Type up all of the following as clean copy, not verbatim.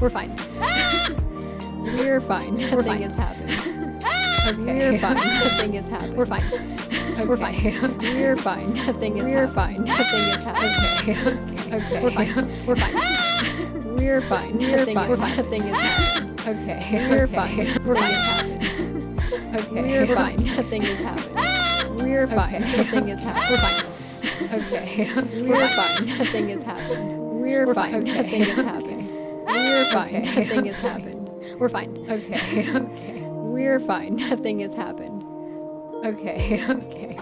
We're fine. We're fine. Nothing has happened. Okay. We're fine. Nothing has happened. We're fine. Okay. We're fine. We're fine. Nothing is We're fine. Nothing has happened. Okay. We're fine. We're fine. We're fine. Nothing is Nothing has happened. Okay. We're fine. We're fine. Okay. We're fine. Nothing has happened. We're fine. Nothing has happened. We're fine. Okay. We're fine. Nothing has happened. We're fine. Nothing has happened. We're fine. Nothing has happened. We're fine. Okay. Okay. We're fine. Nothing has happened. Okay. Okay.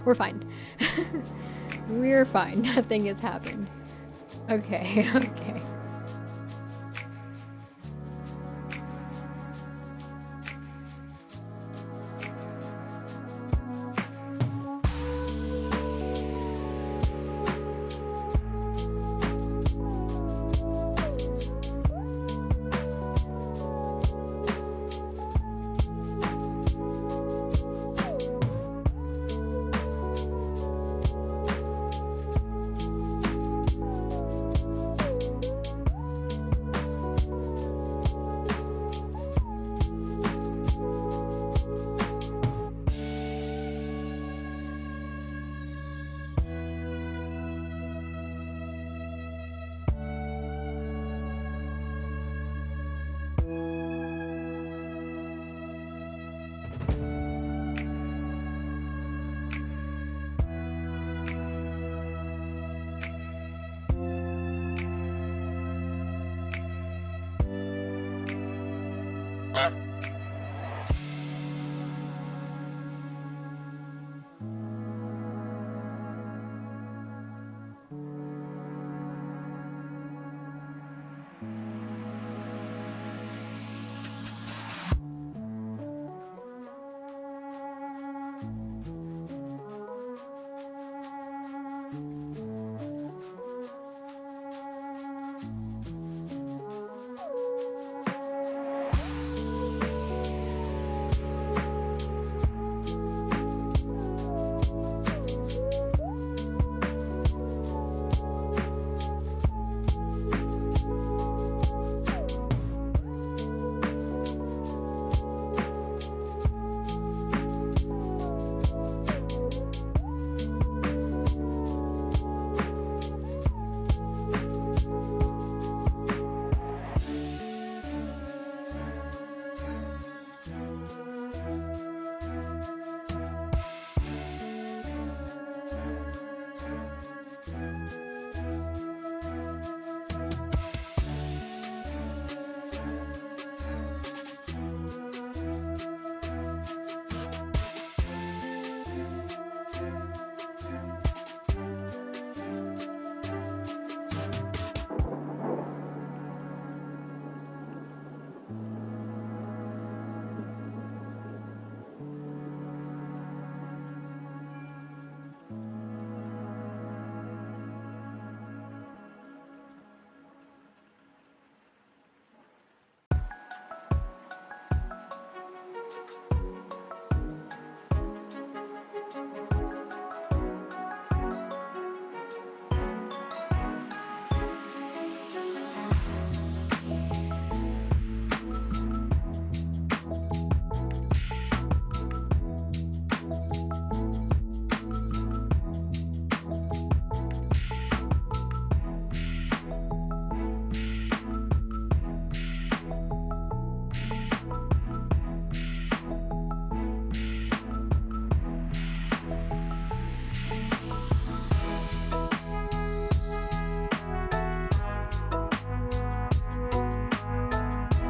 We're fine. We're fine. Nothing has happened. Okay. Okay.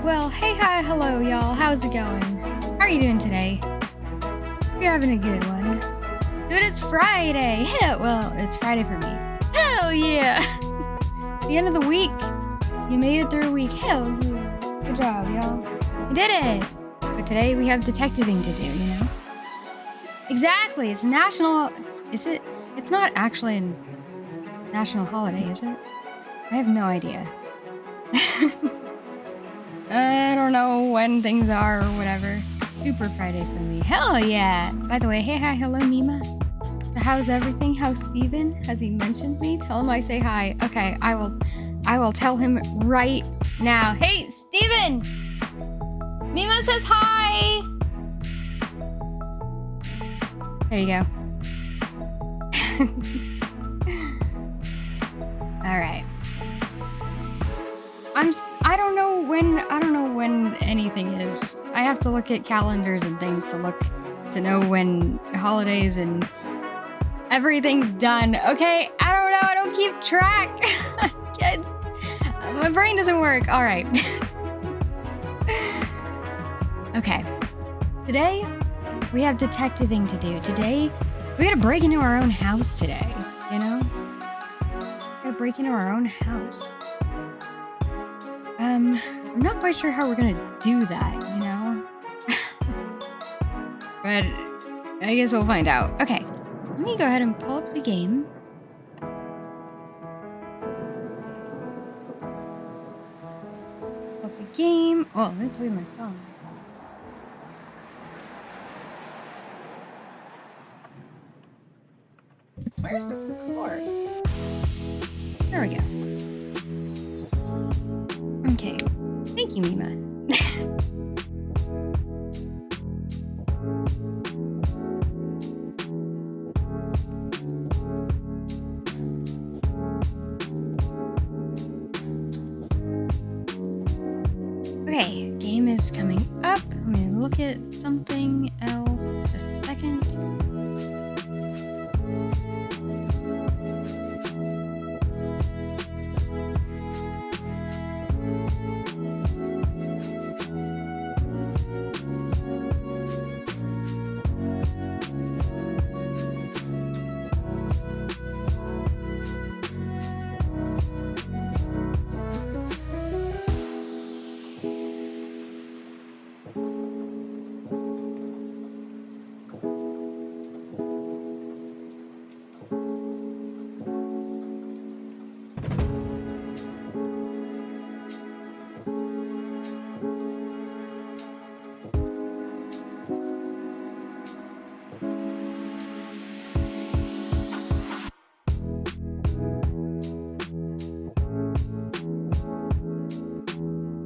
Well, hey, hi, hello, y'all. How's it going? How are you doing today? You're having a good one. Dude, it's Friday. Hell, well, it's Friday for me. Hell yeah! It's the end of the week. You made it through a week. Hell yeah. Good job, y'all. You did it. But today we have detectiving to do, you know? Exactly. It's national... Is it? It's not actually a national holiday, is it? I have no idea. I don't know when things are or whatever. Super Friday for me. Hell yeah! By the way, hey, hi, hello, Mima. So how's everything? How's Steven? Has he mentioned me? Tell him I say hi. Okay, I will tell him right now. Hey, Steven! Mima says hi! There you go. All right. I don't know when anything is. I have to look at calendars and things to know when holidays and everything's done. Okay, I don't know. I don't keep track. Kids, my brain doesn't work. All right. Okay. Today we have detectiving to do. Today we gotta break into our own house today. You know, gotta break into our own house. I'm not quite sure how we're gonna do that, you know? But I guess we'll find out. Okay, let me go ahead and pull up the game. Pull up the game. Oh, let me play my phone. Where's the record? There we go. Okay, thank you, Mima. Okay, game is coming up. Let me look at something else. Just a second.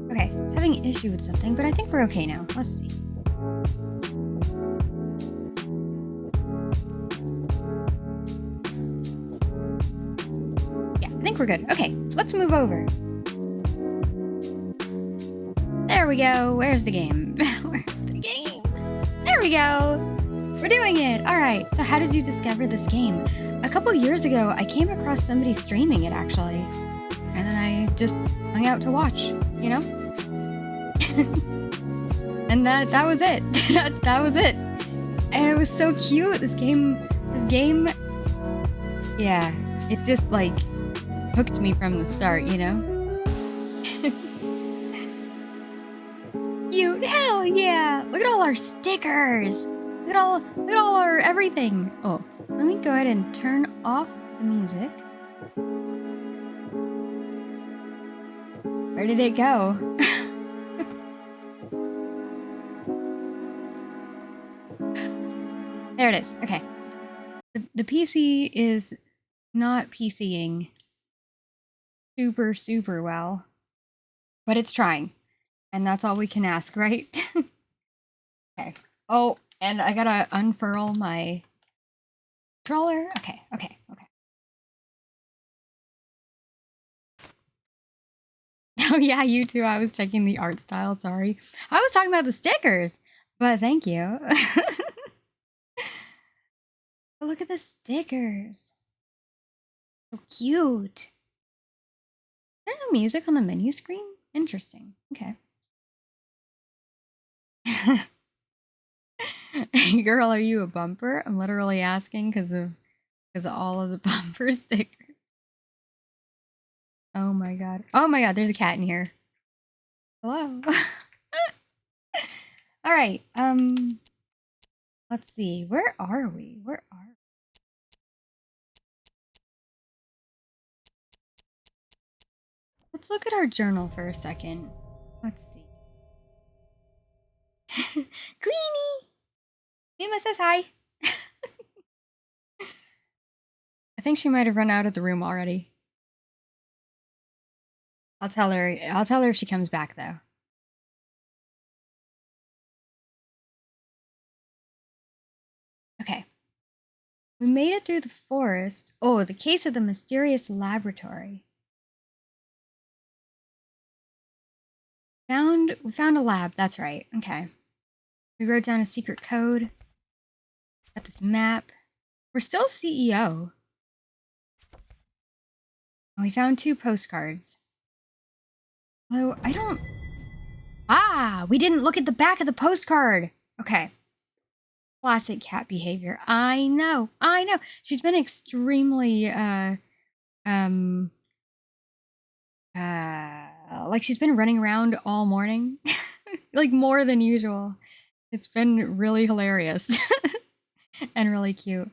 Okay, it's having an issue with something, but I think we're okay now. Let's see. Yeah, I think we're good. Okay, let's move over. There we go. Where's the game? Where's the game? There we go. We're doing it. All right, so how did you discover this game? A couple years ago, I came across somebody streaming it, actually. And then I just hung out to watch, you know? And that was it. that was it. And it was so cute. This game, yeah, it just like hooked me from the start, you know? Cute, hell yeah! Look at all our stickers. Look at all our everything. Oh, let me go ahead and turn off the music. Where did it go? There it is. Okay. The PC is not PCing super well, but it's trying. And that's all we can ask, right? Okay. Oh, and I gotta unfurl my controller. Okay. Oh yeah, you too. I was checking the art style. Sorry. I was talking about the stickers, but thank you. Look at the stickers. So cute. Is there no music on the menu screen? Interesting. Okay. Girl, are you a bumper? I'm literally asking because of all of the bumper stickers. Oh my god. Oh my god, there's a cat in here. Hello. All right. Let's see. Where are we? Let's look at our journal for a second. Let's see. Queenie! Mima says hi. I think she might have run out of the room already. I'll tell her if she comes back though. Okay. We made it through the forest. Oh, the case of the mysterious laboratory. We found a lab, that's right. Okay. We wrote down a secret code. Got this map. We're still CEO. And we found 2 postcards. Although I don't... Ah! We didn't look at the back of the postcard! Okay. Classic cat behavior. I know. She's been extremely, like she's been running around all morning. Like more than usual. It's been really hilarious. And really cute.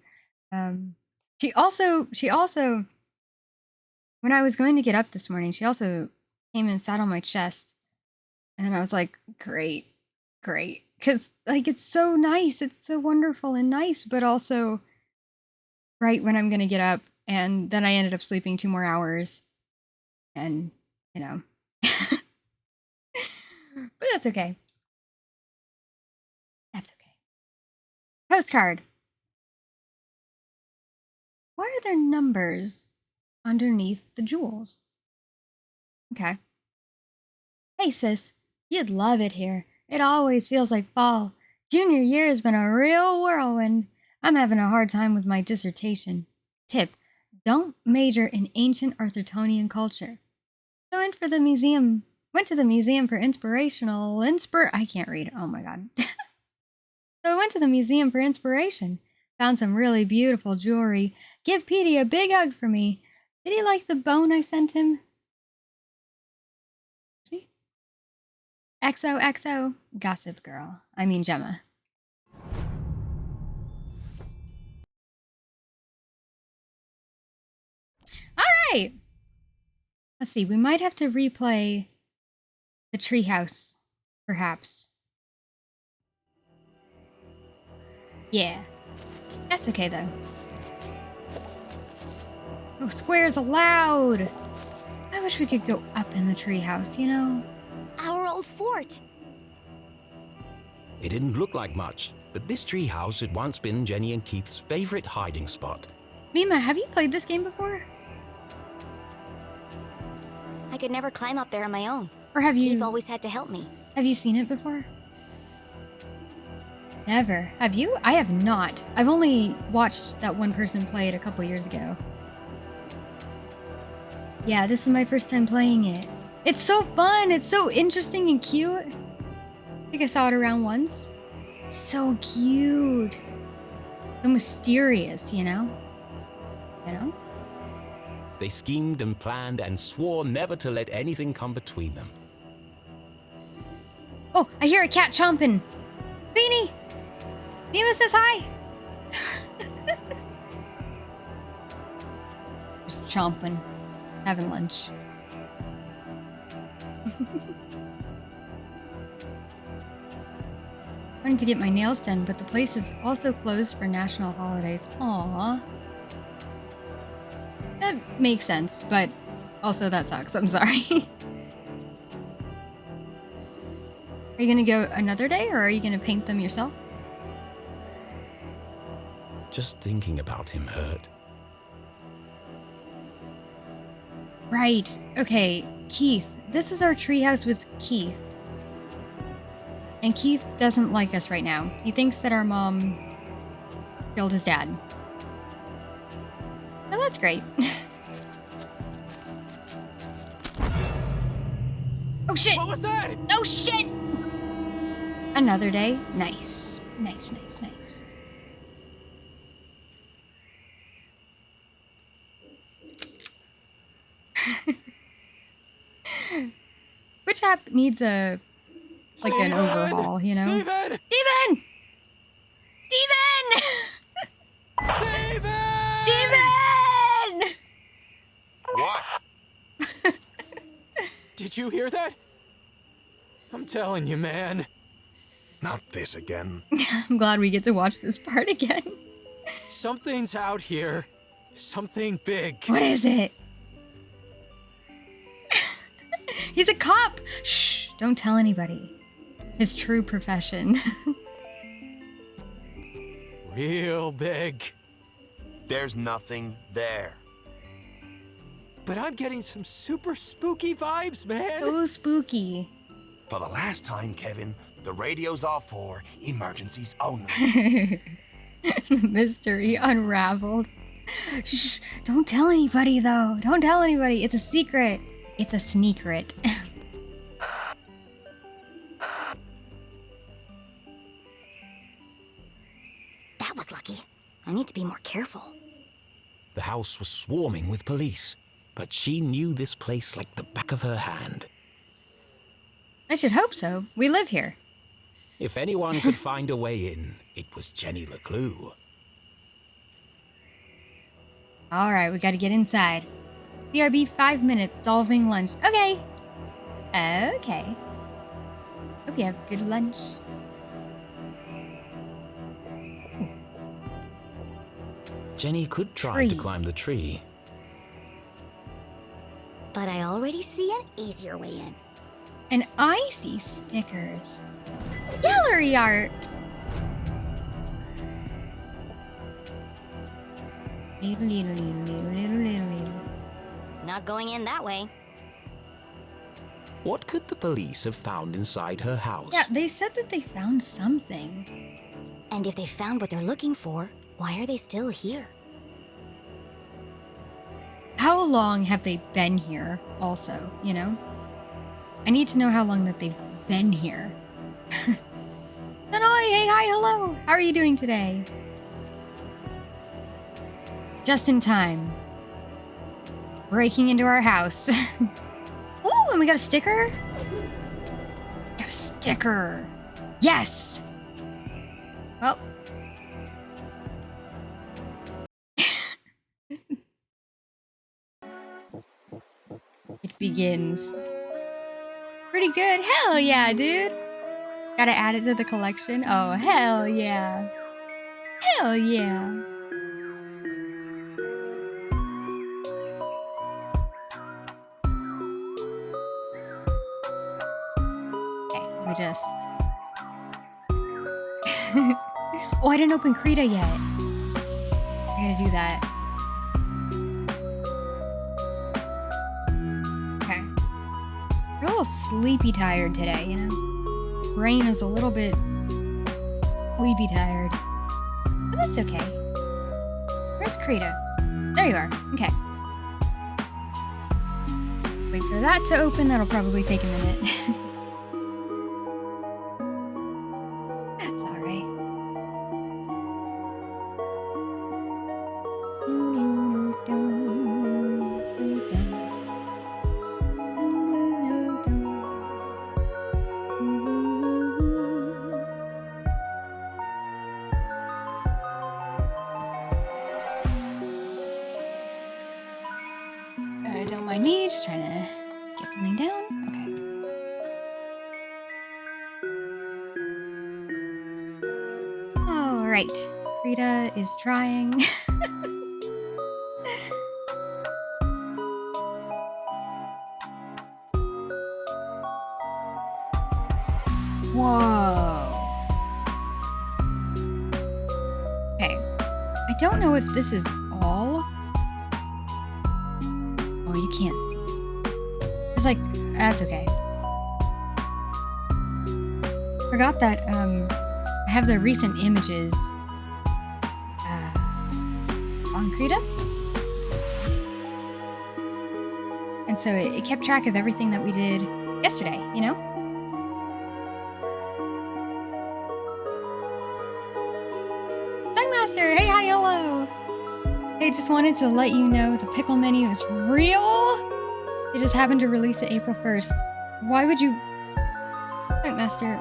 She also, when I was going to get up this morning, she also came and sat on my chest. And I was like, great. Because, like, it's so nice. It's so wonderful and nice, but also right when I'm going to get up. And then I ended up sleeping 2 more hours. And, you know. But that's okay. Postcard. Why are there numbers underneath the jewels? Okay. Hey, sis. You'd love it here. It always feels like fall. Junior year has been a real whirlwind. I'm having a hard time with my dissertation. Tip: don't major in ancient Arthurtonian culture. So went to the museum for I can't read. Oh my god. So I went to the museum for inspiration. Found some really beautiful jewelry. Give Petey a big hug for me. Did he like the bone I sent him? Sweet. XOXO. Gossip girl. I mean Gemma. All right. Let's see. We might have to replay the treehouse, perhaps. Yeah. That's okay, though. Oh, squares allowed! I wish we could go up in the treehouse, you know? Our old fort! It didn't look like much, but this treehouse had once been Jenny and Keith's favorite hiding spot. Mima, have you played this game before? I could never climb up there on my own. Or have you... Keith always had to help me. Have you seen it before? Never. Have you? I have not. I've only watched that one person play it a couple years ago. Yeah, this is my first time playing it. It's so fun! It's so interesting and cute. I think I saw it around once. It's so cute. So mysterious, you know? They schemed and planned and swore never to let anything come between them. Oh, I hear a cat chomping. Beanie! Mima says hi! Just chomping. Having lunch. Wanted to get my nails done, but the place is also closed for national holidays. Aww. That makes sense, but also that sucks. I'm sorry. Are you gonna go another day, or are you gonna paint them yourself? Just thinking about him hurt. Right. Okay, Keith. This is our treehouse with Keith. And Keith doesn't like us right now. He thinks that our mom killed his dad. Oh, that's great. Oh shit! What was that? Oh shit! Another day. Nice. Nice, nice, nice. Which app needs an overhaul, you know? Steven! Steven! Steven! Steven! Steven! What? Did you hear that? I'm telling you, man. Not this again. I'm glad we get to watch this part again. Something's out here. Something big. What is it? He's a cop! Shh! Don't tell anybody. His true profession. Real big. There's nothing there. But I'm getting some super spooky vibes, man. So spooky. For the last time, Kevin, the radio's off for emergencies only. Mystery unraveled. Shh! Don't tell anybody, though. Don't tell anybody. It's a secret. It's a sneakret. That was lucky. I need to be more careful. The house was swarming with police, but she knew this place like the back of her hand. I should hope so. We live here. If anyone could find a way in, it was Jenny LeClue. Alright, we gotta get inside. BRB 5 minutes solving lunch. Okay. Okay. Hope you have good lunch. Jenny could try to Tree. climb the tree. But I already see an easier way in. And I see stickers. Gallery art! Not going in that way. What could the police have found inside her house? Yeah, they said that they found something. And if they found what they're looking for, why are they still here? How long have they been here, also, you know? I need to know how long that they've been here. Hanoi, hey, hi, hello! How are you doing today? Just in time. Breaking into our house. Ooh, and we got a sticker? Got a sticker! Yes! Well. It begins. Pretty good. Hell yeah, dude. Gotta add it to the collection. Oh, hell yeah. Hell yeah. Okay, let me just... Oh, I didn't open Krita yet. I gotta do that. Okay. I'm a little sleepy tired today, you know? Brain is a little bit sleepy tired. But that's okay. Where's Krita? There you are. Okay. Wait for that to open. That'll probably take a minute. That's alright. Don't mind me, just trying to get something down. Okay. Alright. Krita is trying. Whoa. Okay. I don't know if this is all. Oh, you can't see. It's like, that's okay. Forgot that, I have the recent images, on Krita. And so it kept track of everything that we did yesterday, you know? just wanted to let you know the pickle menu is real. They just happened to release it April 1st. Why would you... Look, Master.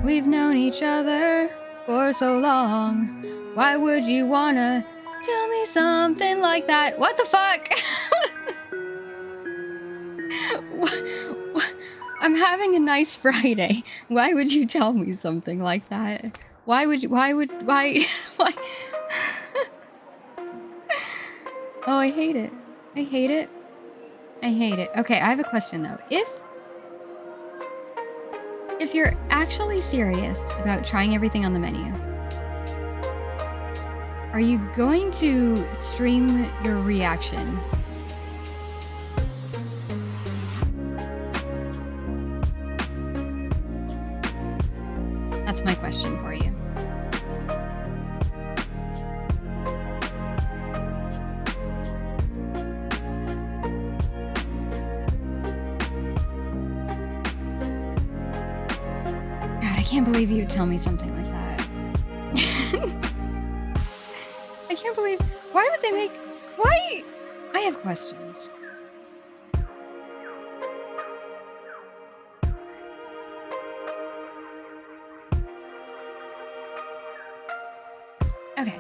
We've known each other for so long. Why would you wanna tell me something like that? What the fuck? I'm having a nice Friday. Why would you tell me something like that? Why? Oh, I hate it. I hate it. I hate it. Okay, I have a question though. If you're actually serious about trying everything on the menu, are you going to stream your reaction? That's my question for you. God, I can't believe you would tell me something like that. I can't believe... Why would they make... Why? I have questions. Okay.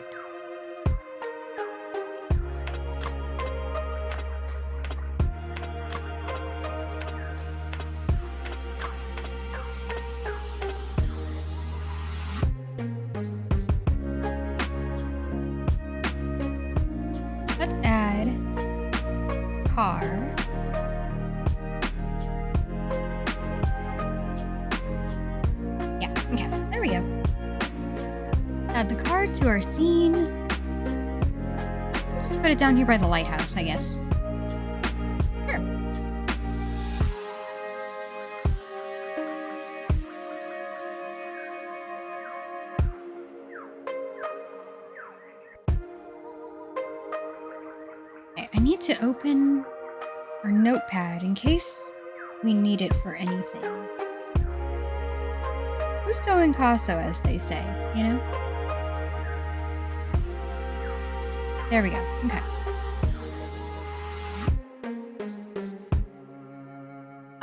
Let's add car. Yeah, okay, there we go. Add the car to our scene. Just put it down here by the lighthouse, I guess. Sure. Okay, I need to open our notepad in case we need it for anything. Gusto in caso, as they say, you know? There we go. Okay.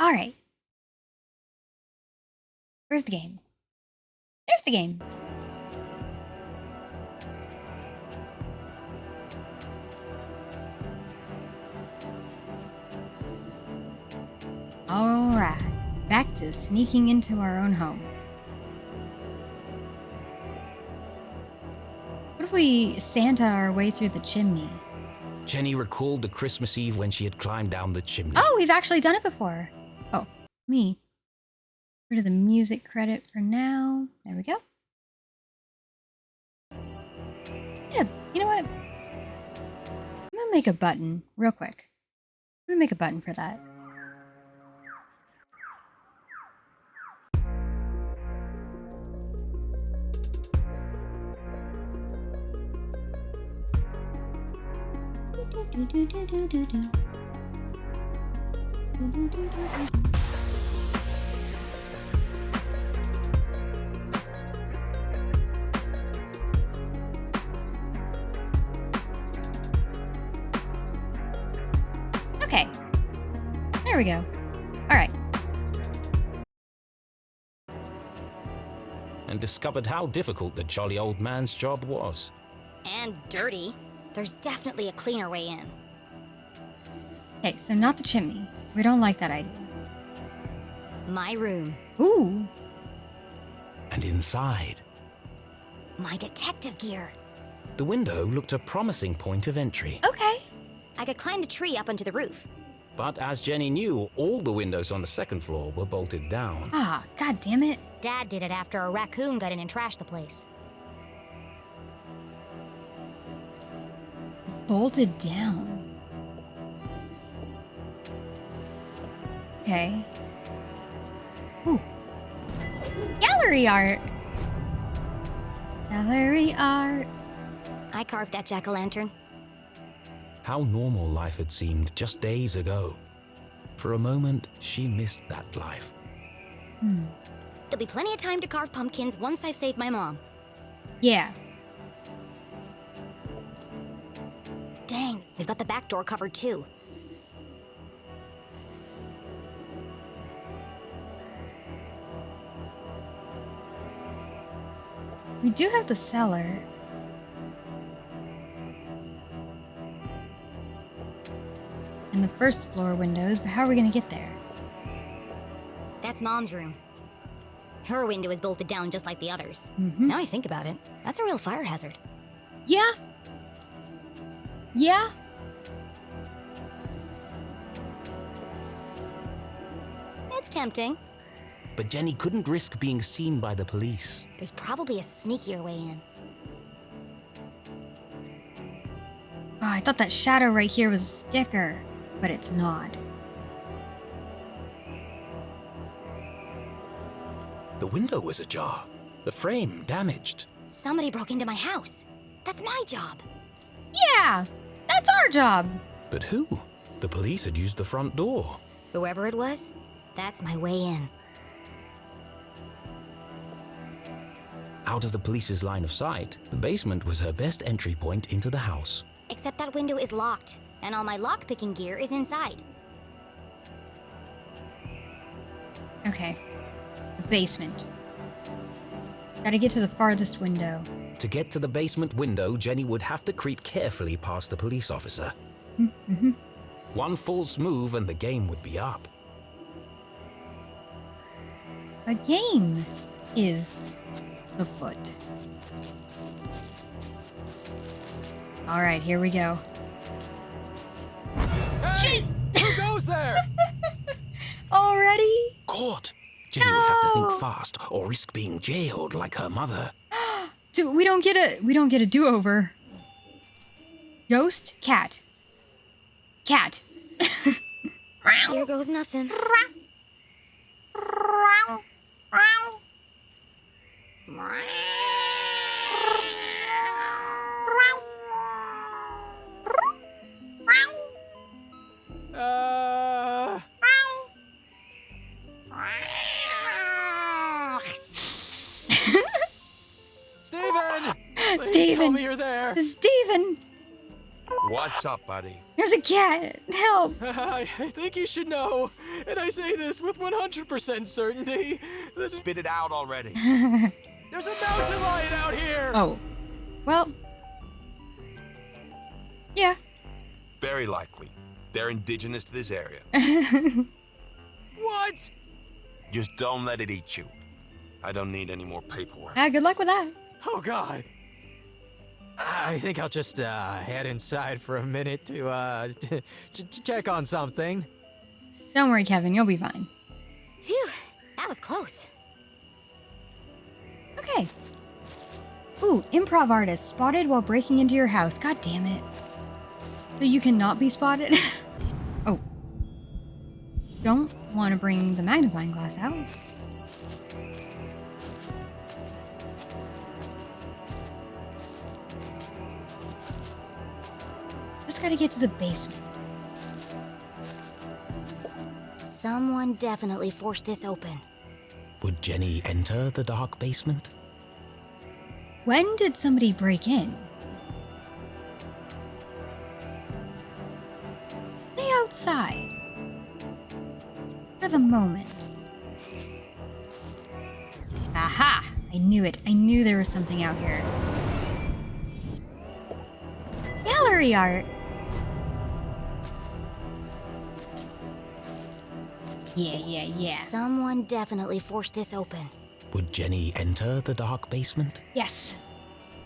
All right. Where's the game? There's the game. All right. Back to sneaking into our own home. What if we Santa our way through the chimney? Jenny recalled the Christmas Eve when she had climbed down the chimney. Oh, we've actually done it before. Oh, me. Rid of the music credit for now. There we go. Yeah, you know what? I'm gonna make a button real quick. I'm gonna make a button for that. Okay. There we go. All right. And discovered how difficult the jolly old man's job was. And dirty. There's definitely a cleaner way in. Okay, so not the chimney. We don't like that idea. My room. Ooh. And inside, My detective gear. the window looked a promising point of entry. Okay. I could climb the tree up onto the roof. But as Jenny knew, all the windows on the second floor were bolted down. Ah, god damn it. Dad did it after a raccoon got in and trashed the place. Bolted down. Okay. Ooh. Gallery art. Gallery art. I carved that jack-o'-lantern. How normal life had seemed just days ago. For a moment, she missed that life. There'll be plenty of time to carve pumpkins once I've saved my mom. Yeah. They've got the back door covered too. We do have the cellar. And the first floor windows, but how are we gonna get there? That's Mom's room. Her window is bolted down just like the others. Mm-hmm. Now I think about it, that's a real fire hazard. Yeah. Yeah. It's tempting. But Jenny couldn't risk being seen by the police. There's probably a sneakier way in. Oh, I thought that shadow right here was a sticker, but it's not. The window was ajar, the frame damaged. Somebody broke into my house. That's my job. Yeah, that's our job. But who? The police had used the front door. Whoever it was, that's my way in. Out of the police's line of sight, the basement was her best entry point into the house. Except that window is locked, and all my lockpicking gear is inside. Okay, the basement. Gotta get to the farthest window. To get to the basement window, Jenny would have to creep carefully past the police officer. Mm-hmm. One false move and the game would be up. A game is afoot. All right, here we go. Hey! Who goes there? Already? Caught! Jenny would have to No! think fast or risk being jailed like her mother. Dude, we don't get a do-over. Ghost? Cat. Cat. Here goes nothing. Steven! Please Steven. tell me you're there. Steven! What's up, buddy? There's a cat! Help! I think you should know, and I say this with 100% certainty, that Spit it out already. there's a mountain lion out here! Oh. Well. Yeah. Very likely. They're indigenous to this area. What? Just don't let it eat you. I don't need any more paperwork. Good luck with that. Oh, God. I think I'll just head inside for a minute to check on something. Don't worry, Kevin. You'll be fine. Phew, that was close. Okay. Ooh, improv artist spotted while breaking into your house. God damn it. So you cannot be spotted? Oh. Don't want to bring the magnifying glass out. Just gotta get to the basement. Someone definitely forced this open. Would Jenny enter the dark basement? When did somebody break in? Stay outside. For the moment. Aha! I knew it. I knew there was something out here. Gallery art! Yeah. Someone definitely forced this open. Would Jenny enter the dark basement? Yes.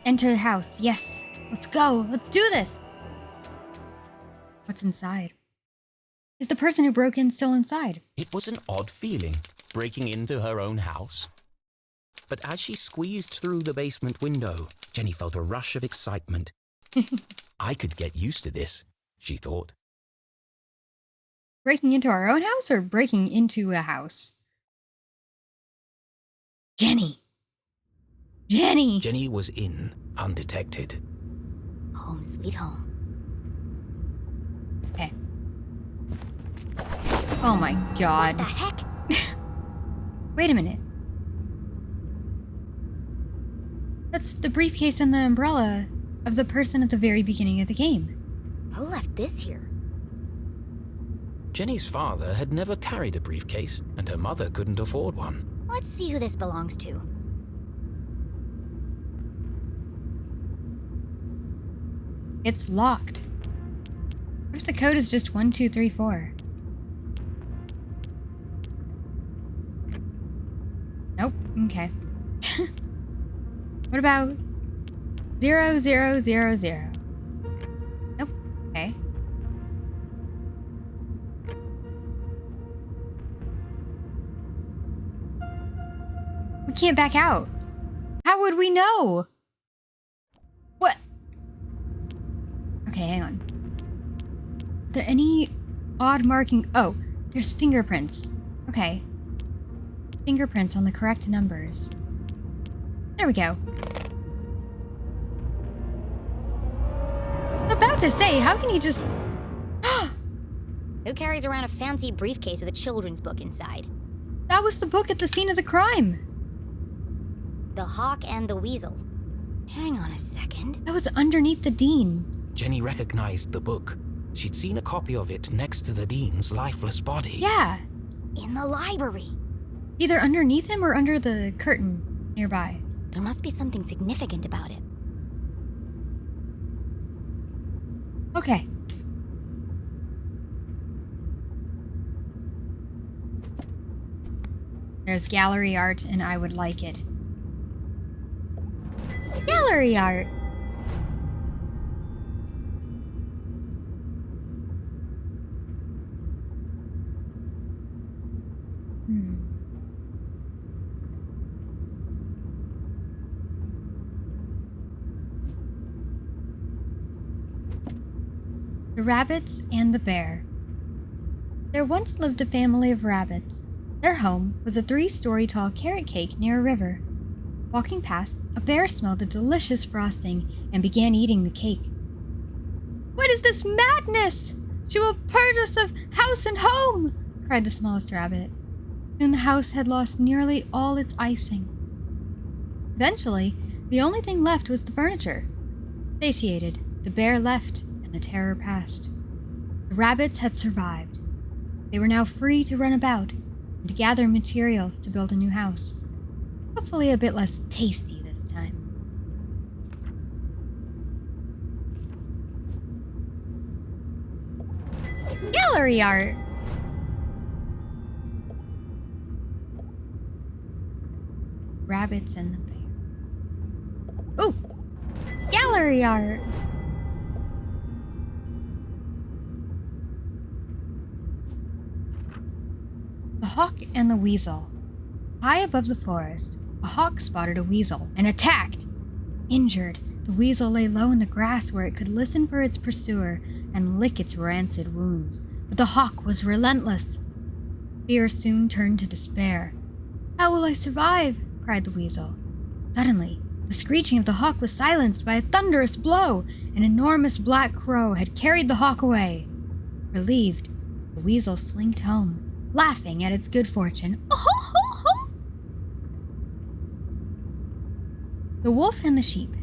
Enter the house. Yes. Let's go. Let's do this. What's inside? Is the person who broke in still inside? It was an odd feeling, breaking into her own house. But as she squeezed through the basement window, Jenny felt a rush of excitement. I could get used to this, she thought. Breaking into our own house or breaking into a house? Jenny! Jenny was in, undetected. Home sweet home. Okay. Oh my god. The heck? Wait a minute. That's the briefcase and the umbrella of the person at the very beginning of the game. Who left this here? Jenny's father had never carried a briefcase, and her mother couldn't afford one. Let's see who this belongs to. It's locked. What if the code is just 1234? Nope. Okay. What about 0000? Nope. Okay. We can't back out. How would we know? What? Okay, hang on. Are there any odd marking? Oh, there's fingerprints. Okay. Fingerprints on the correct numbers. There we go. I was about to say, how can you just... Who carries around a fancy briefcase with a children's book inside? That was the book at the scene of the crime. The Hawk and the Weasel. Hang on a second. That was underneath the dean. Jenny recognized the book. She'd seen a copy of it next to the dean's lifeless body. Yeah. In the library. Either underneath him or under the curtain nearby. There must be something significant about it. Okay. There's gallery art, and I would like it. Gallery art! The Rabbits and the Bear. There once lived a family of rabbits. Their home was a 3-story tall carrot cake near a river. Walking past, a bear smelled the delicious frosting and began eating the cake. "What is this madness? She will purge us of house and home!" cried the smallest rabbit. Soon the house had lost nearly all its icing. Eventually, the only thing left was the furniture. Satiated, the bear left, and the terror passed. The rabbits had survived. They were now free to run about and to gather materials to build a new house. Hopefully a bit less tasty this time. Gallery art! Rabbits and the bear. Ooh! Gallery art! The Hawk and the Weasel. High above the forest, a hawk spotted a weasel and attacked. Injured, the weasel lay low in the grass where it could listen for its pursuer and lick its rancid wounds. But the hawk was relentless. Fear soon turned to despair. "How will I survive?" cried the weasel. Suddenly, the screeching of the hawk was silenced by a thunderous blow. An enormous black crow had carried the hawk away. Relieved, the weasel slinked home, laughing at its good fortune. The Wolf and the Sheep.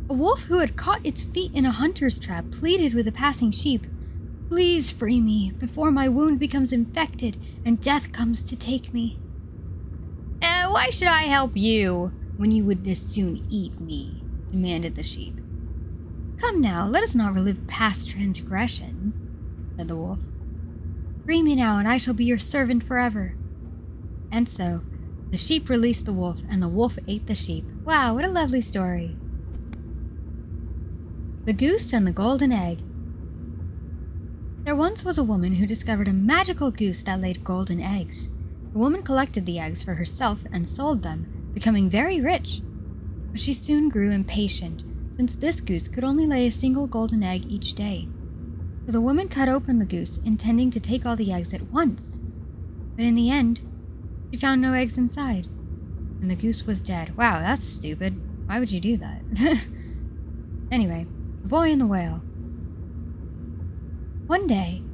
A wolf who had caught its feet in a hunter's trap pleaded with a passing sheep, "Please free me before my wound becomes infected and death comes to take me." Why should I help you when you would as soon eat me?" demanded the sheep. "Come now, let us not relive past transgressions," said the wolf. "Free me now, and I shall be your servant forever." And so, the sheep released the wolf, and the wolf ate the sheep. Wow, what a lovely story. The Goose and the Golden Egg. There once was a woman who discovered a magical goose that laid golden eggs. The woman collected the eggs for herself and sold them, becoming very rich. But she soon grew impatient, since this goose could only lay a single golden egg each day. So the woman cut open the goose, intending to take all the eggs at once. But in the end, she found no eggs inside, and the goose was dead. Wow, that's stupid. Why would you do that? Anyway, the Boy and the Whale. One day,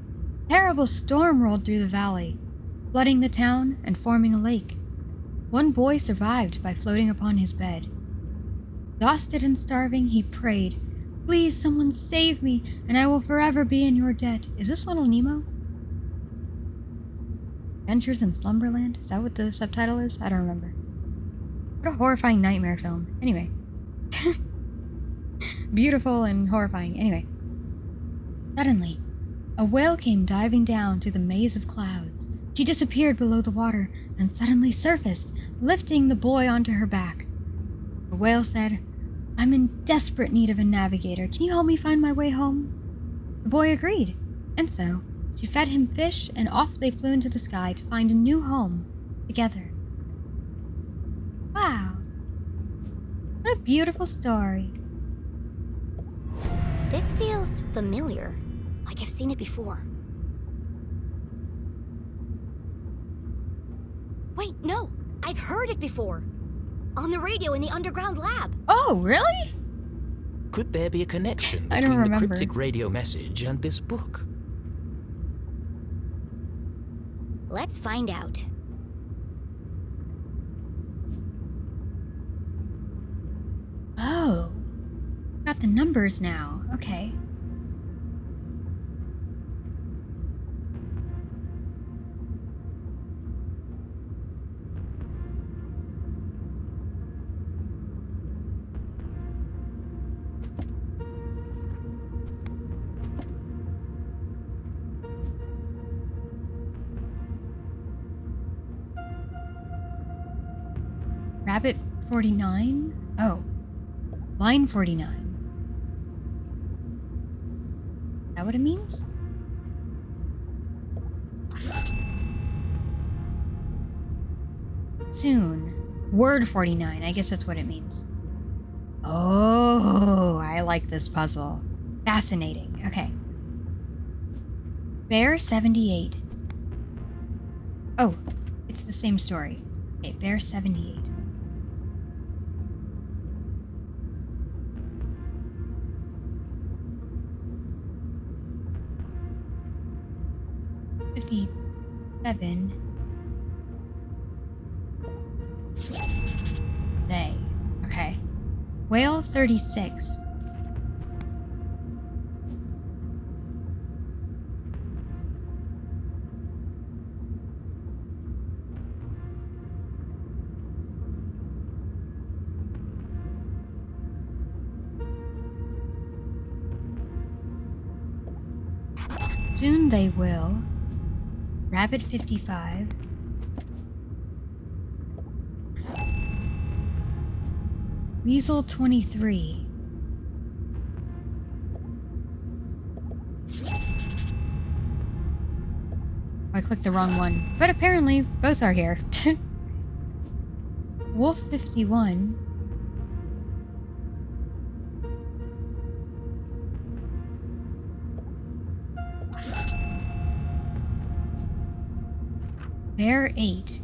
a terrible storm rolled through the valley, flooding the town and forming a lake. One boy survived by floating upon his bed. Exhausted and starving, he prayed, Please, someone save me, and I will forever be in your debt. Is this Little Nemo? Adventures in Slumberland? Is that what the subtitle is? I don't remember. What a horrifying nightmare film. Anyway. Beautiful and horrifying. Anyway. Suddenly, a whale came diving down through the maze of clouds. She disappeared below the water and suddenly surfaced, lifting the boy onto her back. The whale said, I'm in desperate need of a navigator. Can you help me find my way home? The boy agreed, and so she fed him fish, and off they flew into the sky to find a new home together. Wow. What a beautiful story. This feels familiar, like I've seen it before. Wait, no! I've heard it before! On the radio in the underground lab! Oh, really? Could there be a connection I don't between the remember. cryptic radio message and this book? Let's find out. Oh. Got the numbers now. Okay. Rabbit 49? Oh. Line 49. Is that what it means? Soon. Word 49. I guess that's what it means. Oh, I like this puzzle. Fascinating. Okay. Bear 78. Oh, it's the same story. Okay, Bear 78. Seven. They. Okay. Whale 36. Soon they will. Rabbit 55. Weasel 23. I clicked the wrong one, but apparently both are here. Wolf 51. Bear 8.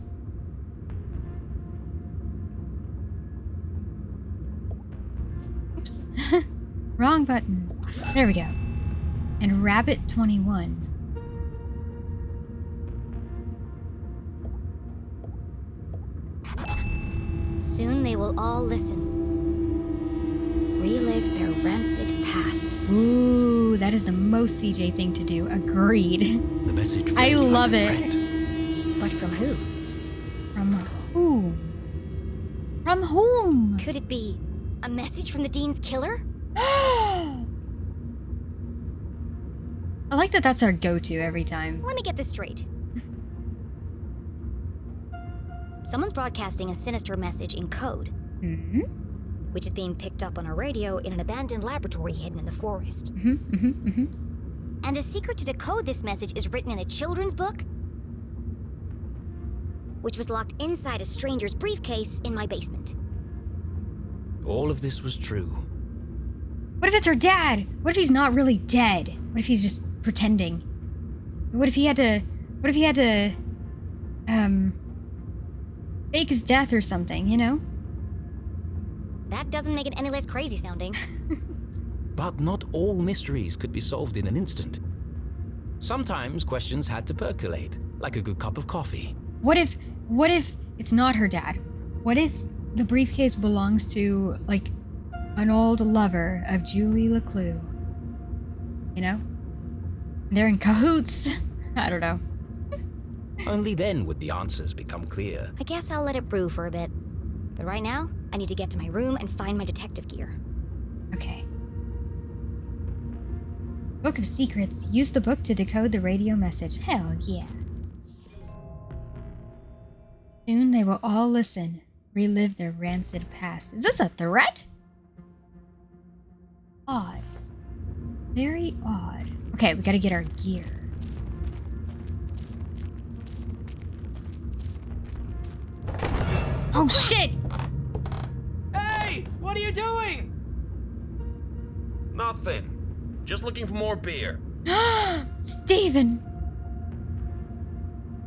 Oops. Wrong button. There we go. And Rabbit 21. Soon they will all listen. Relive their rancid past. Ooh, that is the most CJ thing to do. Agreed. The message I read like love a it. threat. But from who? From whom? From whom? Could it be a message from the Dean's killer? I like that that's our go-to every time. Let me get this straight. Someone's broadcasting a sinister message in code, Mm-hmm. which is being picked up on a radio in an abandoned laboratory hidden in the forest. And the secret to decode this message is written in a children's book, which was locked inside a stranger's briefcase in my basement. All of this was true. What if it's her dad? What if he's not really dead? What if he's just pretending? What if he had to fake his death or something, you know? That doesn't make it any less crazy sounding. But not all mysteries could be solved in an instant. Sometimes questions had to percolate, like a good cup of coffee. What if it's not her dad? What if the briefcase belongs to, like, an old lover of Julie LeClue. You know? They're in cahoots. I don't know. Only then would the answers become clear. I guess I'll let it brew for a bit. But right now, I need to get to my room and find my detective gear. Okay. Book of Secrets. Use the book to decode the radio message. Hell yeah. Soon they will all listen, relive their rancid past. Is this a threat? Odd. Very odd. Okay, we gotta get our gear. Oh shit! Hey! What are you doing? Nothing. Just looking for more beer. Steven!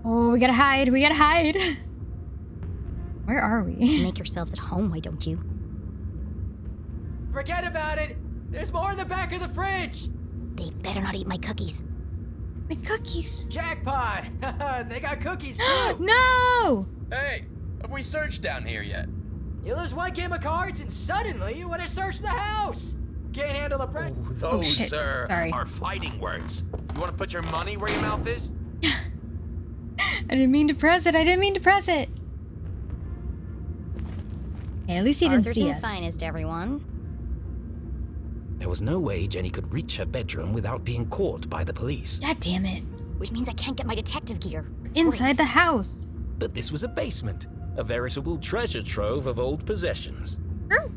Oh, we gotta hide. We gotta hide. Where are we? Make yourselves at home, why don't you? Forget about it. There's more in the back of the fridge. They better not eat my cookies. My cookies. Jackpot. They got cookies too. No! Hey, have we searched down here yet? You lose one game of cards and suddenly you want to search the house. Can't handle the pressure. Oh, those, shit. sir, Sorry. are fighting words. You want to put your money where your mouth is? I didn't mean to press it. I didn't mean to press it. Okay, at least he didn't see us. Arthurton's finest, everyone. There was no way Jenny could reach her bedroom without being caught by the police. God damn it. Which means I can't get my detective gear. Inside Great. the house. But this was a basement, a veritable treasure trove of old possessions. True.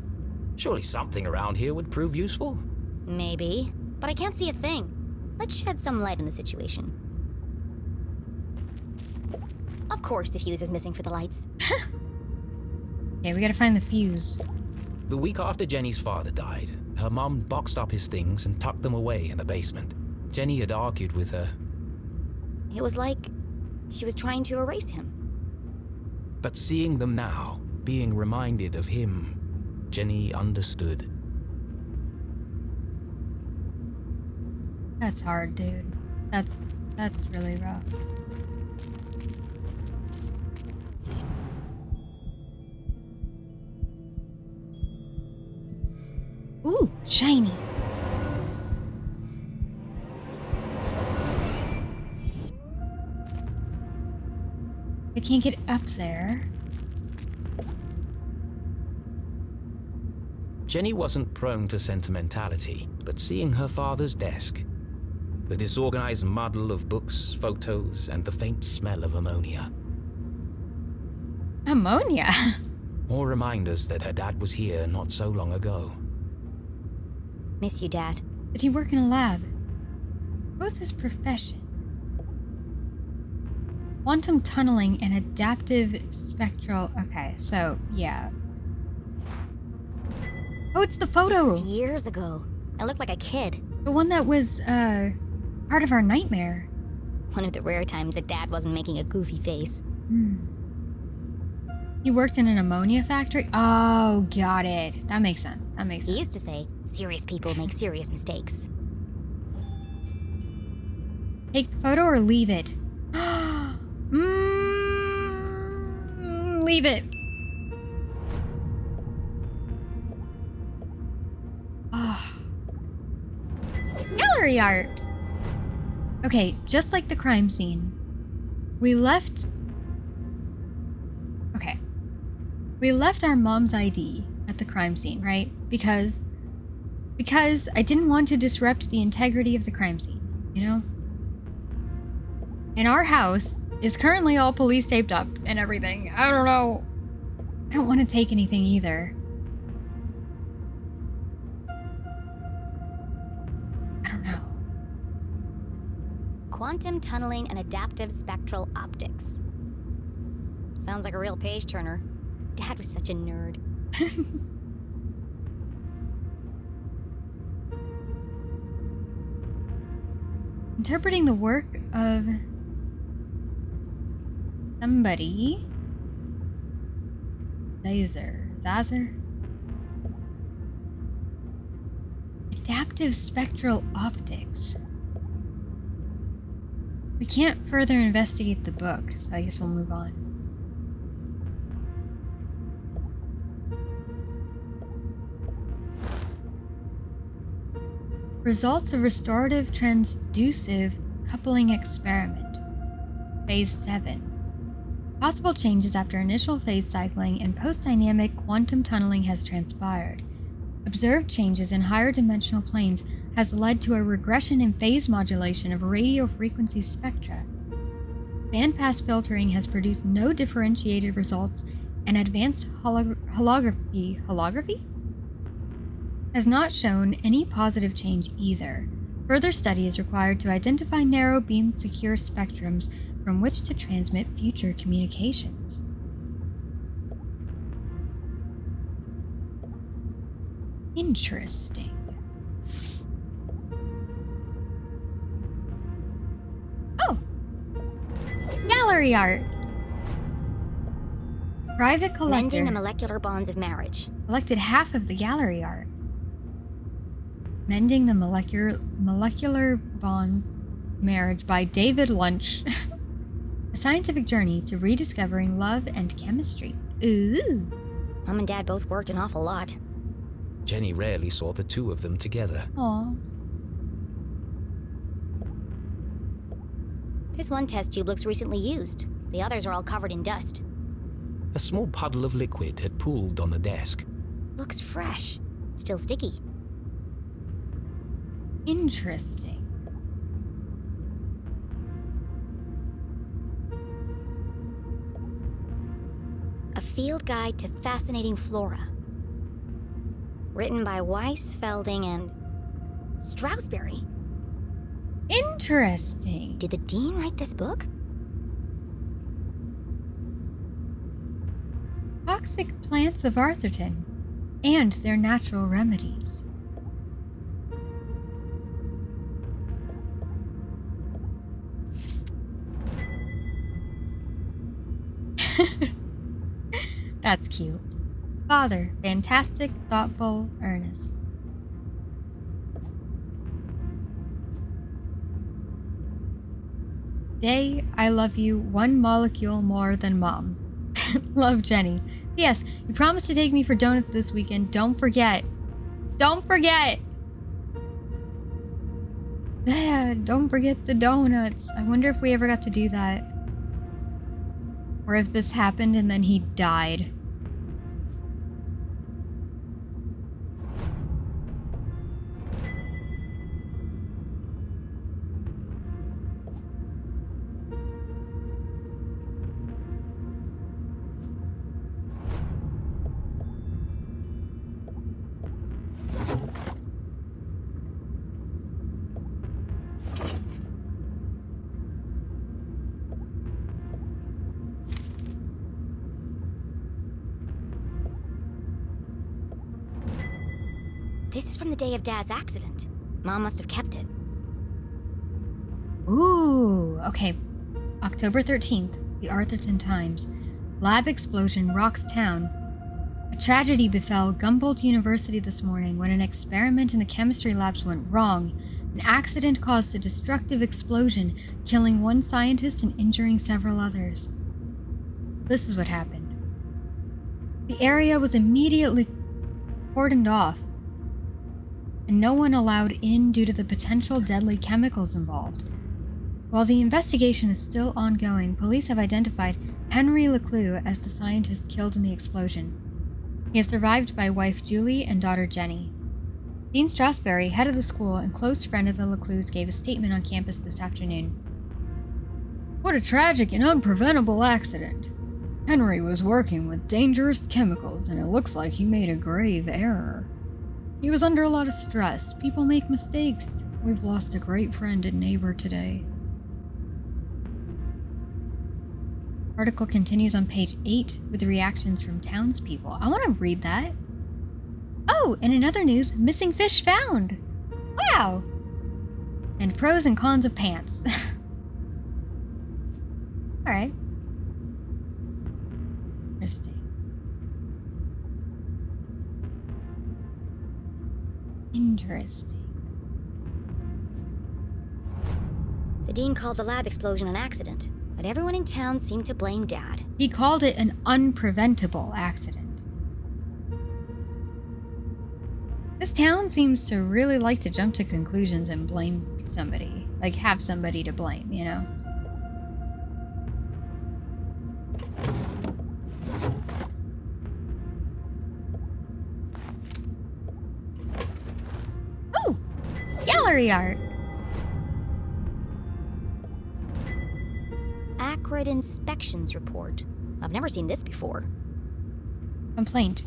Surely something around here would prove useful. Maybe. But I can't see a thing. Let's shed some light on the situation. Of course the fuse is missing for the lights. Okay, we gotta find the fuse. The week after Jenny's father died, her mom boxed up his things and tucked them away in the basement. Jenny had argued with her. It was like she was trying to erase him. But seeing them now, being reminded of him, Jenny understood. That's hard, dude. That's really rough. Ooh, shiny. I can't get up there. Jenny wasn't prone to sentimentality, but seeing her father's desk, the disorganized muddle of books, photos, and the faint smell of ammonia. Ammonia? More reminders that her dad was here not so long ago. Miss you, Dad. Did he work in a lab? What was his profession? Quantum tunneling and adaptive spectral... Okay, so, yeah. Oh, it's the photo! This was years ago. I looked like a kid. The one that was, part of our nightmare. One of the rare times that Dad wasn't making a goofy face. He worked in an ammonia factory? Oh, got it. That makes sense. That makes sense. He used to say, serious people make serious mistakes. Take the photo or leave it? Leave it. Oh. Gallery art. Okay, just like the crime scene. We left our mom's ID at the crime scene, right? Because I didn't want to disrupt the integrity of the crime scene, you know? And our house is currently all police taped up and everything. I don't know. I don't want to take anything either. I don't know. Quantum tunneling and adaptive spectral optics. Sounds like a real page turner. Dad was such a nerd. Interpreting the work of somebody. Zazer? Adaptive spectral optics. We can't further investigate the book, so I guess we'll move on. Results of restorative transducive coupling experiment. Phase 7. Possible changes after initial phase cycling and post-dynamic quantum tunneling has transpired. Observed changes in higher dimensional planes has led to a regression in phase modulation of radio frequency spectra. Bandpass filtering has produced no differentiated results, and advanced holography has not shown any positive change either. Further study is required to identify narrow beam secure spectrums from which to transmit future communications. Interesting. Oh! Gallery art! Private collector Mending the molecular bonds of marriage. collected half of the gallery art. Mending the molecular bonds marriage by David Lunch. A scientific journey to rediscovering love and chemistry. Ooh. Mom and Dad both worked an awful lot. Jenny rarely saw the two of them together. Aw. This one test tube looks recently used. The others are all covered in dust. A small puddle of liquid had pooled on the desk. Looks fresh. Still sticky. Interesting. A field guide to fascinating flora. Written by Weiss, Felding, and Strasberry. Interesting. Did the dean write this book? Toxic plants of Arthurton and their natural remedies. That's cute. Father, fantastic, thoughtful, earnest. Day, I love you 1 molecule more than Mom. Love, Jenny. P.S. You promised to take me for donuts this weekend. Don't forget. Don't forget! Dad, don't forget the donuts. I wonder if we ever got to do that. Or if this happened and then he died. This is from the day of Dad's accident. Mom must have kept it. Ooh, okay. October 13th, the Arthurton Times. Lab explosion rocks town. A tragedy befell Gumboldt University this morning when an experiment in the chemistry labs went wrong. An accident caused a destructive explosion, killing 1 scientist and injuring several others. This is what happened. The area was immediately cordoned off, and no one allowed in due to the potential deadly chemicals involved. While the investigation is still ongoing, police have identified Henry LeClue as the scientist killed in the explosion. He is survived by wife Julie and daughter Jenny. Dean Strasberry, head of the school and close friend of the LeClues, gave a statement on campus this afternoon. What a tragic and unpreventable accident. Henry was working with dangerous chemicals and it looks like he made a grave error. He was under a lot of stress. People make mistakes. We've lost a great friend and neighbor today. Article continues on page 8 with reactions from townspeople. I want to read that. Oh, and in other news, missing fish found. Wow. And pros and cons of pants. All right. Interesting. Interesting. The dean called the lab explosion an accident, but everyone in town seemed to blame Dad. He called it an unpreventable accident. This town seems to really like to jump to conclusions and blame somebody. Like, have somebody to blame, you know? Ooh! Gallery art! Acrid inspections report. I've never seen this before. Complaint.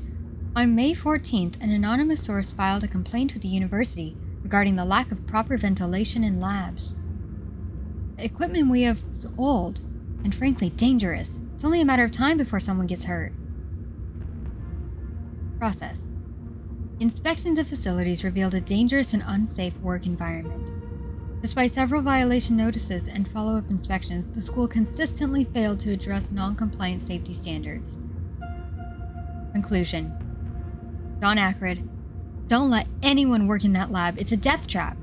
On May 14th, an anonymous source filed a complaint with the university regarding the lack of proper ventilation in labs. The equipment we have is old and frankly dangerous. It's only a matter of time before someone gets hurt. Process. Inspections of facilities revealed a dangerous and unsafe work environment. Despite several violation notices and follow-up inspections, the school consistently failed to address non-compliant safety standards. Conclusion. John Acrid, don't let anyone work in that lab. It's a death trap.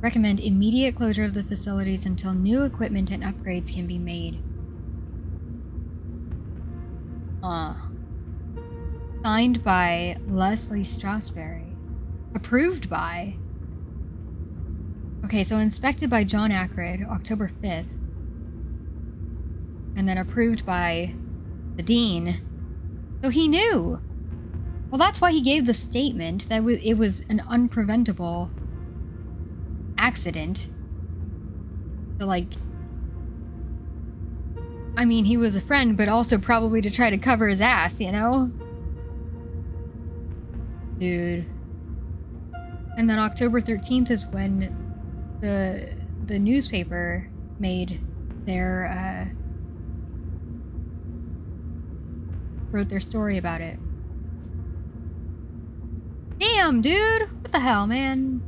Recommend immediate closure of the facilities until new equipment and upgrades can be made. Signed by Leslie Strasberry. Approved by... Okay, so inspected by John Acrid, October 5th. And then approved by the dean. So he knew! Well, that's why he gave the statement that it was an unpreventable accident. So, like... I mean, he was a friend, but also probably to try to cover his ass, you know? Dude. And then October 13th is when the newspaper made their, wrote their story about it. Damn, dude! What the hell, man?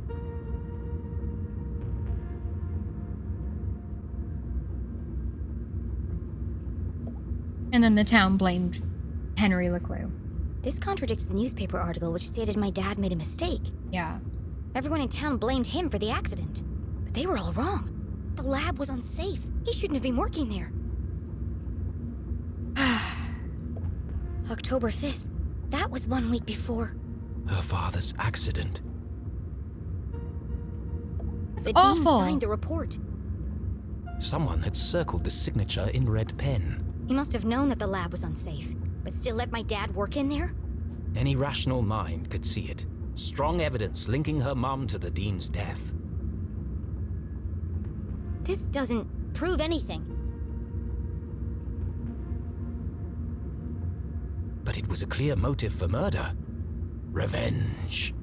And then the town blamed Henry LeClue. This contradicts the newspaper article which stated my dad made a mistake. Yeah. Everyone in town blamed him for the accident. But they were all wrong. The lab was unsafe. He shouldn't have been working there. October 5th. That was 1 week before. Her father's accident. That's The awful. dean signed the report. Someone had circled the signature in red pen. He must have known that the lab was unsafe, but still let my dad work in there? Any rational mind could see it. Strong evidence linking her mum to the dean's death. This doesn't prove anything. But it was a clear motive for murder. Revenge.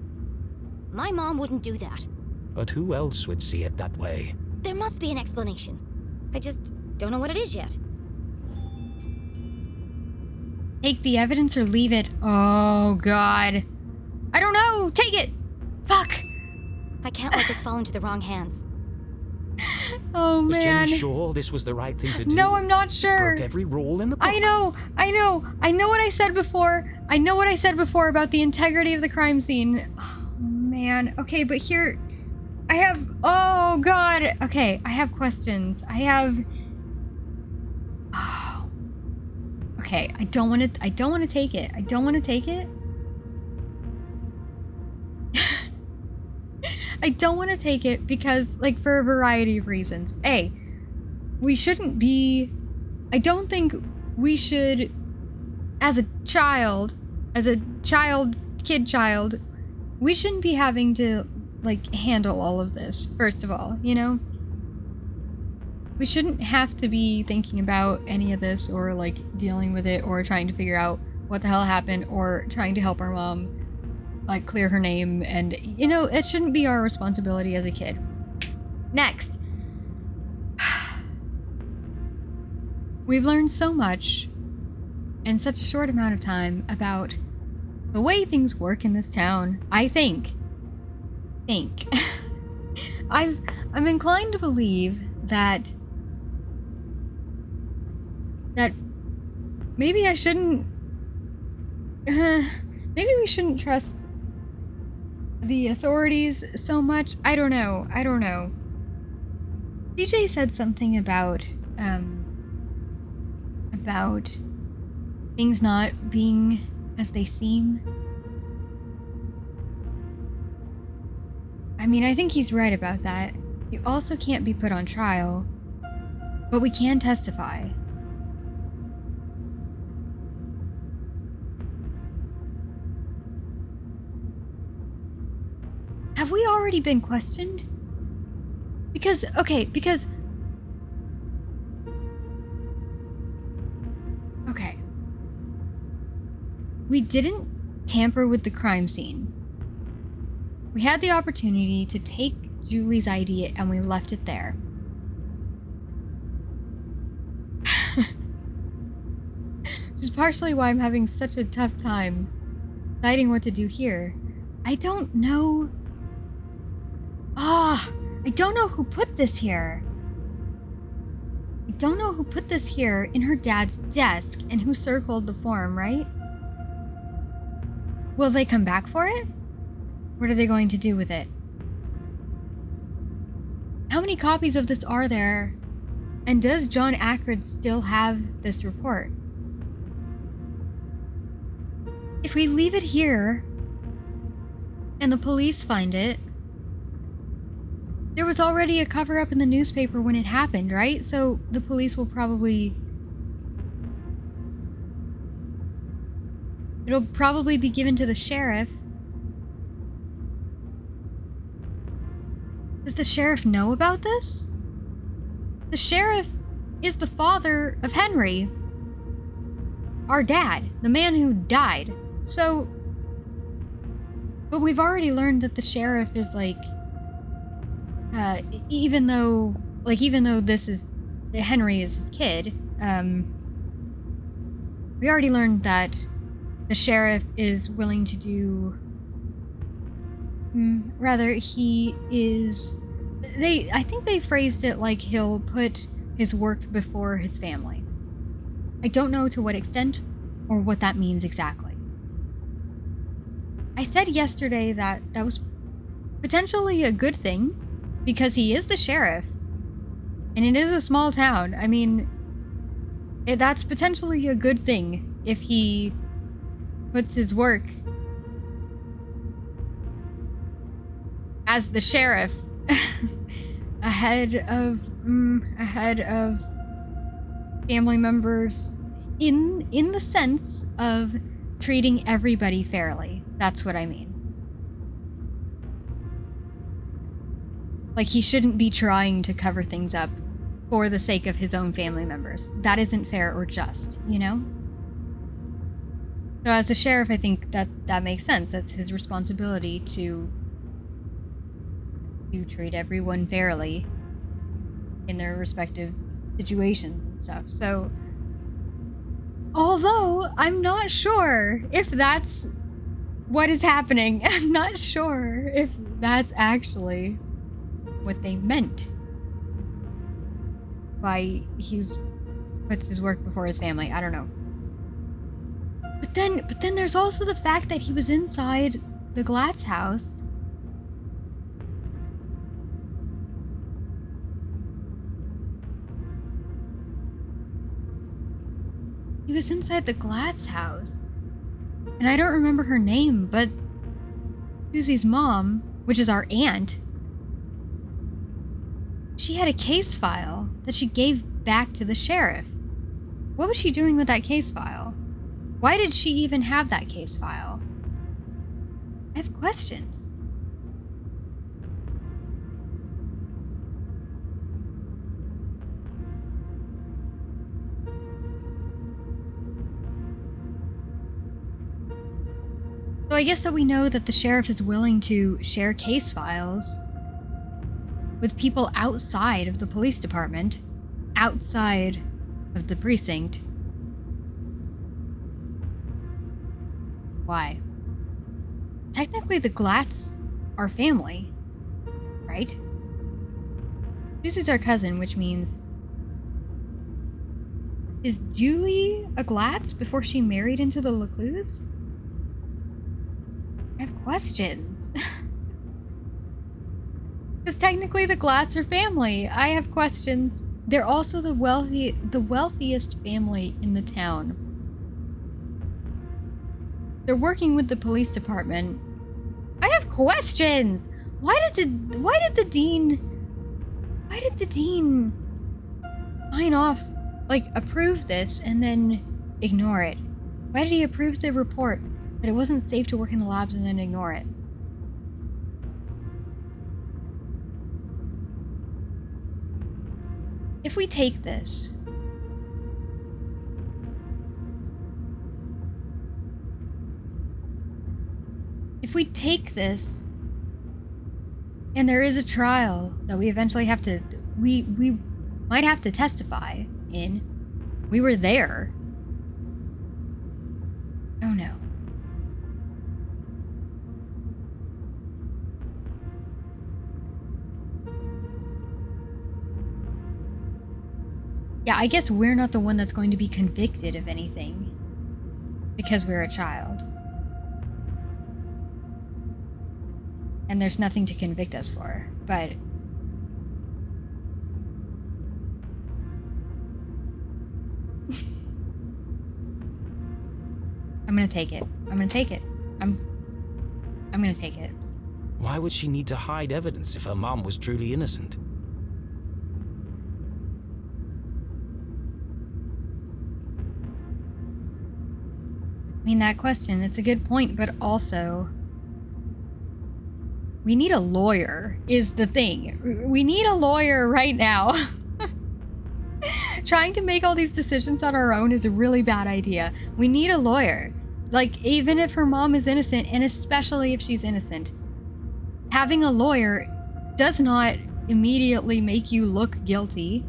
My mom wouldn't do that. But who else would see it that way? There must be an explanation. I just don't know what it is yet. Take the evidence or leave it. Oh, God. I don't know. Take it. Fuck. I can't let this fall into the wrong hands. Oh, Was man. Jenny sure this was the right thing to do? No, I'm not sure. Broke every rule in the book. I know what I said before. I know what I said before about the integrity of the crime scene. Oh, man. Okay, but here, I have, oh, God. Okay, I have questions. I have, oh. Okay, I don't want to take it. I don't want to take it. I don't want to take it because, like, for a variety of reasons. A, we shouldn't be... I don't think we should, as a child, kid child, we shouldn't be having to, like, handle all of this, first of all, you know? We shouldn't have to be thinking about any of this or, like, dealing with it or trying to figure out what the hell happened or trying to help our mom, like, clear her name, and, you know, it shouldn't be our responsibility as a kid. Next. We've learned so much in such a short amount of time about the way things work in this town. I think. I'm inclined to believe that maybe I shouldn't, maybe we shouldn't trust the authorities so much. I don't know. DJ said something about things not being as they seem. I mean, I think he's right about that. You also can't be put on trial, but we can testify. Have we already been questioned? Because, okay. We didn't tamper with the crime scene. We had the opportunity to take Julie's ID and we left it there. Which is partially why I'm having such a tough time deciding what to do here. I don't know. I don't know who put this here. I don't know who put this here in her dad's desk and who circled the form, right? Will they come back for it? What are they going to do with it? How many copies of this are there? And does John Ackred still have this report? If we leave it here and the police find it, there was already a cover-up in the newspaper when it happened, right? So the police will probably... It'll probably be given to the sheriff. Does the sheriff know about this? The sheriff is the father of Henry. Our dad, the man who died. So... But we've already learned that the sheriff is like... even though this is... Henry is his kid, we already learned that the sheriff is willing to do... rather, he is... I think they phrased it like he'll put his work before his family. I don't know to what extent or what that means exactly. I said yesterday that was potentially a good thing because he is the sheriff and it is a small town. I mean, that's potentially a good thing if he puts his work as the sheriff ahead of family members in the sense of treating everybody fairly. That's what I mean. Like, he shouldn't be trying to cover things up for the sake of his own family members. That isn't fair or just, you know? So as the sheriff, I think that makes sense. That's his responsibility to treat everyone fairly in their respective situations and stuff. So, although I'm not sure if that's what is happening, I'm not sure if that's actually what they meant by he's puts his work before his family. I don't know. But then there's also the fact that he was inside the Glatz house. He was inside the Glatz house. And I don't remember her name, but Susie's mom, which is our aunt, she had a case file that she gave back to the sheriff. What was she doing with that case file? Why did she even have that case file? I have questions. So I guess that we know that the sheriff is willing to share case files with people outside of the police department, outside of the precinct. Why? Technically, the Glatz are family, right? Susie's our cousin, which means... Is Julie a Glatz before she married into the LeClues? I have questions. Because technically the Glatz are family. I have questions. They're also the wealthiest family in the town. They're working with the police department. I have questions! Why did the dean sign off, like, approve this and then ignore it? Why did he approve the report that it wasn't safe to work in the labs and then ignore it? If we take this, and there is a trial that we eventually have to, we might have to testify in, we were there. Oh no. Yeah, I guess we're not the one that's going to be convicted of anything because we're a child. And there's nothing to convict us for, but I'm gonna take it. I'm gonna take it. I'm gonna take it. Why would she need to hide evidence if her mom was truly innocent? I mean, that question, it's a good point, but also, we need a lawyer, is the thing. We need a lawyer right now. Trying to make all these decisions on our own is a really bad idea. We need a lawyer. Like, even if her mom is innocent, and especially if she's innocent, having a lawyer does not immediately make you look guilty.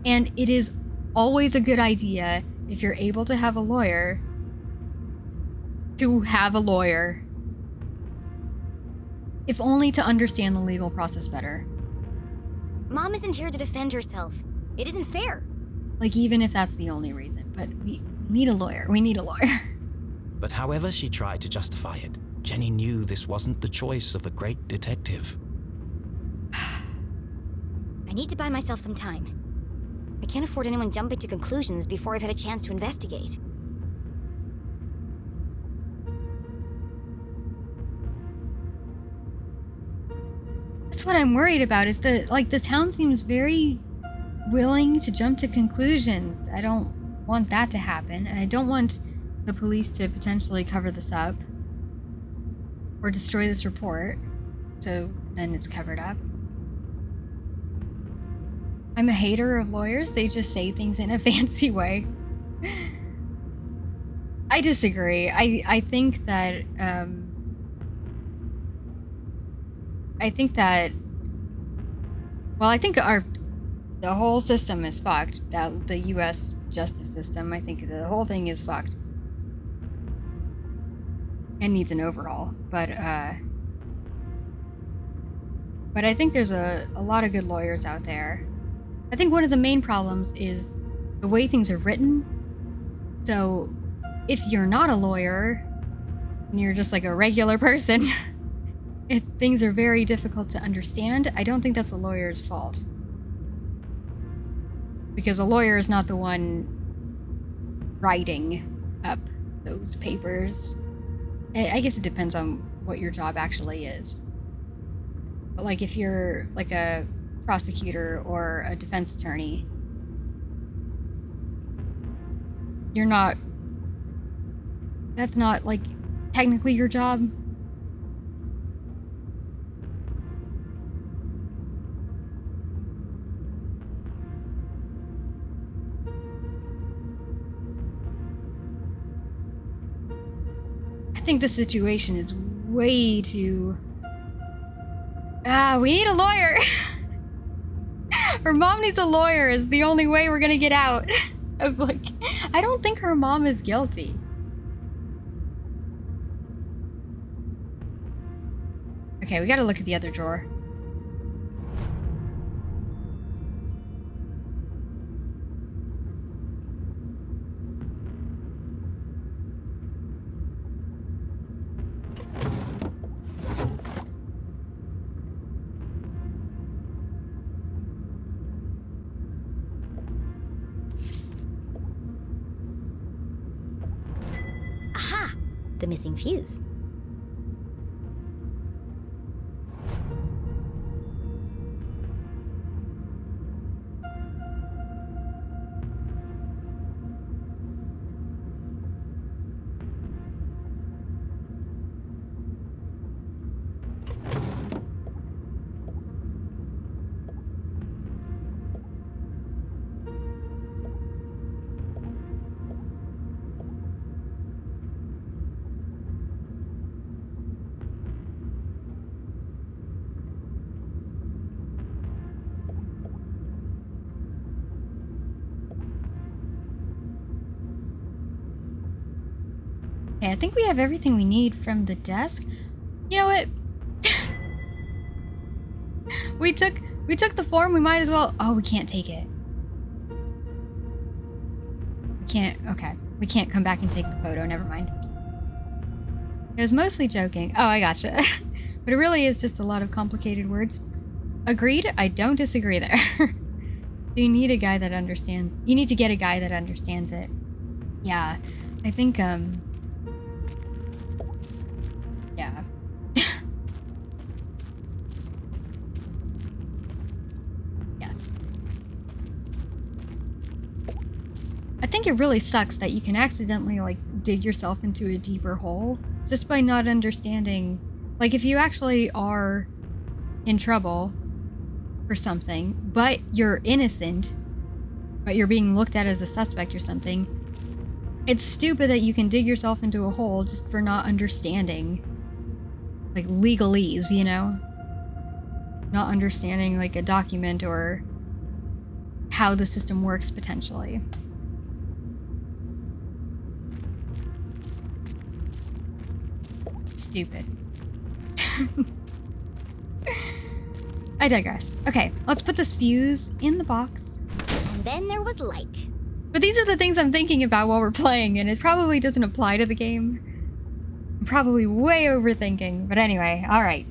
And it is always a good idea, if you're able to have a lawyer, to have a lawyer. If only to understand the legal process better. Mom isn't here to defend herself. It isn't fair. Like, even if that's the only reason, but we need a lawyer. We need a lawyer. But however she tried to justify it, Jenny knew this wasn't the choice of the great detective. I need to buy myself some time. I can't afford anyone jumping to conclusions before I've had a chance to investigate. That's what I'm worried about, is that, like, the town seems very willing to jump to conclusions. I don't want that to happen, and I don't want the police to potentially cover this up or destroy this report, so then it's covered up. I'm a hater of lawyers. They just say things in a fancy way. I disagree. I think that well, I think the whole system is fucked. The U.S. justice system, I think the whole thing is fucked. And needs an overhaul. But I think there's a lot of good lawyers out there. I think one of the main problems is the way things are written. So if you're not a lawyer and you're just like a regular person, things are very difficult to understand. I don't think that's a lawyer's fault. Because a lawyer is not the one writing up those papers. I guess it depends on what your job actually is. But like if you're like a prosecutor or a defense attorney, that's not like technically your job. I think the situation is way too... we need a lawyer. Her mom needs a lawyer is the only way we're gonna get out. Of like, I don't think her mom is guilty. Okay, we gotta look at the other drawer. The missing fuse. Okay, I think we have everything we need from the desk. You know what? we took the form, we might as well... Oh, we can't take it. We can't... Okay. We can't come back and take the photo. Never mind. It was mostly joking. Oh, I gotcha. But it really is just a lot of complicated words. Agreed? I don't disagree there. You need a guy that understands... You need to get a guy that understands it. Yeah. I think, yeah. Yes. I think it really sucks that you can accidentally, like, dig yourself into a deeper hole just by not understanding. Like, if you actually are in trouble for something, but you're innocent, but you're being looked at as a suspect or something, it's stupid that you can dig yourself into a hole just for not understanding, like, legalese, you know? Not understanding, like, a document or how the system works, potentially. Stupid. I digress. Okay, let's put this fuse in the box. And then there was light. But these are the things I'm thinking about while we're playing, and it probably doesn't apply to the game. I'm probably way overthinking, but anyway, alright.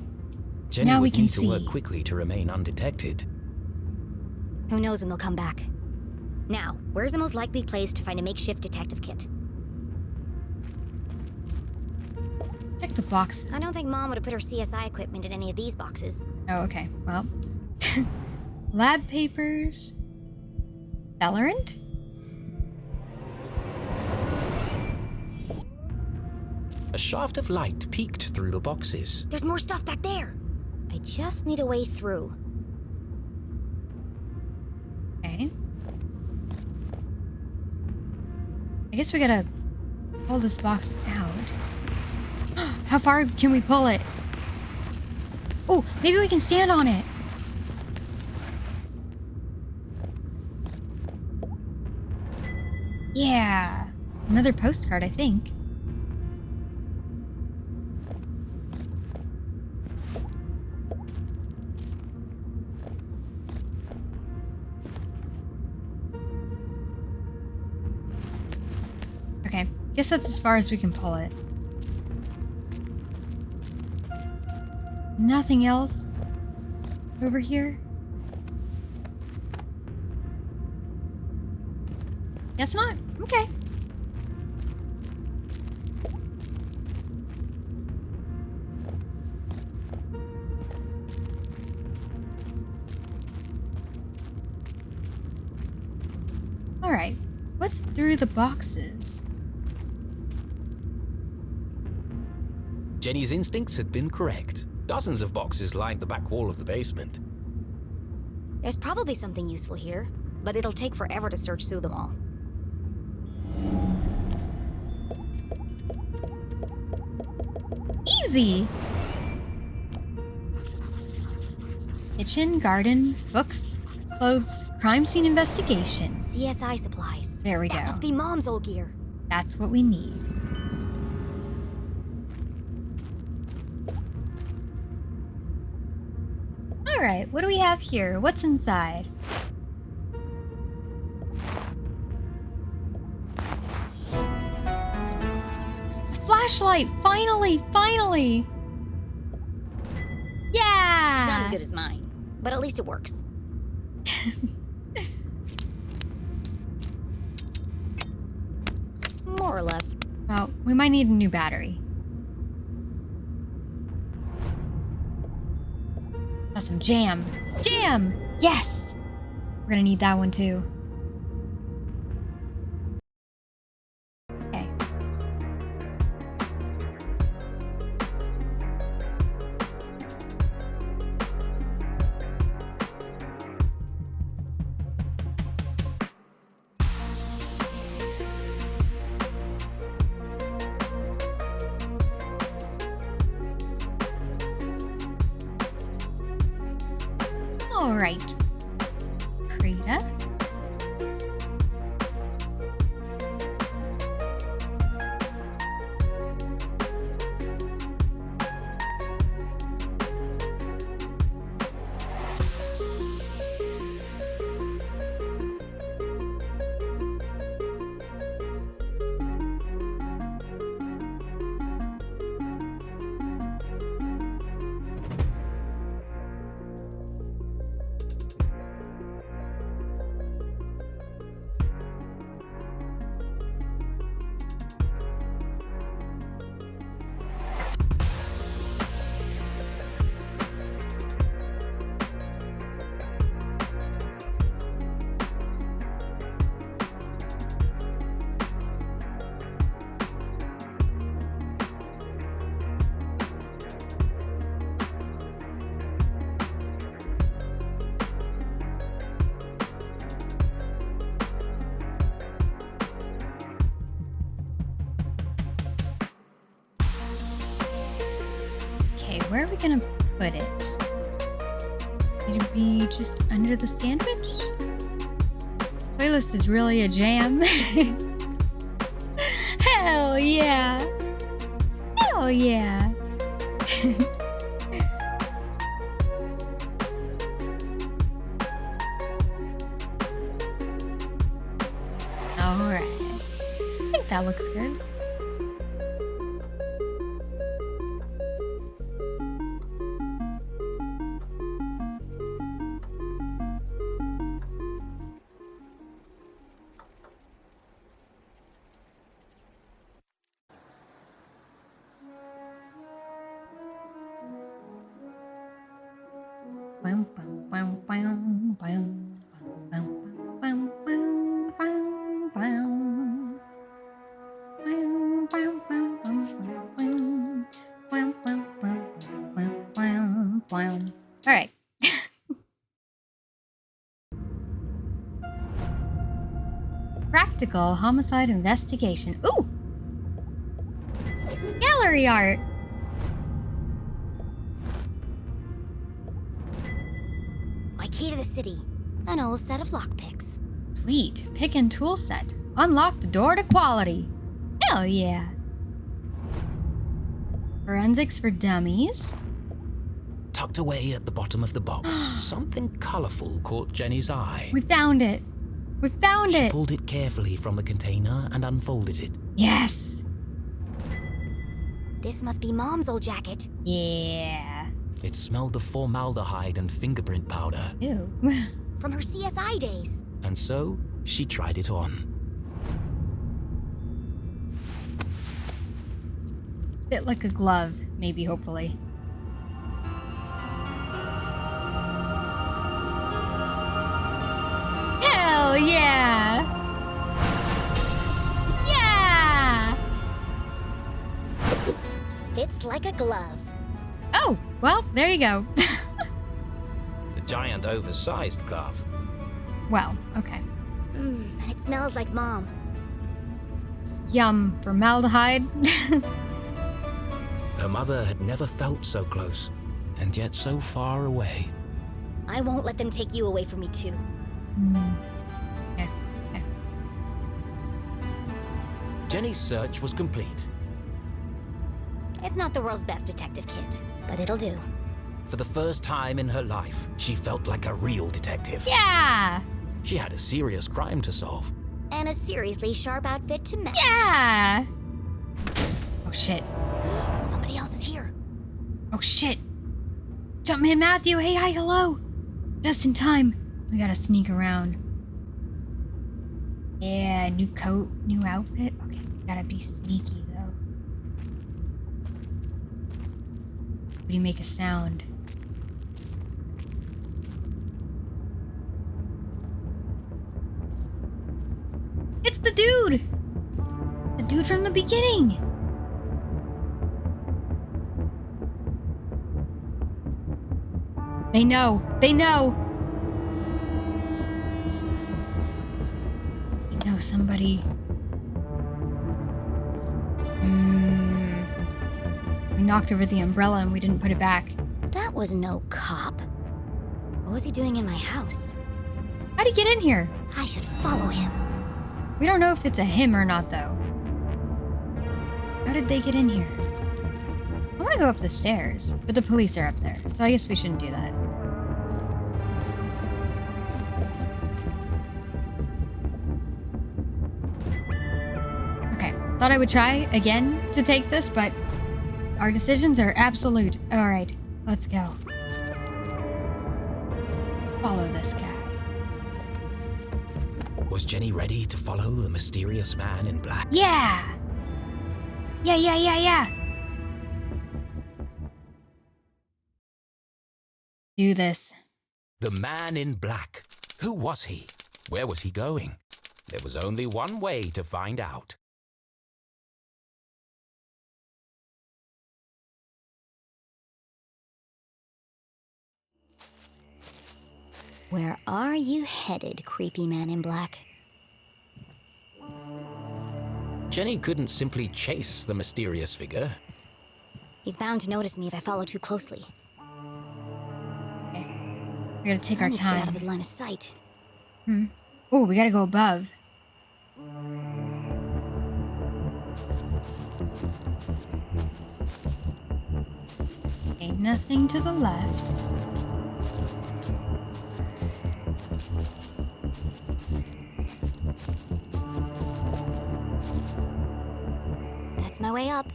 Jenny Now would we can need see. to work quickly to remain undetected. Who knows when they'll come back. Now, where's the most likely place to find a makeshift detective kit? Check the boxes. I don't think Mom would have put her CSI equipment in any of these boxes. Oh, okay. Well. Lab papers. Accelerant? A shaft of light peeked through the boxes. There's more stuff back there. I just need a way through. Okay. I guess we gotta pull this box out. How far can we pull it? Oh, maybe we can stand on it. Yeah. Another postcard, I think. Okay, guess that's as far as we can pull it. Nothing else over here? Guess not. Okay. All right. What's through the boxes? Jenny's instincts had been correct. Dozens of boxes lined the back wall of the basement. There's probably something useful here, but it'll take forever to search through them all. Easy! Kitchen, garden, books, clothes, crime scene investigation. CSI supplies. There we go. That must be Mom's old gear. That's what we need. Alright, what do we have here? What's inside? A flashlight! Finally! Finally! Yeah! It's not as good as mine, but at least it works. More or less. Well, we might need a new battery. Oh, some jam. Jam! Yes! We're gonna need that one too. Okay. All right. Krita. where are we gonna put it? Could it be just under the sandwich? Playlist is really a jam. Hell yeah! Hell yeah! Alright. I think that looks good. All right. Practical homicide investigation. Ooh! Gallery art! My key to the city. An old set of lockpicks. Sweet. Pick and tool set. Unlock the door to quality. Hell yeah. Forensics for dummies. Tucked away at the bottom of the box, something colorful caught Jenny's eye. We found it. We found She it. pulled it carefully from the container and unfolded it. Yes. This must be Mom's old jacket. Yeah. It smelled of formaldehyde and fingerprint powder. Ew. From her CSI days. And so, she tried it on. Fit like a glove, maybe, hopefully. Hell yeah! Yeah! Fits like a glove. Oh, well, there you go. A giant oversized glove. Well, okay. And it smells like Mom. Yum, formaldehyde. Her mother had never felt so close, and yet so far away. I won't let them take you away from me, too. Okay. Jenny's search was complete. It's not the world's best detective kit, but it'll do. For the first time in her life, she felt like a real detective. Yeah! She had a serious crime to solve. And a seriously sharp outfit to match. Yeah! Oh, shit. Somebody else is here. Oh, shit. Jumpman Matthew, hey, hi, hello. Just in time. We gotta sneak around. Yeah, new coat, new outfit. Okay, gotta be sneaky, though. How do you make a sound? It's the dude! The dude from the beginning! They know! They know! They know somebody. We knocked over the umbrella and we didn't put it back. That was no cop. What was he doing in my house? How'd he get in here? I should follow him. We don't know if it's a him or not, though. How did they get in here? I want to go up the stairs, but the police are up there, so I guess we shouldn't do that. Okay, thought I would try again to take this, but our decisions are absolute. All right, let's go. Follow this guy. Was Jenny ready to follow the mysterious man in black? Yeah! Yeah! Do this. The man in black. Who was he? Where was he going? There was only one way to find out. Where are you headed, creepy man in black? Jenny couldn't simply chase the mysterious figure. He's bound to notice me if I follow too closely. Okay. We gotta take I our need to get out time. of his line of sight. Oh, we gotta go above. Okay, nothing to the left. That's my way up.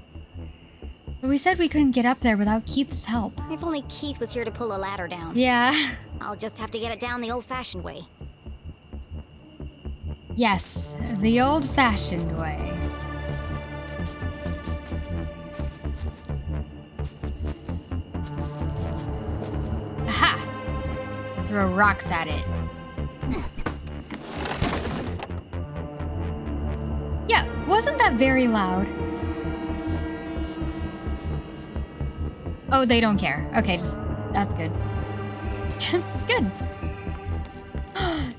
But we said we couldn't get up there without Keith's help. If only Keith was here to pull a ladder down. Yeah. I'll just have to get it down the old-fashioned way. Yes, the old-fashioned way. Aha! We'll throw rocks at it. Yeah, wasn't that very loud? Oh, they don't care. Okay, just that's good. Good.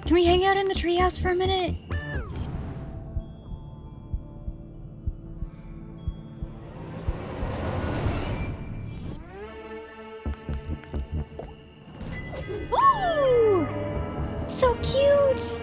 Can we hang out in the treehouse for a minute? Ooh! So cute!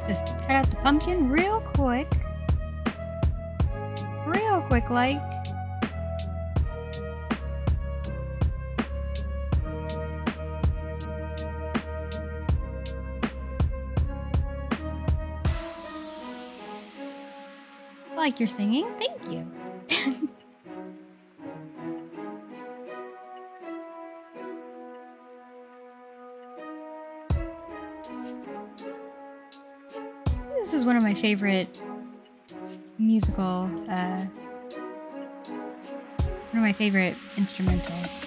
Just cut out the pumpkin real quick. Real quick, like. Like you're singing? Thank you. This is one of my favorite musical, one of my favorite instrumentals.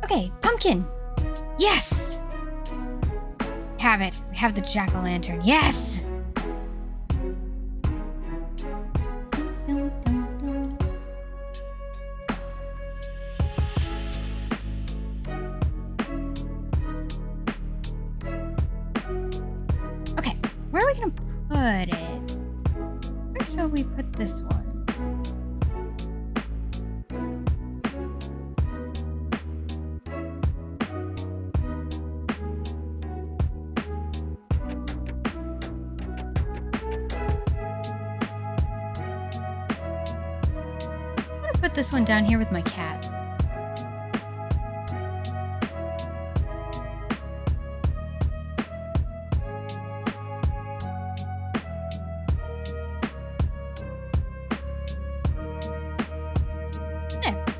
Okay, pumpkin! Yes! We have it. We have the jack-o'-lantern. Yes! Where are we gonna put it? Where shall we put this one? I'm gonna put this one down here with my cats.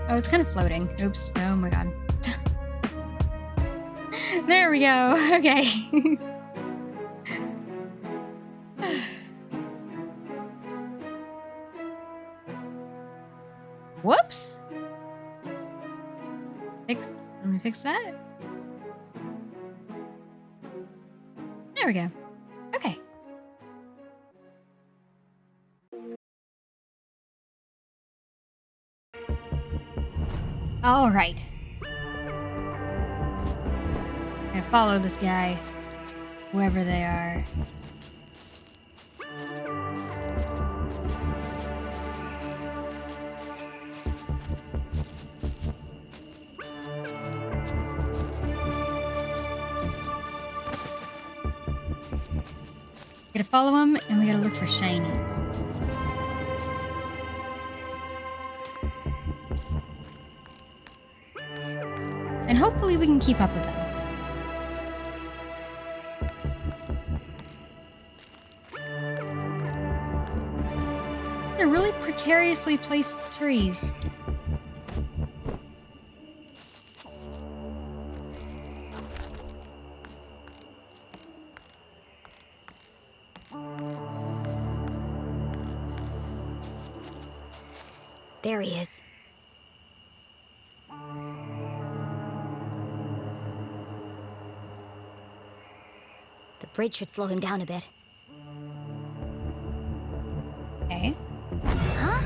Oh, it's kind of floating. Oops. Oh my god. There we go. Okay. Whoops. Let me fix that. There we go. Okay. All right. I'm gonna follow this guy, whoever they are. Gotta follow him, and we gotta look for shinies. And hopefully we can keep up with them. They're really precariously placed trees. There he is. The bridge should slow him down a bit. Okay. Huh?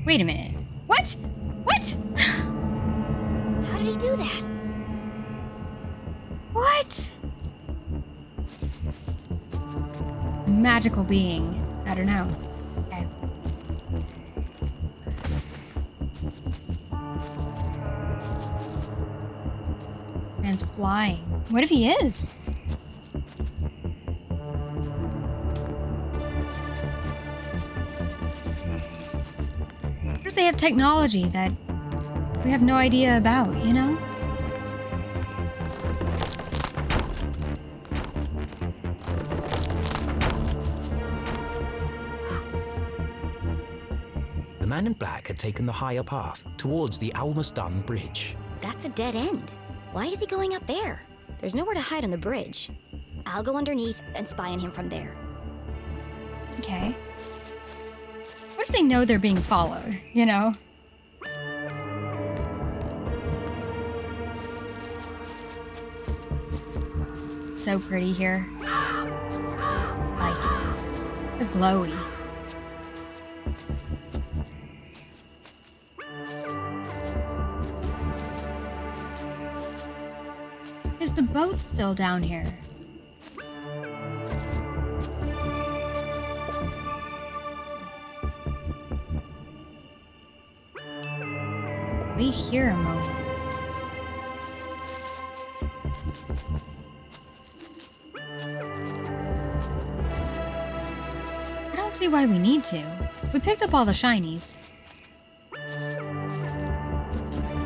Wait a minute. What? What? How did he do that? What? A magical being. I don't know. Okay. Man's flying. What if he is? What if they have technology that we have no idea about, you know? The man in black had taken the higher path towards the almost done bridge. That's a dead end. Why is he going up there? There's nowhere to hide on the bridge. I'll go underneath and spy on him from there. Okay. What if they know they're being followed, you know? So pretty here. Like, the glowy. Is the boat still down here? Wait here a moment. I don't see why we need to. We picked up all the shinies. I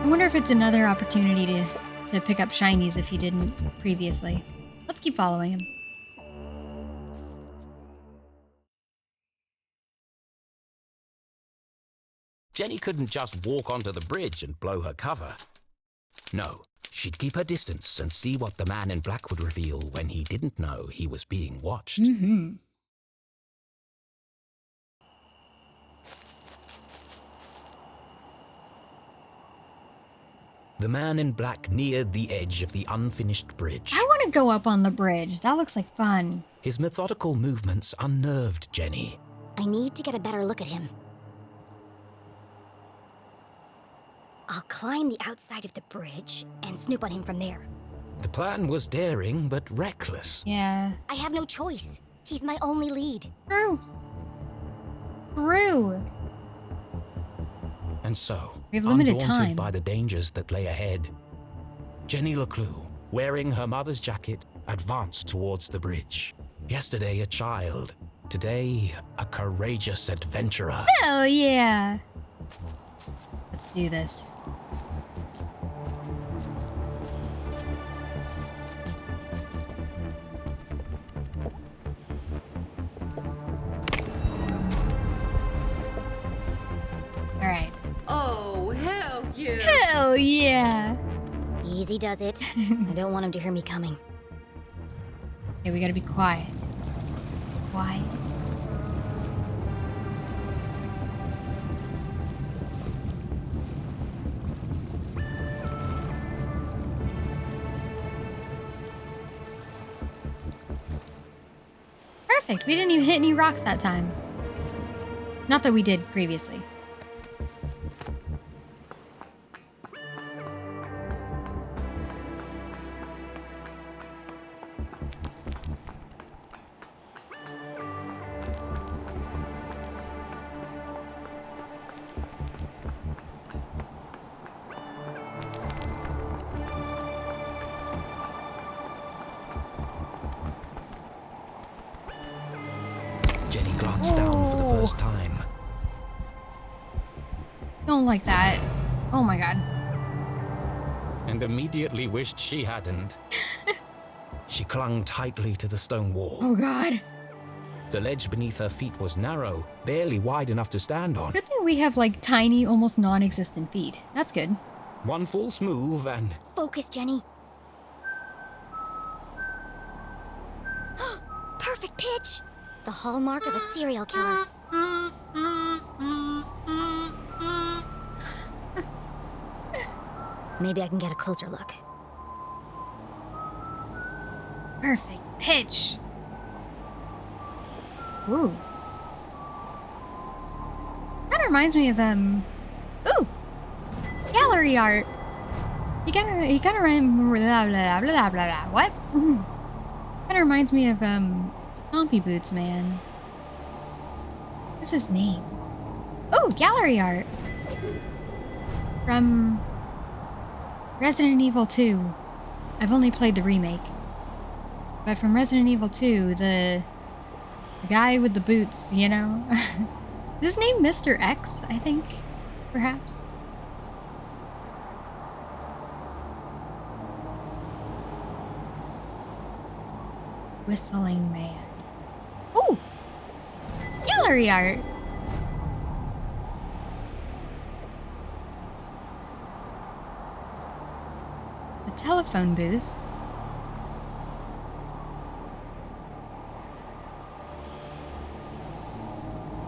wonder if it's another opportunity to pick up shinies if he didn't previously. Let's keep following him. Jenny couldn't just walk onto the bridge and blow her cover. No, she'd keep her distance and see what the man in black would reveal when he didn't know he was being watched. Mm-hmm. The man in black neared the edge of the unfinished bridge. I want to go up on the bridge. That looks like fun. His methodical movements unnerved Jenny. I need to get a better look at him. I'll climb the outside of the bridge and snoop on him from there. The plan was daring but reckless. Yeah. I have no choice. He's my only lead. True. True. And so, We have limited undaunted time. by the dangers that lay ahead, Jenny LeClue, wearing her mother's jacket, advanced towards the bridge. Yesterday a child, today a courageous adventurer. Hell yeah. Let's do this. All right. Oh, hell yeah. Hell yeah. Easy does it. I don't want him to hear me coming. Okay, we gotta be quiet. Quiet. Perfect. We didn't even hit any rocks that time. Not that we did previously. Jenny glanced down for the first time. Don't like that. Oh my god. And immediately wished she hadn't. She clung tightly to the stone wall. Oh god. The ledge beneath her feet was narrow, barely wide enough to stand on. Good thing we have like tiny, almost non-existent feet. That's good. One false move and... Focus, Jenny. Perfect pitch. The hallmark of a serial killer. Maybe I can get a closer look. Perfect pitch. Ooh. That reminds me of ooh, gallery art. You kind of blah blah blah blah blah. What? Kind of reminds me of Stompy Boots Man. What's his name? Oh, gallery art from Resident Evil 2. I've only played the remake, but from Resident Evil 2, the guy with the boots, you know? Is his name Mr. X, I think? Perhaps? Whistling Man. Ooh! Gallery art! The telephone booth.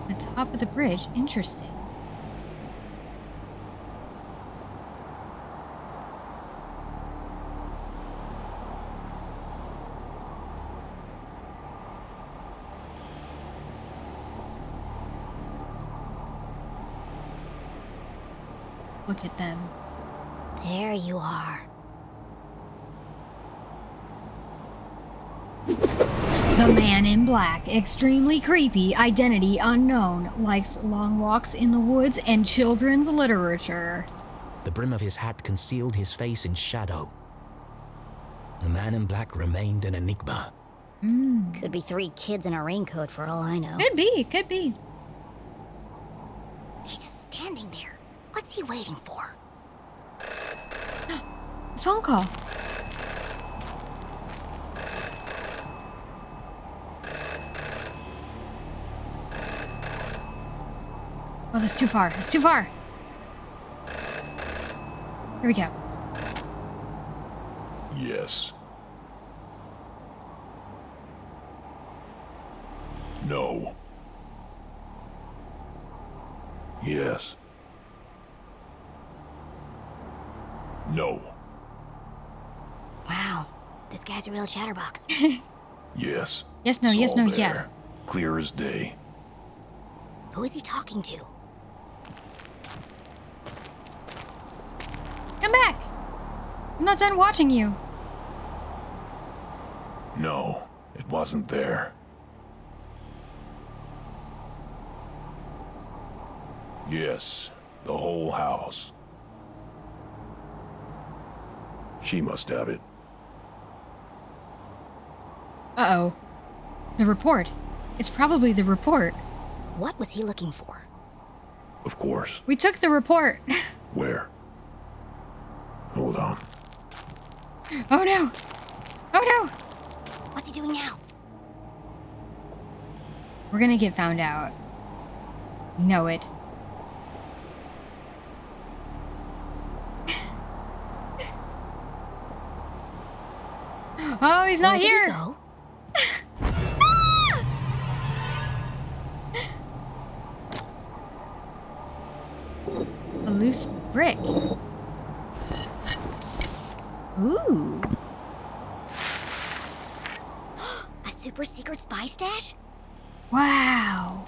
The top of the bridge. Interesting. Look at them. There you are. The man in black, extremely creepy, identity unknown, likes long walks in the woods and children's literature. The brim of his hat concealed his face in shadow. The man in black remained an enigma. Could be 3 kids in a raincoat for all I know. Could be, could be. He's just standing there. What's he waiting for? Phone call. Oh, that's too far. It's too far. Here we go. Yes. No. Yes. No. Wow, this guy's a real chatterbox. Yes. Yes, no, It's yes, all no, there. yes. Clear as day. Who is he talking to? Come back! I'm not done watching you. No, it wasn't there. Yes, the whole house. She must have it. Uh-oh. The report. It's probably the report. What was he looking for? Of course. We took the report. Where? Hold on. Oh no! Oh no! What's he doing now? We're gonna get found out. Know it. Oh, he's not Where did he here! go? A loose brick. Ooh. A super secret spy stash? Wow.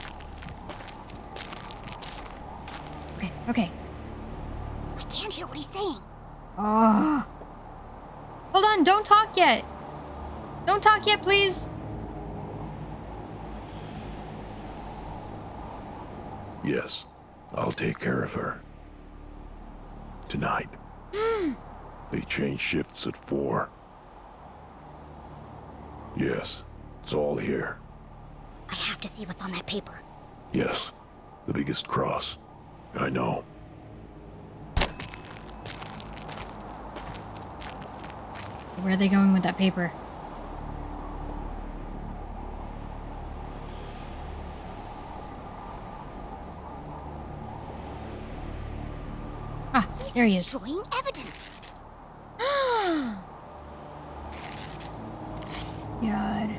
Okay, okay. I can't hear what he's saying. Oh. Hold on, don't talk yet. Don't talk yet, please. Yes, I'll take care of her. Tonight. They change shifts at 4. Yes, it's all here. I have to see what's on that paper. Yes, the biggest cross. I know. Where are they going with that paper? Ah, there he is. Destroying evidence. God.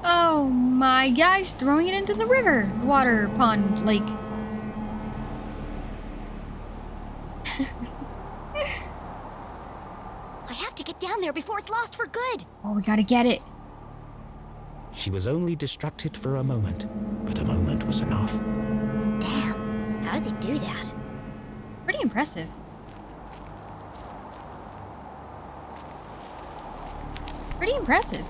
Oh my gosh, throwing it into the river, water, pond, lake. I have to get down there before it's lost for good. Oh, we gotta get it. She was only distracted for a moment, but a moment was enough. Damn, how does he do that? Pretty impressive. Pretty impressive.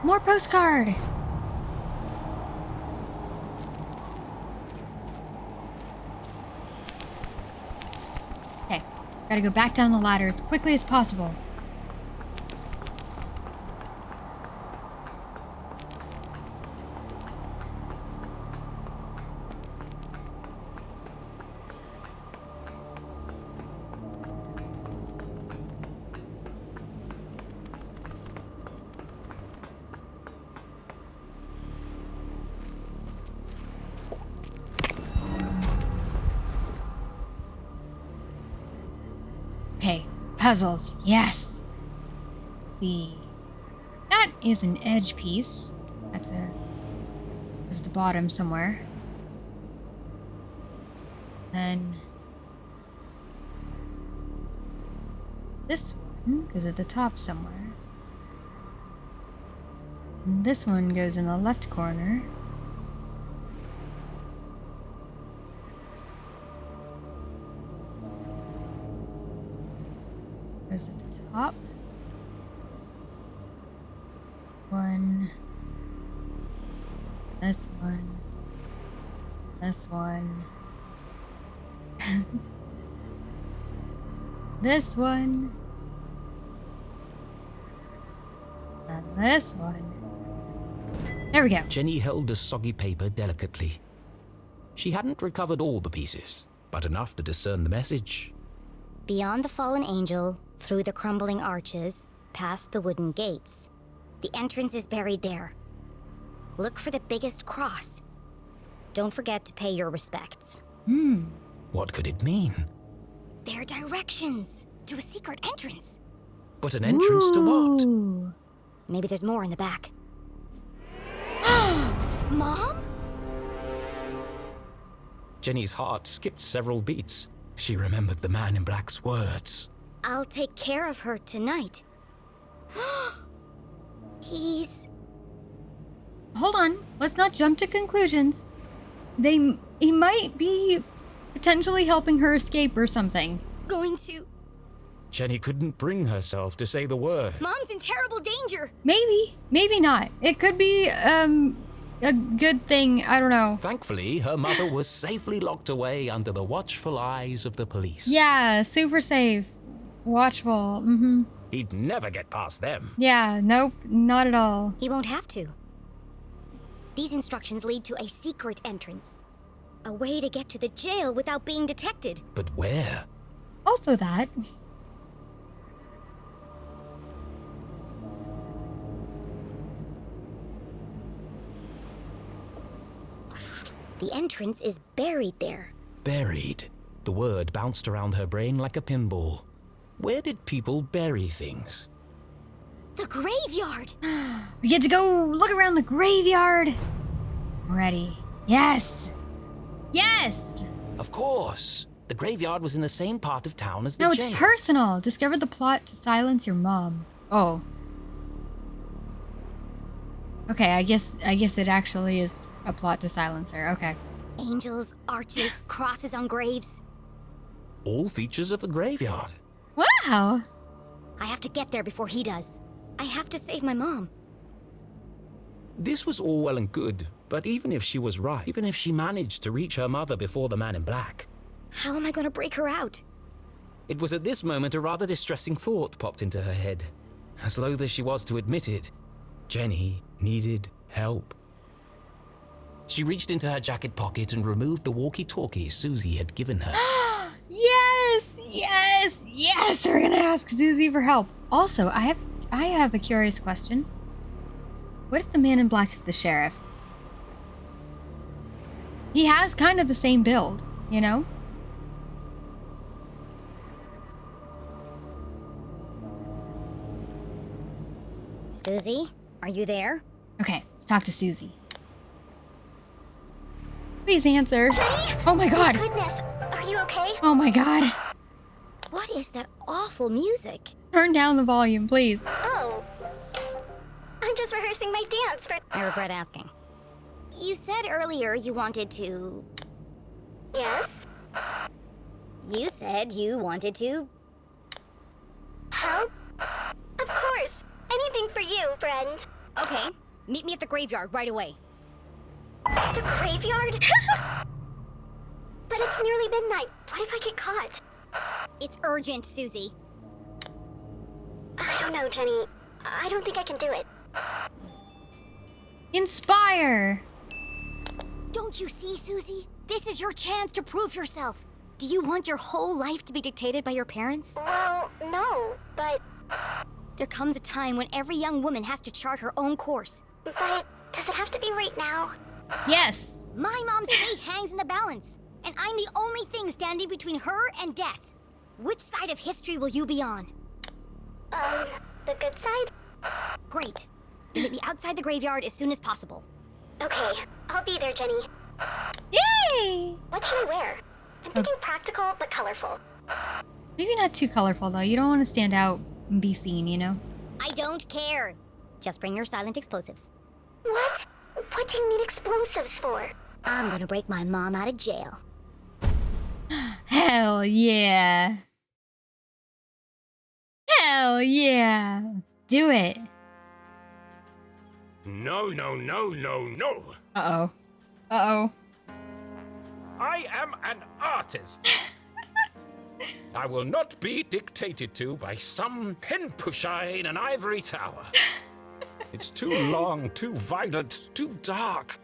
More postcard! Okay, gotta go back down the ladder as quickly as possible. Okay, puzzles, yes. That is an edge piece. That's the bottom somewhere. Then this one goes at the top somewhere. And this one goes in the left corner. Goes at the top. One. This one. This one. This one. And this one. There we go. Jenny held the soggy paper delicately. She hadn't recovered all the pieces, but enough to discern the message. Beyond the fallen angel, through the crumbling arches, past the wooden gates. The entrance is buried there. Look for the biggest cross. Don't forget to pay your respects. What could it mean? They're directions to a secret entrance. But an entrance to what? Ooh. Maybe there's more in the back. Mom? Jenny's heart skipped several beats. She remembered the man in black's words. I'll take care of her tonight. He's... Hold on. Let's not jump to conclusions. He might be potentially helping her escape or something. going to... Jenny couldn't bring herself to say the word. Mom's in terrible danger! Maybe. Maybe not. It could be, a good thing. I don't know. Thankfully, her mother was safely locked away under the watchful eyes of the police. Yeah, super safe. Watchful. Mm-hmm. He'd never get past them. Yeah, nope, not at all. He won't have to. These instructions lead to a secret entrance. A way to get to the jail without being detected. But where? Also that. The entrance is buried there. Buried. The word bounced around her brain like a pinball. Where did people bury things? The graveyard! We get to go look around the graveyard. Ready. Yes. Yes. Of course. The graveyard was in the same part of town as the No, jail. it's personal. Discover the plot to silence your mom. Oh. Okay, I guess it actually is a plot to silence her. Okay. Angels, arches, crosses on graves. All features of the graveyard. Wow. I have to get there before he does. I have to save my mom. This was all well and good, but even if she was right, even if she managed to reach her mother before the man in black, How am I going to break her out? it was at this moment a rather distressing thought popped into her head. As loath as she was to admit it, Jenny needed help. She reached into her jacket pocket and removed the walkie-talkie Susie had given her. Yes, yes, yes. We're gonna ask Susie for help. Also, I have a curious question. What if the man in black is the sheriff? He has kind of the same build, you know? Susie, are you there? Okay, let's talk to Susie. Please answer. Oh my god. Goodness, are you okay? Oh my god. What is that awful music? Turn down the volume, please. Oh. I'm just rehearsing my dance for... I regret asking. You said earlier you wanted to... Yes? You said you wanted to... Help? Of course. Anything for you, friend. Okay. Meet me at the graveyard right away. The graveyard? But it's nearly midnight. What if I get caught? It's urgent, Susie. I don't know, Jenny. I don't think I can do it. Inspire. Don't you see, Susie? This is your chance to prove yourself. Do you want your whole life to be dictated by your parents? Well, no, but... There comes a time when every young woman has to chart her own course. But does it have to be right now? Yes. My mom's fate hangs in the balance, and I'm the only thing standing between her and death. Which side of history will you be on? The good side? Great. Meet me outside the graveyard as soon as possible. Okay, I'll be there, Jenny. Yay! What should I wear? I'm thinking practical but colorful. Maybe not too colorful, though. You don't want to stand out and be seen, you know? I don't care. Just bring your silent explosives. What? What do you need explosives for? I'm gonna break my mom out of jail. Hell yeah. Hell yeah. Let's do it. No, no, no, no, no. Uh-oh. Uh-oh. I am an artist. I will not be dictated to by some pen pusher in an ivory tower. It's too long, too violent, too dark.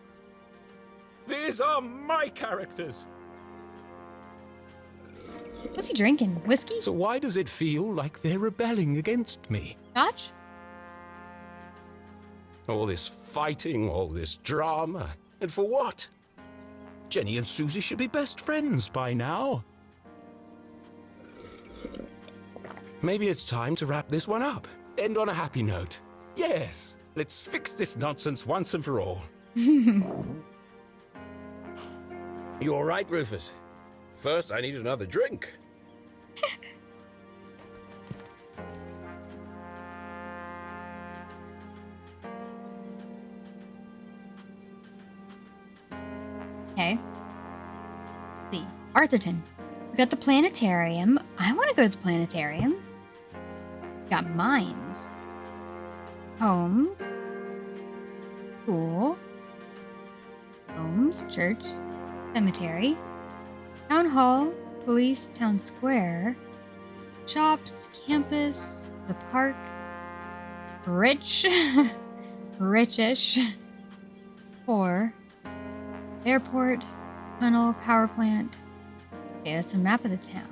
These are my characters. What's he drinking? Whiskey? So why does it feel like they're rebelling against me? Scotch? All this fighting, all this drama, and for what? Jenny and Susie should be best friends by now. Maybe it's time to wrap this one up. End on a happy note. Yes, let's fix this nonsense once and for all. You all right, Rufus? First, I need another drink. Okay. Let's see. Arthurton. We got the planetarium. I want to go to the planetarium. Got mines. Homes. School. Homes. Church. Cemetery. Town hall. Police. Town square. Shops. Campus. The park. Rich. Richish. Poor. Airport. Tunnel. Power plant. Okay, that's a map of the town.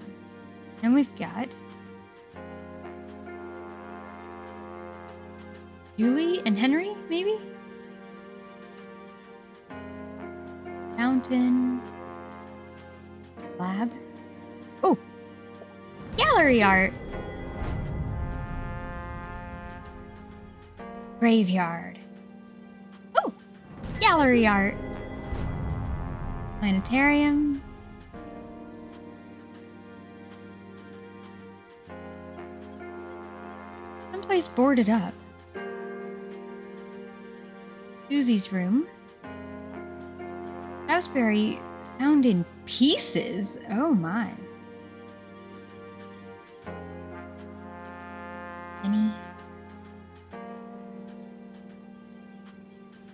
Then we've got Julie and Henry, maybe? Fountain. Lab. Oh! Gallery art! Graveyard. Oh! Gallery art. Planetarium. Someplace boarded up. Susie's room. Raspberry found in pieces. Oh my. Any.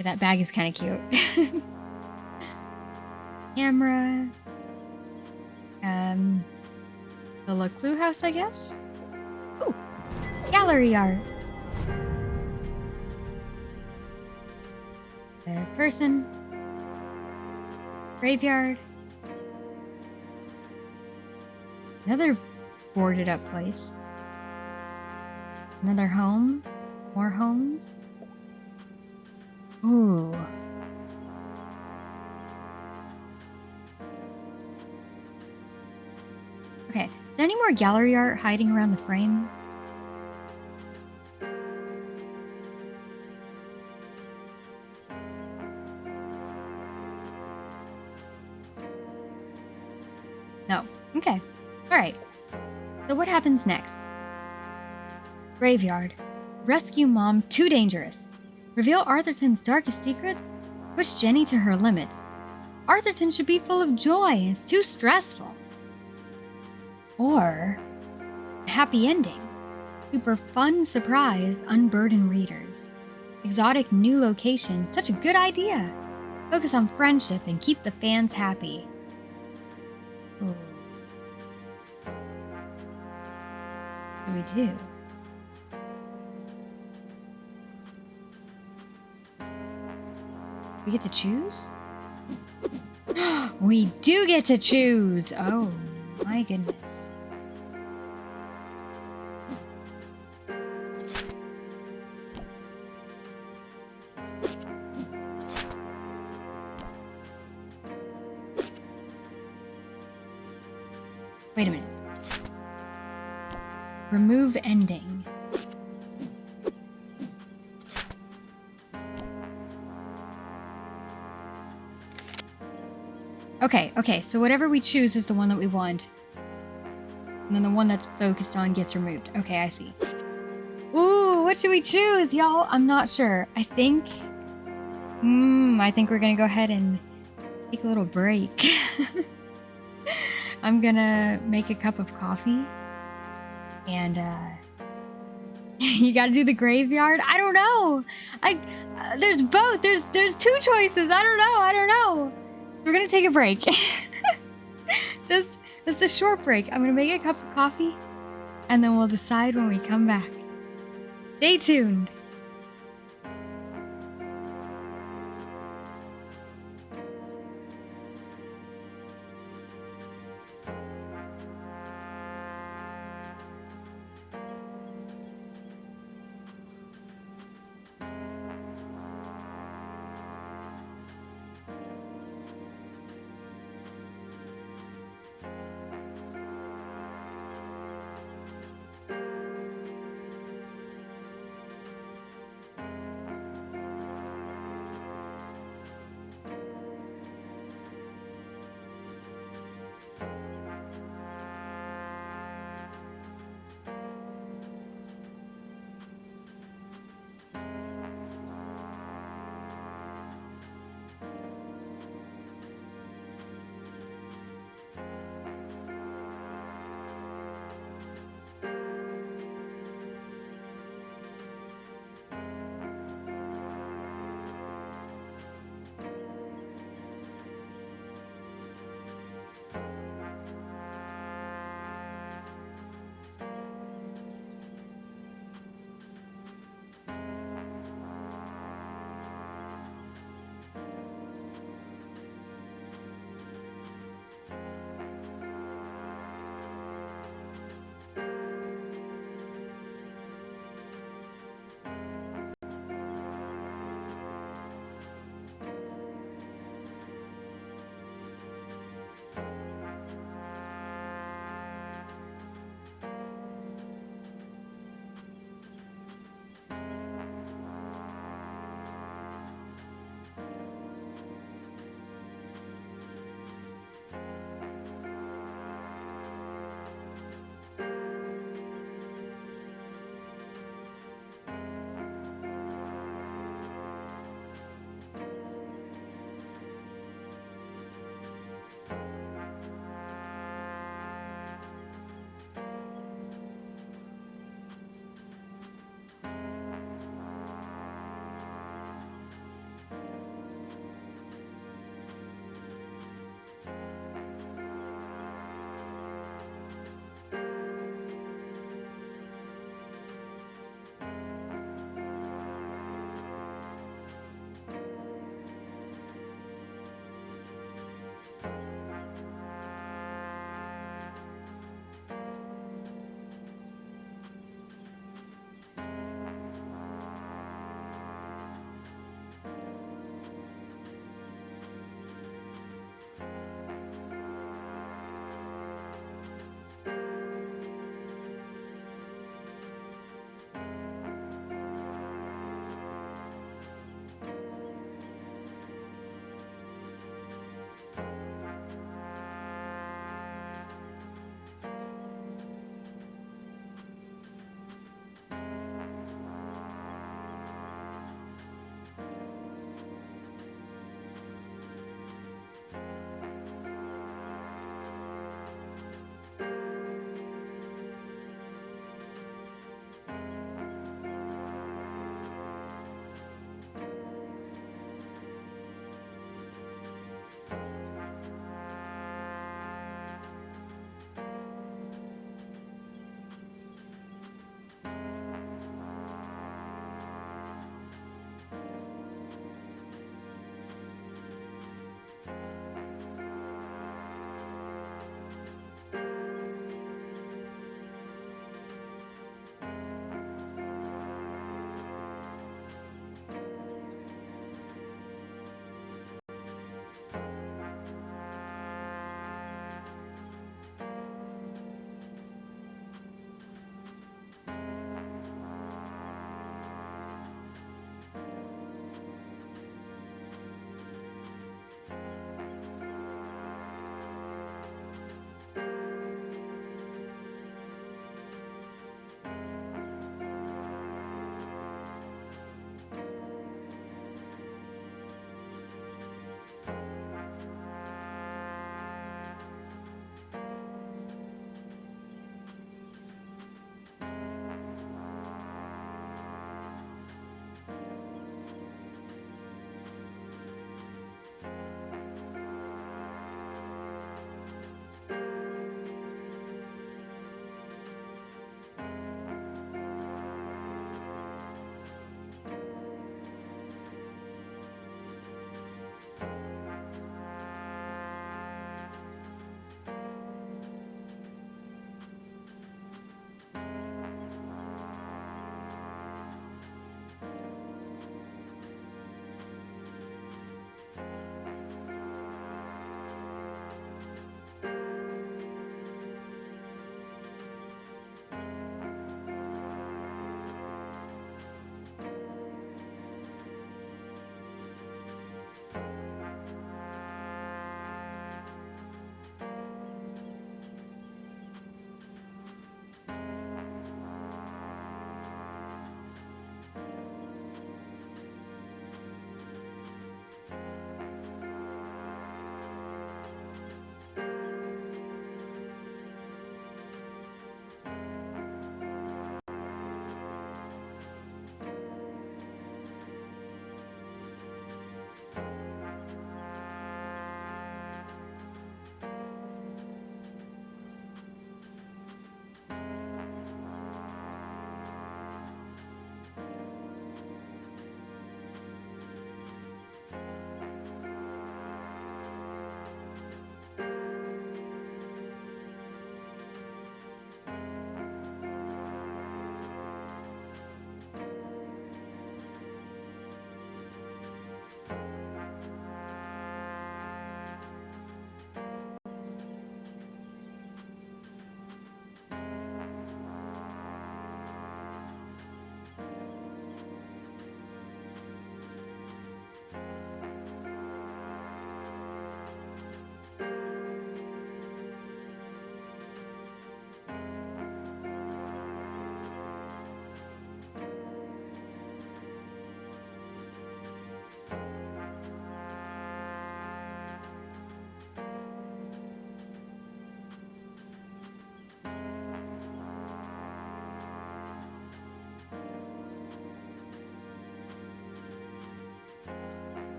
Okay, that bag is kind of cute. Camera. The LeClue house, I guess? Ooh, gallery art. A person. Graveyard. Another boarded up place. Another home. More homes. Ooh. Okay, is there any more gallery art hiding around the frame? No. Okay. Alright. So what happens next? Graveyard. Rescue Mom too dangerous. Reveal Arthurton's darkest secrets? Push Jenny to her limits. Arthurton should be full of joy. It's too stressful. Or happy ending. Super fun surprise, unburden readers. Exotic new location, such a good idea. Focus on friendship and keep the fans happy. Ooh. What do we do? We get to choose? We do get to choose! Oh my goodness. Wait a minute. Remove ending. Okay, so whatever we choose is the one that we want. And then the one that's focused on gets removed. Okay, I see. Ooh, what should we choose, y'all? I'm not sure. I think we're gonna go ahead and take a little break. I'm gonna make a cup of coffee. And, you gotta do the graveyard? I don't know. There's both. There's two choices. I don't know. We're gonna take a break. Just a short break. I'm gonna make a cup of coffee, and then we'll decide when we come back. Stay tuned.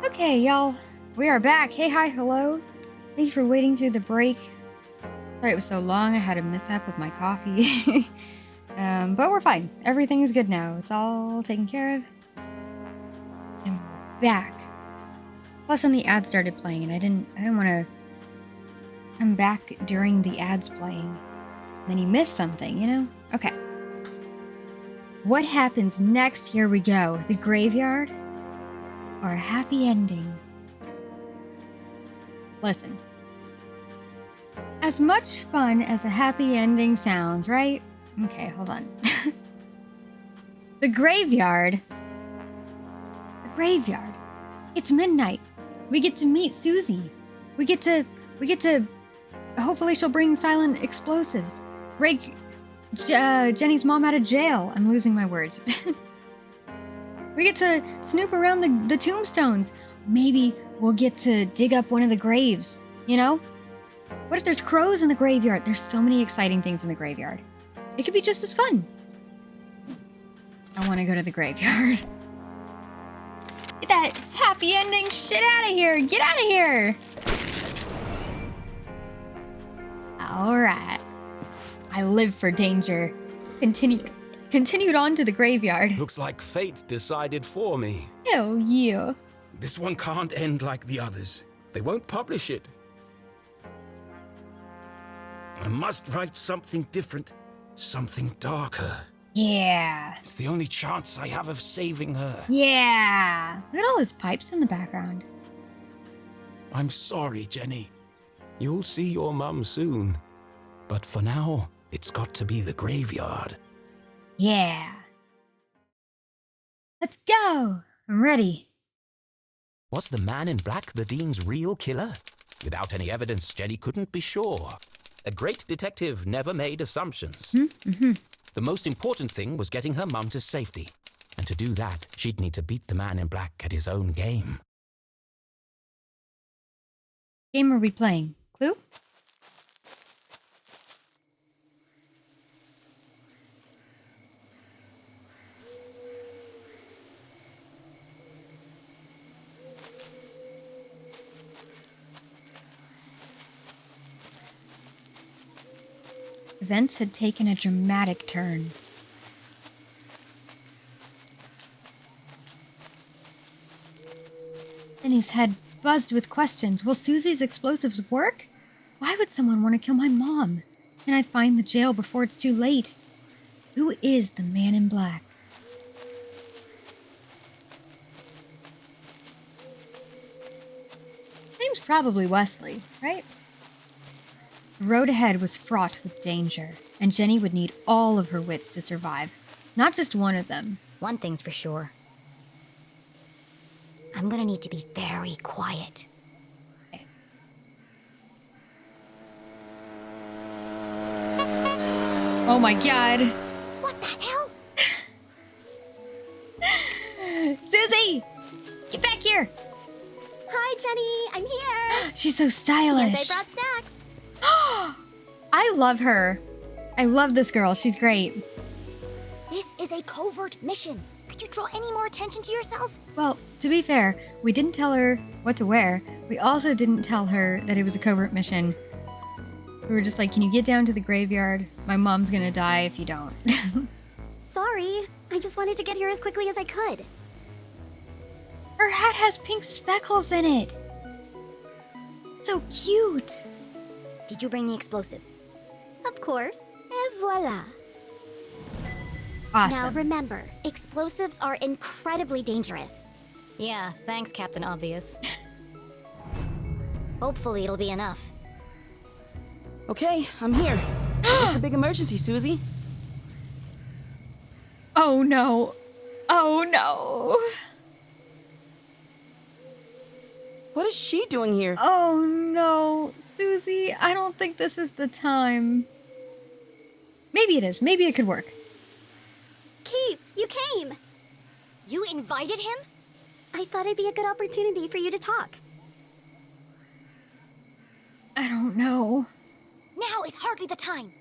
Okay, y'all. We are back. Hey, hi, hello. Thank you for waiting through the break. Sorry it was so long. I had a mishap with my coffee. But we're fine. Everything is good now. It's all taken care of. I'm back. Plus, then the ad started playing, and I didn't want to come back during the ads playing. Then you miss something, you know? Okay. What happens next? Here we go. The graveyard or a happy ending? Listen. As much fun as a happy ending sounds, right? Okay, hold on. The graveyard. The graveyard. It's midnight. We get to meet Susie. We get to hopefully she'll bring silent explosives. Break Jenny's mom out of jail. I'm losing my words. We get to snoop around the tombstones. Maybe we'll get to dig up one of the graves, you know? What if there's crows in the graveyard? There's so many exciting things in the graveyard. It could be just as fun. I want to go to the graveyard. Get that happy ending shit out of here. Get out of here. All right. I live for danger. Continued on to the graveyard. Looks like fate decided for me. Hell yeah. This one can't end like the others. They won't publish it. I must write something different, something darker. Yeah. It's the only chance I have of saving her. Yeah. Look at all those pipes in the background. I'm sorry, Jenny. You'll see your mum soon. But for now, it's got to be the graveyard. Yeah. Let's go. I'm ready. Was the man in black the Dean's real killer? Without any evidence, Jenny couldn't be sure. A great detective never made assumptions. Mm-hmm. The most important thing was getting her mum to safety. And to do that, she'd need to beat the man in black at his own game. Game are we playing? Clue? Events had taken a dramatic turn. Jenny's head buzzed with questions. Will Susie's explosives work? Why would someone want to kill my mom? Can I find the jail before it's too late? Who is the man in black? Name's probably Wesley, right? The road ahead was fraught with danger, and Jenny would need all of her wits to survive, not just one of them. One thing's for sure. I'm gonna need to be very quiet. Oh my god. What the hell? Susie! Get back here! Hi, Jenny. I'm here. She's so stylish. And I brought snacks. I love her. I love this girl. She's great. This is a covert mission. Could you draw any more attention to yourself? Well, to be fair, we didn't tell her what to wear. We also didn't tell her that it was a covert mission. We were just like, can you get down to the graveyard? My mom's gonna die if you don't. Sorry. I just wanted to get here as quickly as I could. Her hat has pink speckles in it. So cute. Did you bring the explosives? Of course. Et voila. Awesome. Now remember, explosives are incredibly dangerous. Yeah, thanks, Captain Obvious. Hopefully it'll be enough. Okay, I'm here. What's the big emergency, Susie? Oh no. Oh no. What is she doing here? Oh no. Susie, I don't think this is the time. Maybe it is. Maybe it could work. Keith, you came! You invited him? I thought it'd be a good opportunity for you to talk. I don't know. Now is hardly the time.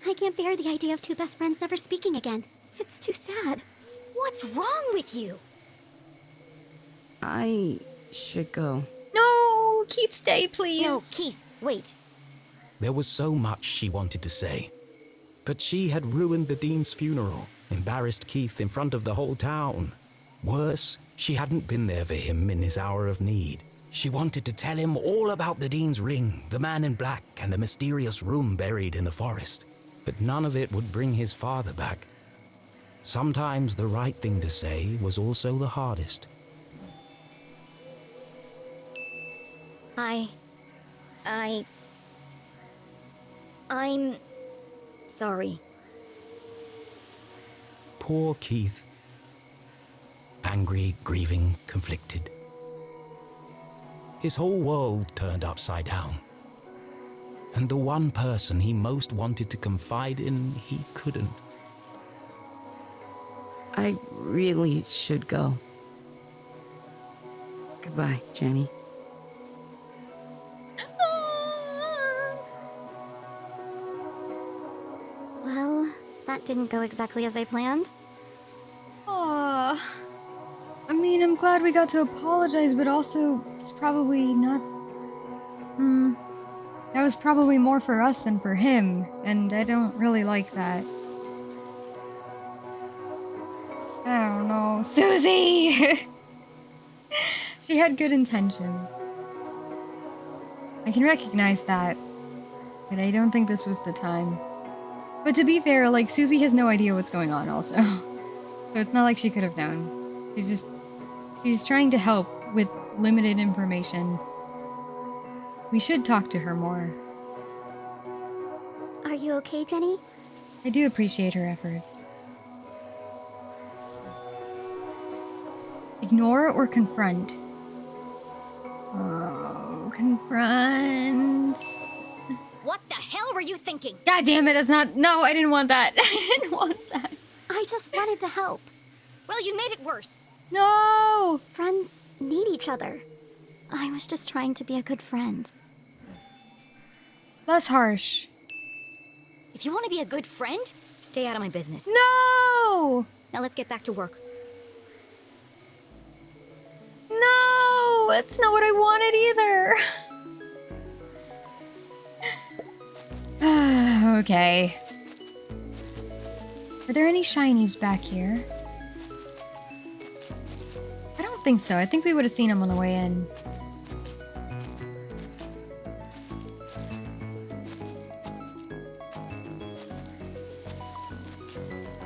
I can't bear the idea of two best friends never speaking again. It's too sad. What's wrong with you? I should go. No, Keith, stay, please. No, Keith, wait. There was so much she wanted to say. But she had ruined the Dean's funeral, embarrassed Keith in front of the whole town. Worse, she hadn't been there for him in his hour of need. She wanted to tell him all about the Dean's ring, the man in black, and the mysterious room buried in the forest. But none of it would bring his father back. Sometimes the right thing to say was also the hardest. I'm sorry. Poor Keith. Angry, grieving, conflicted. His whole world turned upside down. And the one person he most wanted to confide in, he couldn't. I really should go. Goodbye, Jenny. Well, that didn't go exactly as I planned. Aw. I mean, I'm glad we got to apologize, but also, it's probably not... That was probably more for us than for him, and I don't really like that. I don't know. Susie! She had good intentions. I can recognize that, but I don't think this was the time. But to be fair, like, Susie has no idea what's going on also. So it's not like she could have known. She's trying to help with limited information. We should talk to her more. Are you okay, Jenny? I do appreciate her efforts. Ignore or confront? Oh, confront. What the hell were you thinking? God damn it, that's not... No, I didn't want that. I didn't want that. I just wanted to help. Well, you made it worse. No! Friends need each other. I was just trying to be a good friend. Less harsh. If you want to be a good friend, stay out of my business. No! Now let's get back to work. No! That's not what I wanted either. Okay. Are there any shinies back here? I don't think so. I think we would have seen them on the way in.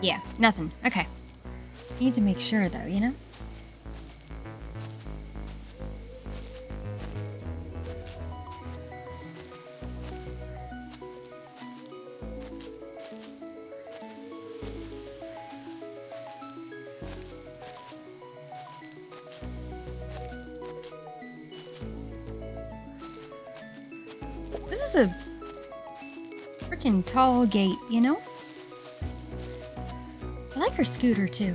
Yeah, nothing. Okay. Need to make sure though, you know? This is a freaking tall gate, you know? I like her scooter too.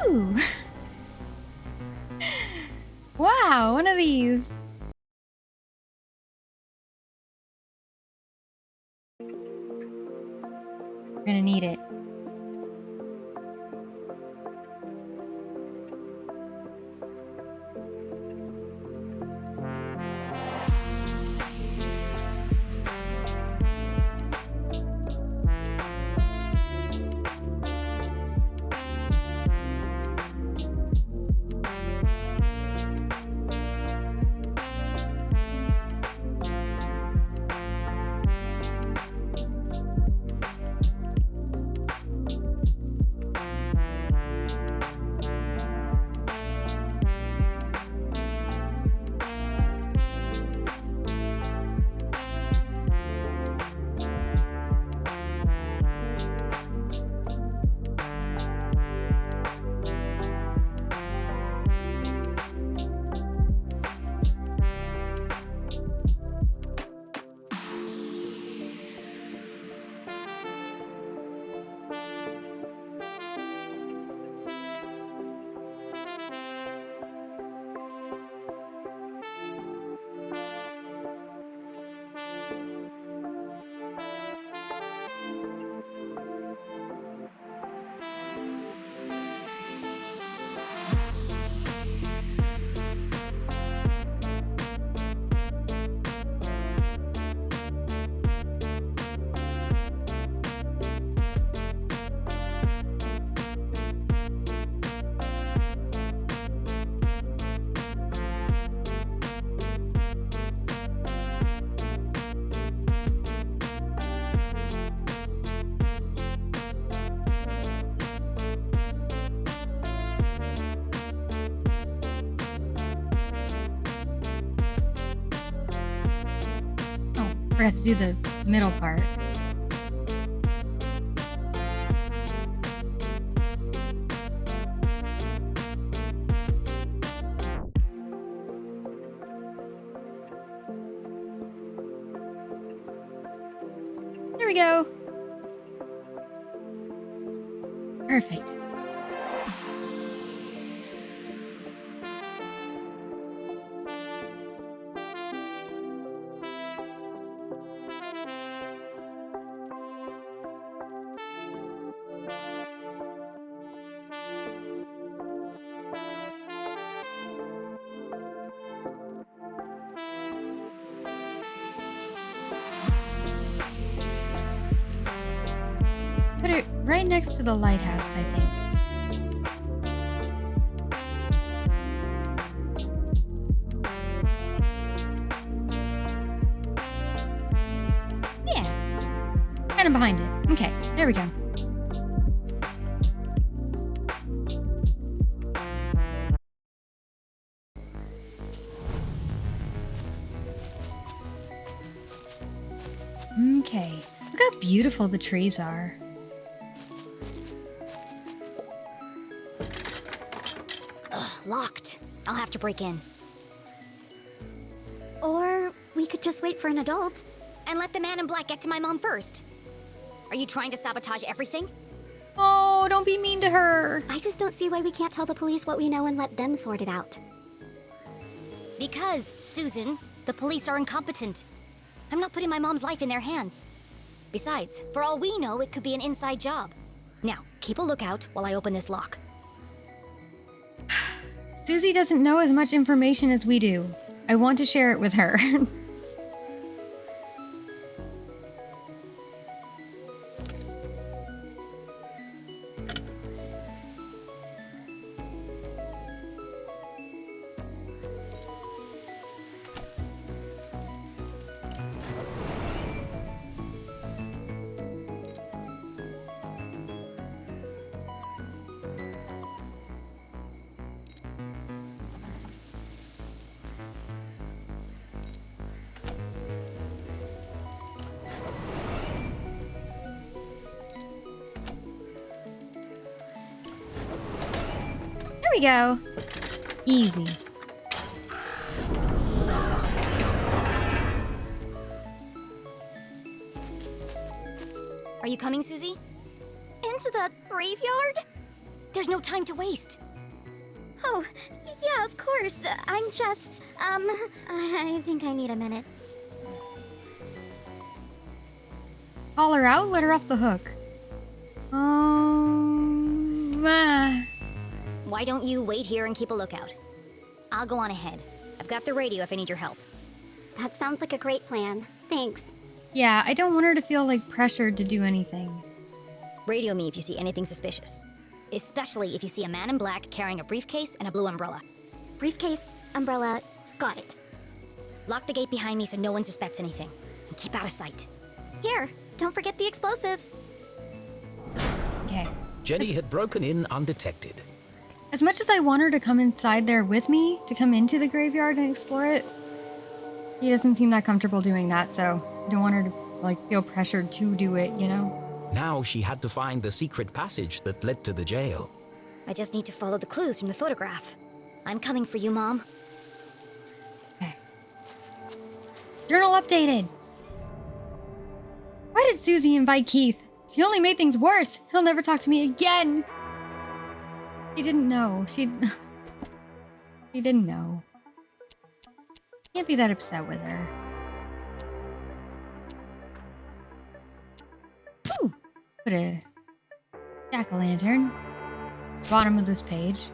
Ooh! Wow, one of these. We're gonna need it. Forgot to do the middle part. There we go. Perfect. Put it right next to the lighthouse, I think. Yeah. Kind of behind it. Okay, there we go. Okay. Look how beautiful the trees are. Ugh, locked. I'll have to break in. Or we could just wait for an adult and let the man in black get to my mom first. Are you trying to sabotage everything? Oh, don't be mean to her. I just don't see why we can't tell the police what we know and let them sort it out. Because, Susan, the police are incompetent. I'm not putting my mom's life in their hands. Besides, for all we know, it could be an inside job. Now, keep a lookout while I open this lock. Susie doesn't know as much information as we do. I want to share it with her. There we go. Easy. Are you coming, Susie? Into the graveyard? There's no time to waste. Oh, yeah, of course. I'm just, I think I need a minute. Call her out, let her off the hook. Why don't you wait here and keep a lookout? I'll go on ahead. I've got the radio if I need your help. That sounds like a great plan. Thanks. Yeah, I don't want her to feel like pressured to do anything. Radio me if you see anything suspicious. Especially if you see a man in black carrying a briefcase and a blue umbrella. Briefcase, umbrella, got it. Lock the gate behind me so no one suspects anything. And keep out of sight. Here, don't forget the explosives. Okay. Jenny had broken in undetected. As much as I want her to come inside there with me, to come into the graveyard and explore it, he doesn't seem that comfortable doing that, so I don't want her to, like, feel pressured to do it, you know? Now she had to find the secret passage that led to the jail. I just need to follow the clues from the photograph. I'm coming for you, Mom. Okay. Journal updated! Why did Susie invite Keith? She only made things worse. He'll never talk to me again. She didn't know. She didn't know. Can't be that upset with her. Ooh! Put a jack-o'-lantern. Bottom of this page.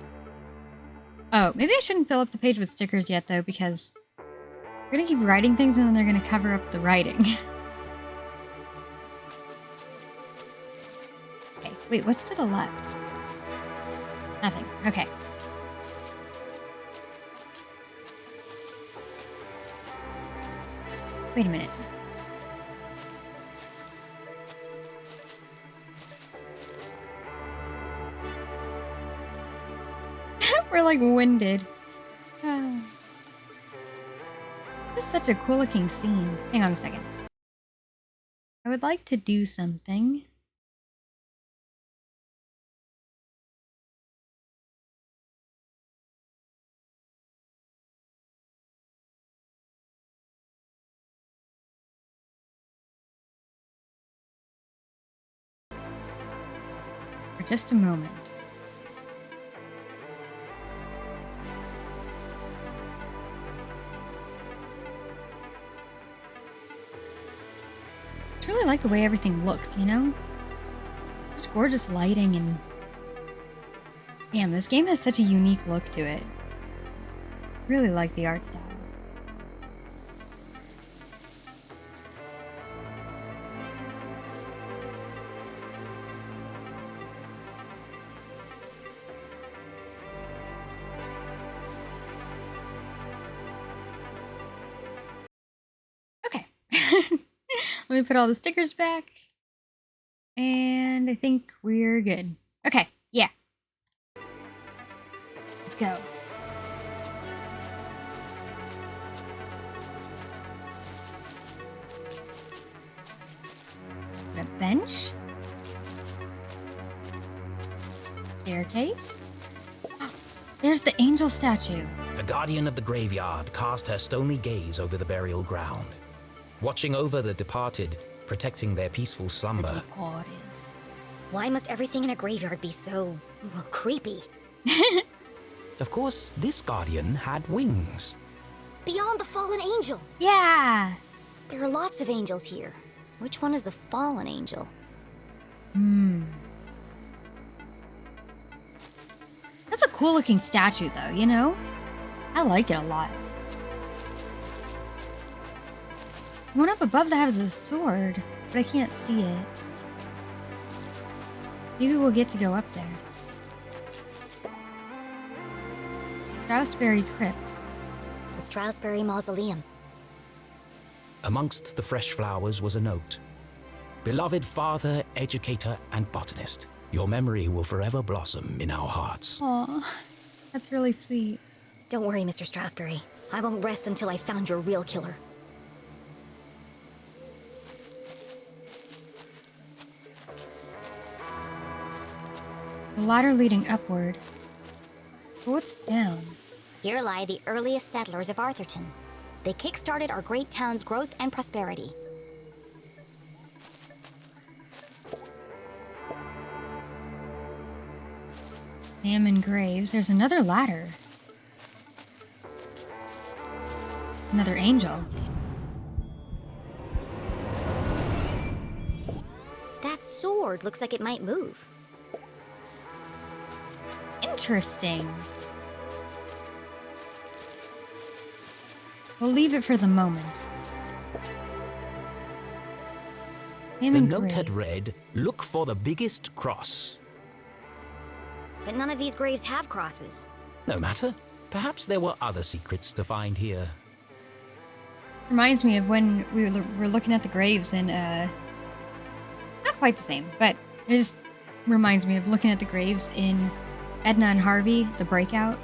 Oh, maybe I shouldn't fill up the page with stickers yet, though, because we're gonna keep writing things and then they're gonna cover up the writing. Okay, wait, what's to the left? Nothing. Okay. Wait a minute. We're like winded. This is such a cool looking scene. Hang on a second. I would like to do something. For just a moment. I really like the way everything looks, you know? Just gorgeous lighting and... Damn, this game has such a unique look to it. Really like the art style. Okay. Let me put all the stickers back. And I think we're good. Okay, yeah. Let's go. A bench. Staircase. There's the angel statue. A guardian of the graveyard cast her stony gaze over the burial ground, watching over the departed, protecting their peaceful slumber. Why must everything in a graveyard be so, well, creepy? Of course, this guardian had wings. Beyond the fallen angel. Yeah. There are lots of angels here. Which one is the fallen angel? That's a cool looking statue though, you know? I like it a lot. The one up above that has a sword, but I can't see it. Maybe we'll get to go up there. Strasberry Crypt. The Strasberry Mausoleum. Amongst the fresh flowers was a note. Beloved father, educator, and botanist, your memory will forever blossom in our hearts. Aw, that's really sweet. Don't worry, Mr. Strasberry. I won't rest until I found your real killer. The ladder leading upward. But what's down? Here lie the earliest settlers of Arthurton. They kick-started our great town's growth and prosperity. Salmon graves. There's another ladder. Another angel. That sword looks like it might move. Interesting. We'll leave it for the moment. The note had read, "Look for the biggest cross." But none of these graves have crosses. No matter. Perhaps there were other secrets to find here. Reminds me of when we were looking at the graves in, not quite the same, but it just reminds me of looking at the graves in Edna and Harvey, The Breakout.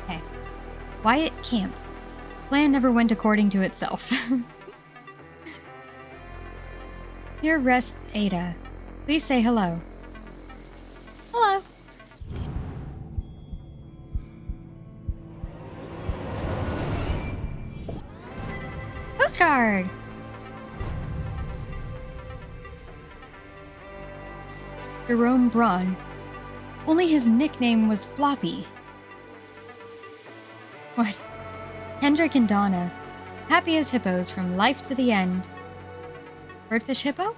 Okay. Wyatt Camp. Plan never went according to itself. Here rests Ada. Please say hello. Hello. Postcard. Jerome Braun. Only his nickname was Floppy. What? Hendrik and Donna. Happy as hippos from life to the end. Birdfish hippo?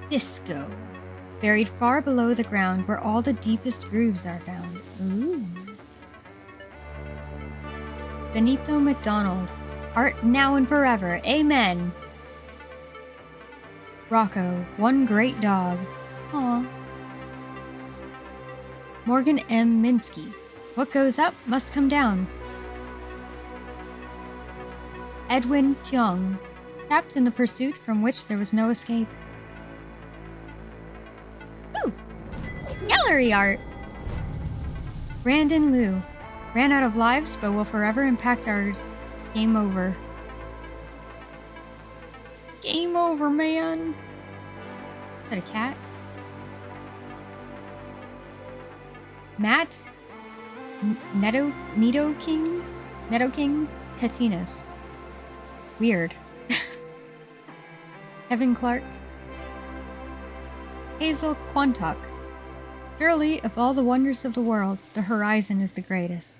Disco. Buried far below the ground where all the deepest grooves are found. Ooh. Benito McDonald. Art now and forever. Amen. Rocco. One great dog. Aw. Morgan M. Minsky. What goes up must come down. Edwin Tiong. Trapped in the pursuit from which there was no escape. Ooh! Gallery art! Brandon Liu. Ran out of lives, but will forever impact ours. Game over. Game over, man. Is that a cat? Matt? Nido King Katinas. Weird. Kevin Clark. Hazel Quantock. Surely, of all the wonders of the world, the horizon is the greatest.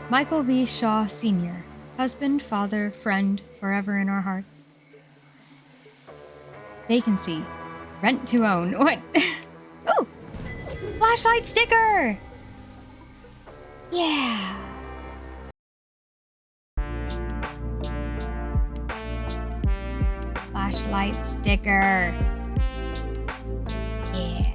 Michael V. Shaw Sr. Husband, father, friend, forever in our hearts. Vacancy. Rent to own. What? Ooh! Flashlight sticker! Yeah! Flashlight sticker. Yeah.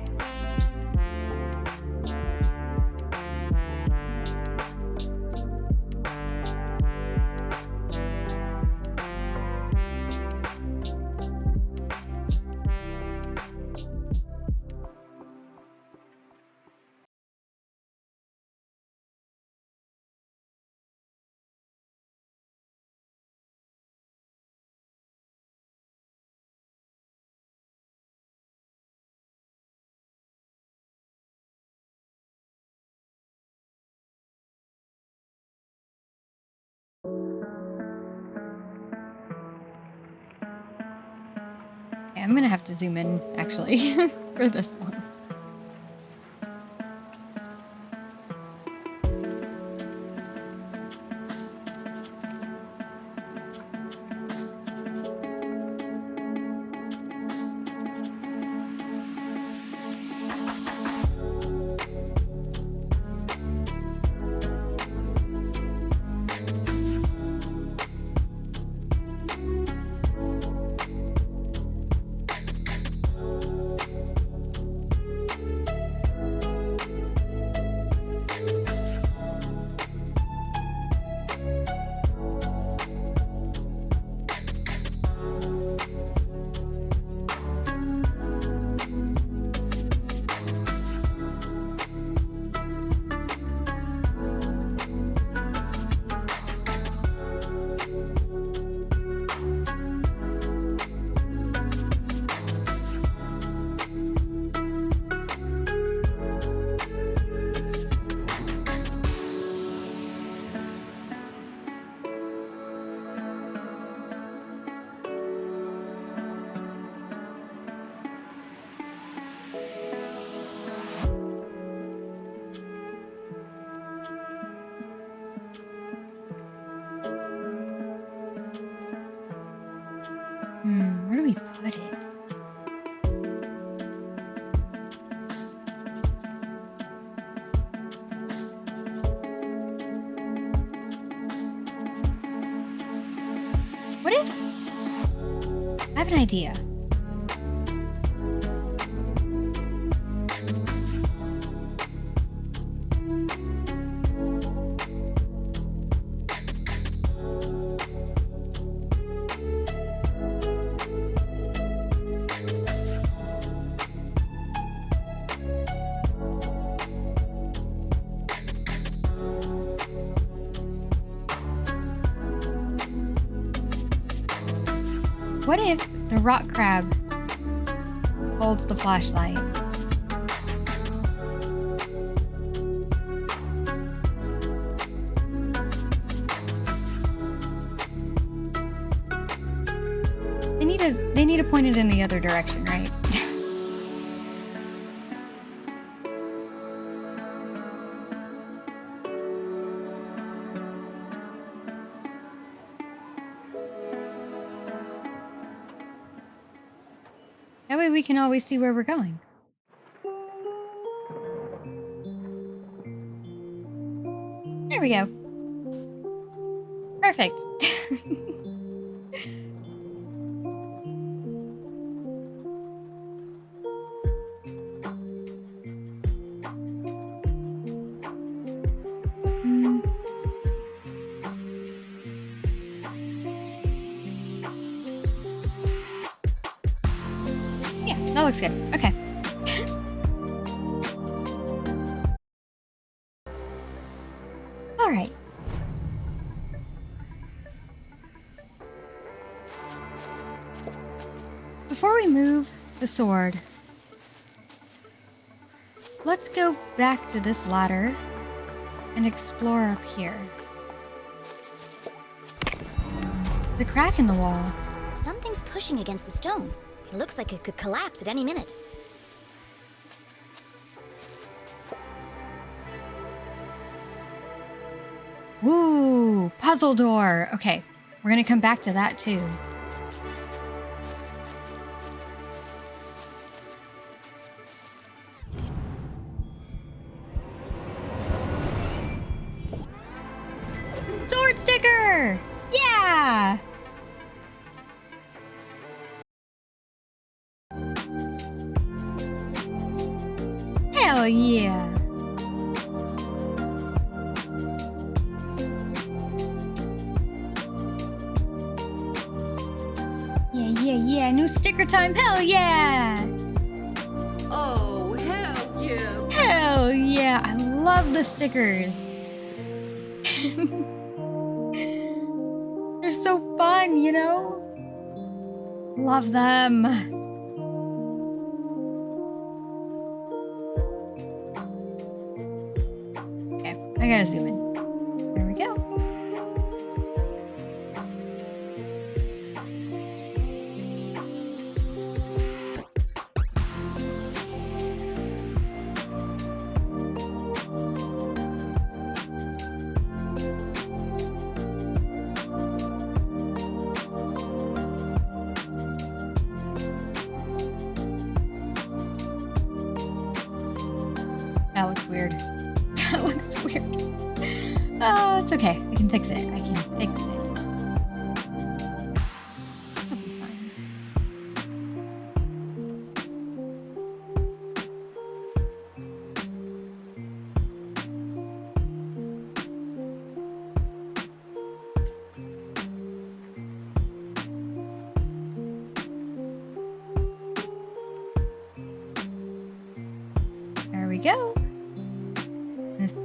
I'm gonna have to zoom in, actually, for this one. Where do we put it? What if... I have an idea. What if the rock crab holds the flashlight? They need to point it in the other direction, right? That way we can always see where we're going. There we go. Perfect. Yeah, that looks good. Okay. before we move the sword, let's go back to this ladder and explore up here. The crack in the wall. Something's pushing against the stone. It looks like it could collapse at any minute. Ooh, puzzle door. Okay, we're gonna come back to that too. Sword sticker! Yeah! Hell yeah! Yeah, new sticker time, hell yeah! Oh, hell yeah! Hell yeah, I love the stickers. They're so fun, you know? Love them. Okay, I gotta zoom in. There we go. That looks weird. That looks weird. Oh, it's okay. I can fix it. I can fix it. I'll be fine. There we go. This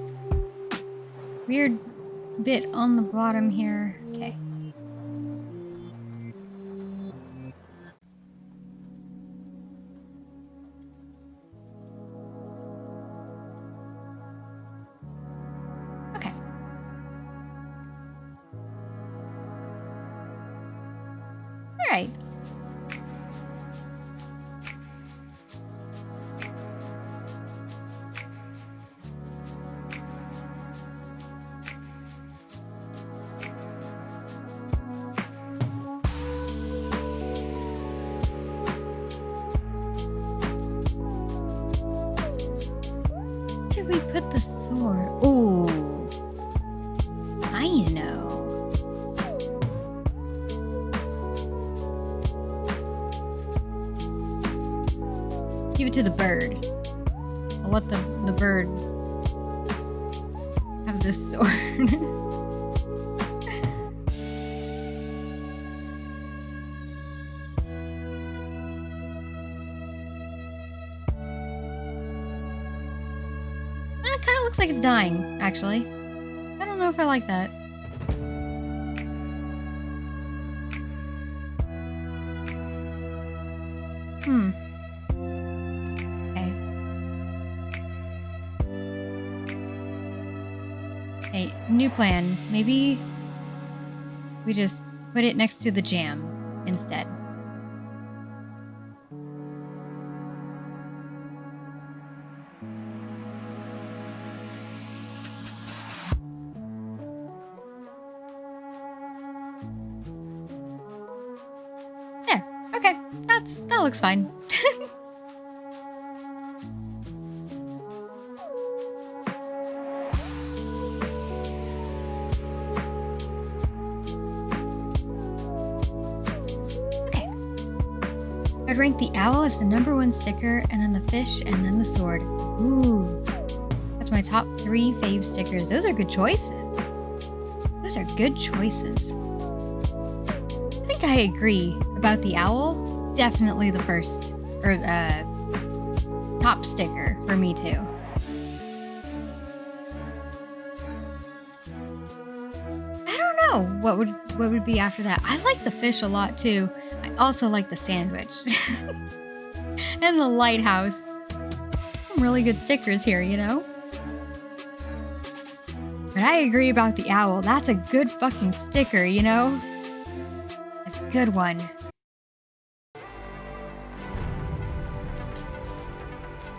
weird bit on the bottom here. Okay. Okay. All right. Did we put the sword? Ooh, I know. Give it to the bird. I'll let the bird have this sword. It kind of looks like it's dying, actually. I don't know if I like that. Okay. Okay, new plan. Maybe we just put it next to the jam instead. There. Okay. That looks fine. Okay. I'd rank the owl as the #1 sticker, and then the fish, and then the sword. Ooh. That's my top 3 fave stickers. Those are good choices. Those are good choices. I think I agree about the owl. Definitely the first, or top sticker for me too. I don't know what would be after that. I like the fish a lot too. I also like the sandwich. And the lighthouse. Some really good stickers here, you know? But I agree about the owl. That's a good fucking sticker, you know? A good one.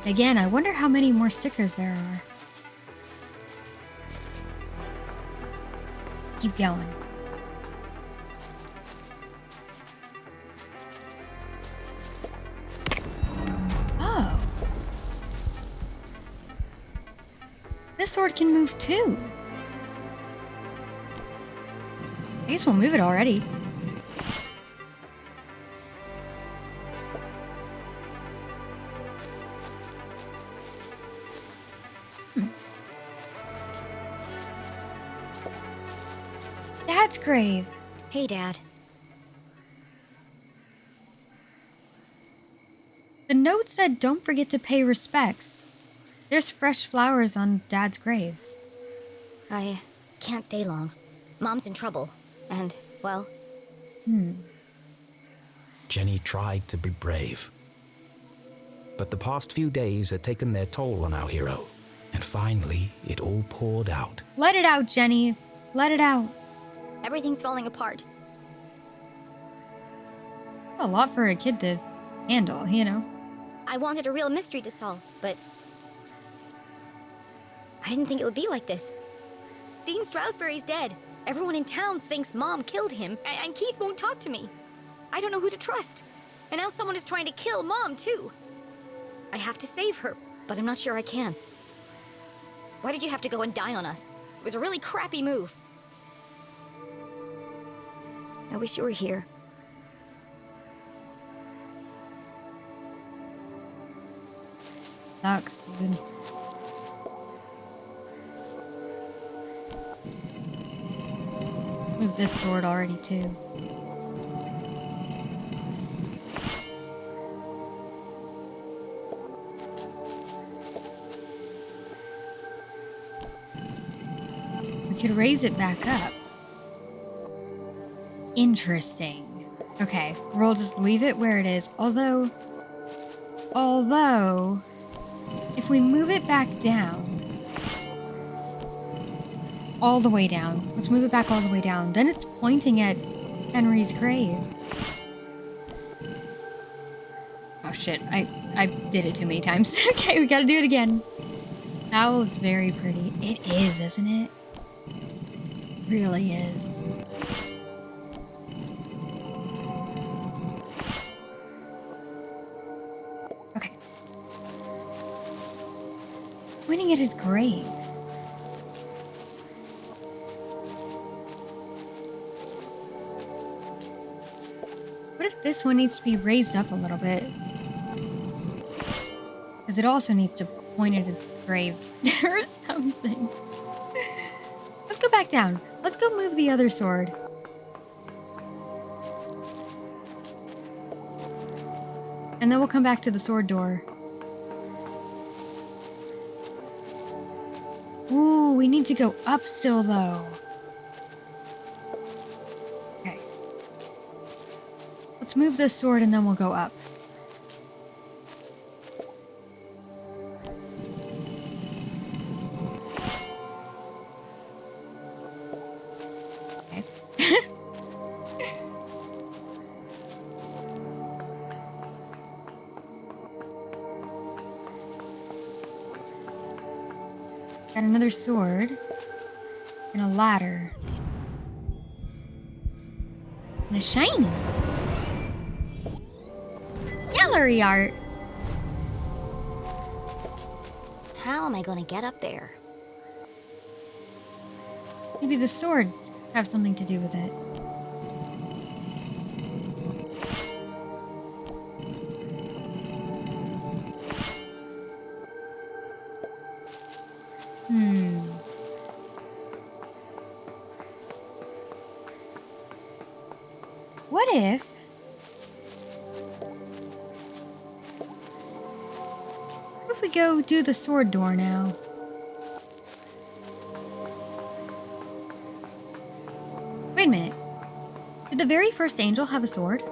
Again, I wonder how many more stickers there are. Keep going. Oh. This sword can move too. I guess we'll move it already. Dad's grave. Hey, Dad. The note said, "Don't forget to pay respects." There's fresh flowers on Dad's grave. I can't stay long. Mom's in trouble. And, well... Jenny tried to be brave. But the past few days had taken their toll on our hero. And finally, it all poured out. Let it out, Jenny. Let it out. Everything's falling apart. A lot for a kid to handle, you know? I wanted a real mystery to solve, but... I didn't think it would be like this. Dean Stroudsbury's dead. Everyone in town thinks Mom killed him, and Keith won't talk to me. I don't know who to trust. And now someone is trying to kill Mom, too. I have to save her, but I'm not sure I can. Why did you have to go and die on us? It was a really crappy move. I wish you were here. Sucks, dude. Move this sword already, too. We could raise it back up. Interesting. Okay, we'll just leave it where it is. Although, if we move it back down, all the way down. Let's move it back all the way down. Then it's pointing at Henry's grave. Oh shit, I did it too many times. Okay, we gotta do it again. Owl is very pretty. It is, isn't it? It really is. Okay. Pointing at his grave. What if this one needs to be raised up a little bit? Because it also needs to point at his grave or something. Let's go back down. Let's go move the other sword. And then we'll come back to the sword door. Ooh, we need to go up still though. Okay. Let's move this sword and then we'll go up. Okay. Got another sword and a ladder and a shiny gallery art. How am I gonna get up there? Maybe the swords have something to do with it. What if we go do the sword door now? Wait a minute. Did the very first angel have a sword?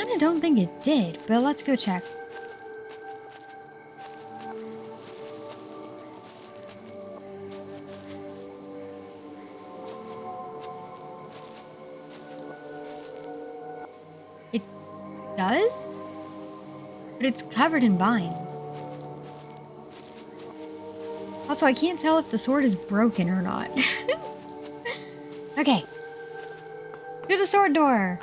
kinda don't think it did, but let's go check. It does? But it's covered in vines. Also, I can't tell if the sword is broken or not. Okay. To the sword door!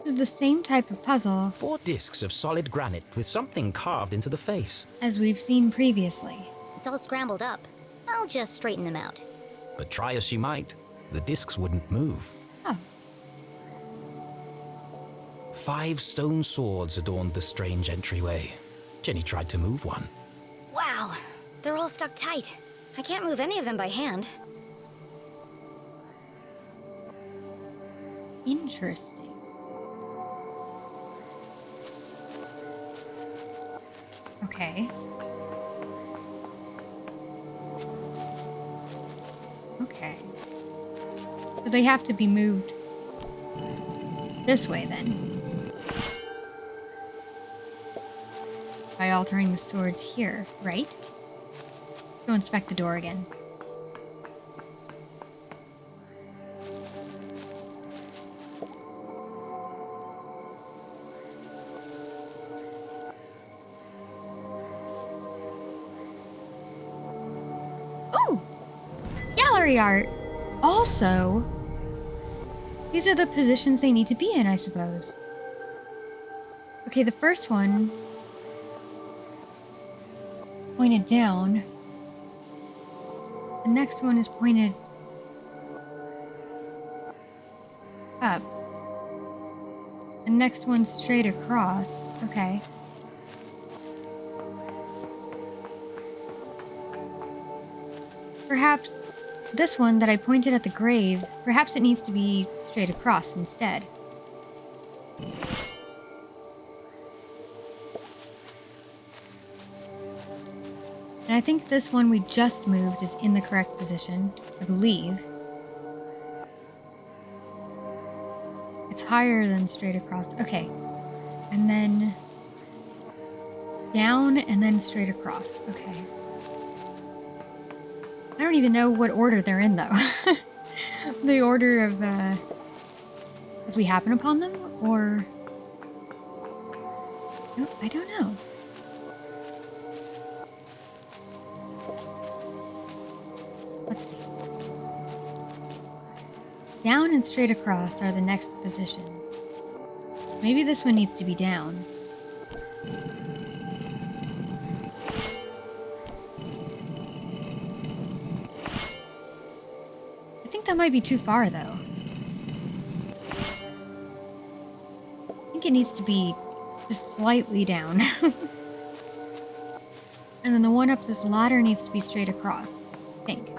This is the same type of puzzle 4 discs of solid granite with something carved into the face. as we've seen previously. It's all scrambled up. I'll just straighten them out. But try as she might, the discs wouldn't move. Oh. 5 stone swords adorned the strange entryway. Jenny tried to move one. Wow, they're all stuck tight. I can't move any of them by hand. Interesting. Okay. Okay. So they have to be moved this way then. By altering the swords here, right? Go inspect the door again. Ooh! Gallery art! Also, these are the positions they need to be in, I suppose. Okay, the first one pointed down. The next one is pointed up. The next one's straight across. Okay. Perhaps this one that I pointed at the grave, perhaps it needs to be straight across instead. And I think this one we just moved is in the correct position, I believe. It's higher than straight across. Okay. And then down and then straight across. Okay. I don't even know what order they're in though. The order of as we happen upon them, or no, I don't know. Let's see. Down and straight across are the next positions. Maybe this one needs to be down. I think that might be too far though. I think it needs to be just slightly down. And then the one up this ladder needs to be straight across, I think.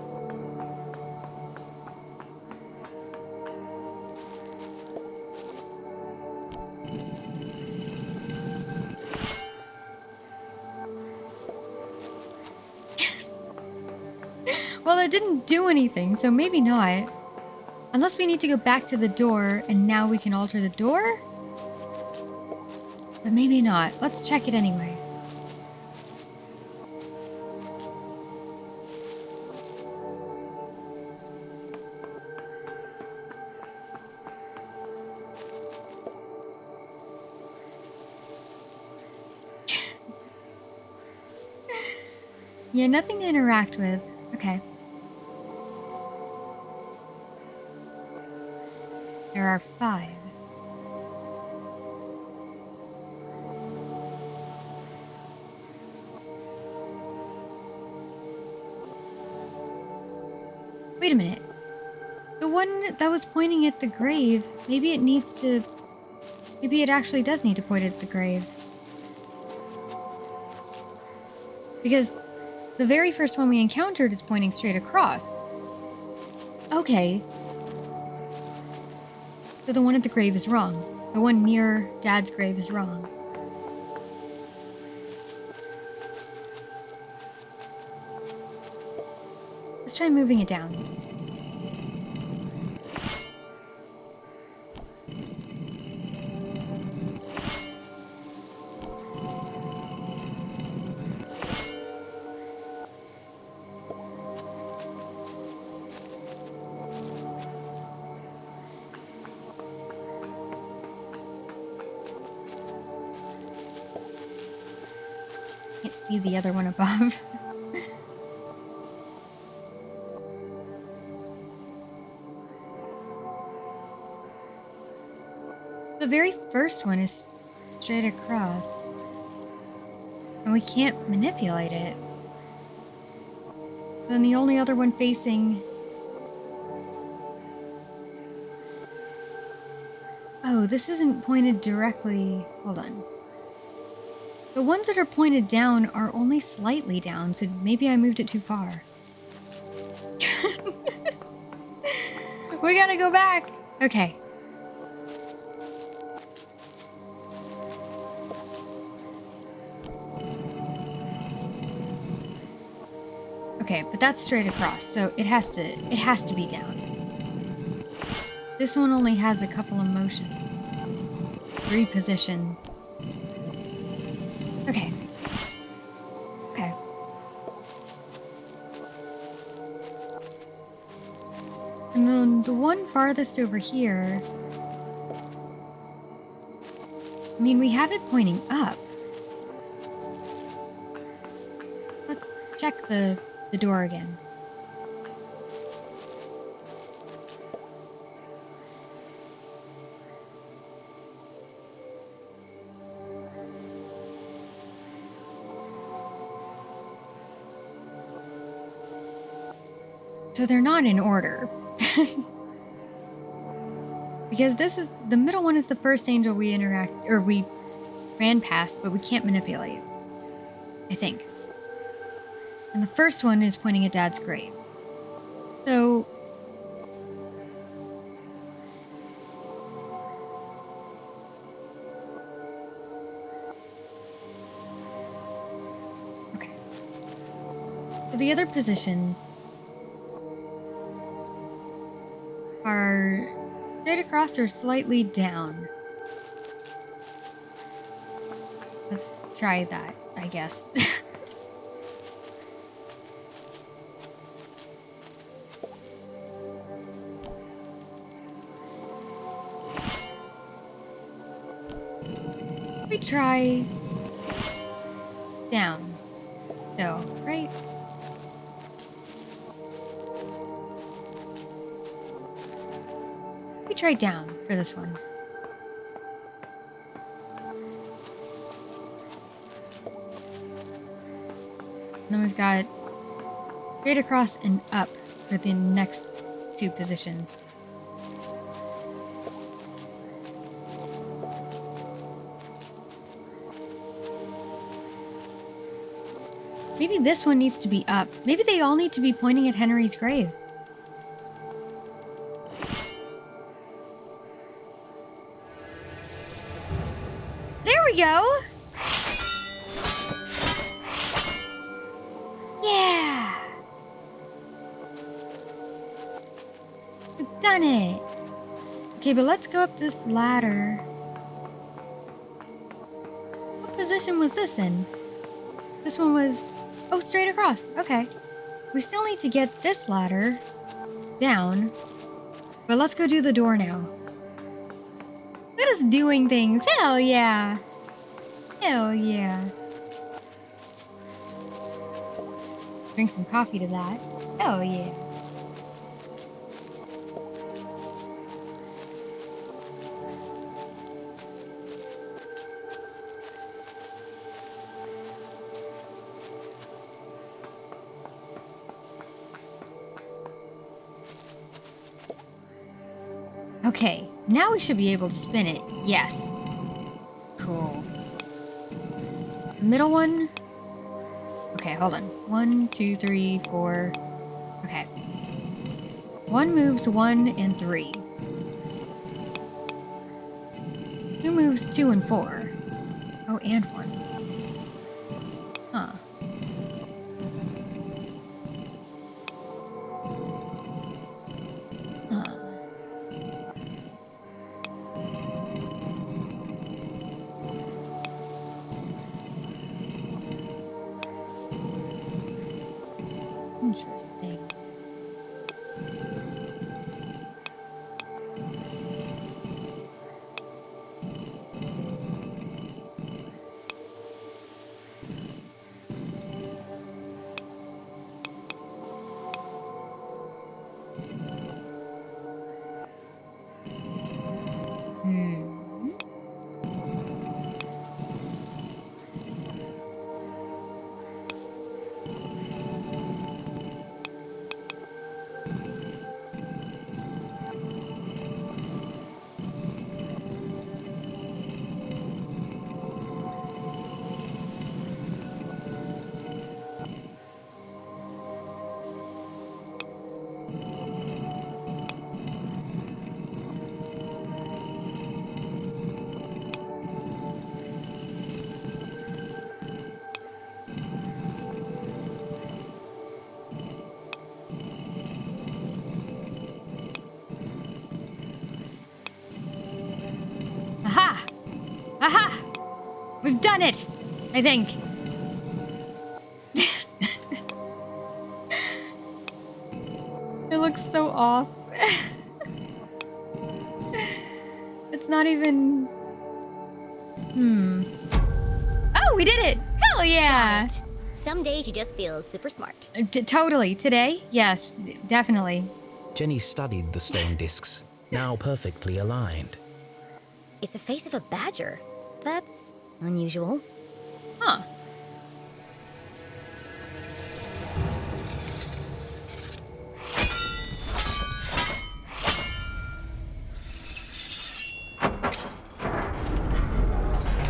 Well, it didn't do anything, so maybe not. Unless we need to go back to the door, and now we can alter the door? But maybe not. Let's check it anyway. Yeah, nothing to interact with. Okay. There are 5. Wait a minute. The one that was pointing at the grave, maybe it needs to... Maybe it actually does need to point at the grave. Because the very first one we encountered is pointing straight across. Okay. So the one at the grave is wrong. The one near Dad's grave is wrong. Let's try moving it down. see the other one above. The very first one is straight across. And we can't manipulate it. Then the only other one facing... Oh, this isn't pointed directly... Hold on. The ones that are pointed down are only slightly down, so maybe I moved it too far. We gotta go back! Okay. Okay, but that's straight across, so it has to be down. This one only has a couple of motions. 3 positions. Okay. Okay. And then the one farthest over here... I mean, we have it pointing up. Let's check the door again. So they're not in order. Because this is the middle one is the first angel we we ran past, but we can't manipulate. I think. And the first one is pointing at Dad's grave. So... Okay. So the other positions are straight across or slightly down. Let's try that, I guess. We try down. So, right? We try down for this one. And then we've got straight across and up for the next 2 positions. Maybe this one needs to be up. Maybe they all need to be pointing at Henry's grave. There we go! Yeah! We've done it! Okay, but let's go up this ladder. What position was this in? This one was... Oh, straight across. Okay. We still need to get this ladder down. But let's go do the door now. Look at us doing things. Hell yeah. Hell yeah. Drink some coffee to that. Hell yeah. Okay, now we should be able to spin it. Yes. Cool. Middle one. Okay, hold on. 1, 2, 3, 4. Okay. 1 moves 1 and 3. 2 moves 2 and 4. Oh, and 1. Huh. Interesting. Aha! We've done it! I think. It looks so off. It's not even... Oh, we did it! Hell yeah! Got it. Some days you just feel super smart. Totally. Today? Yes, definitely. Jenny studied the stone discs, now perfectly aligned. It's the face of a badger. That's unusual. Huh.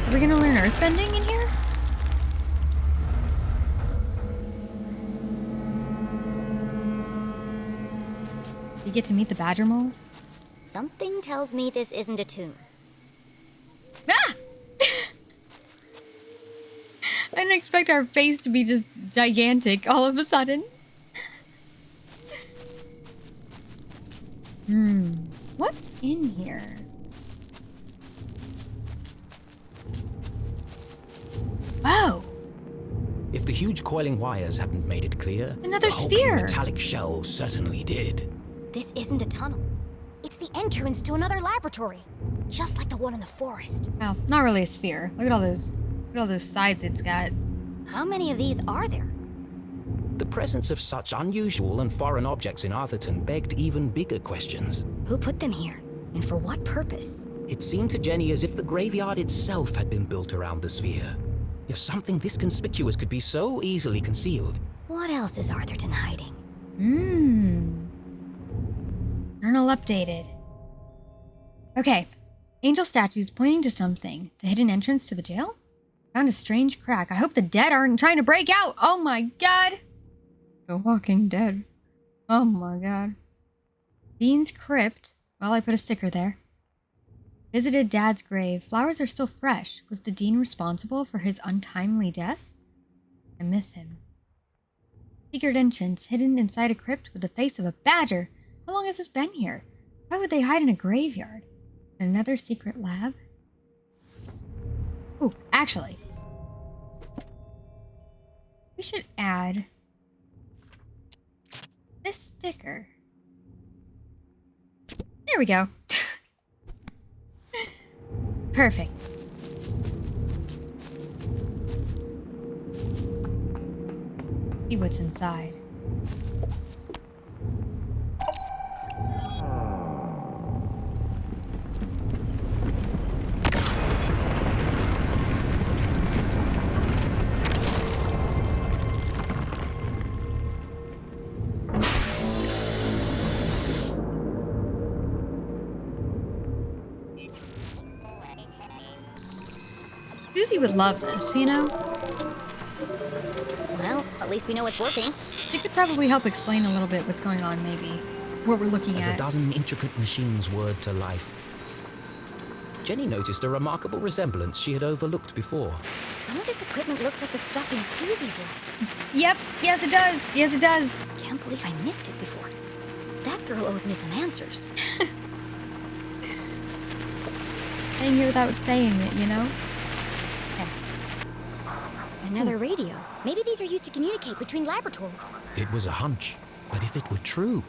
Are we gonna learn earthbending in here? You get to meet the badger moles? Something tells me this isn't a tomb. Ah! I didn't expect our face to be just gigantic all of a sudden. What's in here? Whoa! If the huge coiling wires hadn't made it clear, Another the hulking sphere. metallic shell certainly did. This isn't a tunnel. It's the entrance to another laboratory. Just like the one in the forest. Well, not really a sphere. Look at all those sides it's got. How many of these are there? The presence of such unusual and foreign objects in Arthurton begged even bigger questions. Who put them here? And for what purpose? It seemed to Jenny as if the graveyard itself had been built around the sphere. If something this conspicuous could be so easily concealed. What else is Arthurton hiding? Journal updated. Okay. Angel statues pointing to something. The hidden entrance to the jail? Found a strange crack. I hope the dead aren't trying to break out. Oh my god. The Walking Dead. Oh my god. Dean's crypt. Well, I put a sticker there. Visited Dad's grave. Flowers are still fresh. Was the Dean responsible for his untimely death? I miss him. Secret entrance hidden inside a crypt with the face of a badger. How long has this been here? Why would they hide in a graveyard? Another secret lab? Ooh, actually. We should add this sticker. There we go. Perfect. See what's inside. Susie would love this, you know? Well, at least we know it's working. She could probably help explain a little bit what's going on, maybe. What we're looking As at. a dozen intricate machines whirred to life, Jenny noticed a remarkable resemblance she had overlooked before. Some of this equipment looks like the stuff in Susie's lab. Yep, yes it does. Yes it does. Can't believe I missed it before. That girl owes me some answers. Saying it without saying it, you know? Another radio. Maybe these are used to communicate between laboratories. It was a hunch, but if it were true...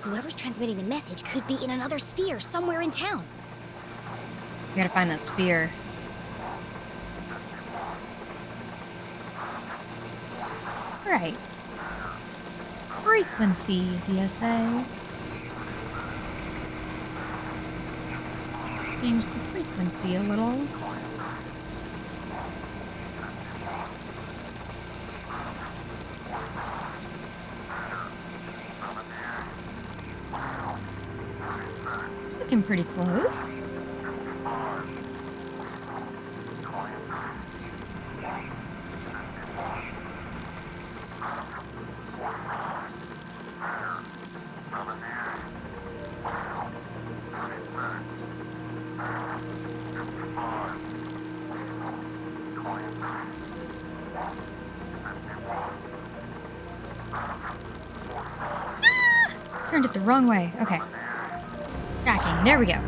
Whoever's transmitting the message could be in another sphere somewhere in town. We gotta find that sphere. Right. Frequencies, you say? Change the frequency a little. Looking pretty close. Turned it the wrong way. Okay. Tracking. There we go.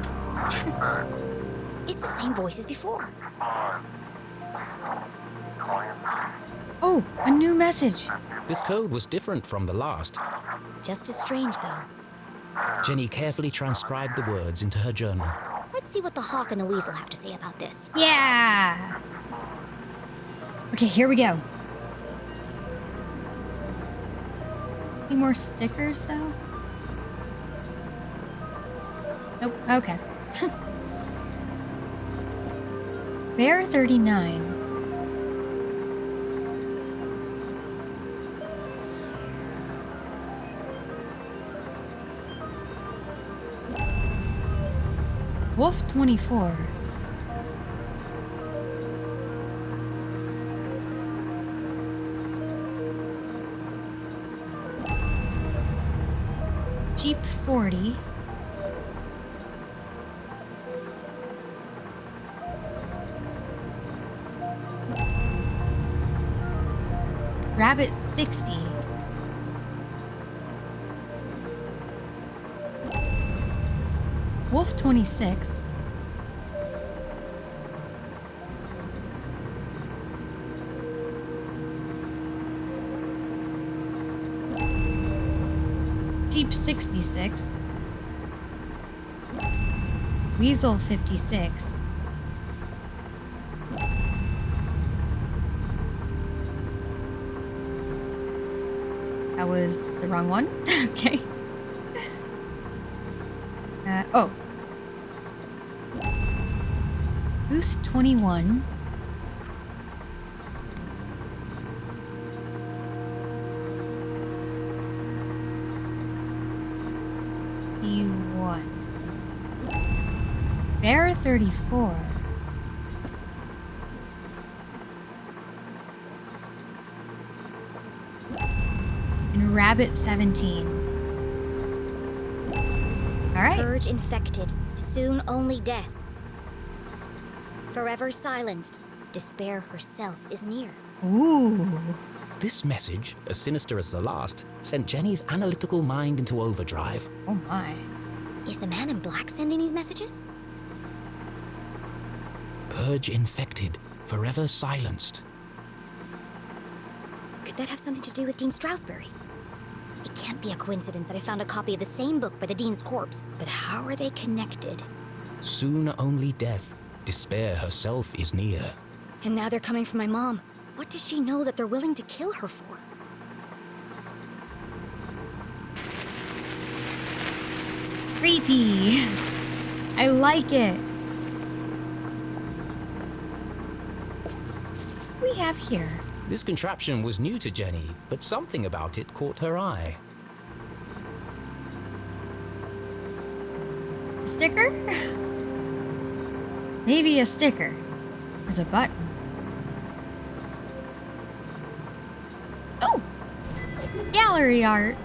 It's the same voice as before. Oh, a new message. This code was different from the last. Just as strange, though. Jenny carefully transcribed the words into her journal. Let's see what the hawk and the weasel have to say about this. Yeah. Okay, here we go. Any more stickers, though? Nope. Okay. Bear 39. Wolf 24. Jeep 40. Rabbit 60. Wolf 26. Jeep 66. Weasel 56. That was the wrong one. Okay. Oh. Goose 21. E1. Bear 34. And Rabbit 17. Alright. Purge infected, soon only death. Forever silenced, despair herself is near. Ooh. This message, as sinister as the last, sent Jenny's analytical mind into overdrive. Oh my. Is the man in black sending these messages? Purge infected, forever silenced. Could that have something to do with Dean Strasberry? It can't be a coincidence that I found a copy of the same book by the Dean's corpse. But how are they connected? Soon only death, despair herself is near. And now they're coming for my mom. What does she know that they're willing to kill her for? Creepy. I like it. What do we have here? This contraption was new to Jenny, but something about it caught her eye. A sticker? Maybe a sticker. There's a button. Oh! Gallery art.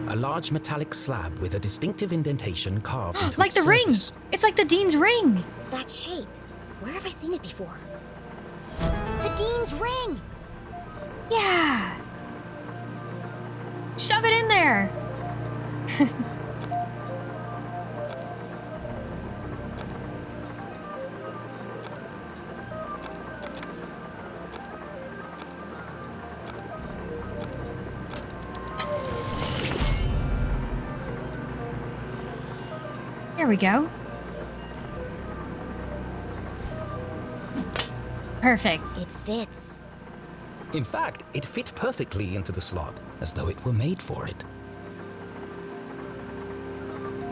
A large metallic slab with a distinctive indentation carved into Like its the surface. ring! It's like the Dean's ring! That shape. Where have I seen it before? The Dean's ring! Yeah! Shove it in there! There we go. Perfect. It fits. In fact, it fit perfectly into the slot, as though it were made for it.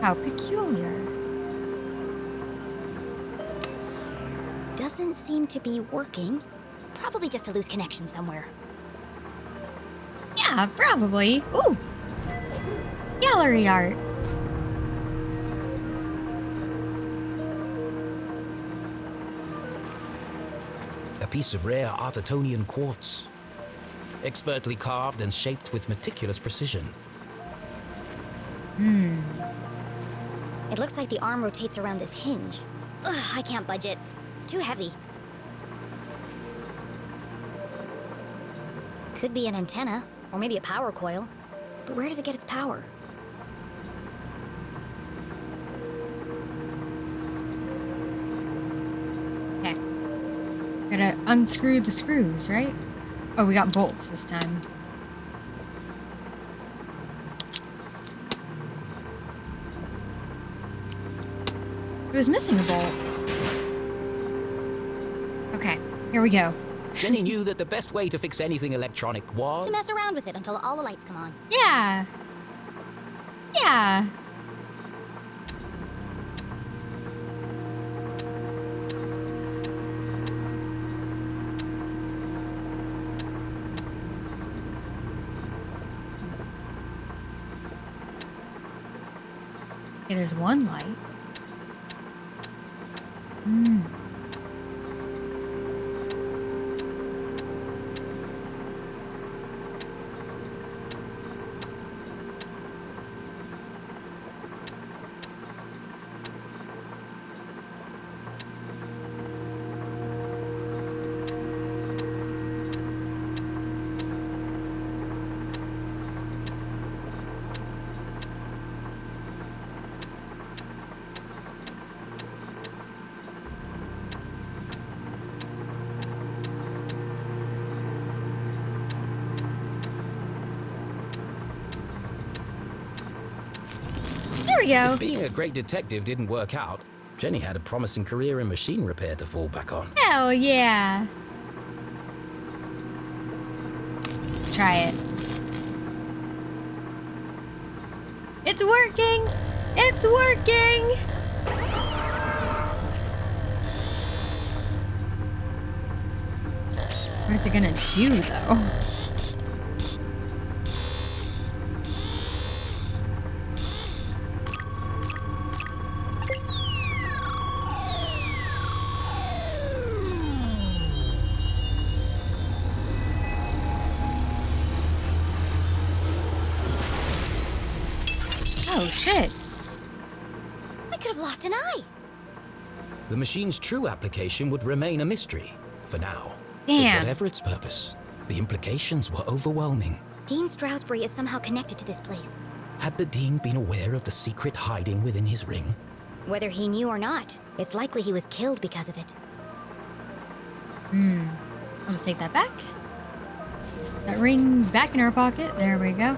How peculiar. Doesn't seem to be working. Probably just a loose connection somewhere. Yeah, probably. Ooh! Gallery art. A piece of rare Arthurtonian quartz. Expertly carved and shaped with meticulous precision. It looks like the arm rotates around this hinge. Ugh, I can't budge it. It's too heavy. Could be an antenna, or maybe a power coil. But where does it get its power? Okay. Gotta unscrew the screws, right? Oh, we got bolts this time. It was missing a bolt. Okay, here we go. Jenny knew that the best way to fix anything electronic was... To mess around with it until all the lights come on. Yeah. Yeah. Okay, there's one light. There we go. If being a great detective didn't work out, Jenny had a promising career in machine repair to fall back on. Hell yeah. Try it. It's working! It's working! What is it gonna do, though? Oh, shit. I could have lost an eye. The machine's true application would remain a mystery, for now. Damn. But whatever its purpose, the implications were overwhelming. Dean Stroudsbury is somehow connected to this place. Had the Dean been aware of the secret hiding within his ring? Whether he knew or not, it's likely he was killed because of it. I'll just take that back. That ring back in our pocket. There we go.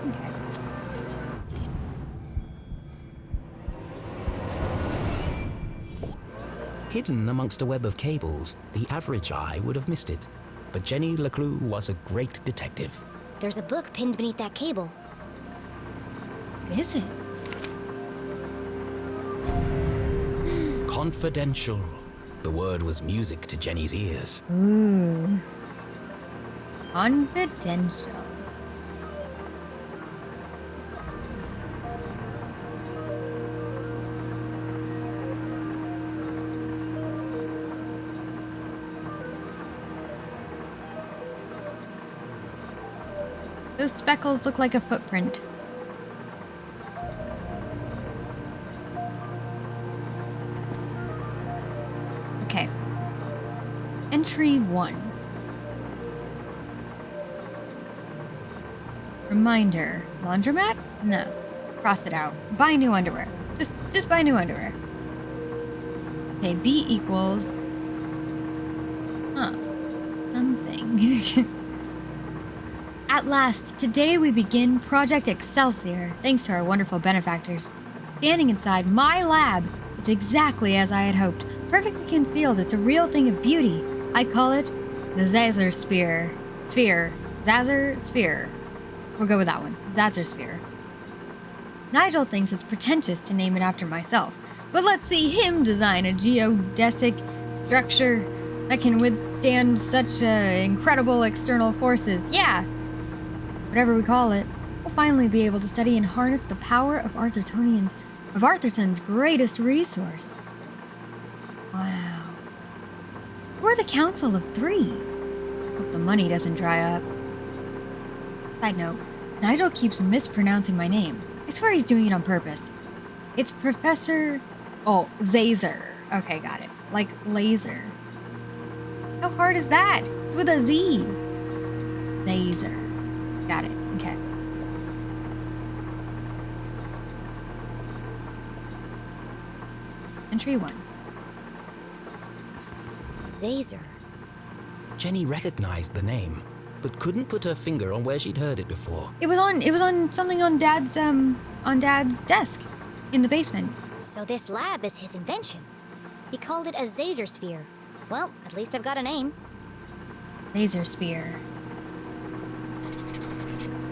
Okay. Hidden amongst a web of cables, the average eye would have missed it. But Jenny LeClue was a great detective. There's a book pinned beneath that cable. What is it? Confidential. The word was music to Jenny's ears. Ooh. Confidential. Those speckles look like a footprint. Okay. Entry 1. Reminder. Laundromat? No. Cross it out. Buy new underwear. Just buy new underwear. Okay, B equals... Something. At last, today we begin Project Excelsior, thanks to our wonderful benefactors. Standing inside my lab, it's exactly as I had hoped. Perfectly concealed, it's a real thing of beauty. I call it the Zazer Sphere. Zazer Sphere. We'll go with that one. Zazer Sphere. Nigel thinks it's pretentious to name it after myself, but let's see him design a geodesic structure that can withstand such incredible external forces. Yeah! Whatever we call it, we'll finally be able to study and harness the power of Arthurton's greatest resource. Wow. We're the Council of Three. Hope the money doesn't dry up. Side note, Nigel keeps mispronouncing my name. I swear he's doing it on purpose. It's Professor... Oh, Zazer. Okay, got it. Like laser. How hard is that? It's with a Z. Zazer. Got it. Okay. Entry 1. Zazer. Jenny recognized the name, but couldn't put her finger on where she'd heard it before. It was on something on Dad's desk in the basement. So this lab is his invention. He called it a Zazer sphere. Well, at least I've got a name. Laser sphere.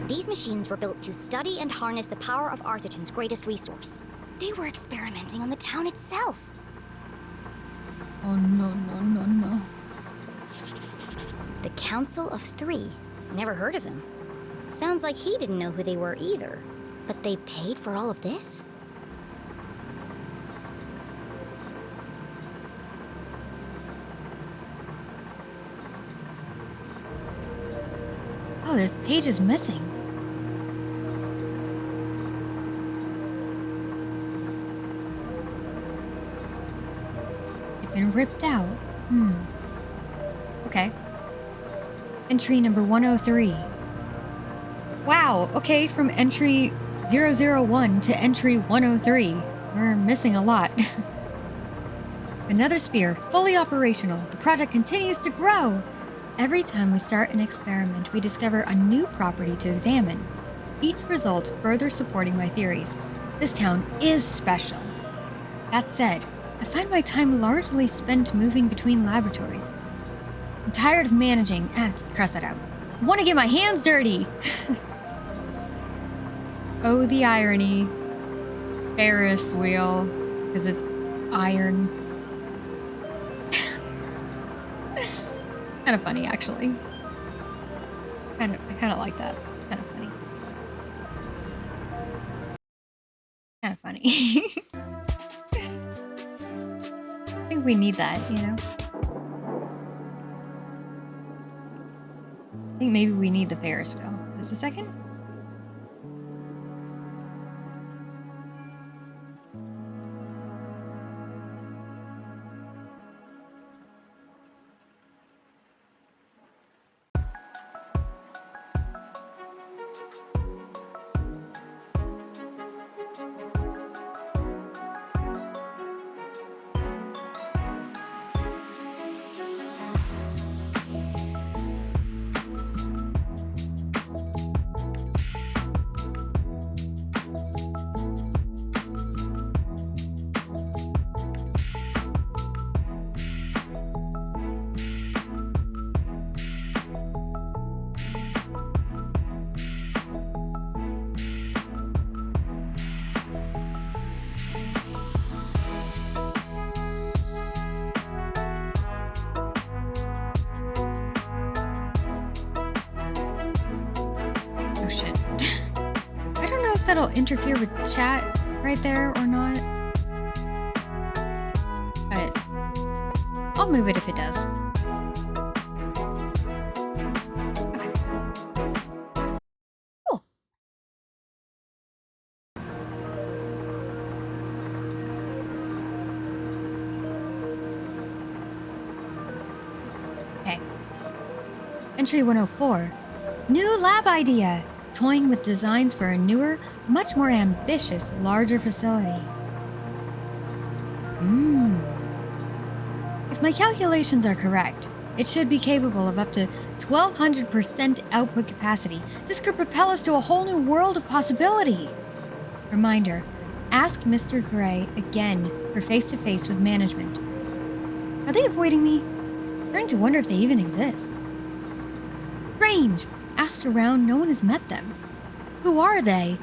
These machines were built to study and harness the power of Arthurton's greatest resource. They were experimenting on the town itself. Oh no. The Council of Three. Never heard of them. Sounds like he didn't know who they were either. But they paid for all of this? Oh, there's pages missing. They've been ripped out. Okay. Entry number 103. Wow, okay, from entry 001 to entry 103. We're missing a lot. Another sphere, fully operational. The project continues to grow. Every time we start an experiment, we discover a new property to examine. Each result further supporting my theories. This town is special. That said, I find my time largely spent moving between laboratories. I'm tired of managing. Cross that out. I want to get my hands dirty. Oh, the irony. Ferris wheel, because it's iron. Kind of funny, actually. I kind of like that. It's kind of funny. Kind of funny. I think we need that, you know? I think maybe we need the Ferris wheel. Just a second. That'll interfere with chat right there or not, but I'll move it if it does. Okay. Cool. Okay. Entry 104. New lab idea. Toying with designs for a newer, much more ambitious, larger facility. If my calculations are correct, it should be capable of up to 1200% output capacity. This could propel us to a whole new world of possibility. Reminder, ask Mr. Gray again for face-to-face with management. Are they avoiding me? I'm starting to wonder if they even exist. Strange. Asked around, no one has met them. Who are they?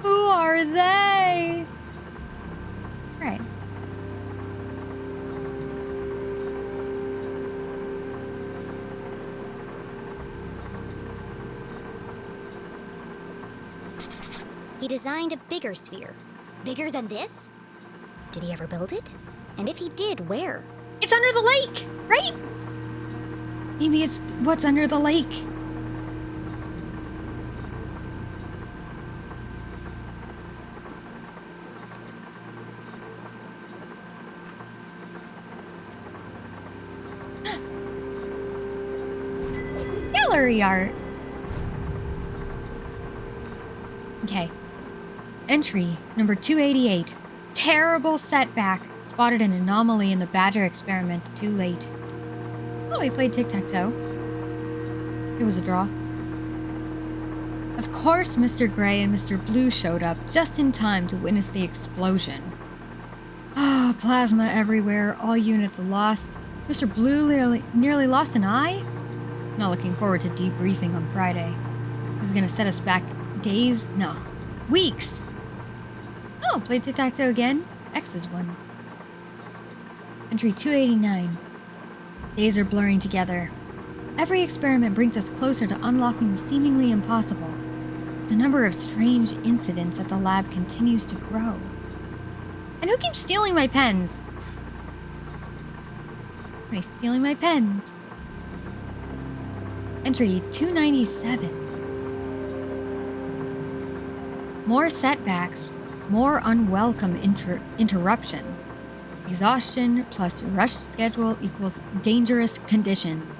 Who are they? Right. He designed a bigger sphere. Bigger than this? Did he ever build it? And if he did, where? It's under the lake, right? Maybe it's what's under the lake. Gallery art. Okay. Entry number 288. Terrible setback. Spotted an anomaly in the badger experiment. Too late. Oh, we played tic-tac-toe. It was a draw. Of course, Mr. Gray and Mr. Blue showed up just in time to witness the explosion. Oh, plasma everywhere. All units lost. Mr. Blue nearly lost an eye? Not looking forward to debriefing on Friday. This is gonna set us back days? No. Weeks! Oh, played tic-tac-toe again? X is one. Entry 289. Days are blurring together. Every experiment brings us closer to unlocking the seemingly impossible. The number of strange incidents at the lab continues to grow. And who keeps stealing my pens? Somebody's stealing my pens. Entry 297. More setbacks, more unwelcome interruptions. Exhaustion plus rushed schedule equals dangerous conditions.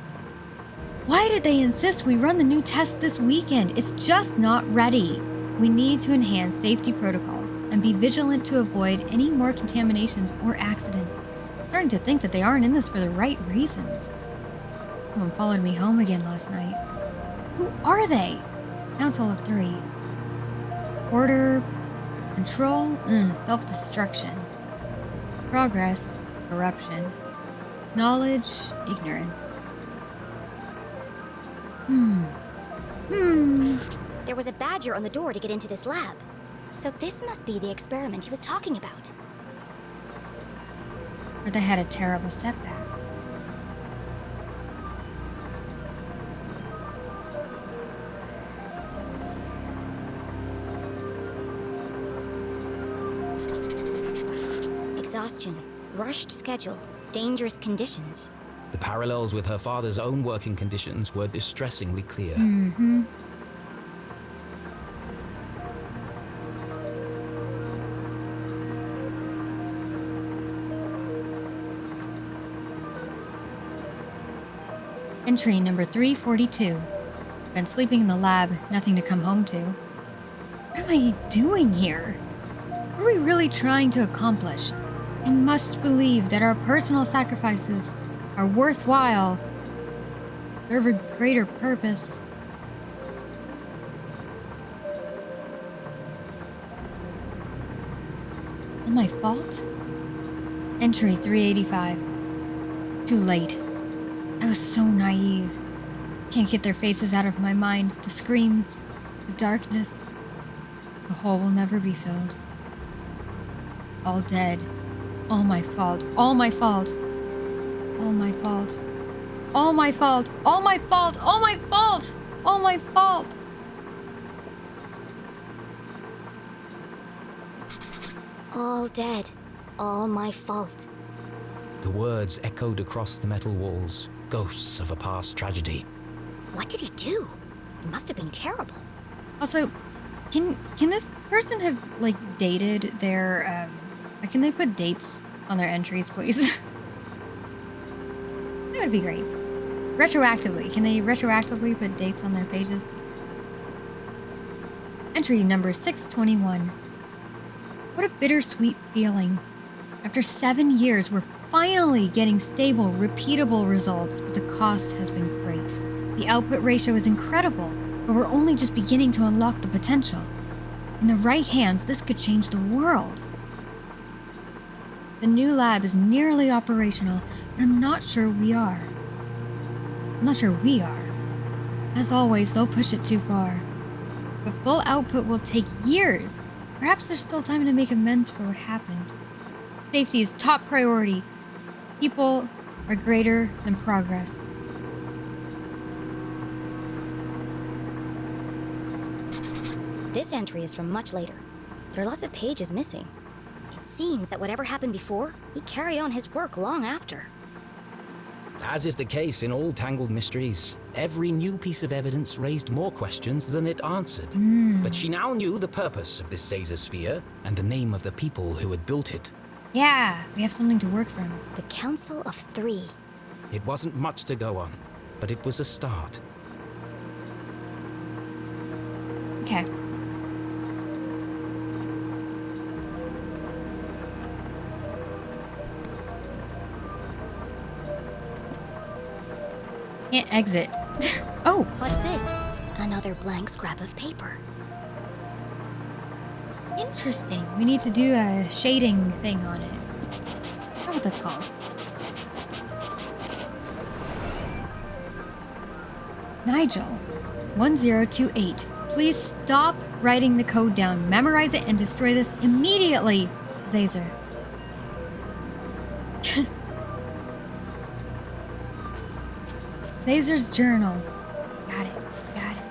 Why did they insist we run the new test this weekend? It's just not ready. We need to enhance safety protocols and be vigilant to avoid any more contaminations or accidents. I'm starting to think that they aren't in this for the right reasons. Someone followed me home again last night. Who are they? Council of 3. Order, control, self-destruction. Progress, corruption. Knowledge, ignorance. There was a badger on the door to get into this lab. So this must be the experiment he was talking about. Or they had a terrible setback. Exhaustion, rushed schedule, dangerous conditions. The parallels with her father's own working conditions were distressingly clear. Mm-hmm. Entry number 342. Been sleeping in the lab, nothing to come home to. What am I doing here? What are we really trying to accomplish? I must believe that our personal sacrifices are worthwhile, serve a greater purpose. All my fault? Entry 385. Too late. I was so naive. Can't get their faces out of my mind. The screams, the darkness. The hole will never be filled. All dead. All my fault. All my fault. All my fault. All my fault. All my fault. All my fault. All my fault. All dead. All my fault. The words echoed across the metal walls, ghosts of a past tragedy. What did he do? It must have been terrible. Also, can this person have, like, dated their, can they put dates on their entries, please? That would be great. Retroactively. Can they retroactively put dates on their pages? Entry number 621. What a bittersweet feeling. After 7 years, we're finally getting stable, repeatable results, but the cost has been great. The output ratio is incredible, but we're only just beginning to unlock the potential. In the right hands, this could change the world. The new lab is nearly operational, but I'm not sure we are. As always, they'll push it too far. But full output will take years. Perhaps there's still time to make amends for what happened. Safety is top priority. People are greater than progress. This entry is from much later. There are lots of pages missing. It seems that whatever happened before, he carried on his work long after. As is the case in all tangled mysteries, every new piece of evidence raised more questions than it answered. But she now knew the purpose of this Caesar-sphere and the name of the people who had built it. Yeah, we have something to work from. The Council of 3. It wasn't much to go on, but it was a start. Okay. Can't exit. Oh! What's this? Another blank scrap of paper. Interesting. We need to do a shading thing on it. I don't know what that's called. Nigel, 1028. Please stop writing the code down. Memorize it and destroy this immediately. Zazer. Zazer's journal. Got it. Got it.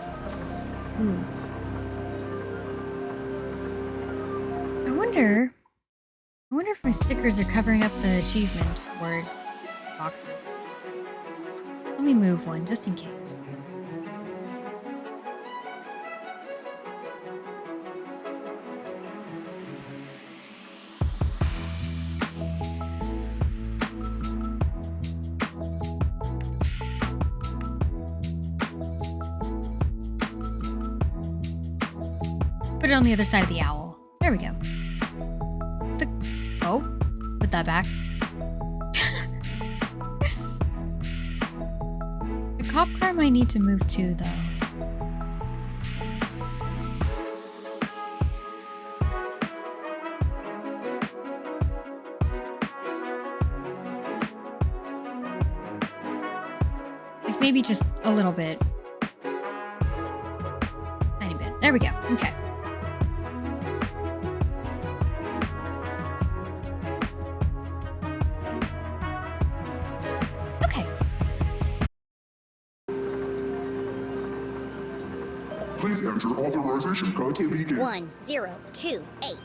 Ooh. I wonder if my stickers are covering up the achievement words boxes. Let me move one just in case. Put it on the other side of the owl. There we go. Oh, put that back. The cop car might need to move too, though. Like maybe just a little bit. Tiny bit. There we go. Okay. Please enter authorization code to begin. 1028.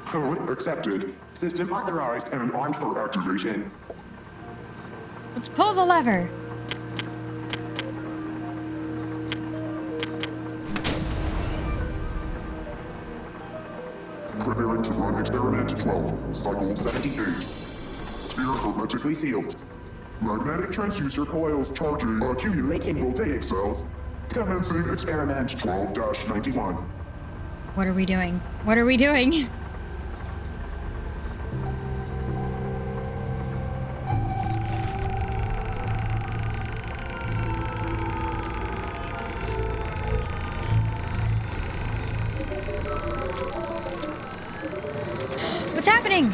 Code accepted. System authorized and armed for activation. Let's pull the lever. Preparing to run experiment 12, cycle 78. Sphere hermetically sealed. Magnetic transducer coils charging accumulating voltaic cells. Commencing experiment 12-91. What are we doing? What are we doing? What's happening?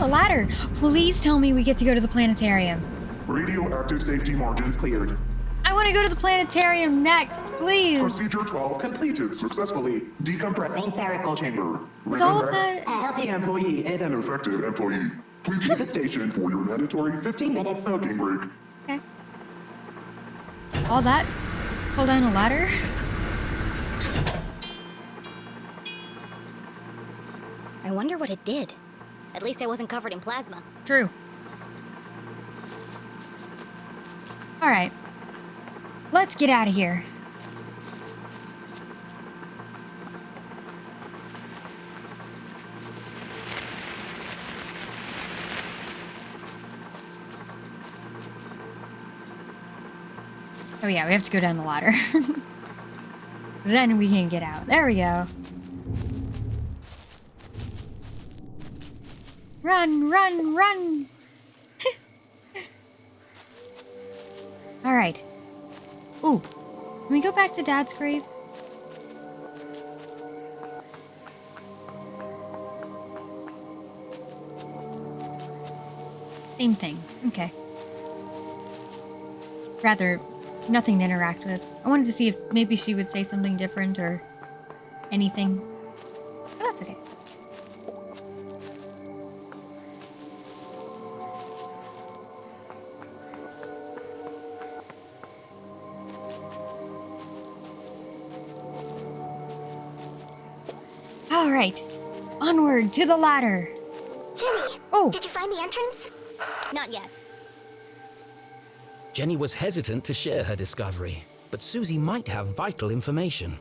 Ladder. Please tell me we get to go to the planetarium. Radioactive safety margins cleared. I want to go to the planetarium next, please. Procedure 12 completed successfully. Decompressing spherical chamber. Is all of that? A healthy employee is an effective employee. Please leave the station for your mandatory 15-minute smoking break. Okay. All that? Pull down a ladder? I wonder what it did. At least I wasn't covered in plasma. True. Alright. Let's get out of here. Oh yeah, we have to go down the ladder. Then we can get out. There we go. Run, run, run! Alright. Ooh. Can we go back to Dad's grave? Same thing. Okay. Rather, nothing to interact with. I wanted to see if maybe she would say something different or anything. But that's okay. All right, onward to the ladder. Jenny, did you find the entrance? Not yet. Jenny was hesitant to share her discovery, but Susie might have vital information.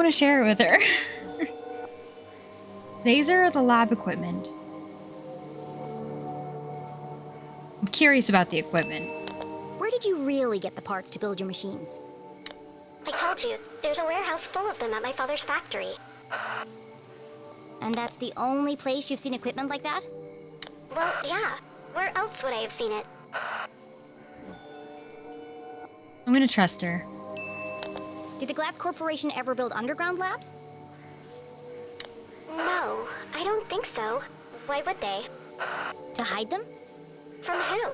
want to share it with her. Laser or the lab equipment? I'm curious about the equipment. Where did you really get the parts to build your machines? I told you, there's a warehouse full of them at my father's factory. And that's the only place you've seen equipment like that? Well, yeah. Where else would I have seen it? I'm gonna trust her. Did the Glatz Corporation ever build underground labs? No, I don't think so. Why would they? To hide them? From who?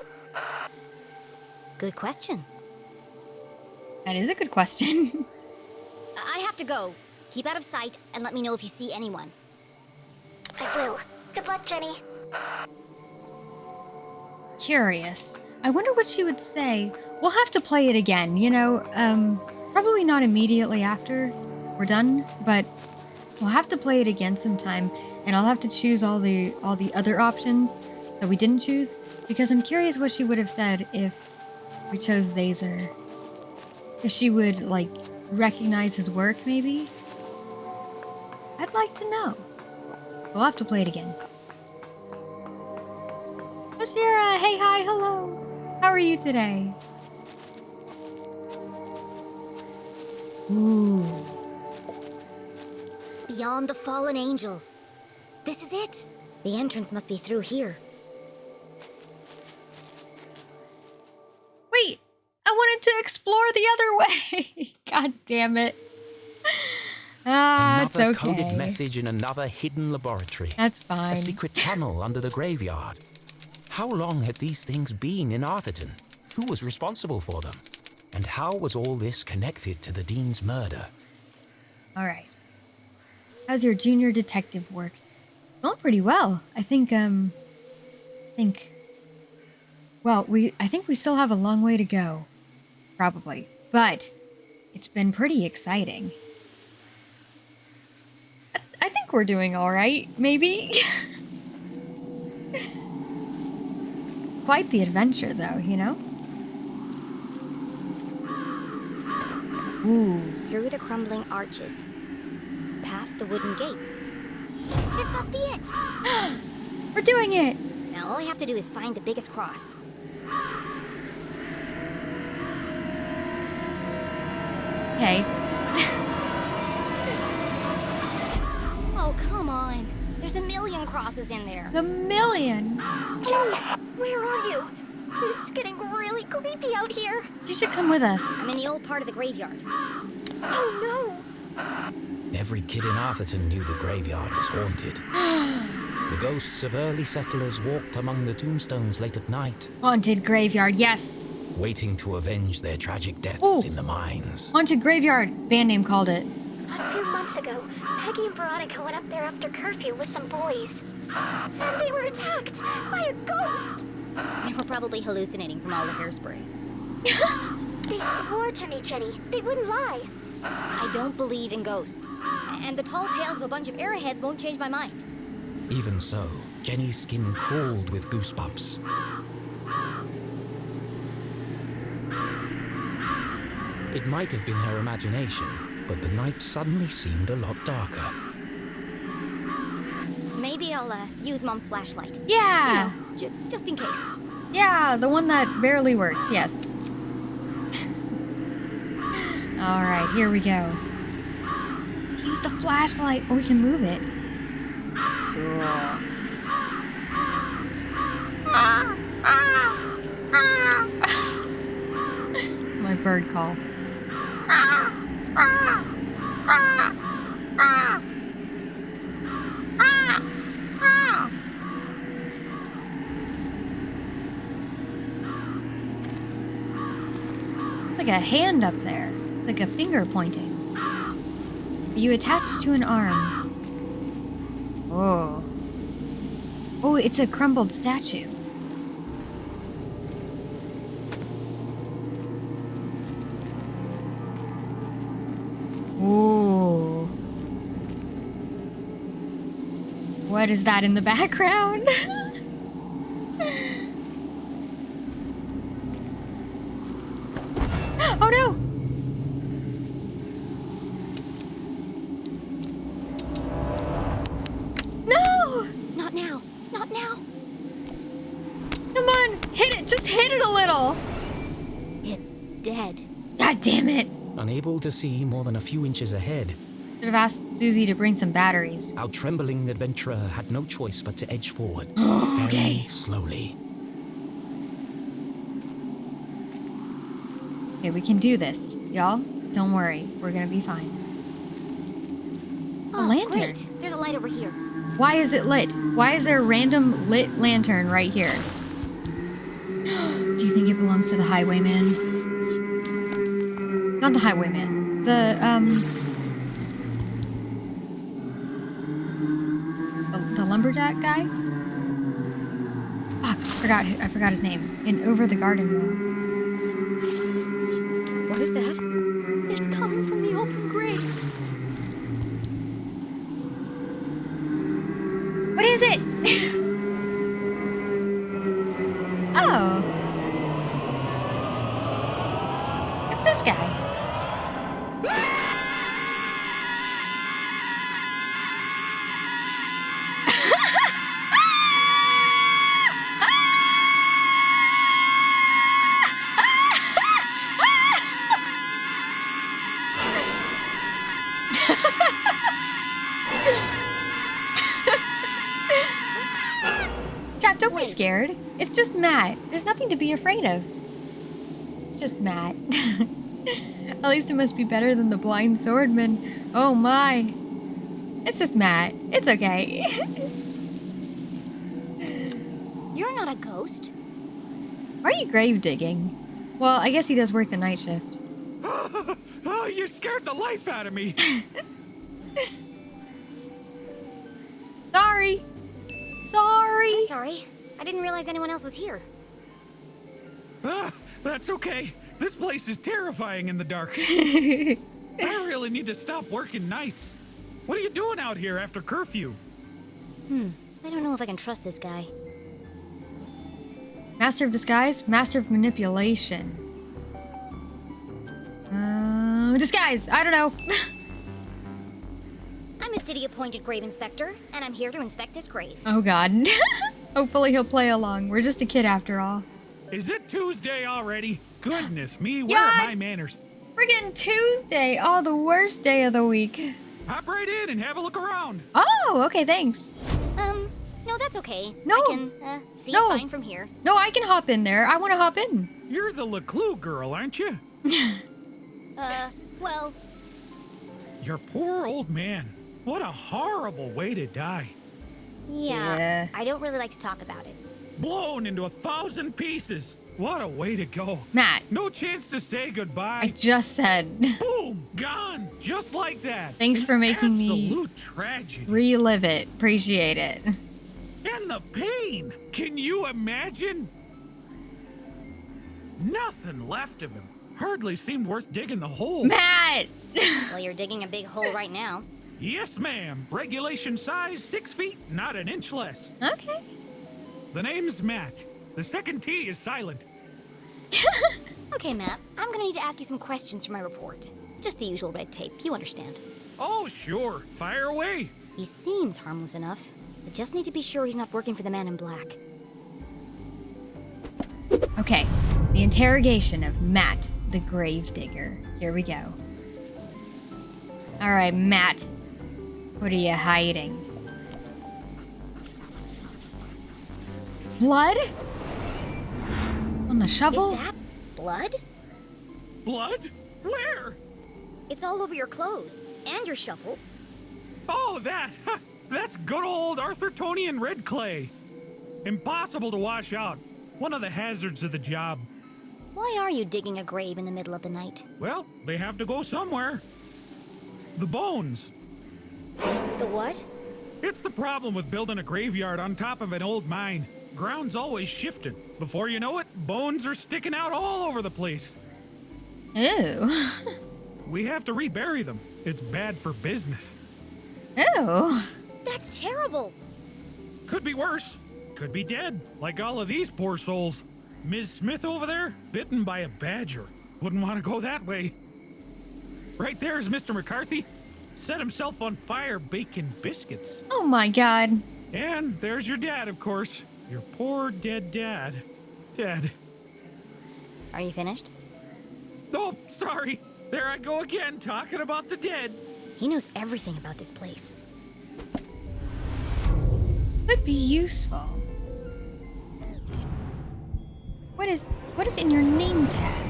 Good question. That is a good question. I have to go. Keep out of sight and let me know if you see anyone. I will. Good luck, Jenny. Curious. I wonder what she would say. We'll have to play it again, you know, probably not immediately after we're done, but we'll have to play it again sometime, and I'll have to choose all the other options that we didn't choose, because I'm curious what she would have said if we chose Zazer. If she would, like, recognize his work, maybe? I'd like to know. We'll have to play it again. Shira, hey, hi, hello. How are you today? Ooh. Beyond the fallen angel. This is it. The entrance must be through here. Wait, I wanted to explore the other way. God damn it. Ah, it's Another okay. coded message in another hidden laboratory. That's fine. A secret tunnel under the graveyard. How long had these things been in Arthurton? Who was responsible for them? And how was all this connected to the Dean's murder? All right. How's your junior detective work? Well, pretty well. I think we still have a long way to go. Probably. But it's been pretty exciting. I think we're doing all right, maybe. Quite the adventure, though, you know? Ooh. Through the crumbling arches. Past the wooden gates. This must be it! We're doing it! Now all I have to do is find the biggest cross. Okay. Oh, come on. There's a million crosses in there. The million? Jenny, where are you? It's getting really creepy out here. You should come with us. I'm in the old part of the graveyard. Oh, no. Every kid in Arthurton knew the graveyard was haunted. The ghosts of early settlers walked among the tombstones late at night. Haunted graveyard, yes. Waiting to avenge their tragic deaths in the mines. Haunted graveyard, band name called it. A few months ago, Peggy and Veronica went up there after curfew with some boys. And they were attacked by a ghost. They were probably hallucinating from all the hairspray. They swore to me, Jenny. They wouldn't lie. I don't believe in ghosts. And the tall tales of a bunch of airheads won't change my mind. Even so, Jenny's skin crawled with goosebumps. It might have been her imagination, but the night suddenly seemed a lot darker. Maybe I'll use Mom's flashlight. Yeah! You know, just in case. Yeah, the one that barely works, yes. Alright, here we go. Let's use the flashlight. Oh, we can move it. My bird call. Like a hand up there. It's like a finger pointing. You attach to an arm. Oh. Oh, it's a crumbled statue. Ooh. What is that in the background? Oh no! hit it a little. It's dead. God damn it. Unable to see more than a few inches ahead, Should have asked Susie to bring some batteries. our trembling adventurer had no choice but to edge forward, Okay. very slowly. Okay, we can do this. Y'all, don't worry. We're gonna be fine. A lantern. Great. There's a light over here. Why is it lit? Why is there a random lit lantern right here? Do you think it belongs to the highwayman? Not the highwayman. The lumberjack guy? Fuck, I forgot his name. In Over the Garden Wall. What is that? It's coming from the open grave. What is it? Oh. It's this guy. Chat, don't be scared. It's just Matt. There's nothing to be afraid of. It's just Matt. At least it must be better than the blind swordman. Oh my. It's just Matt. It's okay. You're not a ghost. Why are you grave digging? Well, I guess he does work the night shift. Oh, you scared the life out of me. Sorry. Sorry. I'm sorry. I didn't realize anyone else was here. That's okay. This place is terrifying in the dark. I really need to stop working nights. What are you doing out here after curfew? I don't know if I can trust this guy. Master of disguise, master of manipulation. Disguise. I don't know. I'm a city-appointed grave inspector, and I'm here to inspect this grave. Oh God. Hopefully he'll play along. We're just a kid after all. Is it Tuesday already? Goodness me, where are my manners? Friggin' Tuesday. Oh, the worst day of the week. Hop right in and have a look around. Oh, okay, thanks. No, that's okay. No. I can, see No. fine from here. No, I can hop in there. I want to hop in. You're the LeClue girl, aren't you? Well... Your poor old man. What a horrible way to die. Yeah, I don't really like to talk about it. Blown into 1,000 pieces. What a way to go. Matt. No chance to say goodbye. I just said. Boom, gone. Just like that. Thanks for making me absolute tragedy. Relive it. Appreciate it. And the pain. Can you imagine? Nothing left of him. Hardly seemed worth digging the hole. Matt! Well, you're digging a big hole right now. Yes, ma'am. Regulation size 6 feet, not an inch less. Okay. The name's Matt. The second T is silent. Okay, Matt, I'm gonna need to ask you some questions for my report. Just the usual red tape, you understand. Oh, sure. Fire away. He seems harmless enough. I just need to be sure he's not working for the man in black. Okay. The interrogation of Matt, the gravedigger. Here we go. All right, Matt. What are you hiding? Blood? On the shovel? Is that blood? Blood? Where? It's all over your clothes and your shovel. Oh, that. That's good old Arthurtonian red clay. Impossible to wash out. One of the hazards of the job. Why are you digging a grave in the middle of the night? Well, they have to go somewhere. The bones. The what? It's the problem with building a graveyard on top of an old mine. Ground's always shifted. Before you know it, bones are sticking out all over the place. Ew. We have to rebury them. It's bad for business. Ew. That's terrible. Could be worse. Could be dead, like all of these poor souls. Ms. Smith over there, bitten by a badger. Wouldn't want to go that way. Right there's Mr. McCarthy. Set himself on fire baking biscuits. Oh my God. And there's your dad, of course. Your poor dead dad. Dead. Are you finished? Oh, sorry. There I go again, talking about the dead. He knows everything about this place. Could be useful. What is in your name tag?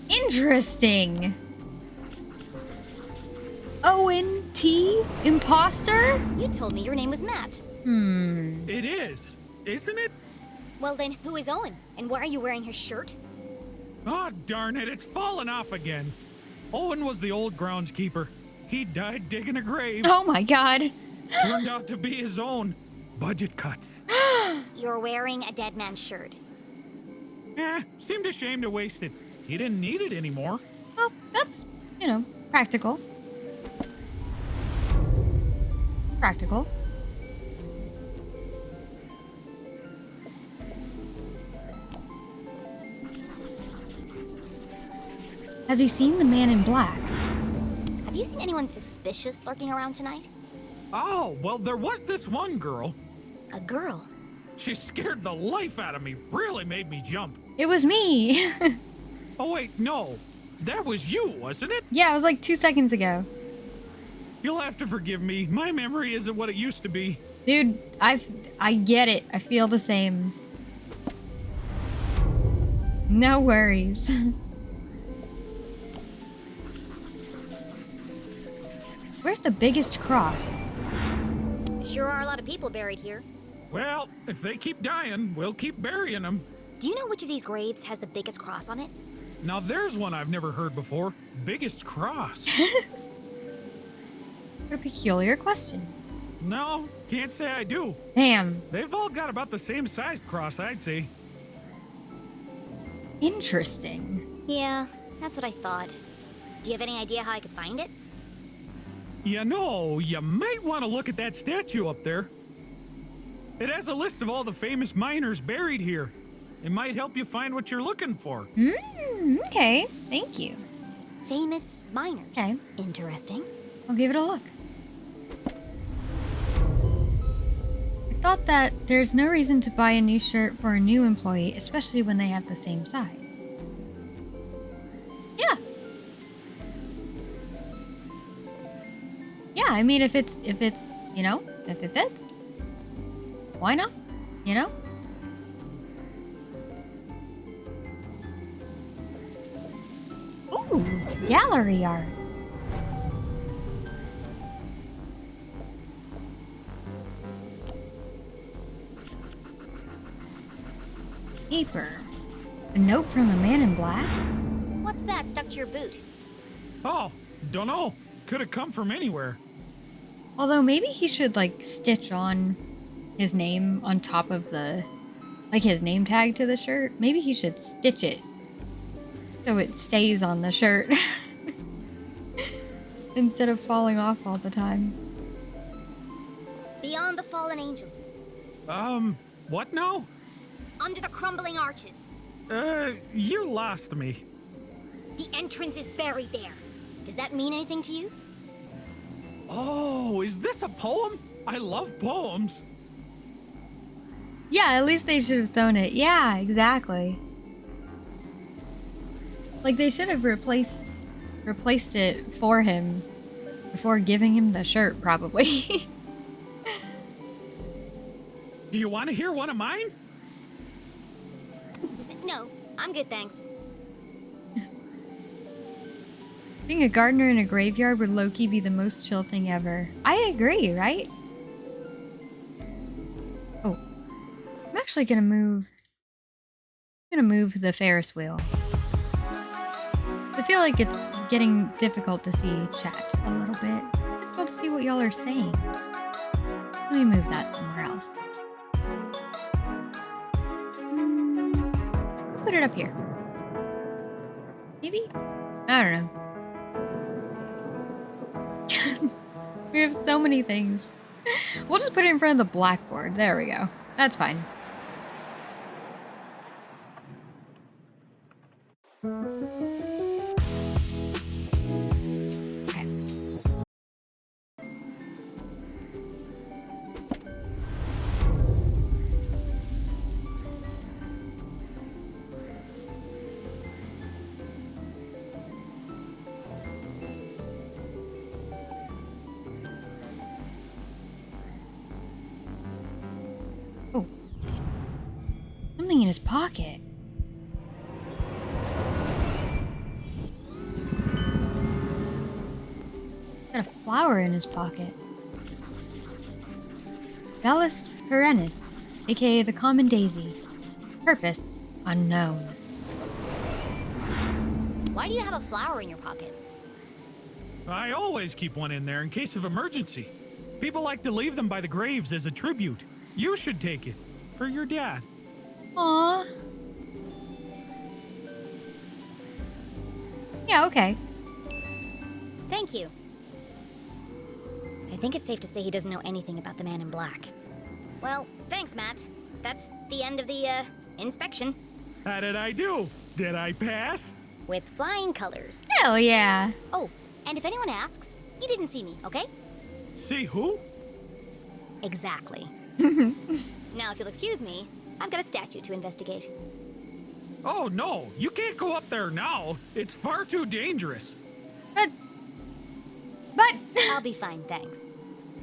Interesting. O-N-T? Imposter? You told me your name was Matt. It is, isn't it? Well then, who is Owen? And why are you wearing his shirt? Oh, darn it, it's fallen off again. Owen was the old groundskeeper. He died digging a grave. Oh my god. Turned out to be his own. Budget cuts. You're wearing a dead man's shirt. Seemed a shame to waste it. He didn't need it anymore. Well, that's, practical. Practical. Has he seen the man in black? Have you seen anyone suspicious lurking around tonight? Oh, well, there was this one girl. A girl? She scared the life out of me. Really made me jump. It was me. Oh, wait, no. That was you, wasn't it? Yeah, it was like 2 seconds ago. You'll have to forgive me. My memory isn't what it used to be. Dude, I get it. I feel the same. No worries. Where's the biggest cross? Sure are a lot of people buried here. Well, if they keep dying, we'll keep burying them. Do you know which of these graves has the biggest cross on it? Now there's one I've never heard before. Biggest cross. What a peculiar question. No, can't say I do. Damn. They've all got about the same sized cross, I'd say. Interesting. Yeah, that's what I thought. Do you have any idea how I could find it? You know, you might want to look at that statue up there. It has a list of all the famous miners buried here. It might help you find what you're looking for. Okay. Thank you. Famous miners. Okay. Interesting. I'll give it a look. I thought that there's no reason to buy a new shirt for a new employee, especially when they have the same size. Yeah. Yeah, I mean, if it's, if it fits, why not? Ooh, gallery art. Paper. A note from the man in black? What's that stuck to your boot? Oh, dunno. Could have come from anywhere. Although maybe he should, stitch on his name on top of the, his name tag to the shirt. Maybe he should stitch it so it stays on the shirt instead of falling off all the time. Beyond the fallen angel. What now? Under the crumbling arches. You lost me. The entrance is buried there. Does that mean anything to you? Oh, is this a poem? I love poems. Yeah, at least they should have sewn it. Yeah, exactly. They should have replaced it for him before giving him the shirt, probably. Do you want to hear one of mine? No, I'm good, thanks. Being a gardener in a graveyard would low-key be the most chill thing ever. I agree, right? Oh. I'm actually gonna move the Ferris wheel. I feel like it's getting difficult to see chat a little bit. It's difficult to see what y'all are saying. Let me move that somewhere else. We'll put it up here. Maybe? I don't know. We have so many things. We'll just put it in front of the blackboard. There we go. That's fine. Okay. something in his pocket. Got a flower in his pocket. Bellus perennis, aka the common daisy. Purpose unknown. Why do you have a flower in your pocket? I always keep one in there in case of emergency. People like to leave them by the graves as a tribute. You should take it. For your dad. Aww. Yeah, okay. Thank you. I think it's safe to say he doesn't know anything about the man in black. Well, thanks, Matt. That's the end of the, inspection. How did I do? Did I pass? With flying colors. Hell yeah. Oh, and if anyone asks, you didn't see me, okay? See who? Exactly. Now, if you'll excuse me, I've got a statue to investigate. Oh, no. You can't go up there now. It's far too dangerous. But... I'll be fine, thanks.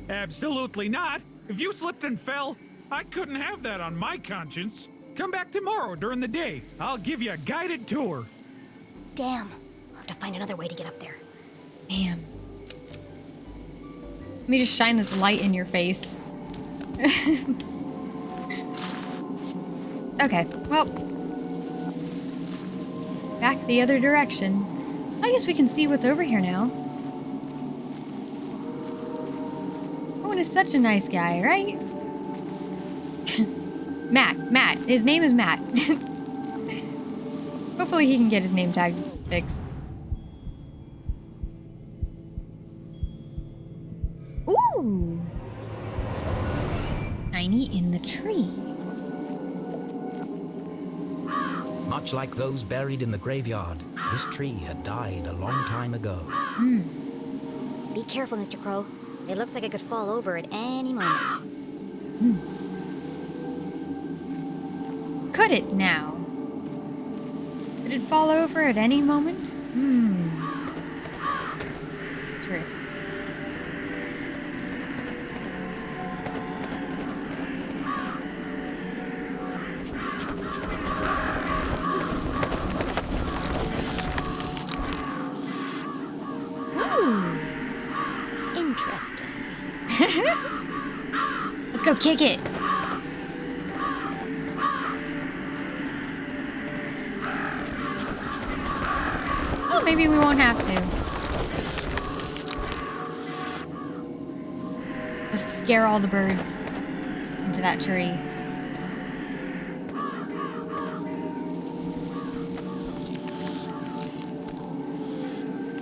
Absolutely not. If you slipped and fell, I couldn't have that on my conscience. Come back tomorrow during the day. I'll give you a guided tour. Damn. I'll have to find another way to get up there. Damn. Let me just shine this light in your face. Okay, well. Back the other direction. I guess we can see what's over here now. Owen is such a nice guy, right? Matt. His name is Matt. Hopefully he can get his name tag fixed. Ooh! Tiny in the tree. Much like those buried in the graveyard, this tree had died a long time ago. Be careful, Mr. Crow. It looks like it could fall over at any moment. Could it now? Could it fall over at any moment? Interesting. Interesting. Let's go kick it. Oh, maybe we won't have to. Just scare all the birds into that tree.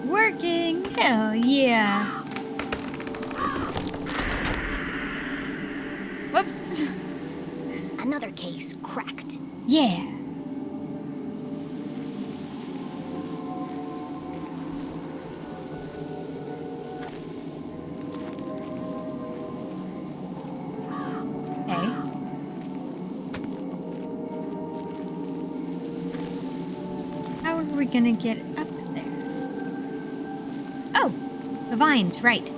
Working! Hell yeah! Whoops! Another case cracked. Yeah! Okay. How are we gonna get up there? Oh! The vines, right.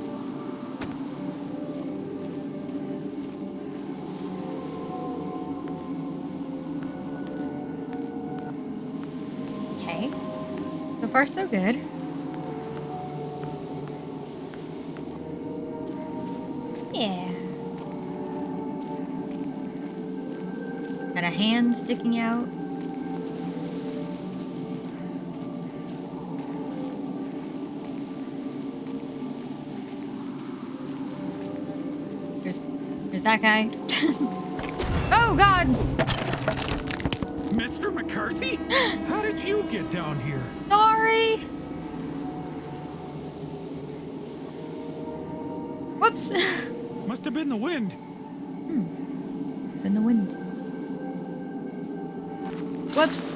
Okay. So far, so good. Yeah. Got a hand sticking out. There's that guy. Oh, God! Mr. McCarthy? How did you get down here? Sorry! Whoops! Must have been the wind. In the wind. Whoops!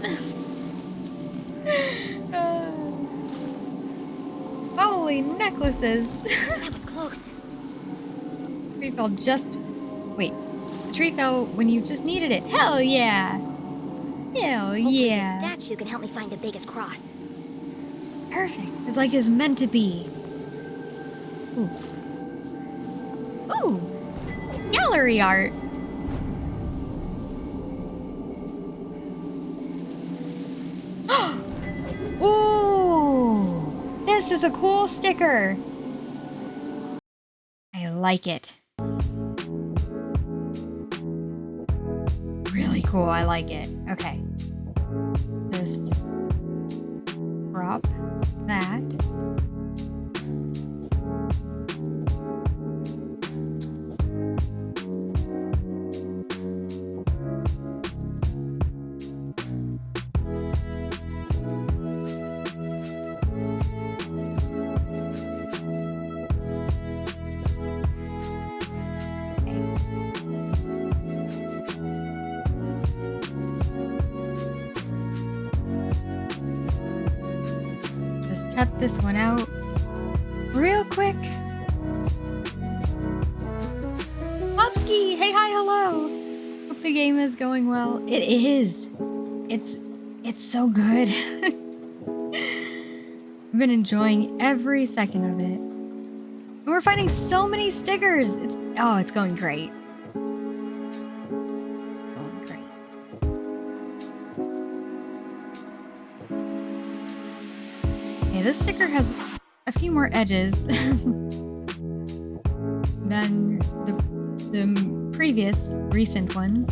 Holy necklaces! That was close. Tree fell just... Wait. The tree fell when you just needed it. Hell yeah! Hell Hopefully yeah! this statue can help me find the biggest cross. Perfect. It's like it's meant to be. Ooh. Ooh! Gallery art! is a cool sticker. I like it. Really cool. I like it. Okay. Just drop that. Cut this one out real quick. Popsky, hey, hi, hello. Hope the game is going well. It is. It's so good. I've been enjoying every second of it. And we're finding so many stickers. It's going great. This sticker has a few more edges than the previous recent ones.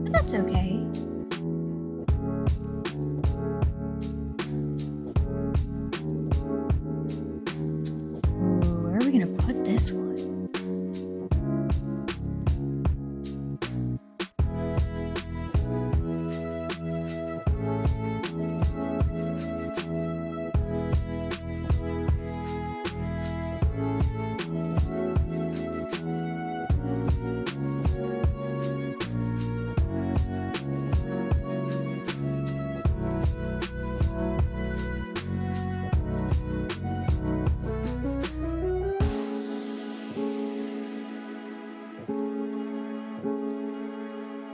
But that's okay. Ooh, where are we gonna put this one?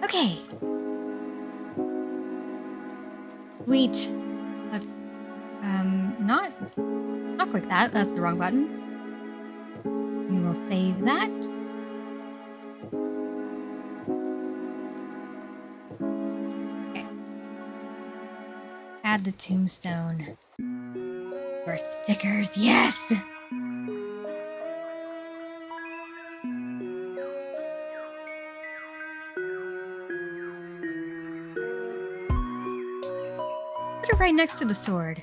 Okay. Sweet. Let's not click that. That's the wrong button. We will save that. Okay. Add the tombstone. For stickers, yes! Put it right next to the sword.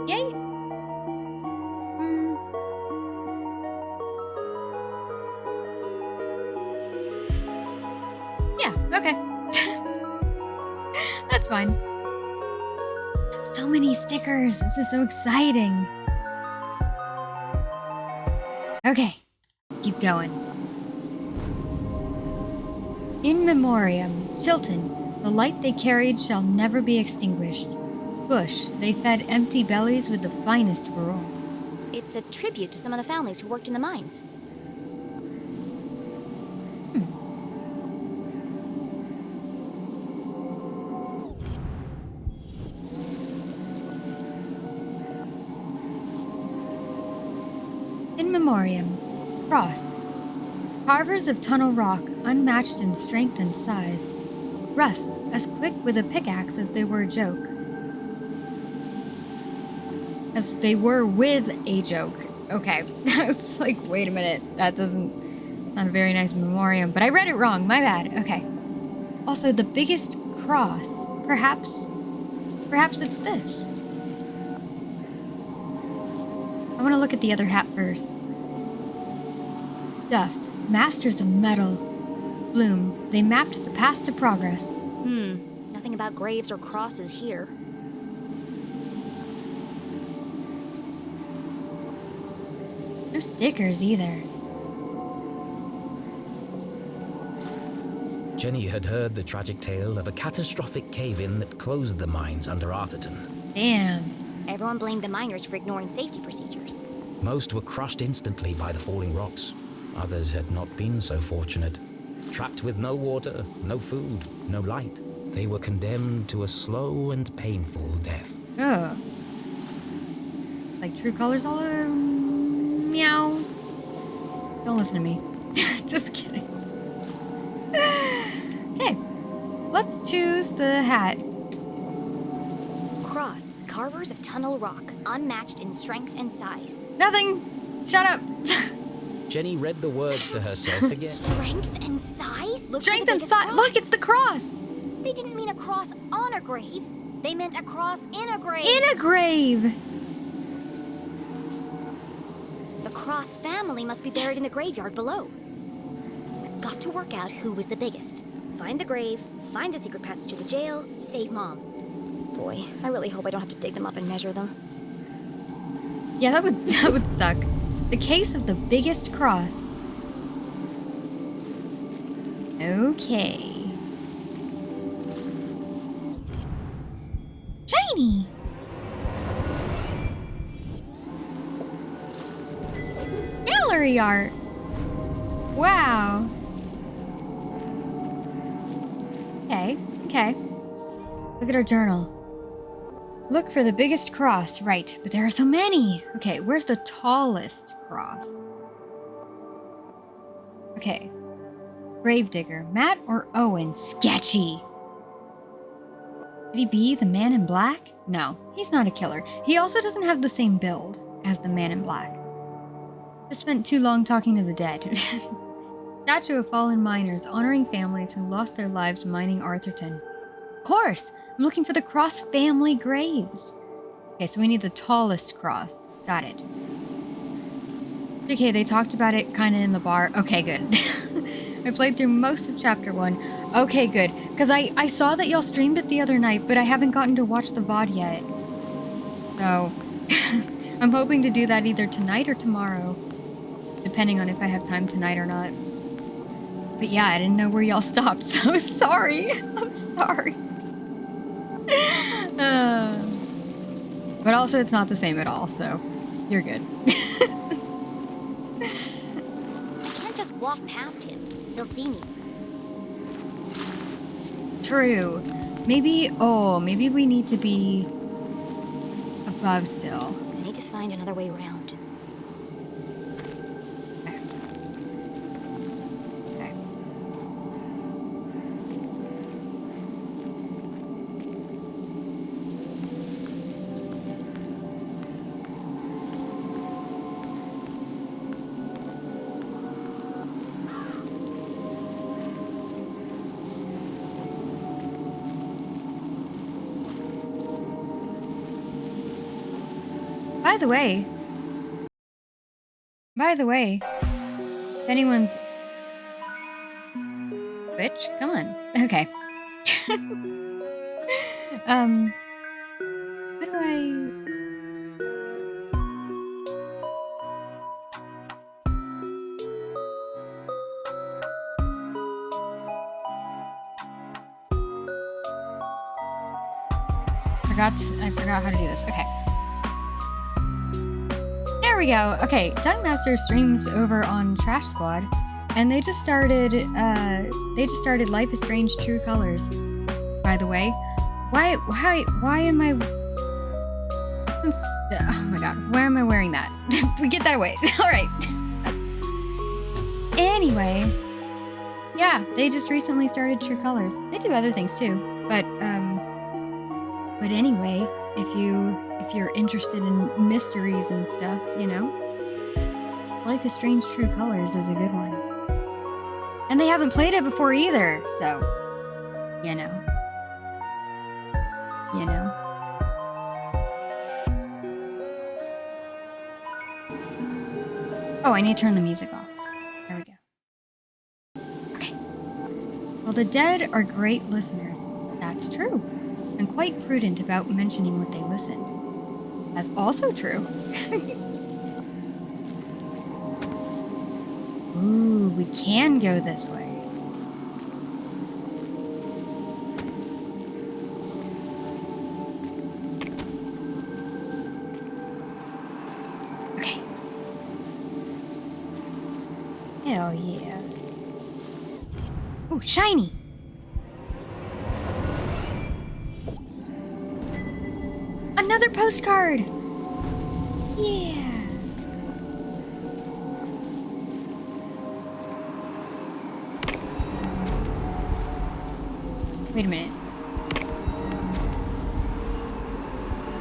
Yay! Yeah, okay. That's fine. So many stickers. This is so exciting. Okay, keep going. In memoriam, Chilton, the light they carried shall never be extinguished. Bush, they fed empty bellies with the finest gruel. It's a tribute to some of the families who worked in the mines. In memoriam, cross. Carvers of tunnel rock, unmatched in strength and size. Rust, as quick with a pickaxe as they were a joke. As they were with a joke. Okay. I was like, wait a minute. That doesn't sound a very nice memoriam. But I read it wrong. My bad. Okay. Also, the biggest cross. Perhaps it's this. I want to look at the other hat first. Duff, masters of metal. Bloom, they mapped the path to progress. Nothing about graves or crosses here. No stickers either. Jenny had heard the tragic tale of a catastrophic cave-in that closed the mines under Arthurton. Damn. Everyone blamed the miners for ignoring safety procedures. Most were crushed instantly by the falling rocks. Others had not been so fortunate. Trapped with no water, no food, no light, they were condemned to a slow and painful death. Ugh. Like True Colors all over. Meow. Don't listen to me. Just kidding. Okay. Let's choose the hat. Cross, carvers of tunnel rock, unmatched in strength and size. Nothing. Shut up. Jenny read the words to herself again. Strength and size? Strength and size. Look, it's the cross. They didn't mean a cross on a grave. They meant a cross in a grave. In a grave. The Cross family must be buried in the graveyard below. I've got to work out who was the biggest. Find the grave, find the secret paths to the jail, save Mom. Boy, I really hope I don't have to dig them up and measure them. Yeah, that would suck. The case of the biggest cross. Okay. Shiny! Gallery art! Wow. Okay. Look at our journal. Look for the biggest cross. Right, but there are so many. Okay, where's the tallest cross? Okay. Gravedigger. Matt or Owen? Sketchy. Could he be the man in black? No, he's not a killer. He also doesn't have the same build as the man in black. Just spent too long talking to the dead. Statue of fallen miners honoring families who lost their lives mining Arthurton. Of course! I'm looking for the Cross family graves. Okay, so we need the tallest cross. Got it. Okay, they talked about it kind of in the bar. Okay, good. I played through most of chapter 1. Okay, good. Because I saw that y'all streamed it the other night, but I haven't gotten to watch the VOD yet. So, I'm hoping to do that either tonight or tomorrow. Depending on if I have time tonight or not. But yeah, I didn't know where y'all stopped, so sorry. I'm sorry. But also, it's not the same at all, so you're good. I can't just walk past him. He'll see me. True. Maybe we need to be above still. I need to find another way around. By the way, if anyone's... Bitch, come on. Okay. How do I... I forgot how to do this. Okay. There we go. Okay, Dunkmaster streams over on Trash Squad, and they just started Life is Strange True Colors. By the way, why am I? Oh my god, why am I wearing that? We get that away. All right. Anyway, yeah, they just recently started True Colors. They do other things too, but anyway, if you're interested in mysteries and stuff, you know, Life is Strange True Colors is a good one. And they haven't played it before either, so, you know. Oh, I need to turn the music off. There we go. Okay. Well, the dead are great listeners. That's true. And quite prudent about mentioning what they listened. That's also true. Ooh, we can go this way. Oh, shiny. Another postcard. Yeah. Wait a minute.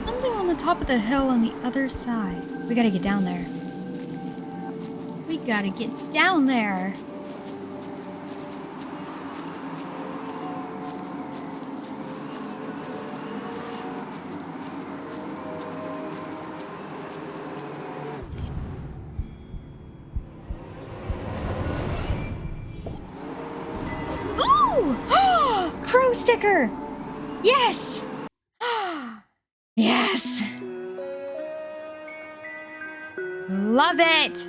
Something on the top of the hill on the other side. We gotta get down there. We gotta get down there. Ooh! Crow sticker! Yes! Yes! Love it!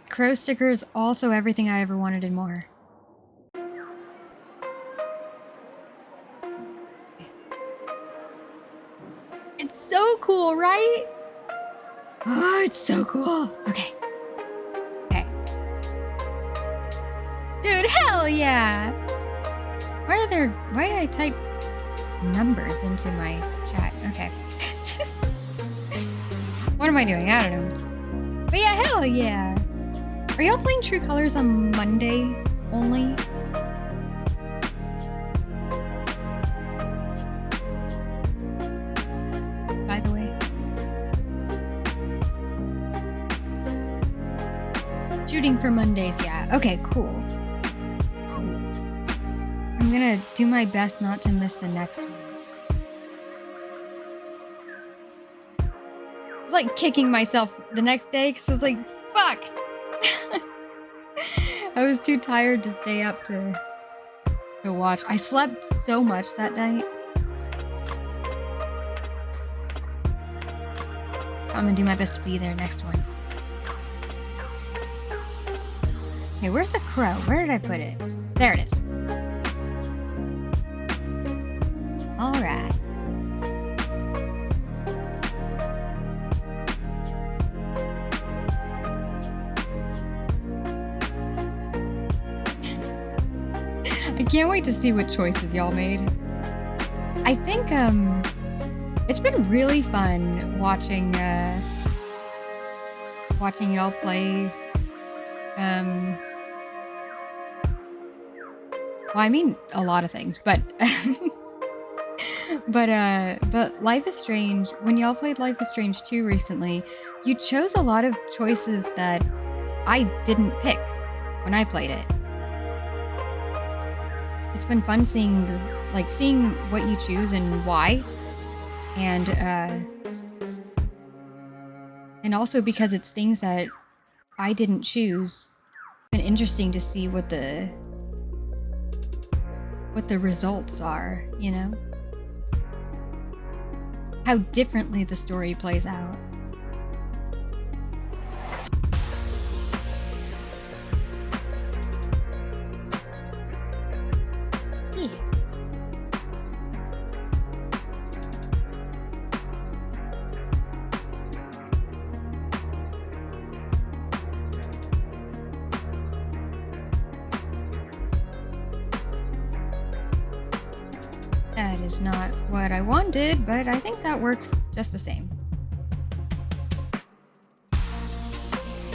Crow sticker is also everything I ever wanted and more. It's so cool, right? Oh, it's so cool. Okay. Okay. Dude, hell yeah! Why did I type numbers into my chat? Okay. What am I doing? I don't know. But yeah, hell yeah! Are y'all playing True Colors on Monday only? By the way. Shooting for Mondays, yeah. Okay, cool. Cool. I'm gonna do my best not to miss the next one. I was like kicking myself the next day because I was like, fuck! I was too tired to stay up to watch. I slept so much that night. I'm gonna do my best to be there next one. Okay, where's the crow? Where did I put it? There it is. Alright. I can't wait to see what choices y'all made. I think, it's been really fun watching y'all play, well, I mean, a lot of things, but, but Life is Strange, when y'all played Life is Strange 2 recently, you chose a lot of choices that I didn't pick when I played it. It's been fun seeing seeing what you choose and why, and also because it's things that I didn't choose. It's been interesting to see what the results are, you know? How differently the story plays out. That is not what I wanted, but I think that works just the same.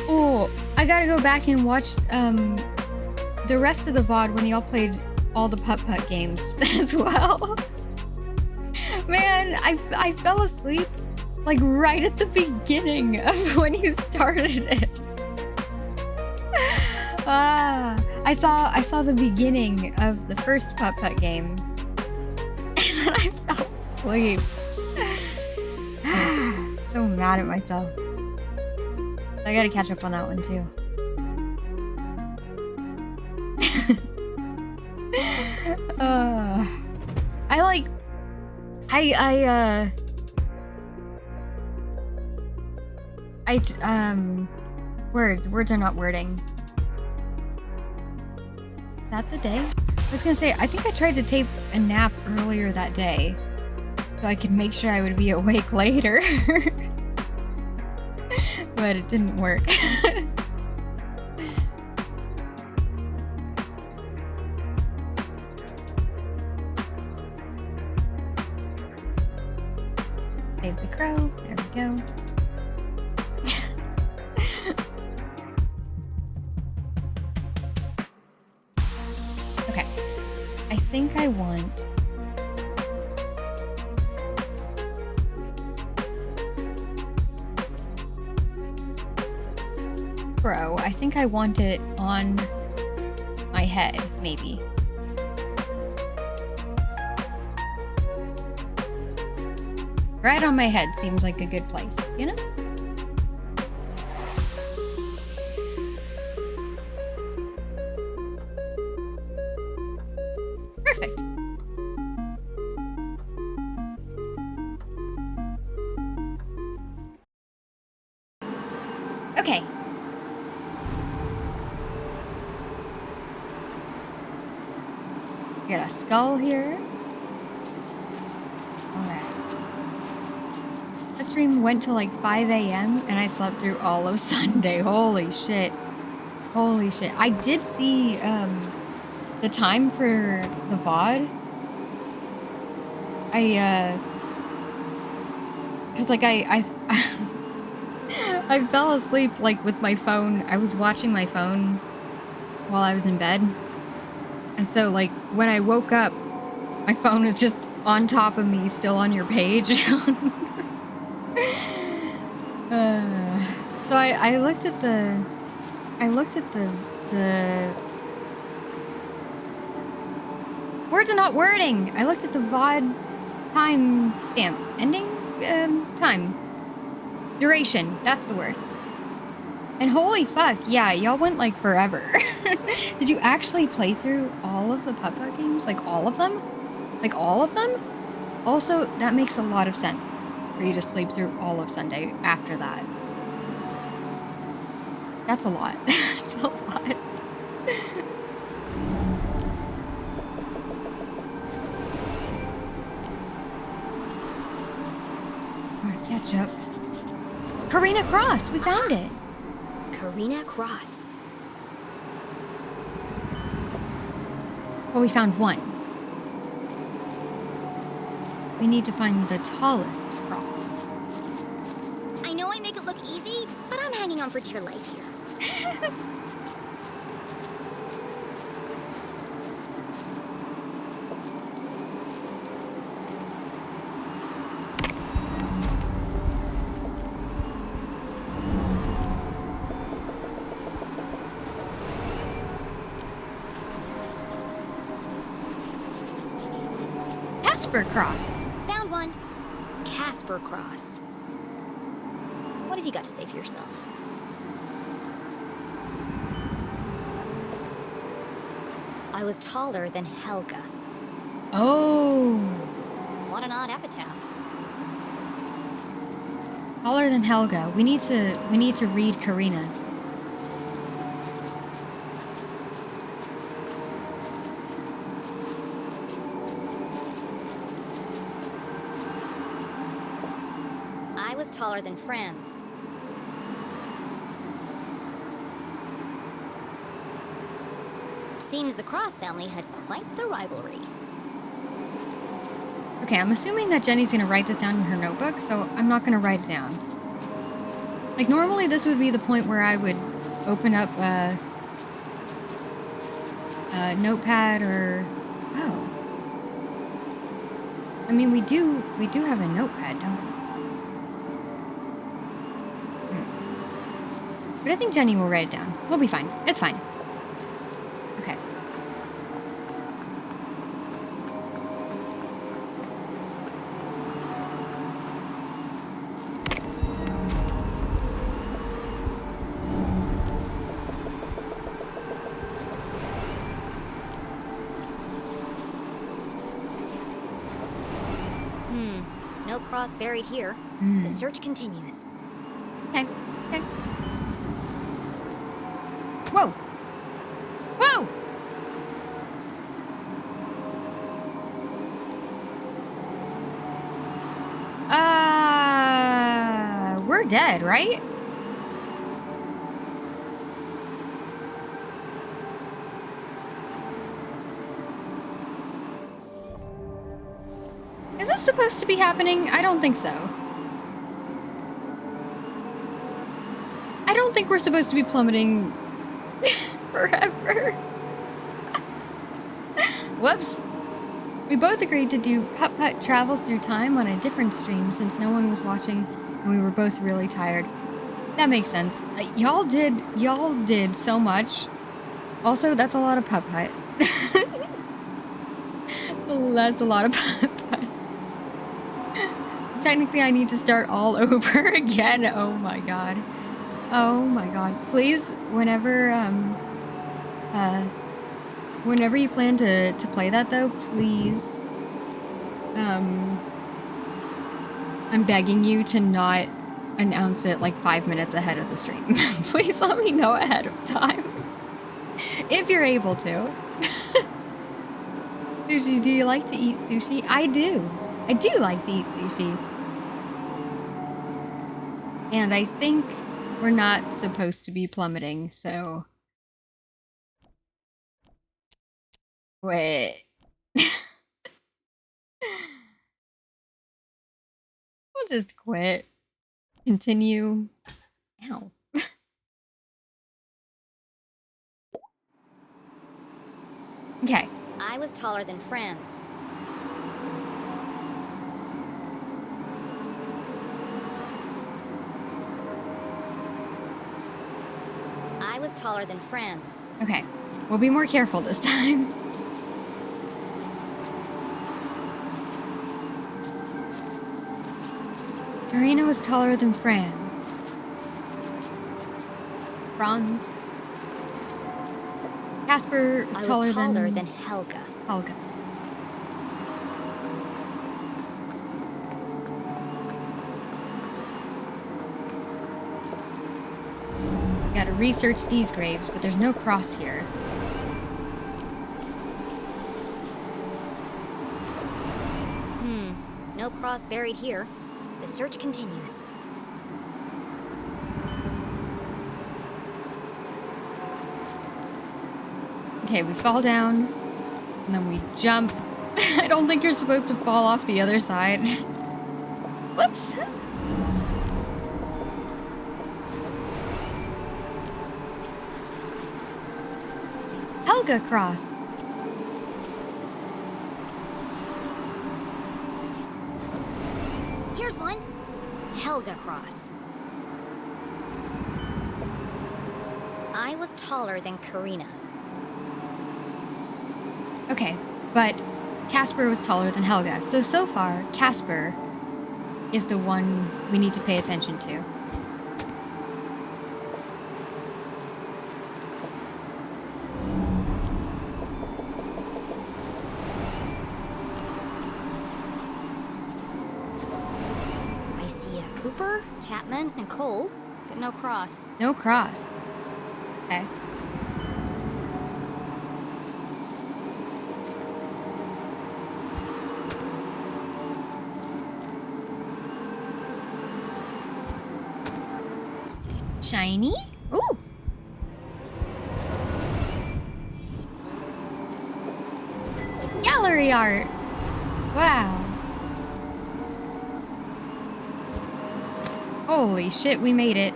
Oh, I gotta go back and watch the rest of the VOD when y'all played all the putt-putt games as well. Man, I fell asleep like right at the beginning of when you started it. I saw the beginning of the first putt-putt game. And then I fell asleep. So mad at myself. I gotta catch up on that one too. Words are not wording. Is that the day? I was gonna say, I think I tried to tape a nap earlier that day so I could make sure I would be awake later. But it didn't work. Crow. There we go. Okay. I think I want... Crow. I think I want it on my head, maybe. Right on my head seems like a good place, you know? Perfect. Okay. Get a skull here. Alright. The stream went till like 5 a.m. and I slept through all of Sunday. Holy shit. Holy shit. I did see the time for the VOD. Cause like I fell asleep like with my phone. I was watching my phone while I was in bed. And so like when I woke up, my phone was just on top of me, still on your page. So I looked at the words are not wording. I looked at the VOD time stamp ending time duration. That's the word. And holy fuck, yeah, y'all went like forever. Did you actually play through all of the Puppa games? Like all of them? Like all of them? Also, that makes a lot of sense for you to sleep through all of Sunday after that. That's a lot. That's a lot. Alright, catch up. Karina Cross! We found it! Karina Cross. Well, we found one. We need to find the tallest cross. I know I make it look easy, but I'm hanging on for dear life here. Casper Cross. Found one. Casper Cross. What have you got to say for yourself? I was taller than Helga. Oh. What an odd epitaph. Taller than Helga. We need to read Karina's. I was taller than Franz. Seems the Cross family had quite the rivalry. Okay, I'm assuming that Jenny's gonna write this down in her notebook, so I'm not gonna write it down. Like, normally this would be the point where I would open up a notepad or... Oh. I mean, we do have a notepad, don't we? But I think Jenny will write it down. We'll be fine. It's fine. Okay. No cross buried here. The search continues. Okay. Okay. Whoa! Whoa! We're dead, right? Is this supposed to be happening? I don't think so. don't think we're supposed to be plummeting forever. Whoops. We both agreed to do Putt-Putt Travels Through Time on a different stream since no one was watching and we were both really tired. That makes sense. Y'all did so much. Also, that's a lot of Putt-Putt. So that's a lot of Putt-Putt. Technically, I need to start all over again. Oh my god. Oh my god. Please, whenever you plan to play that though, please, I'm begging you to not announce it like 5 minutes ahead of the stream. Please let me know ahead of time. If you're able to. Sushi, do you like to eat sushi? I do. I do like to eat sushi. And I think we're not supposed to be plummeting, so... Wait. We'll just quit. Continue. Ow. Okay. I was taller than friends. I was taller than friends. Okay. We'll be more careful this time. Marina was taller than Franz. Franz. Casper was taller than Helga. Helga. We gotta research these graves, but there's no cross here. No cross buried here. The search continues. Okay, we fall down, and then we jump. I don't think you're supposed to fall off the other side. Whoops! Helga cross. Here's one. Helga cross. I was taller than Karina. Okay, but Casper was taller than Helga. So far, Casper is the one we need to pay attention to. I see a Cooper, Chapman, and Cole, but no cross. No cross. Okay. Shiny? Ooh! Gallery art! Wow. Holy shit, we made it.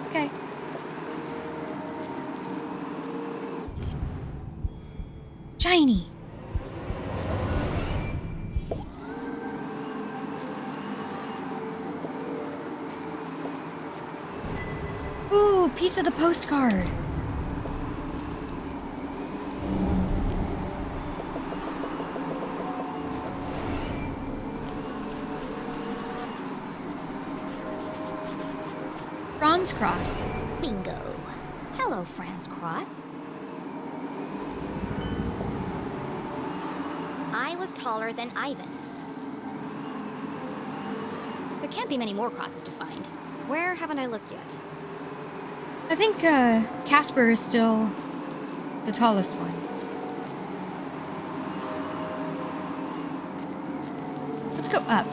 Okay. Shiny! Ooh, piece of the postcard. Franz Cross. Bingo. Hello, Franz Cross. I was taller than Ivan. There can't be many more crosses to find. Where haven't I looked yet? I think Casper is still the tallest one. Let's go up.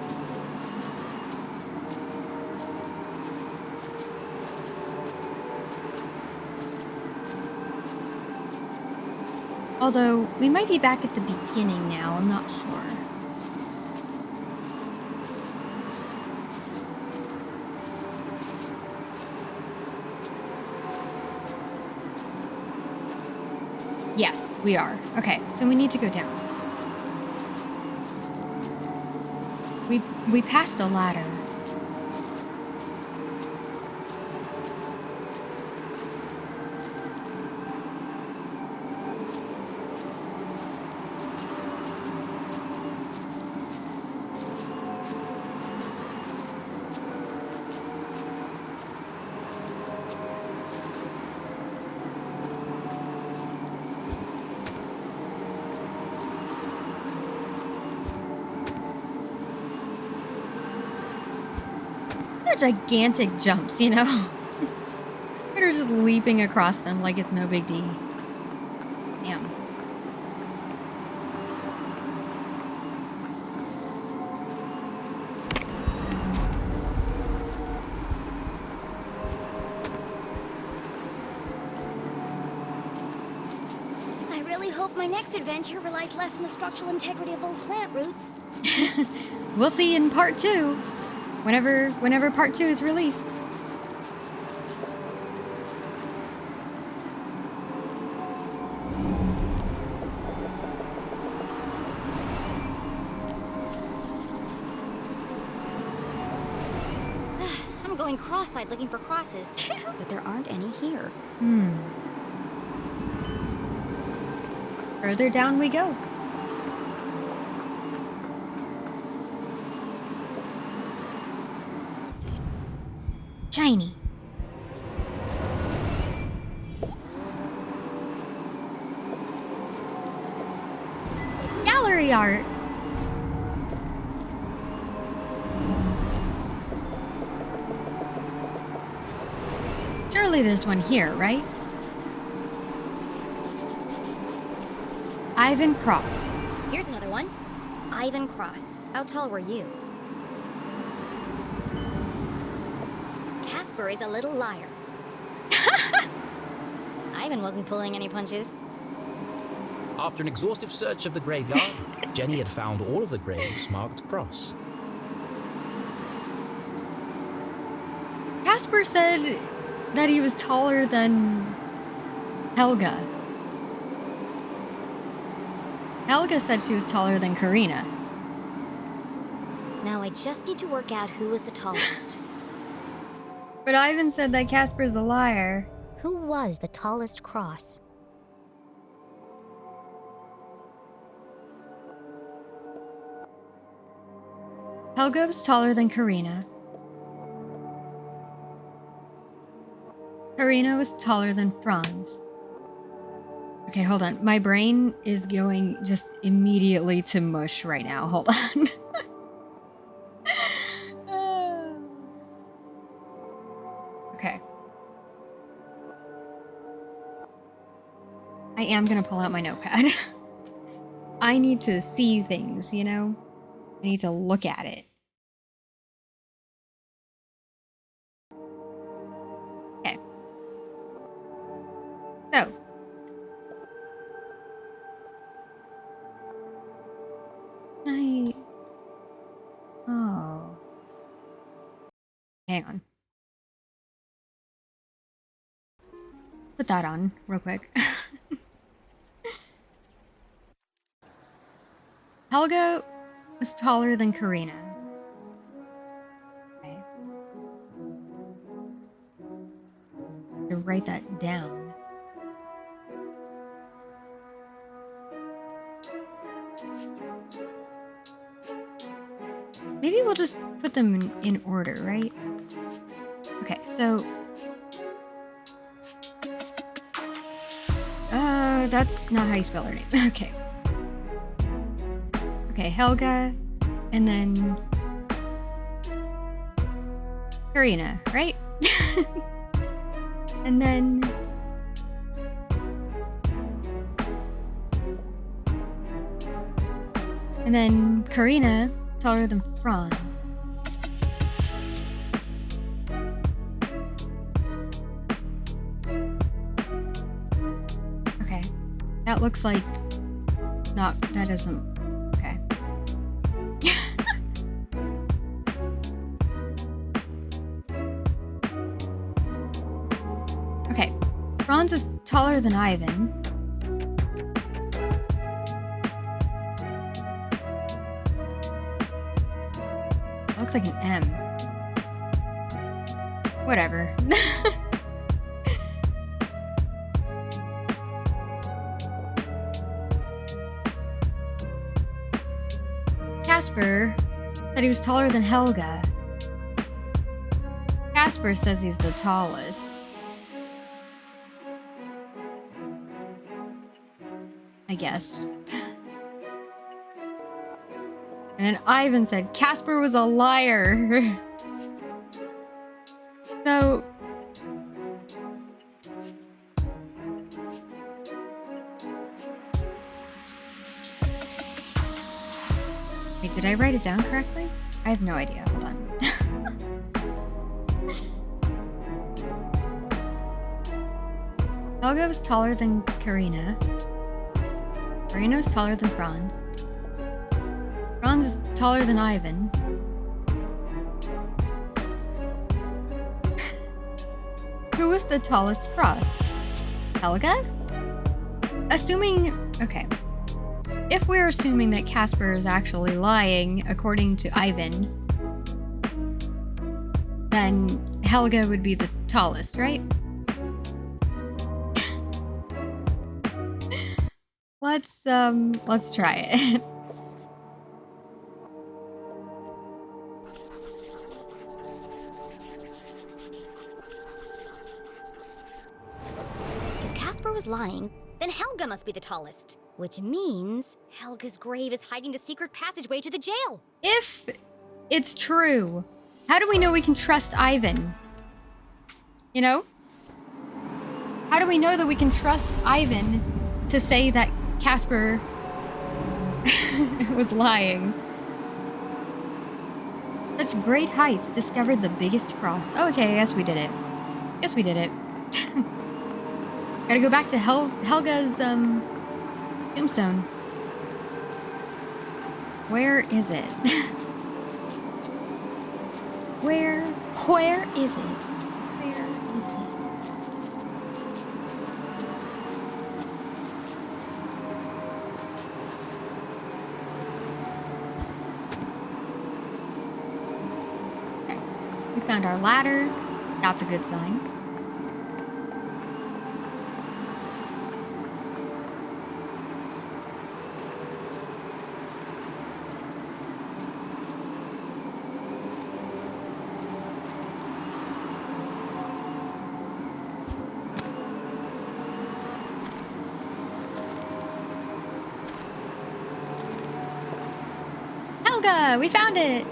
Although, we might be back at the beginning now, I'm not sure. Yes, we are. Okay, so we need to go down. We passed a ladder. They're gigantic jumps, you know? They're just leaping across them like it's no big deal. Damn. I really hope my next adventure relies less on the structural integrity of old plant roots. We'll see in part 2. Whenever part 2 is released. I'm going cross-eyed looking for crosses, but there aren't any here. Further down we go. Shiny. Gallery art. Surely there's one here, right? Ivan Cross. Here's another one. Ivan Cross. How tall were you? Casper is a little liar. Ivan wasn't pulling any punches. After an exhaustive search of the graveyard, Jenny had found all of the graves marked cross. Casper said that he was taller than Helga. Helga said she was taller than Karina. Now I just need to work out who was the tallest. But Ivan said that Casper's a liar. Who was the tallest cross? Helga was taller than Karina. Karina was taller than Franz. Okay, hold on. My brain is going just immediately to mush right now. Hold on. Okay. I am gonna pull out my notepad. I need to see things, you know? I need to look at it. Okay. So. Oh. Hang on. Put that on real quick. Helga was taller than Karina. Okay. To write that down. Maybe we'll just put them in order, right? Okay, so... that's not how you spell her name. Okay. Okay, Helga, and then... Karina, right? And then... And then Karina is taller than Franz. Okay. That looks like... Not... That isn't... Okay. Okay. Franz is taller than Ivan. looks like an M. Whatever. Casper said he was taller than Helga. Casper says he's the tallest. I guess. And then Ivan said Casper was a liar. So... Wait, did I write it down correctly? I have no idea. Hold on. Helga was taller than Karina. Karina was taller than Franz. Franz is taller than Ivan. Who was the tallest cross? Helga? Assuming... Okay. If we're assuming that Casper is actually lying, according to Ivan, then Helga would be the tallest, right? Let's try it. If Casper was lying, then Helga must be the tallest. Which means Helga's grave is hiding the secret passageway to the jail. If it's true, how do we know we can trust Ivan? You know? How do we know that we can trust Ivan to say that Casper was lying? Such great heights discovered the biggest cross. Oh, okay, I guess we did it. Guess we did it. Gotta go back to Helga's, tombstone. Where is it? Where is it? Where is it? Okay. We found our ladder. That's a good sign. We found it!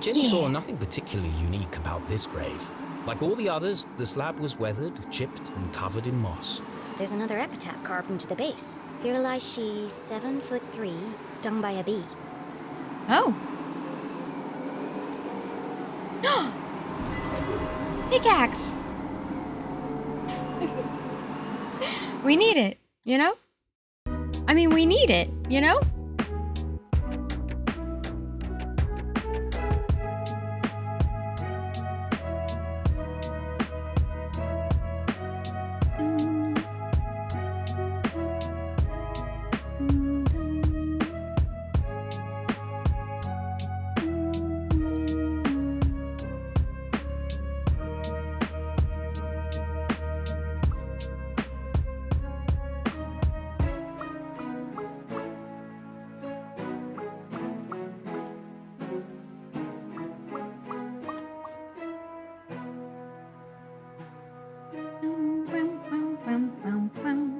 Jenny saw nothing particularly unique about this grave. Like all the others, the slab was weathered, chipped, and covered in moss. There's another epitaph carved into the base. Here lies she, 7'3", stung by a bee. Oh. Pickaxe! We need it, you know? I mean, we need it, you know?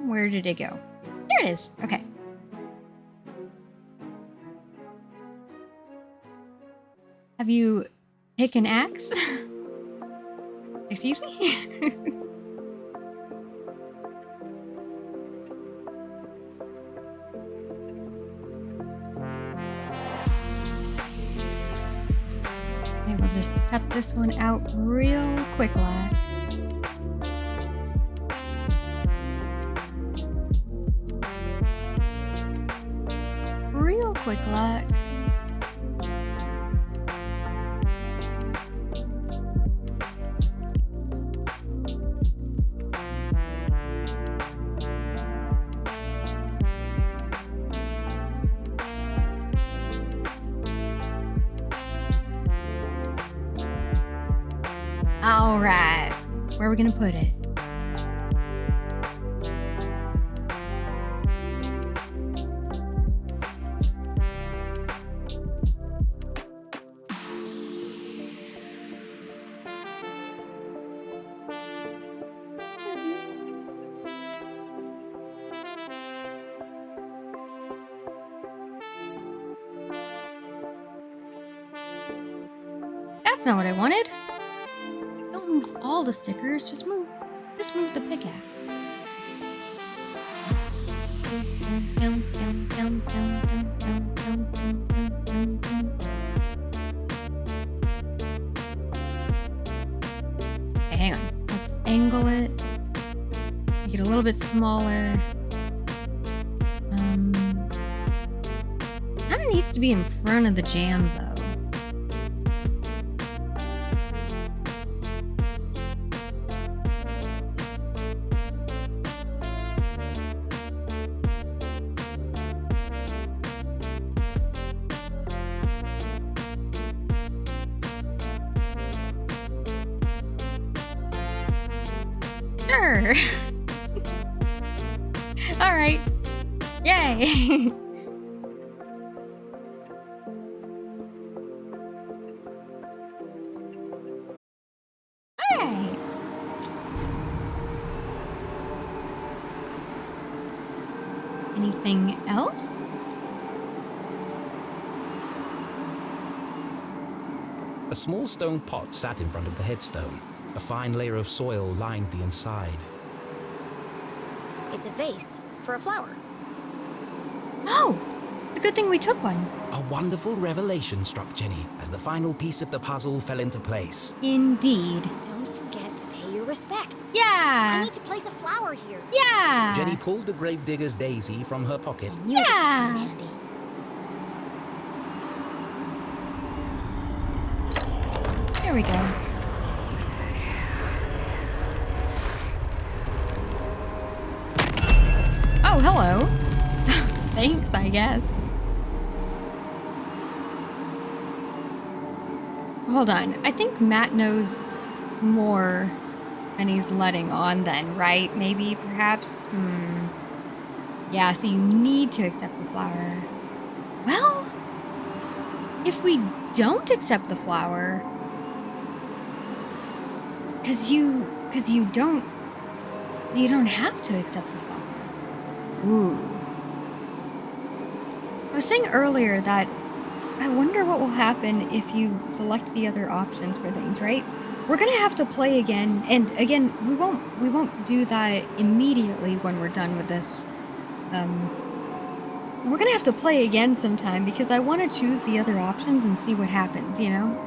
Where did it go? There it is. Okay. Have you picked an axe? Excuse me? Okay, we'll just cut this one out real quick, lad. Real quick, like. All right. Where are we gonna put it? That's not what I wanted. Don't move all the stickers, just move the pickaxe. Okay, hang on. Let's angle it. Make it a little bit smaller. Kinda needs to be in front of the jam though. Sure. All right. Yay. All right. Anything else? A small stone pot sat in front of the headstone. A fine layer of soil lined the inside. It's a vase for a flower. Oh, it's a good thing we took one. A wonderful revelation struck Jenny as the final piece of the puzzle fell into place. Indeed. Don't forget to pay your respects. Yeah. I need to place a flower here. Yeah. Jenny pulled the gravedigger's daisy from her pocket. Yeah. There we go. Oh, hello. Thanks, I guess. Hold on. I think Matt knows more than he's letting on then, right? Maybe, perhaps? Yeah, so you need to accept the flower. Well, if we don't accept the flower... Because you don't have to accept the flower. Ooh. I was saying earlier that I wonder what will happen if you select the other options for things, right? We're gonna have to play again, and again, we won't do that immediately when we're done with this. We're gonna have to play again sometime because I want to choose the other options and see what happens, you know?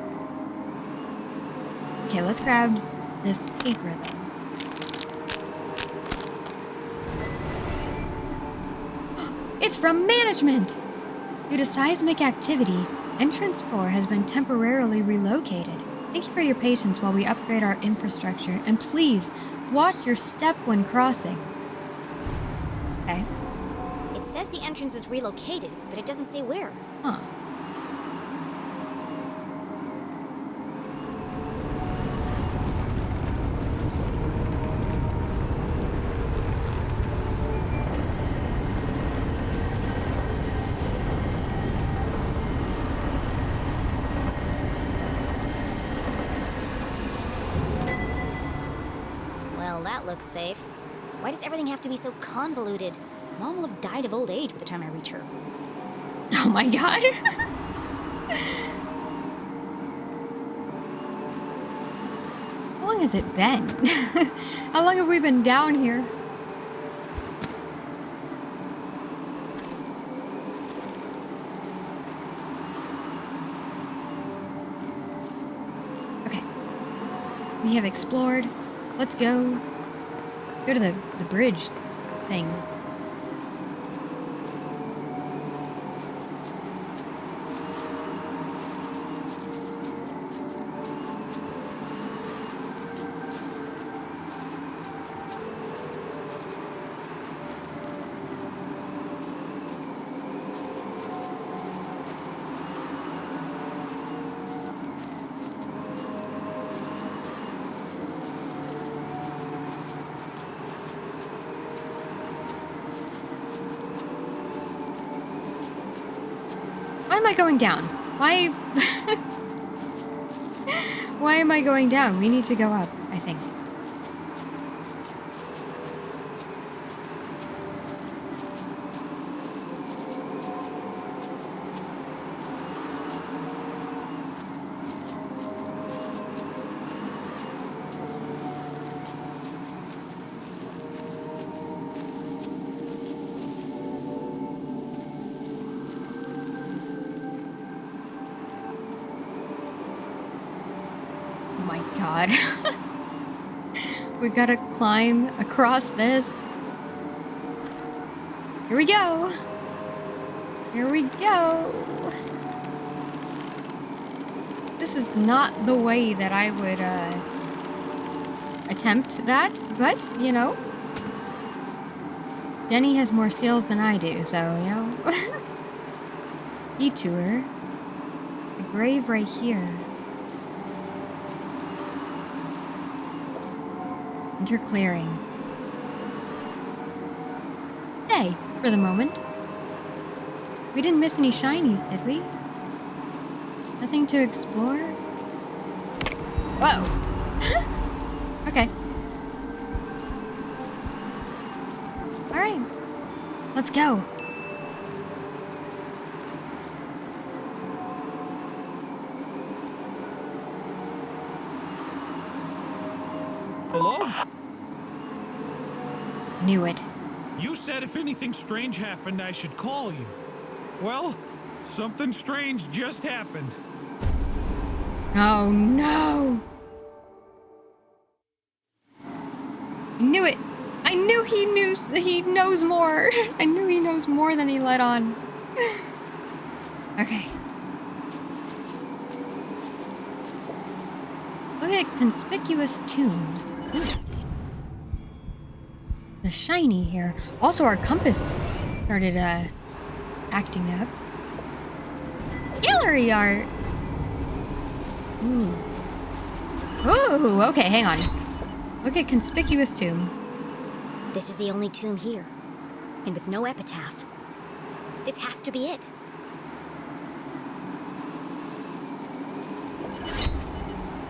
Okay, let's grab this paper then. It's from management! Due to seismic activity, entrance 4 has been temporarily relocated. Thank you for your patience while we upgrade our infrastructure, and please, watch your step when crossing. Okay. It says the entrance was relocated, but it doesn't say where. Huh. Looks safe. Why does everything have to be so convoluted? Mom will have died of old age by the time I reach her. Oh my god. How long has it been? How long have we been down here? Okay. We have explored. Let's go. Go to the bridge thing. Why am I going down? Why? Why am I going down? We need to go up, I think. God. We gotta climb across this. Here we go. Here we go. This is not the way that I would attempt that, but, you know. Jenny has more skills than I do, so, you know. Detour. The grave right here. Enter clearing. Stay for the moment. We didn't miss any shinies, did we? Nothing to explore? Whoa! Okay. Alright. Let's go. Hello? Knew it. You said if anything strange happened, I should call you. Well, something strange just happened. Oh no! I knew it! I knew he knows more! I knew he knows more than he let on. Okay. Look at conspicuous tomb. The shiny here. Also, our compass started acting up. Gallery art. Ooh. Ooh, okay, hang on. Look at conspicuous tomb. This is the only tomb here, and with no epitaph. This has to be it.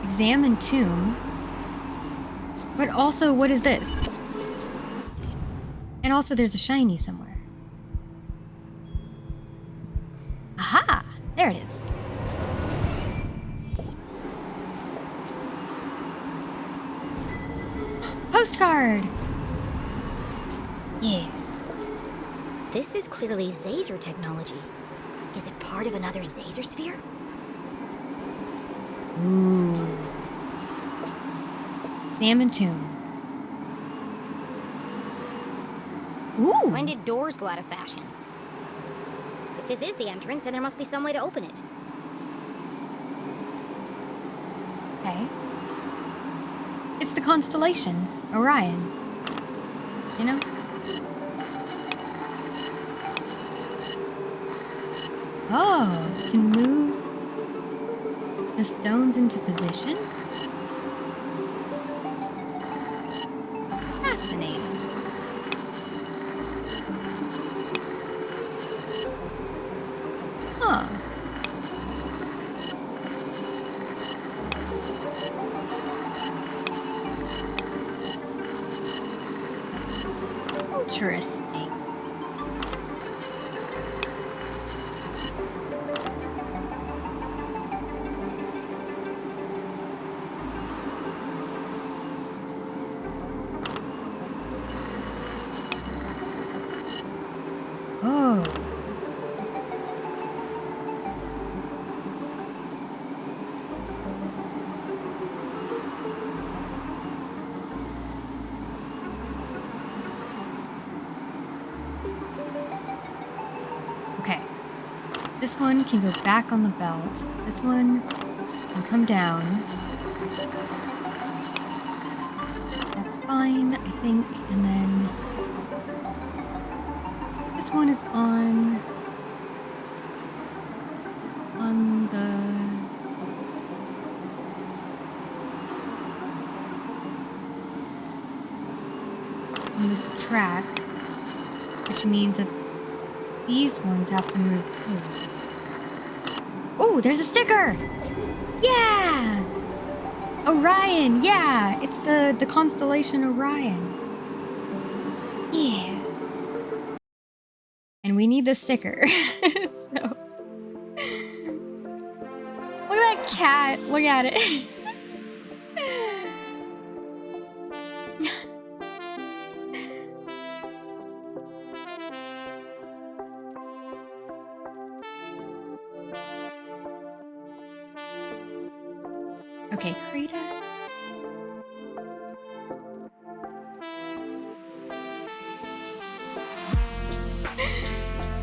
Examine tomb. But also, what is this? And also, there's a shiny somewhere. Aha! There it is. Postcard! Yeah. This is clearly Zazer technology. Is it part of another Zazer sphere? Ooh. Examine tomb. Ooh. When did doors go out of fashion? If this is the entrance, then there must be some way to open it. Okay. It's the constellation, Orion. You know? Oh, can move the stones into position? Fascinating. Huh. Interesting. Oh. Okay. This one can go back on the belt. This one can come down. That's fine, I think. And then this one is on this track, which means that these ones have to move too. Ooh, there's a sticker! Yeah! Orion, yeah! It's the constellation Orion. Yeah. And we need the sticker. So... Look at that cat! Look at it! Okay, Krita.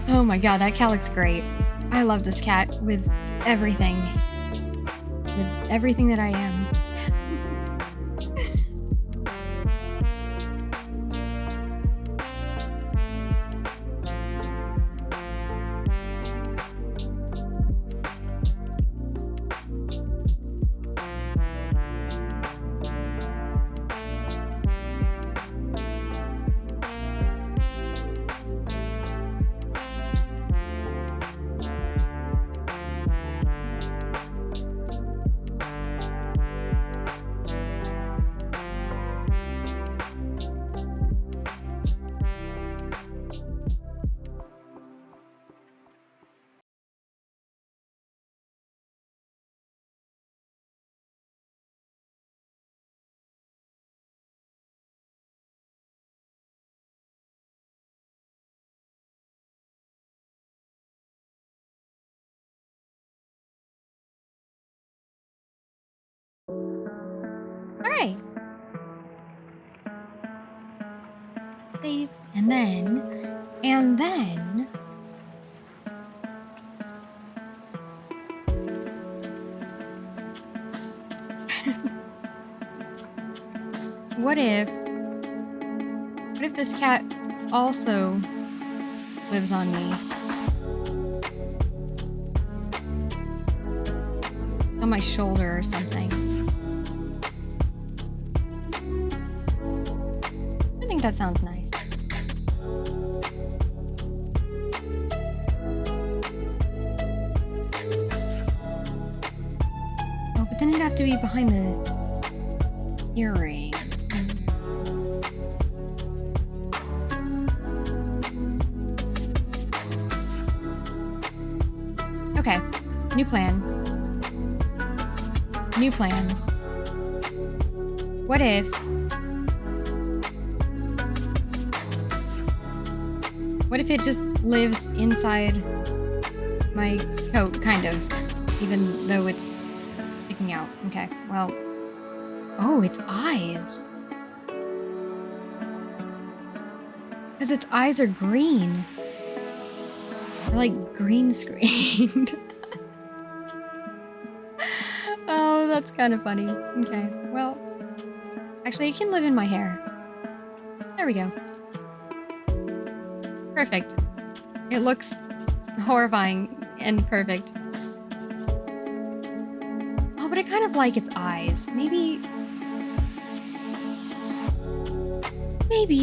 Oh my god, that cat looks great. I love this cat with everything. With everything that I am. Alright. Save, and then... What if this cat also lives on me? On my shoulder or something. I think that sounds nice. Oh, but then it'd have to be behind the earring. Okay, new plan. New plan. What if... What if it just lives inside my coat, kind of, even though it's sticking out? Okay, well... Oh, its eyes. Because its eyes are green. They're like green screened. Oh, that's kind of funny. Okay, well... Actually, it can live in my hair. There we go. Perfect. It looks horrifying and perfect. Oh, but I kind of like its eyes. Maybe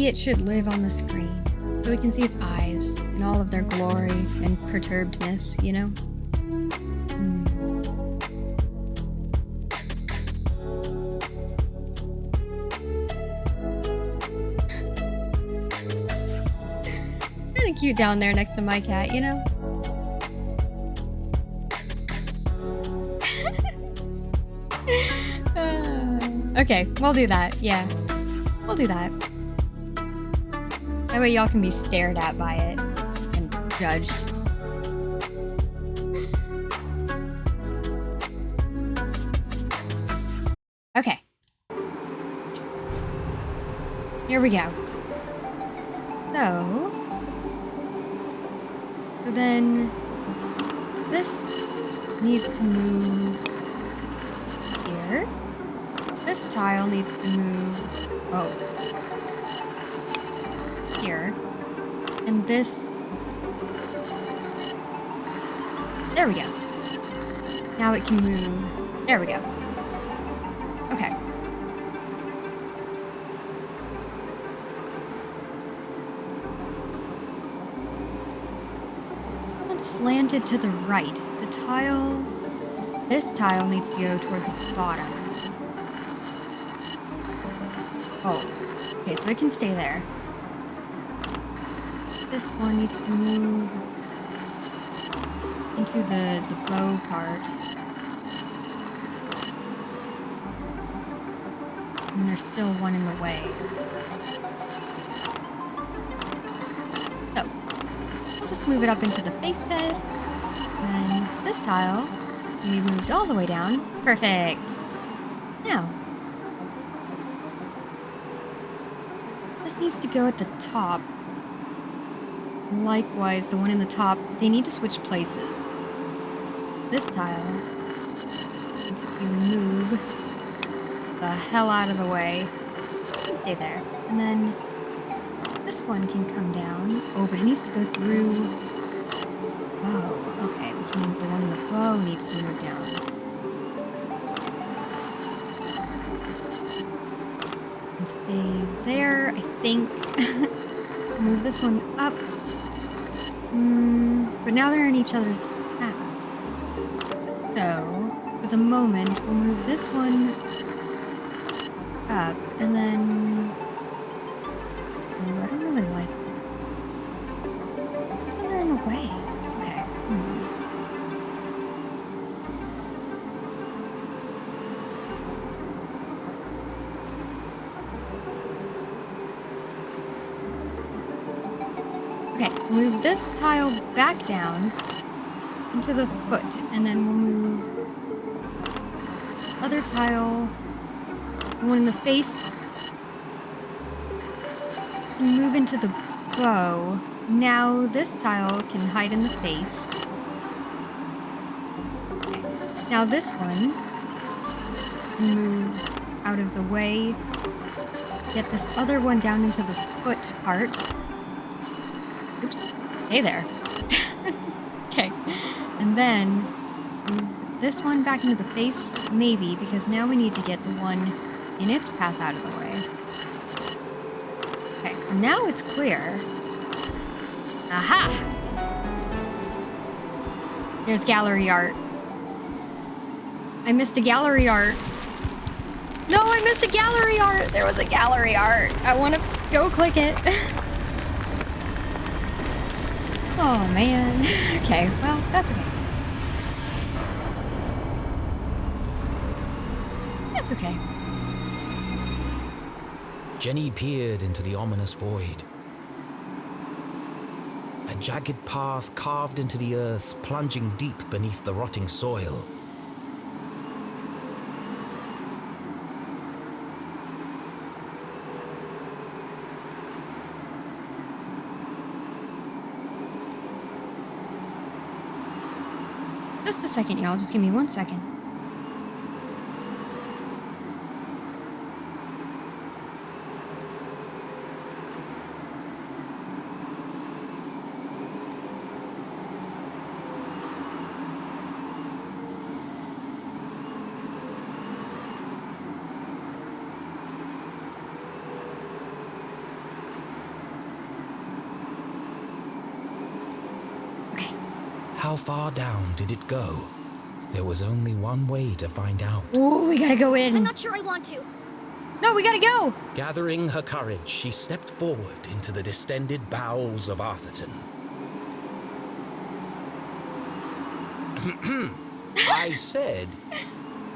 it should live on the screen so we can see its eyes in all of their glory and perturbedness, you know? Kind of cute down there next to my cat, you know? Okay, we'll do that. Yeah, we'll do that. That way y'all can be stared at by it and judged. Okay. Here we go. So then this needs to move here. This tile needs to move, here. And this, there we go. Now it can move, there we go. Okay. It's slanted to the right. The tile this tile needs to go toward the bottom. Oh, okay, so it can stay there. This one needs to move into the bow part. And there's still one in the way. So, we'll just move it up into the face head. And then this tile can be moved all the way down. Perfect. Now, this needs to go at the top. Likewise, the one in the top, they need to switch places. This tile needs to move the hell out of the way. And stay there. And then this one can come down. Oh, but it needs to go through. Oh, okay, which means the one in the bow needs to move down. And stay there, I think. Move this one up. But now they're in each other's paths. So, for the moment, we'll move this one up, and then... Ooh, I don't really like them. And they're in the way. Okay. Okay, move this tile back down into the foot, and then we'll move other tile, the one in the face, and move into the bow. Now this tile can hide in the face. Okay. Now this one can move out of the way, get this other one down into the foot part. Oops. Hey there. Okay. And then move this one back into the face, maybe, because now we need to get the one in its path out of the way. Okay, so now it's clear. Aha! There's gallery art. I missed a gallery art. No, I missed a gallery art! There was a gallery art. I want to go click it. Oh, man. Okay, well, that's okay. That's okay. Jenny peered into the ominous void. A jagged path carved into the earth, plunging deep beneath the rotting soil. Just a second, y'all. Just give me 1 second. How far down did it go? There was only one way to find out. Ooh, we gotta go in. I'm not sure I want to. No, we gotta go. Gathering her courage, she stepped forward into the distended bowels of Arthurton. I said,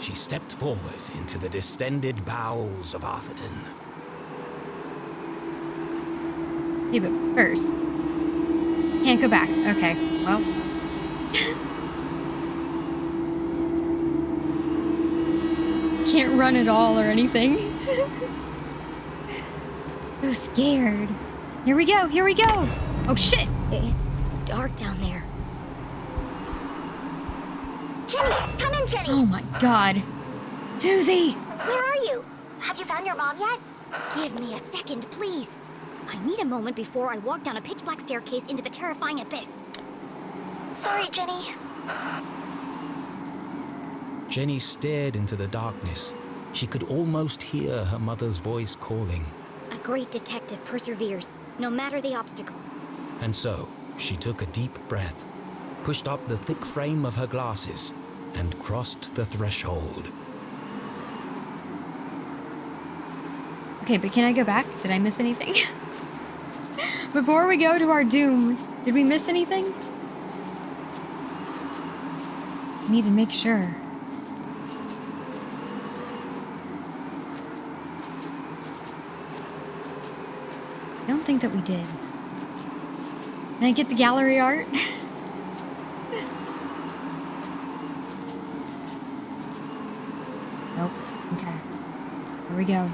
she stepped forward into the distended bowels of Arthurton. Yeah, but first, can't go back. Okay, well. Can't run at all or anything. So scared. Here we go, here we go. Oh shit. It's dark down there. Jenny, come in, Jenny. Oh my god. Susie! Where are you? Have you found your mom yet? Give me a second, please. I need a moment before I walk down a pitch-black staircase into the terrifying abyss. Sorry, Jenny. Jenny stared into the darkness. She could almost hear her mother's voice calling. A great detective perseveres, no matter the obstacle. And so, she took a deep breath, pushed up the thick frame of her glasses, and crossed the threshold. Okay, but can I go back? Did I miss anything? Before we go to our doom, did we miss anything? I need to make sure. I don't think that we did. Can I get the gallery art? Nope. Okay. Here we go.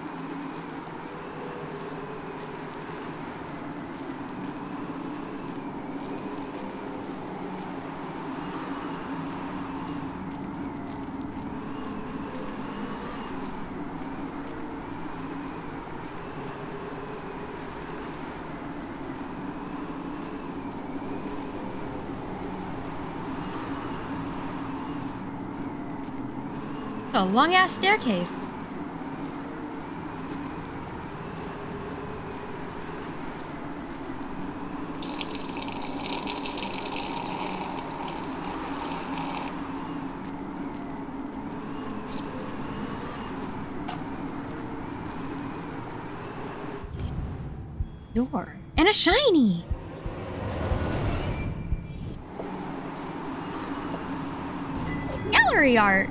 A long-ass staircase. Door. And a shiny! Gallery art!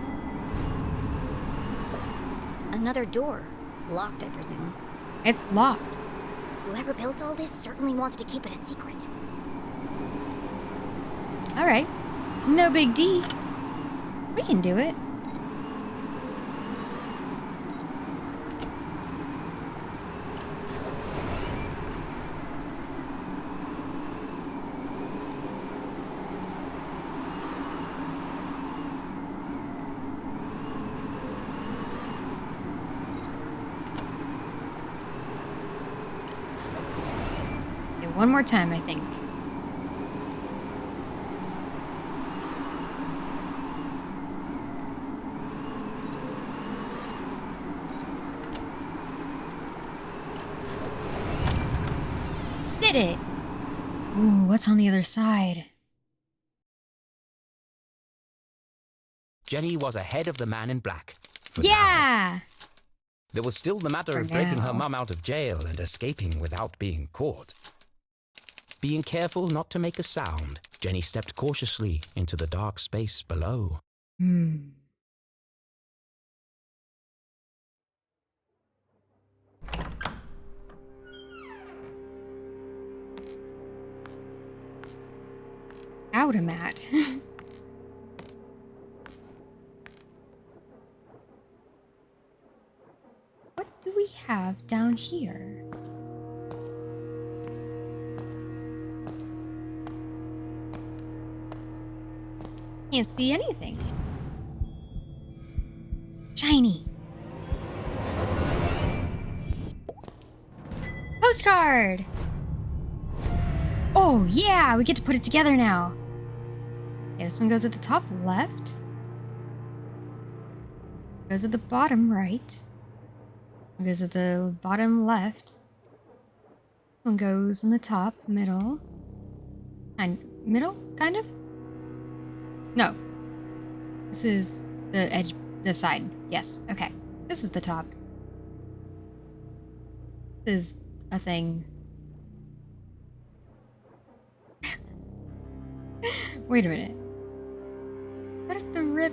Another door. Locked, I presume. It's locked. Whoever built all this certainly wanted to keep it a secret. Alright. No big D. We can do it. One more time, I think. Did it! Ooh, what's on the other side? Jenny was ahead of the man in black. For Yeah! now. There was still the matter of breaking her mum out of jail and escaping without being caught. Being careful not to make a sound, Jenny stepped cautiously into the dark space below. Automat. What do we have down here? Can't see anything. Shiny. Postcard! Oh yeah, we get to put it together now. Okay, this one goes at the top left. Goes at the bottom right. Goes at the bottom left. One goes on the top, middle. And middle, kind of? No. This is the edge, the side. Yes, okay. This is the top. This is a thing. Wait a minute. What is the rip?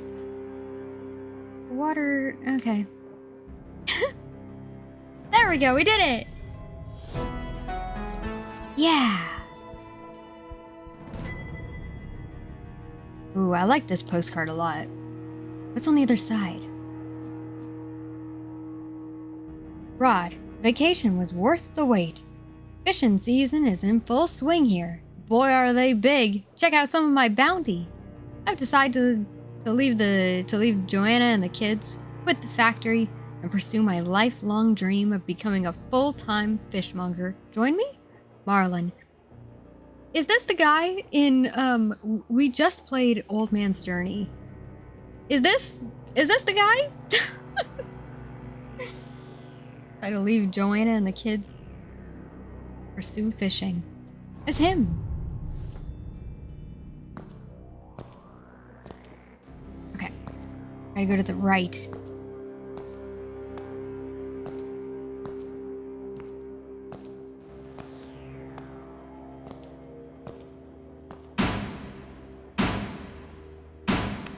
Water, okay. There we go, we did it! Yeah! Ooh, I like this postcard a lot. What's on the other side? Rod, vacation was worth the wait. Fishing season is in full swing here. Boy, are they big. Check out some of my bounty. I've decided to leave Joanna and the kids, quit the factory, and pursue my lifelong dream of becoming a full-time fishmonger. Join me? Marlon. Is this the guy in, we just played Old Man's Journey. Is this the guy? Try to leave Joanna and the kids. Pursue fishing. It's him. Okay. Gotta go to the right.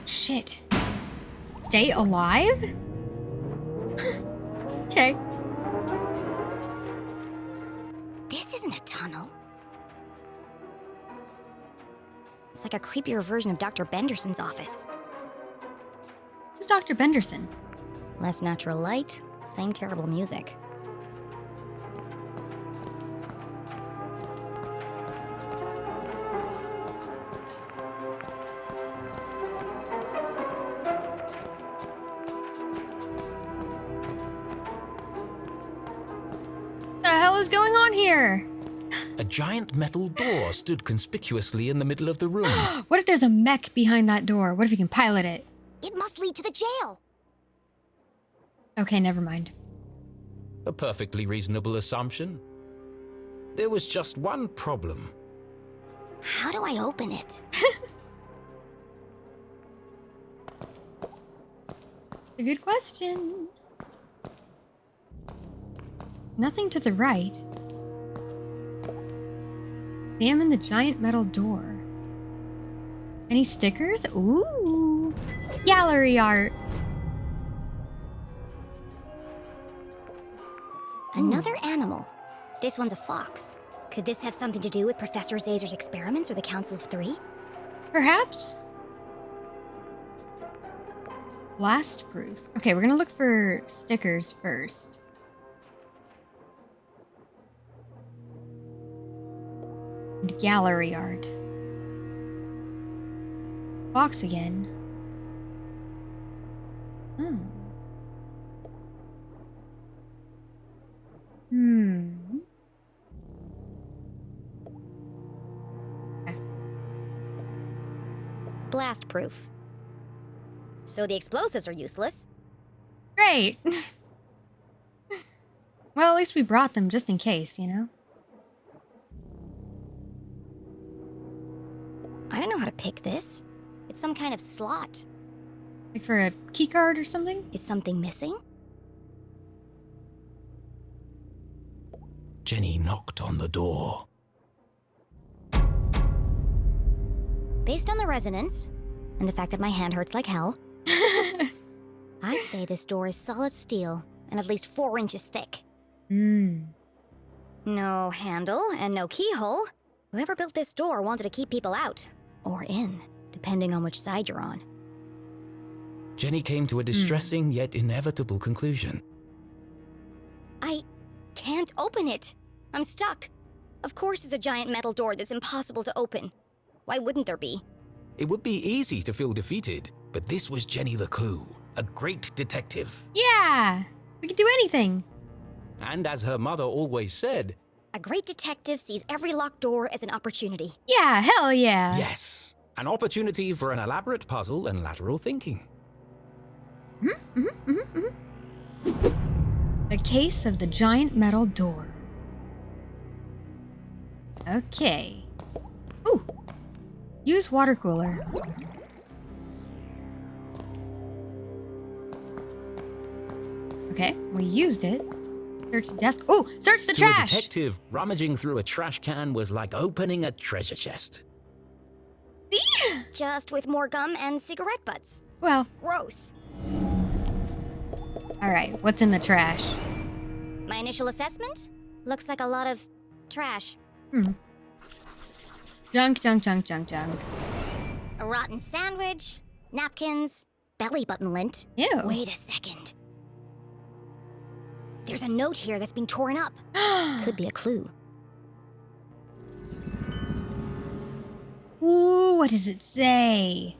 Shit. Stay alive? Okay. This isn't a tunnel. It's like a creepier version of Dr. Benderson's office. Who's Dr. Benderson? Less natural light, same terrible music. What the hell is going on here? A giant metal door stood conspicuously in the middle of the room. What if there's a mech behind that door? What if you can pilot it? It must lead to the jail. Okay, never mind. A perfectly reasonable assumption. There was just one problem. How do I open it? A good question. Nothing to the right. Examine the giant metal door. Any stickers? Ooh. Gallery art. Another animal. This one's a fox. Could this have something to do with Professor Zazer's experiments or the Council of Three? Perhaps. Blast proof. Okay, we're gonna look for stickers first. And gallery art. Box again. Oh. Okay. Blast proof. So the explosives are useless. Great. Well, at least we brought them just in case, you know? I don't know how to pick this. It's some kind of slot. Like for a key card or something? Is something missing? Jenny knocked on the door. Based on the resonance, and the fact that my hand hurts like hell, I'd say this door is solid steel and at least 4 inches thick. No handle and no keyhole. Whoever built this door wanted to keep people out. Or in, depending on which side you're on. Jenny came to a distressing yet inevitable conclusion. I can't open it. I'm stuck. Of course it's a giant metal door that's impossible to open. Why wouldn't there be? It would be easy to feel defeated, but this was Jenny LeClue, a great detective. Yeah! We could do anything. And as her mother always said, a great detective sees every locked door as an opportunity. Yeah, hell yeah. Yes, an opportunity for an elaborate puzzle and lateral thinking. The case of the giant metal door. Okay. Ooh. Use water cooler. Okay, we used it. Search the desk. Oh, search the trash! To a detective, rummaging through a trash can was like opening a treasure chest. Just with more gum and cigarette butts. Well. Gross. Alright, what's in the trash? My initial assessment? Looks like a lot of trash. Junk, junk, junk, junk, junk. A rotten sandwich, napkins, belly button lint. Ew. Wait a second. There's a note here that's been torn up. Could be a clue. Ooh, what does it say?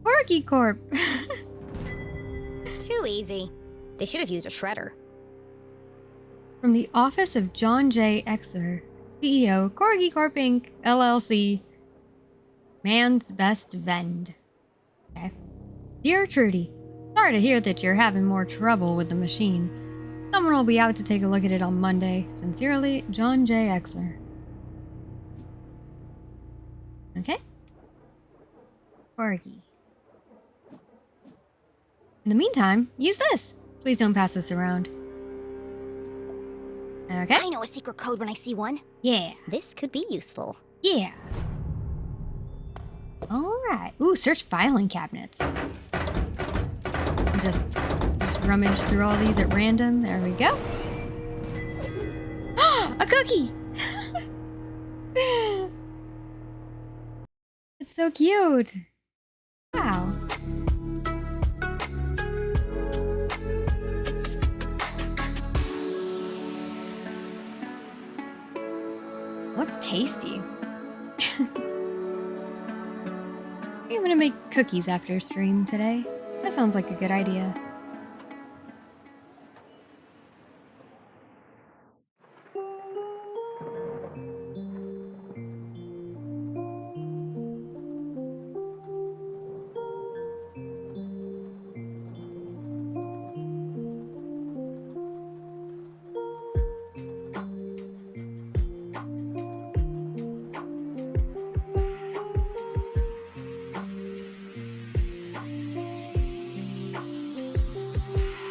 Corgi Corp. Too easy. They should have used a shredder. From the office of John J. Exer, CEO, Corgi Corp Inc., LLC. Man's best vend. Okay. Dear Trudy, sorry to hear that you're having more trouble with the machine. Someone will be out to take a look at it on Monday. Sincerely, John J. Exler. Okay. Corgi. In the meantime, use this. Please don't pass this around. Okay. I know a secret code when I see one. Yeah. This could be useful. Yeah. Alright. Ooh, search filing cabinets. Just rummage through all these at random. There we go. A cookie! It's so cute. Wow. Looks tasty. I'm gonna make cookies after stream today. That sounds like a good idea.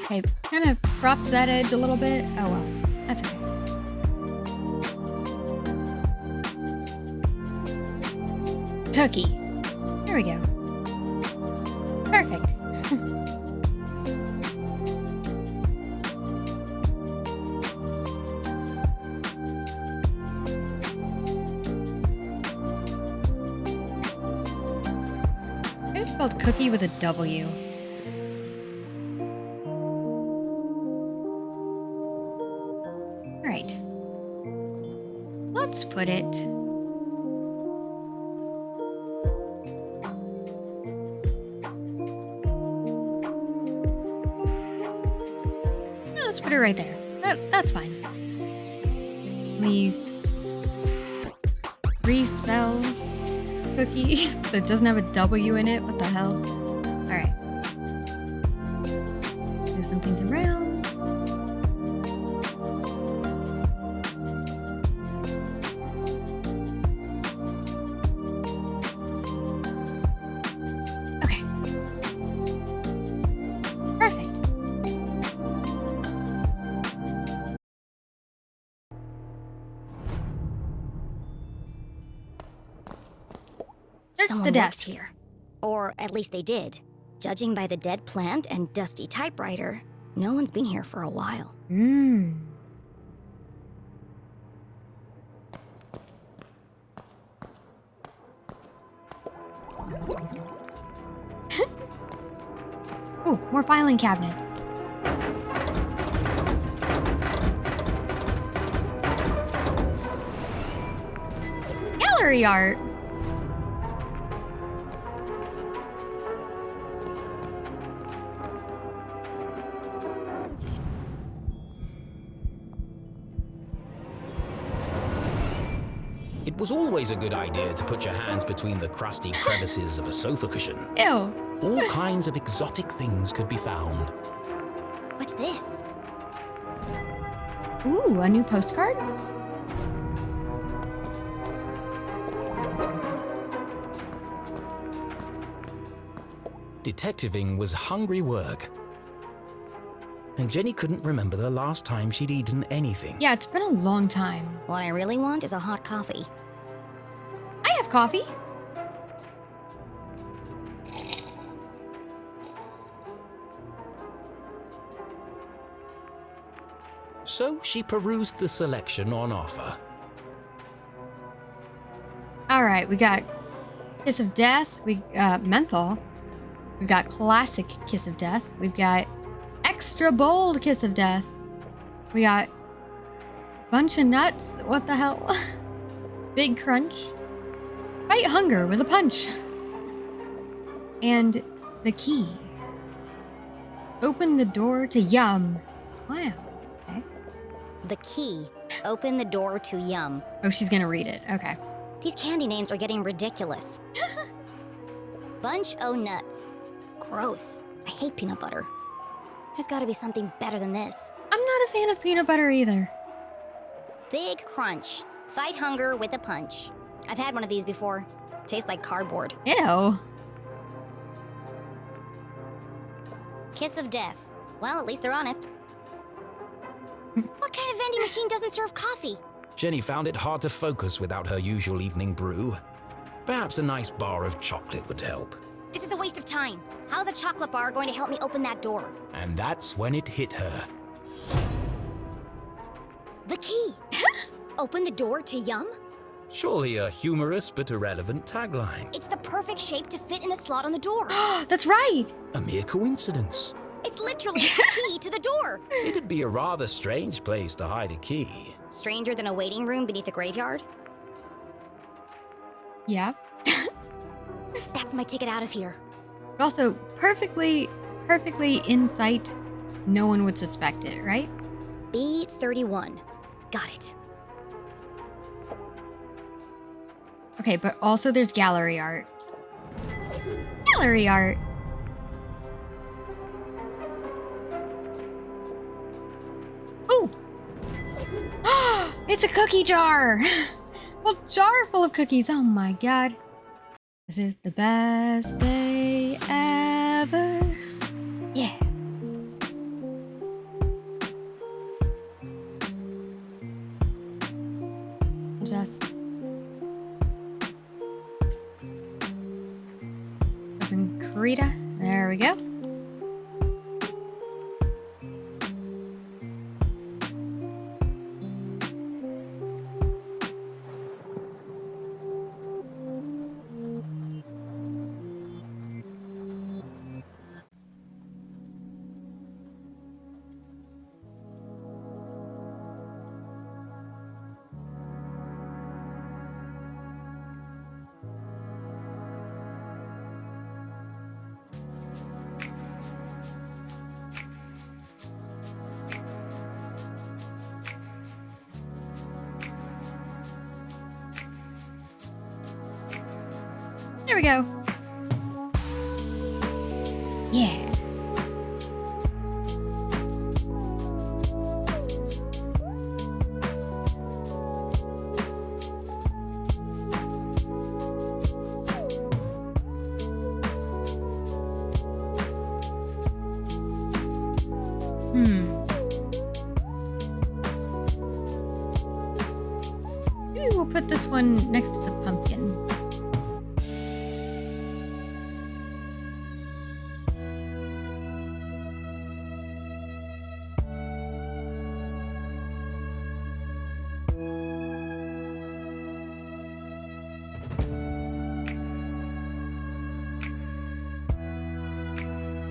Okay, kind of cropped that edge a little bit. Oh well, that's okay. Cookie. There we go. Perfect. I just spelled cookie with a W. Alright. Let's put it... Let's put it right there. That's fine. Let me respell cookie so it doesn't have a W in it. What the hell? Alright. Move some things around. Okay. Perfect. Search Someone the works desk. here. Or at least they did. Judging by the dead plant and dusty typewriter, no one's been here for a while. Hmm. Ooh, more filing cabinets. Gallery art. It was always a good idea to put your hands between the crusty crevices of a sofa cushion. Ew. All kinds of exotic things could be found. What's this? Ooh, a new postcard? Detectiving was hungry work. And Jenny couldn't remember the last time she'd eaten anything. Yeah, it's been a long time. What I really want is a hot coffee. I have coffee. So she perused the selection on offer. All right, we got Kiss of Death. We menthol. We've got classic Kiss of Death. We've got extra bold Kiss of Death. We got bunch of nuts. What the hell? Big crunch. Fight hunger with a punch. And the key. Open the door to yum. Wow. Okay. The key. Open the door to yum. Oh, she's gonna read it. Okay. These candy names are getting ridiculous. Bunch o' nuts. Gross. I hate peanut butter. There's gotta be something better than this. I'm not a fan of peanut butter either. Big crunch. Fight hunger with a punch. I've had one of these before. Tastes like cardboard. Ew. Kiss of death. Well, at least they're honest. What kind of vending machine doesn't serve coffee? Jenny found it hard to focus without her usual evening brew. Perhaps a nice bar of chocolate would help. This is a waste of time. How's a chocolate bar going to help me open that door? And that's when it hit her. The key. Open the door to Yum? Surely a humorous but irrelevant tagline. It's the perfect shape to fit in the slot on the door. That's right. A mere coincidence. It's literally the key to the door. It'd be a rather strange place to hide a key. Stranger than a waiting room beneath a graveyard? Yeah. That's my ticket out of here. But also, perfectly in sight. No one would suspect it, right? B31. Got it. Okay, but also there's gallery art. Gallery art. Ooh! It's a cookie jar! Well, jar full of cookies. Oh my god. This is the best day ever. Yeah. Just open Krita. There we go. There we go. Yeah. Maybe we'll put this one next to the pumpkin.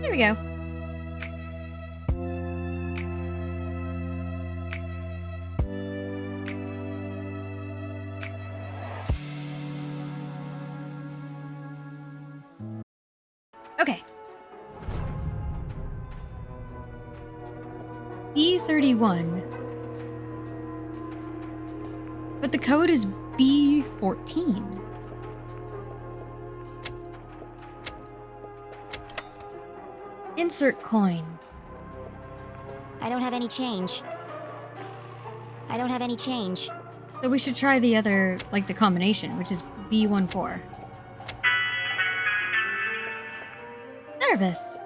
There we go. Okay. B31. But the code is B14. Insert coin. I don't have any change. I don't have any change. So we should try the other, like the combination, which is B14. Service.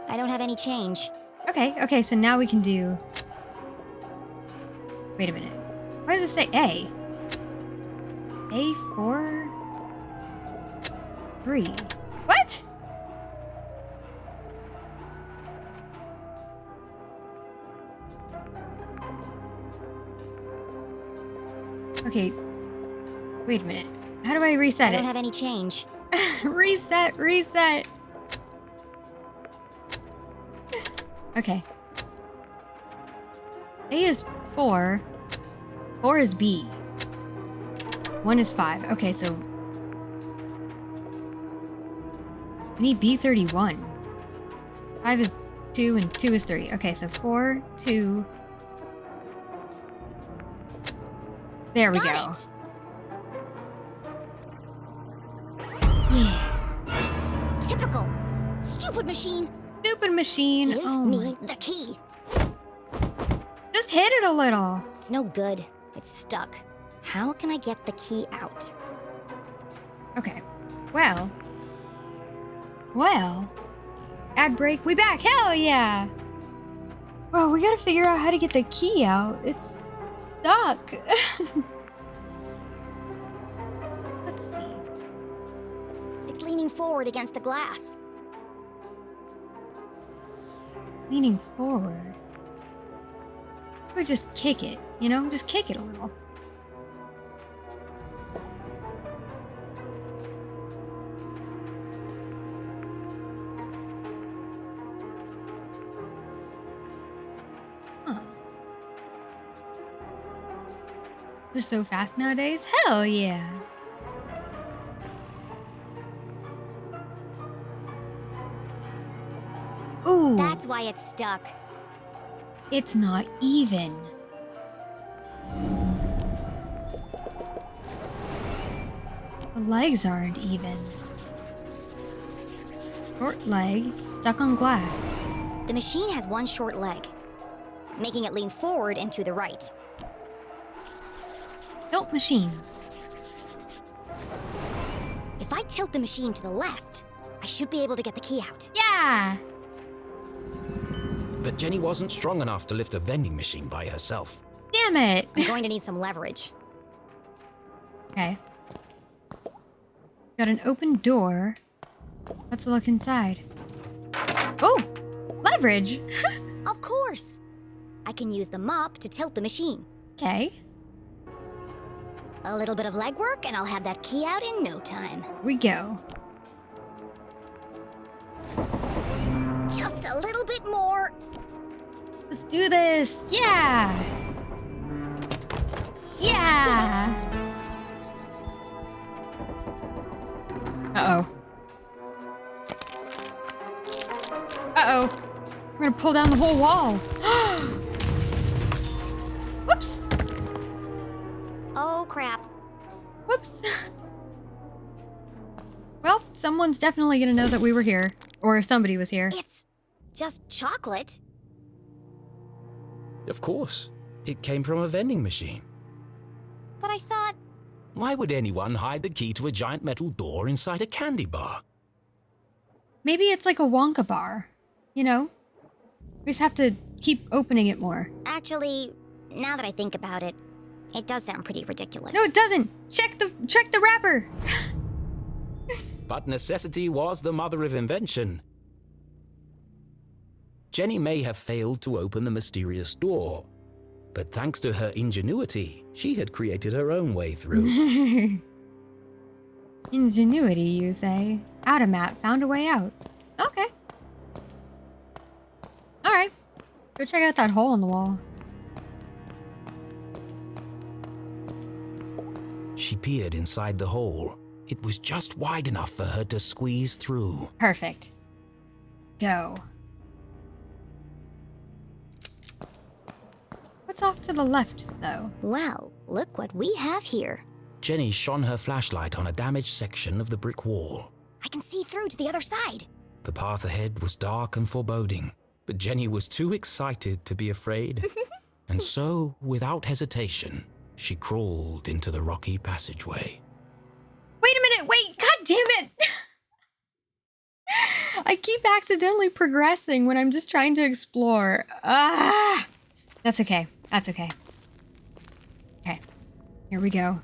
I don't have any change. Okay, so now we can do... Wait a minute. Why does it say A? A4... 3. What? Okay. Wait a minute. How do I reset it? I don't have any change. Reset. Okay. A is 4. 4 is B. 1 is 5. Okay, so... I need B31. 5 is 2 and 2 is 3. Okay, so 4, 2... There we go. It. Yeah. Stupid machine! Stupid machine. Give Oh me the key. Just hit it a little. It's no good. It's stuck. How can I get the key out? Okay. Well. Ad break. We back. Hell yeah. Well, we gotta figure out how to get the key out. It's stuck. Let's see. It's leaning forward against the glass. Leaning forward. Or just kick it, you know? Just kick it a little. Huh. They're so fast nowadays? Hell yeah. Ooh. That's why it's stuck. It's not even. The legs aren't even. Short leg, stuck on glass. The machine has one short leg, making it lean forward and to the right. Tilt machine. If I tilt the machine to the left, I should be able to get the key out. Yeah! But Jenny wasn't strong enough to lift a vending machine by herself. Damn it! I'm going to need some leverage. Okay. Got an open door. Let's look inside. Oh! Leverage! Of course! I can use the mop to tilt the machine. Okay. A little bit of legwork and I'll have that key out in no time. Here we go. Just a little bit more. Let's do this! Yeah! Yeah! Uh-oh. Uh-oh. We're gonna pull down the whole wall. Whoops! Oh, crap. Whoops. Well, someone's definitely gonna know that we were here. Or somebody was here. It's just chocolate. Of course. It came from a vending machine. But I thought... Why would anyone hide the key to a giant metal door inside a candy bar? Maybe it's like a Wonka bar. You know? We just have to keep opening it more. Actually, now that I think about it, it does sound pretty ridiculous. No, it doesn't! Check the wrapper! But necessity was the mother of invention. Jenny may have failed to open the mysterious door, but thanks to her ingenuity, she had created her own way through. Ingenuity, you say? Automat found a way out. Okay. Alright. Go check out that hole in the wall. She peered inside the hole. It was just wide enough for her to squeeze through. Perfect. Go. What's off to the left, though? Well, look what we have here. Jenny shone her flashlight on a damaged section of the brick wall. I can see through to the other side. The path ahead was dark and foreboding, but Jenny was too excited to be afraid. And so, without hesitation, she crawled into the rocky passageway. Wait a minute, wait, god damn it! I keep accidentally progressing when I'm just trying to explore. Ah! That's okay, that's okay. Okay, here we go.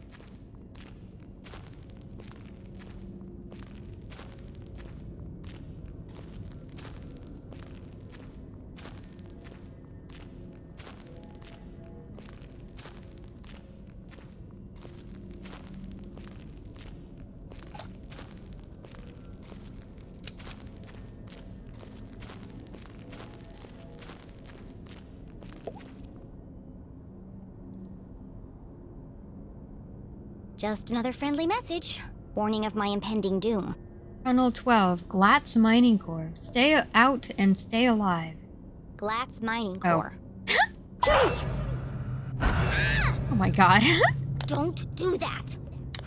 Just another friendly message, warning of my impending doom. Tunnel 12, Glatz Mining Corp. Stay out and stay alive. Glatz Mining Corp. Oh my god. Don't do that.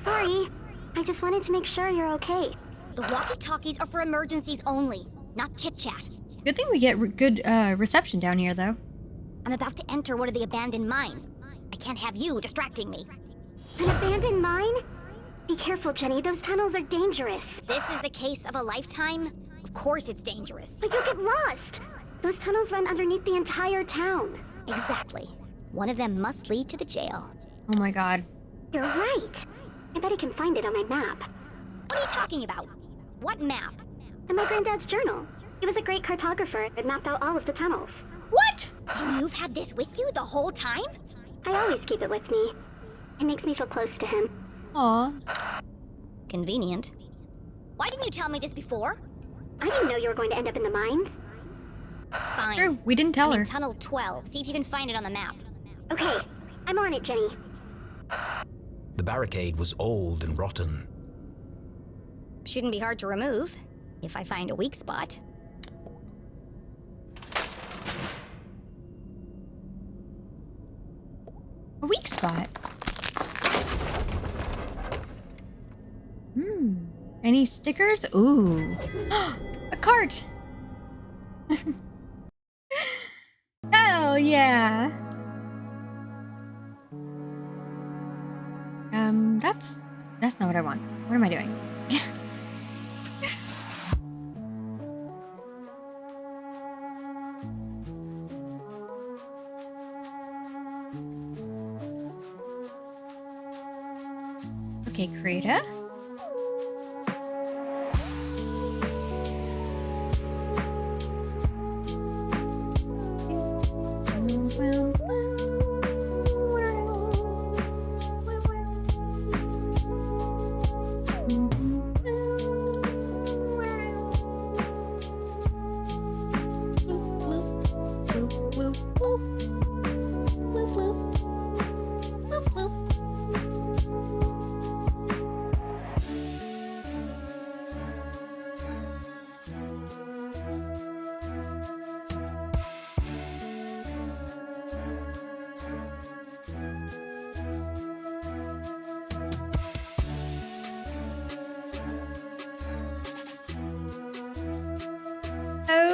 Sorry. I just wanted to make sure you're okay. The walkie-talkies are for emergencies only. not chit-chat. Good thing we get good reception down here, though. I'm about to enter one of the abandoned mines. I can't have you distracting me. An abandoned mine? Be careful, Jenny. Those tunnels are dangerous. This is the case of a lifetime? Of course it's dangerous. But you'll get lost. Those tunnels run underneath the entire town. Exactly. One of them must lead to the jail. Oh my god. You're right. I bet I can find it on my map. What are you talking about? What map? In my granddad's journal. He was a great cartographer and mapped out all of the tunnels. What? And you've had this with you the whole time? I always keep it with me. It makes me feel close to him. Aw. Convenient. Why didn't you tell me this before? I didn't know you were going to end up in the mines. Fine. True, we didn't tell I'm her. in Tunnel 12. See if you can find it on the map. Okay, I'm on it, Jenny. The barricade was old and rotten. Shouldn't be hard to remove, if I find a weak spot. A weak spot. Any stickers? Ooh. A cart! Hell yeah! That's not what I want. What am I doing? Okay, Krita.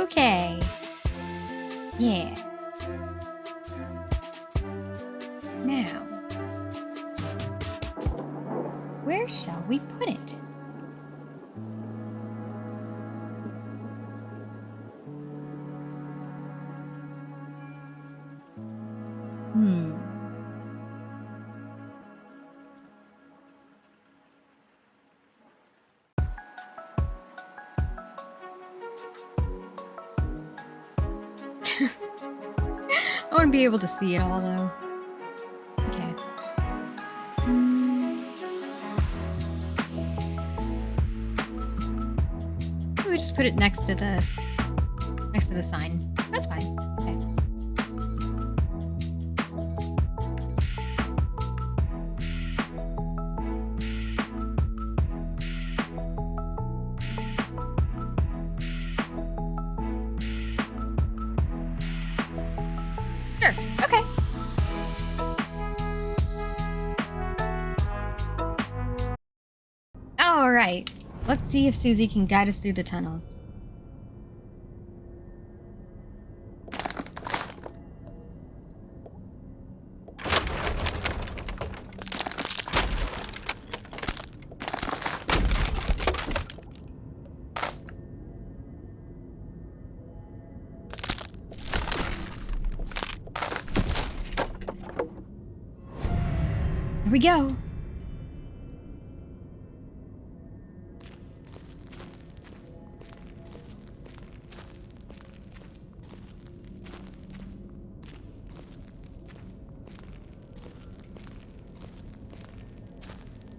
Okay. Yeah. Now, where shall we put it? I want to be able to see it all, though. Okay. We just put it next to the sign. That's fine. Okay. Sure. Okay. All right. Let's see if Susie can guide us through the tunnels. Here we go.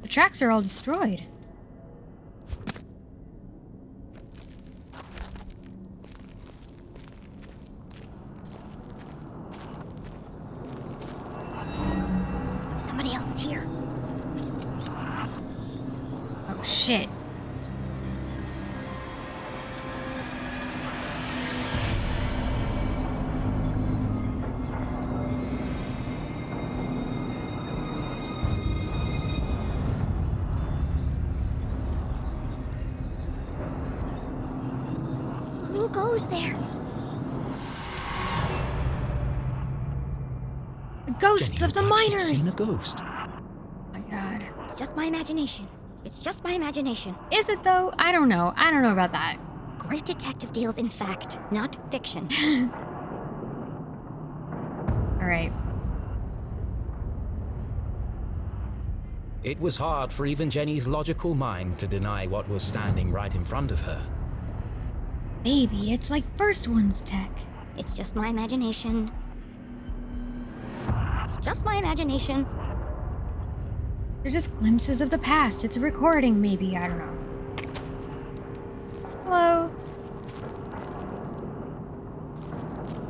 The tracks are all destroyed. Somebody else is here. Oh shit. Who's there? The ghosts Jenny of the looked like she'd miners! seen a ghost. Oh my god. It's just my imagination. It's just my imagination. Is it though? I don't know. I don't know about that. Great detective deals in fact, not fiction. Alright. It was hard for even Jenny's logical mind to deny what was standing right in front of her. Maybe it's like First One's tech. It's just my imagination. It's just my imagination. They're just glimpses of the past. It's a recording, maybe. I don't know. Hello?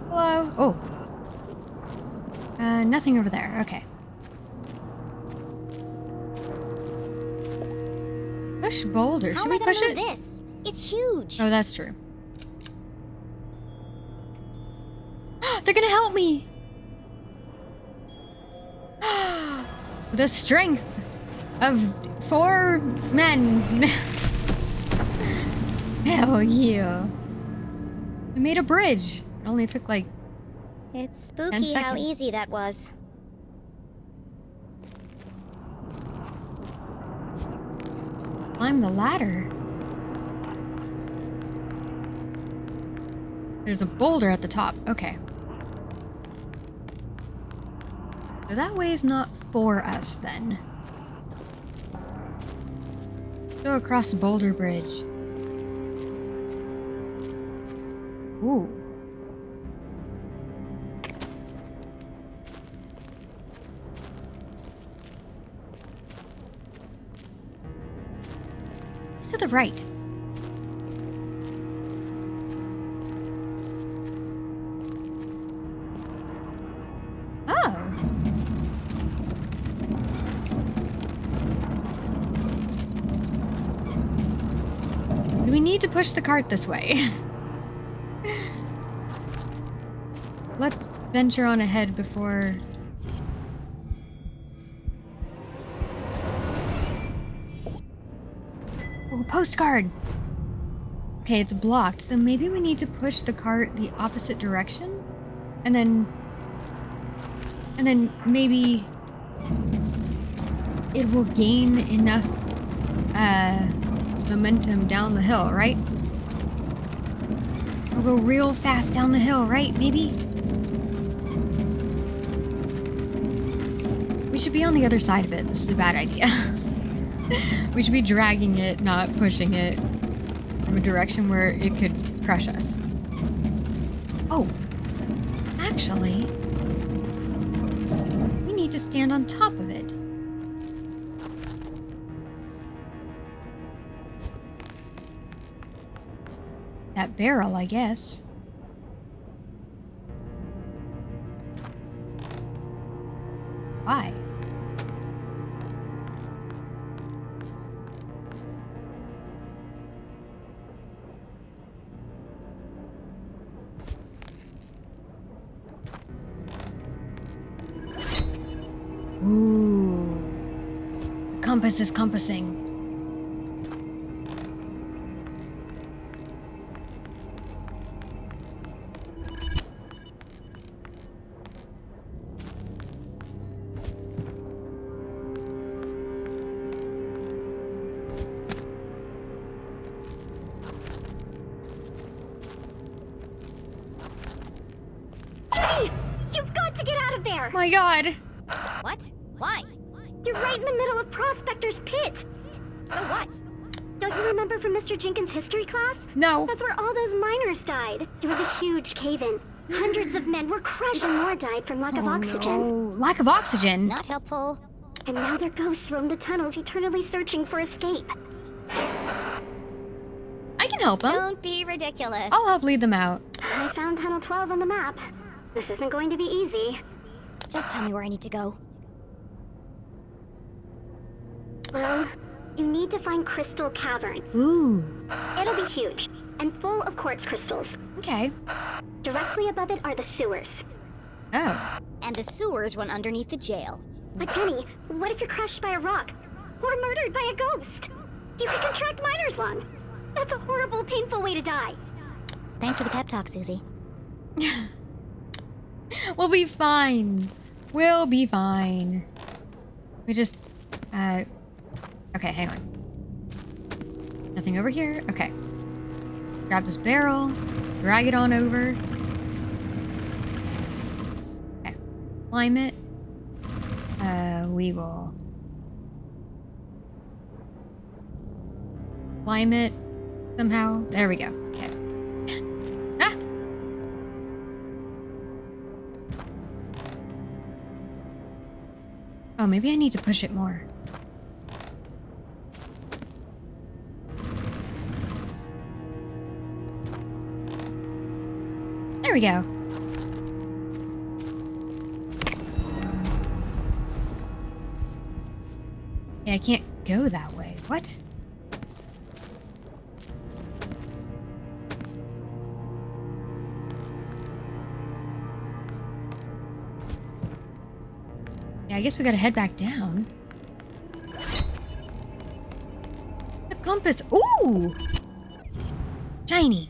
Hello? Oh. Nothing over there. Okay. Push boulder. How Should am I we gonna push move it? this? It's huge. Oh, that's true. They're gonna help me! The strength of 4 men. Hell yeah. We made a bridge. It only took like It's 10 spooky how seconds. easy that was. Climb the ladder. There's a boulder at the top. Okay. So that way is not for us then. Go across the boulder bridge. Ooh. It's to the right. Oh. Do we need to push the cart this way? Let's venture on ahead before... Oh, postcard! Okay, it's blocked, so maybe we need to push the cart the opposite direction? And then maybe it will gain enough momentum down the hill, right? We'll go real fast down the hill, right? Maybe? We should be on the other side of it. This is a bad idea. We should be dragging it, not pushing it from a direction where it could crush us. Oh, actually, we need to stand on top of it. That barrel, I guess. Why? Ooh. The compass is compassing. Jenny! You've got to get out of there! My god! What? Why? You're right in the middle of Prospector's Pit! So what? Don't you remember from Mr. Jenkins' history class? No. That's where all those miners died. There was a huge cave-in. Hundreds of men were crushed. Even more died from lack of oxygen. No. Lack of oxygen? Not helpful. And now their ghosts roam the tunnels, eternally searching for escape. I can help them. Don't be ridiculous. I'll help lead them out. I found Tunnel 12 on the map. This isn't going to be easy. Just tell me where I need to go. Well, you need to find Crystal Cavern. Ooh. It'll be huge, and full of quartz crystals. Okay. Directly above it are the sewers. Oh. And the sewers run underneath the jail. But Jenny, what if you're crushed by a rock? Or murdered by a ghost? You could contract miner's lung. That's a horrible, painful way to die. Thanks for the pep talk, Susie. We'll be fine. We'll be fine. We just, okay, hang on. Nothing over here? Okay. Grab this barrel, drag it on over. Okay. Climb it. We will climb it somehow. There we go. Okay. Ah! Oh, maybe I need to push it more. There we go. Yeah, I can't go that way. What? Yeah, I guess we gotta head back down. The compass. Ooh! Shiny.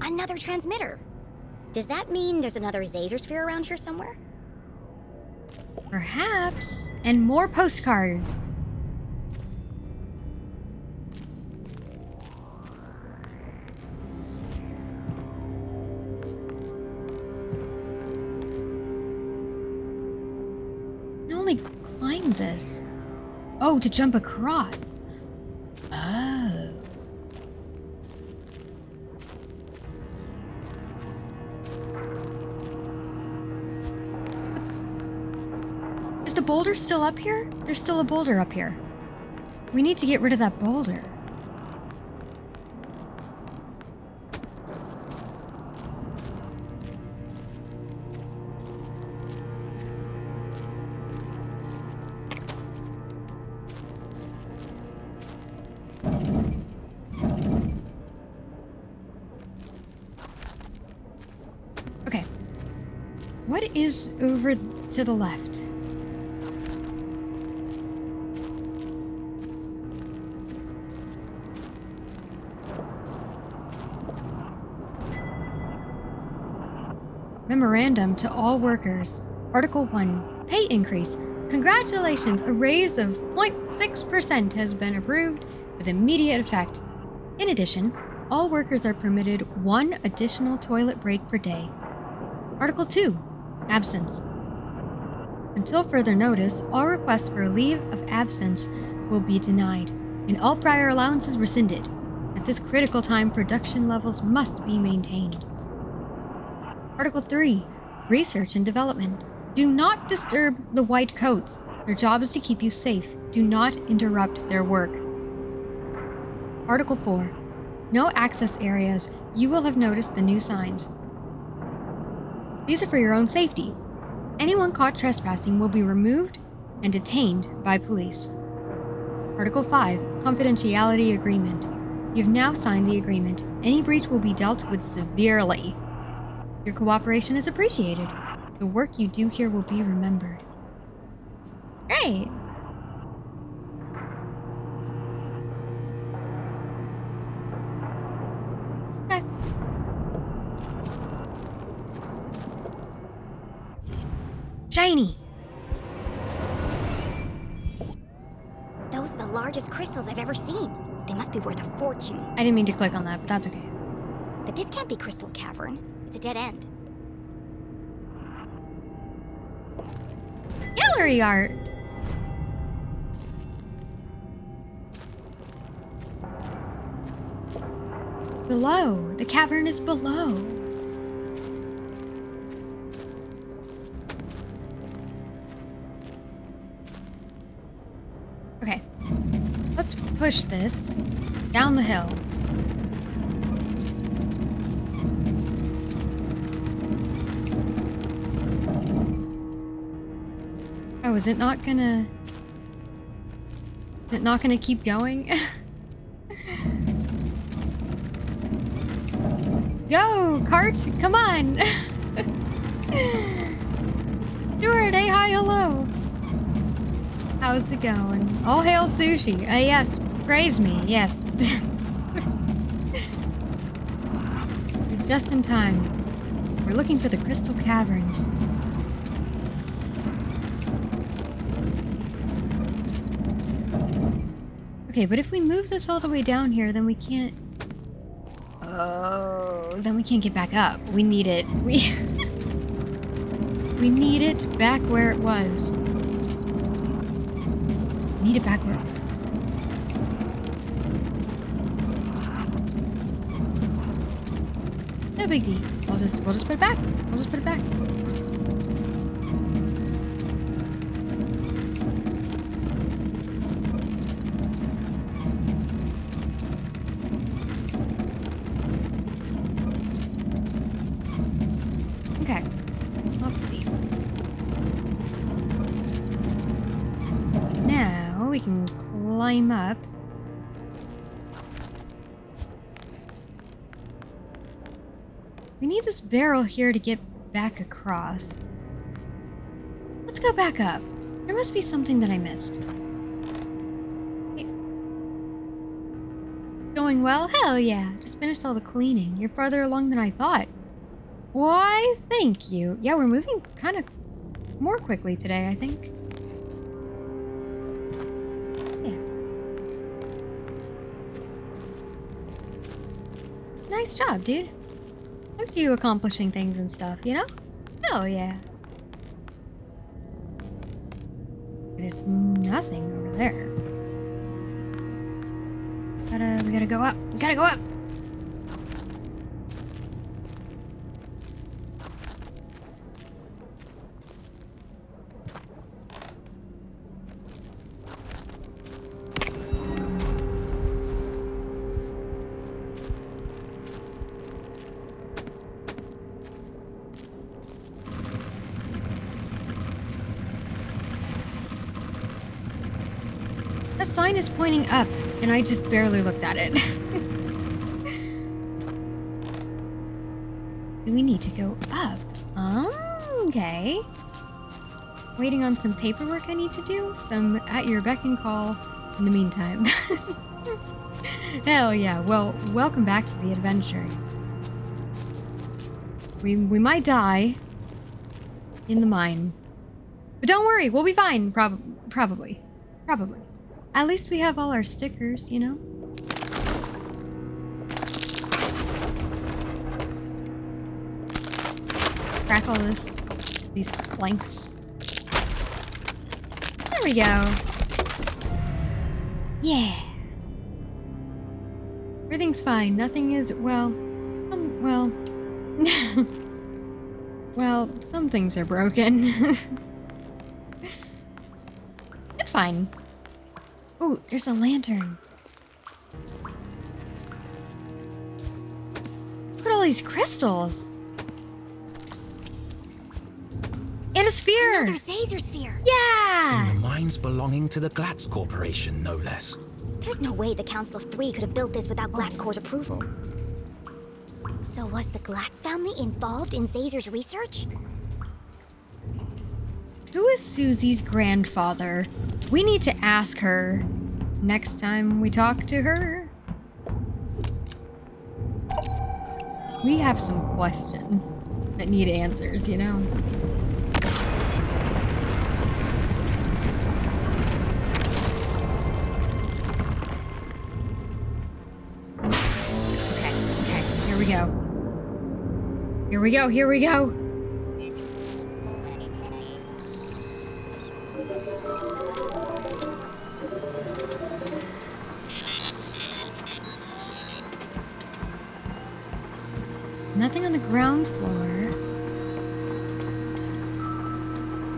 Another transmitter. Does that mean there's another Zazer sphere around here somewhere? Perhaps. And more postcard. I can only climb this. Oh, to jump across. Oh. Is the boulder still up here? There's still a boulder up here. We need to get rid of that boulder. Okay. What is over to the left? Memorandum to all workers. Article 1. Pay increase. Congratulations, a raise of 0.6% has been approved with immediate effect. In addition, all workers are permitted 1 additional toilet break per day. Article 2. Absence. Until further notice, all requests for a leave of absence will be denied, and all prior allowances rescinded. At this critical time, production levels must be maintained. Article 3. Research and development. Do not disturb the white coats. Their job is to keep you safe. Do not interrupt their work. Article 4. No access areas. You will have noticed the new signs. These are for your own safety. Anyone caught trespassing will be removed and detained by police. Article 5. Confidentiality agreement. You've now signed the agreement. Any breach will be dealt with severely. Your cooperation is appreciated. The work you do here will be remembered. Great! Okay. Shiny! Those are the largest crystals I've ever seen. They must be worth a fortune. I didn't mean to click on that, but that's okay. But this can't be Crystal Cavern. It's a dead end. Gallery art! Below. The cavern is below. Okay. Let's push this down the hill. Oh, is it not gonna keep going? Go, cart! Come on! Stuart, hey, hi, hello! How's it going? All hail sushi. Yes, praise me, yes. Just in time. We're looking for the Crystal Caverns. Okay, but if we move this all the way down here, then we can't... Oh, then we can't get back up. We need it. We need it back where it was. Need it back where it was. No big deal. We'll just put it back. We'll just put it back. Okay. Let's see. Now we can climb up. We need this barrel here to get back across. Let's go back up. There must be something that I missed. Hey. Going well? Hell yeah. Just finished all the cleaning. You're farther along than I thought. Why, thank you. Yeah, we're moving kind of more quickly today, I think. Yeah. Nice job, dude. Look at you accomplishing things and stuff, you know? Hell yeah. There's nothing over there. We gotta go up. We gotta go up. That sign is pointing up, and I just barely looked at it. Do we need to go up? Okay. Waiting on some paperwork I need to do. Some at your beck and call in the meantime. Hell yeah. Well, welcome back to the adventure. We might die in the mine. But don't worry, we'll be fine. Probably. At least we have all our stickers, you know? Crack all these planks. There we go. Yeah. Everything's fine. Nothing is, well, well, some things are broken. It's fine. Oh, there's a lantern. Look at all these crystals. And a sphere. Another Zazer sphere. Yeah. In the mines belonging to the Glatz Corporation, no less. There's no way the Council of Three could have built this without Glatzcor's approval. So was the Glatz family involved in Zazer's research? Who is Susie's grandfather? We need to ask her next time we talk to her. We have some questions that need answers, you know? Okay, here we go. Here we go. Nothing on the ground floor.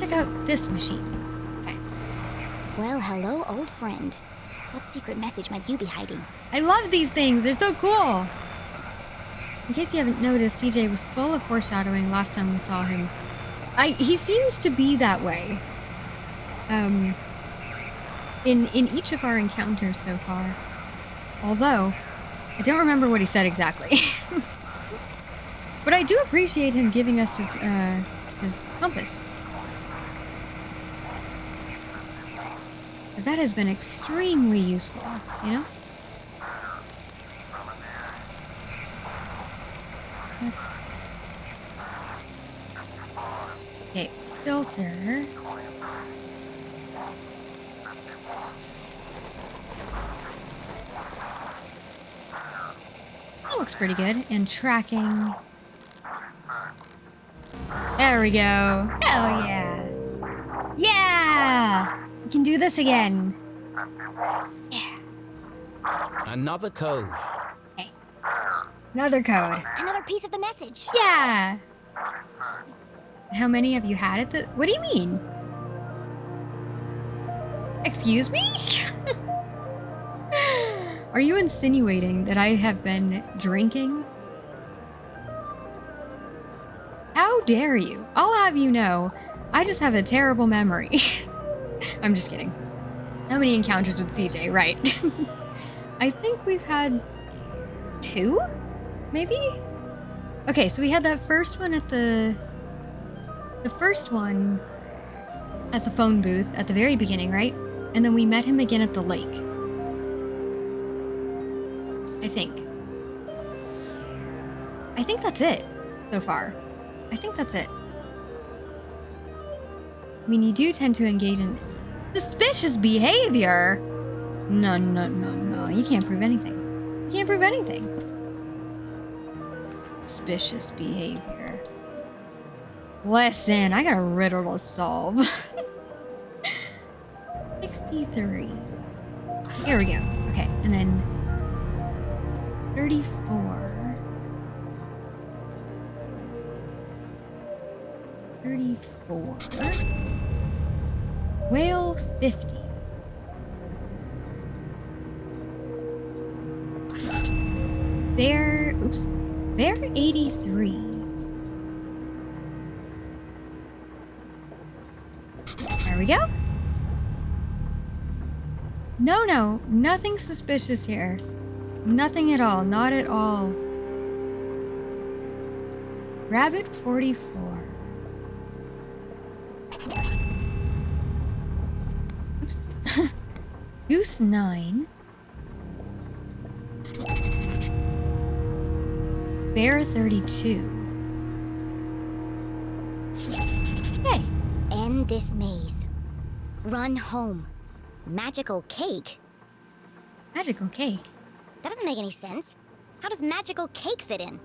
Check out this machine. Okay. Well, hello, old friend. What secret message might you be hiding? I love these things. They're so cool. In case you haven't noticed, CJ was full of foreshadowing last time we saw him. He seems to be that way. In each of our encounters so far. Although, I don't remember what he said exactly. But I do appreciate him giving us his compass. Because that has been extremely useful, you know? Okay, filter. That looks pretty good. And tracking. There we go. Hell yeah. Yeah! We can do this again. Yeah. Another code. Okay. Another code. Another piece of the message. Yeah! How many have you had at the... What do you mean? Excuse me? Are you insinuating that I have been drinking? How dare you? I'll have you know, I just have a terrible memory. I'm just kidding. How many encounters with CJ? Right. I think we've had 2? Maybe? Okay, so we had that first one at the first one at the phone booth at the very beginning, right? And then we met him again at the lake. I think that's it so far. I think that's it. I mean, you do tend to engage in suspicious behavior. No. You can't prove anything. You can't prove anything. Suspicious behavior. Listen, I got a riddle to solve. 63. Here we go. Okay, and then 34. 34. Whale 50. Bear 83. There we go. No, nothing suspicious here. Nothing at all, not at all. Rabbit 44. Oops. Goose 9. Bear 32. Hey. End this maze. Run home. Magical cake? Magical cake? That doesn't make any sense. How does magical cake fit in?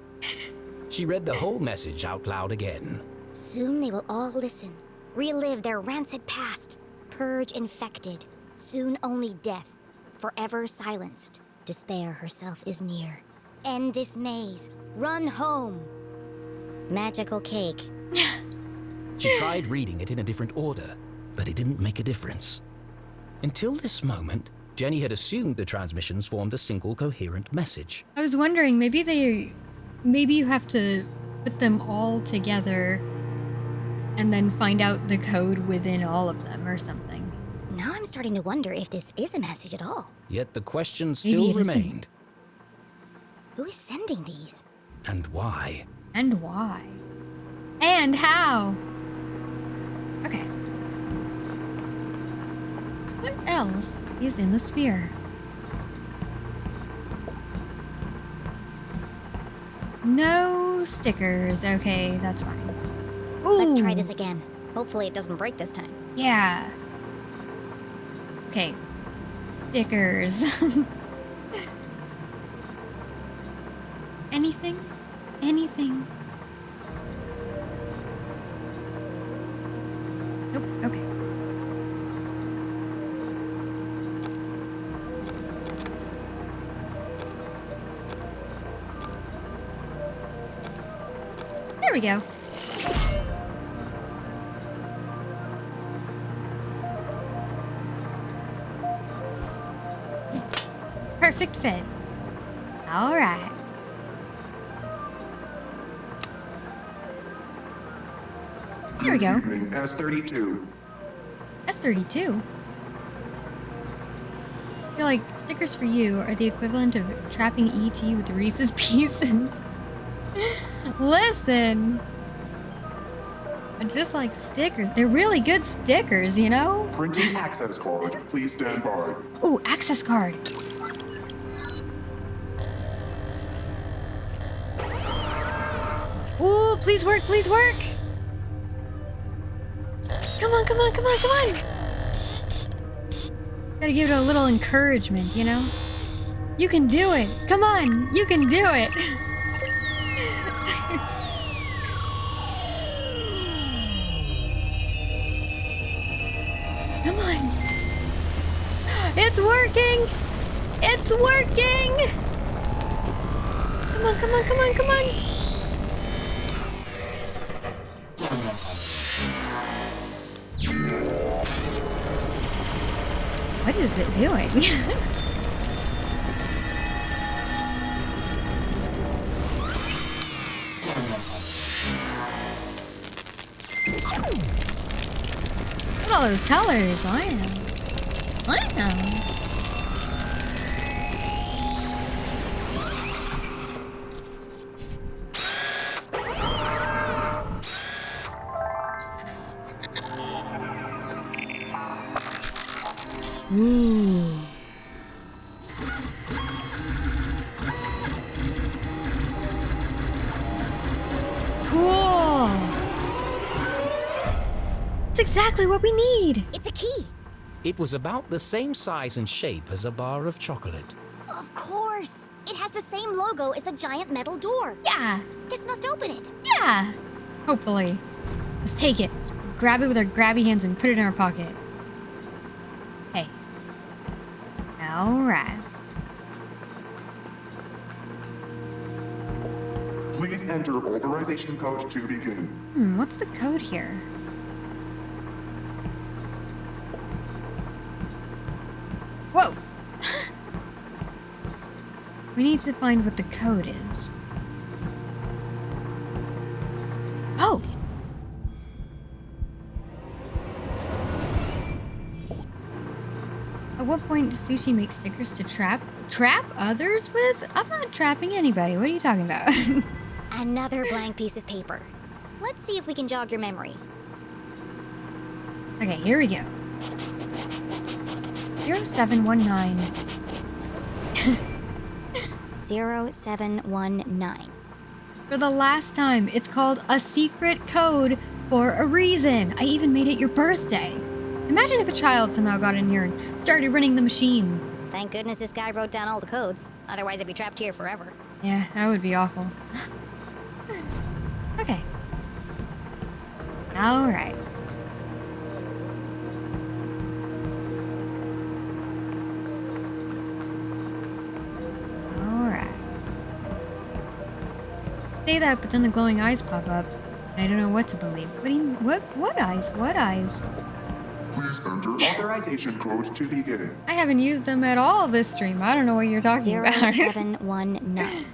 She read the whole message out loud again. Soon they will all listen, relive their rancid past, purge infected, soon only death, forever silenced. Despair herself is near. End this maze. Run home. Magical cake. She tried reading it in a different order, but it didn't make a difference. Until this moment, Jenny had assumed the transmissions formed a single coherent message. I was wondering, maybe you have to put them all together and then find out the code within all of them or something. Now I'm starting to wonder if this is a message at all. Yet the question still remained. Who is sending these? And why? And why? And how? Okay. What else is in the sphere? No stickers. Okay, that's fine. Ooh. Let's try this again. Hopefully it doesn't break this time. Yeah. Okay. Stickers. Anything? Anything? Nope. Okay. There we go. Perfect fit. All right. There we go. Evening, S32. S32? I feel like stickers for you are the equivalent of trapping ET with Reese's Pieces. Listen. I just like stickers. They're really good stickers, you know? Printing access card. Please stand by. Ooh, access card. Ooh, please work, please work. on, come on, come on, come on! Gotta give it a little encouragement, you know? You can do it! Come on! You can do it! Come on! It's working! It's working! Come on, come on, come on, come on! What is it doing? Look at all those colors. I know. Ooh. Cool. It's exactly what we need. It's a key. It was about the same size and shape as a bar of chocolate. Of course. It has the same logo as the giant metal door. Yeah. This must open it. Yeah. Hopefully. Let's take it. Let's grab it with our grabby hands and put it in our pocket. Hey. All right. Please enter authorization code to begin. What's the code here? Whoa! We need to find what the code is. Oh! At what point does Sushi make stickers to trap others with? I'm not trapping anybody. What are you talking about? Another blank piece of paper. Let's see if we can jog your memory. Okay, here we go. 0719. 0719. For the last time, it's called a secret code for a reason. I even made it your birthday. Imagine if a child somehow got in here and started running the machine. Thank goodness this guy wrote down all the codes. Otherwise, I'd be trapped here forever. Yeah, that would be awful. Okay. All right. All right. Say that, but then the glowing eyes pop up, and I don't know what to believe. What do you? What eyes? What eyes? Please enter authorization code to begin. I haven't used them at all this stream. I don't know what you're talking about. 0719.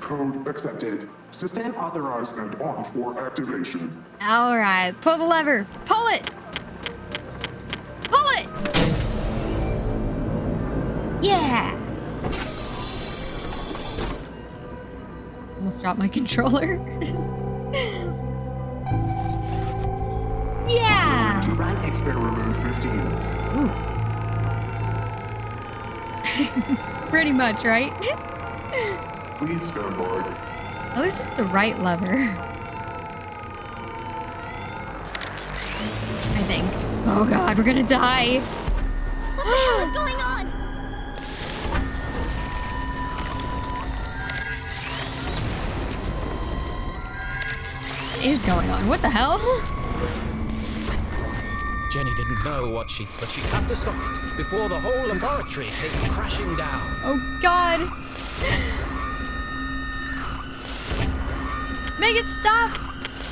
Code accepted. System authorized and on for activation. All right, pull the lever. Pull it. Pull it. Yeah. Almost dropped my controller. Yeah. To run experiment 15. Ooh. Pretty much, right? Please stand by. Oh, this is the right lever. I think. Oh god, we're gonna die. What the hell is going on? What is going on? What the hell? Jenny didn't know what but she'd have to stop it before the whole laboratory came crashing down. Oh god. Make it stop!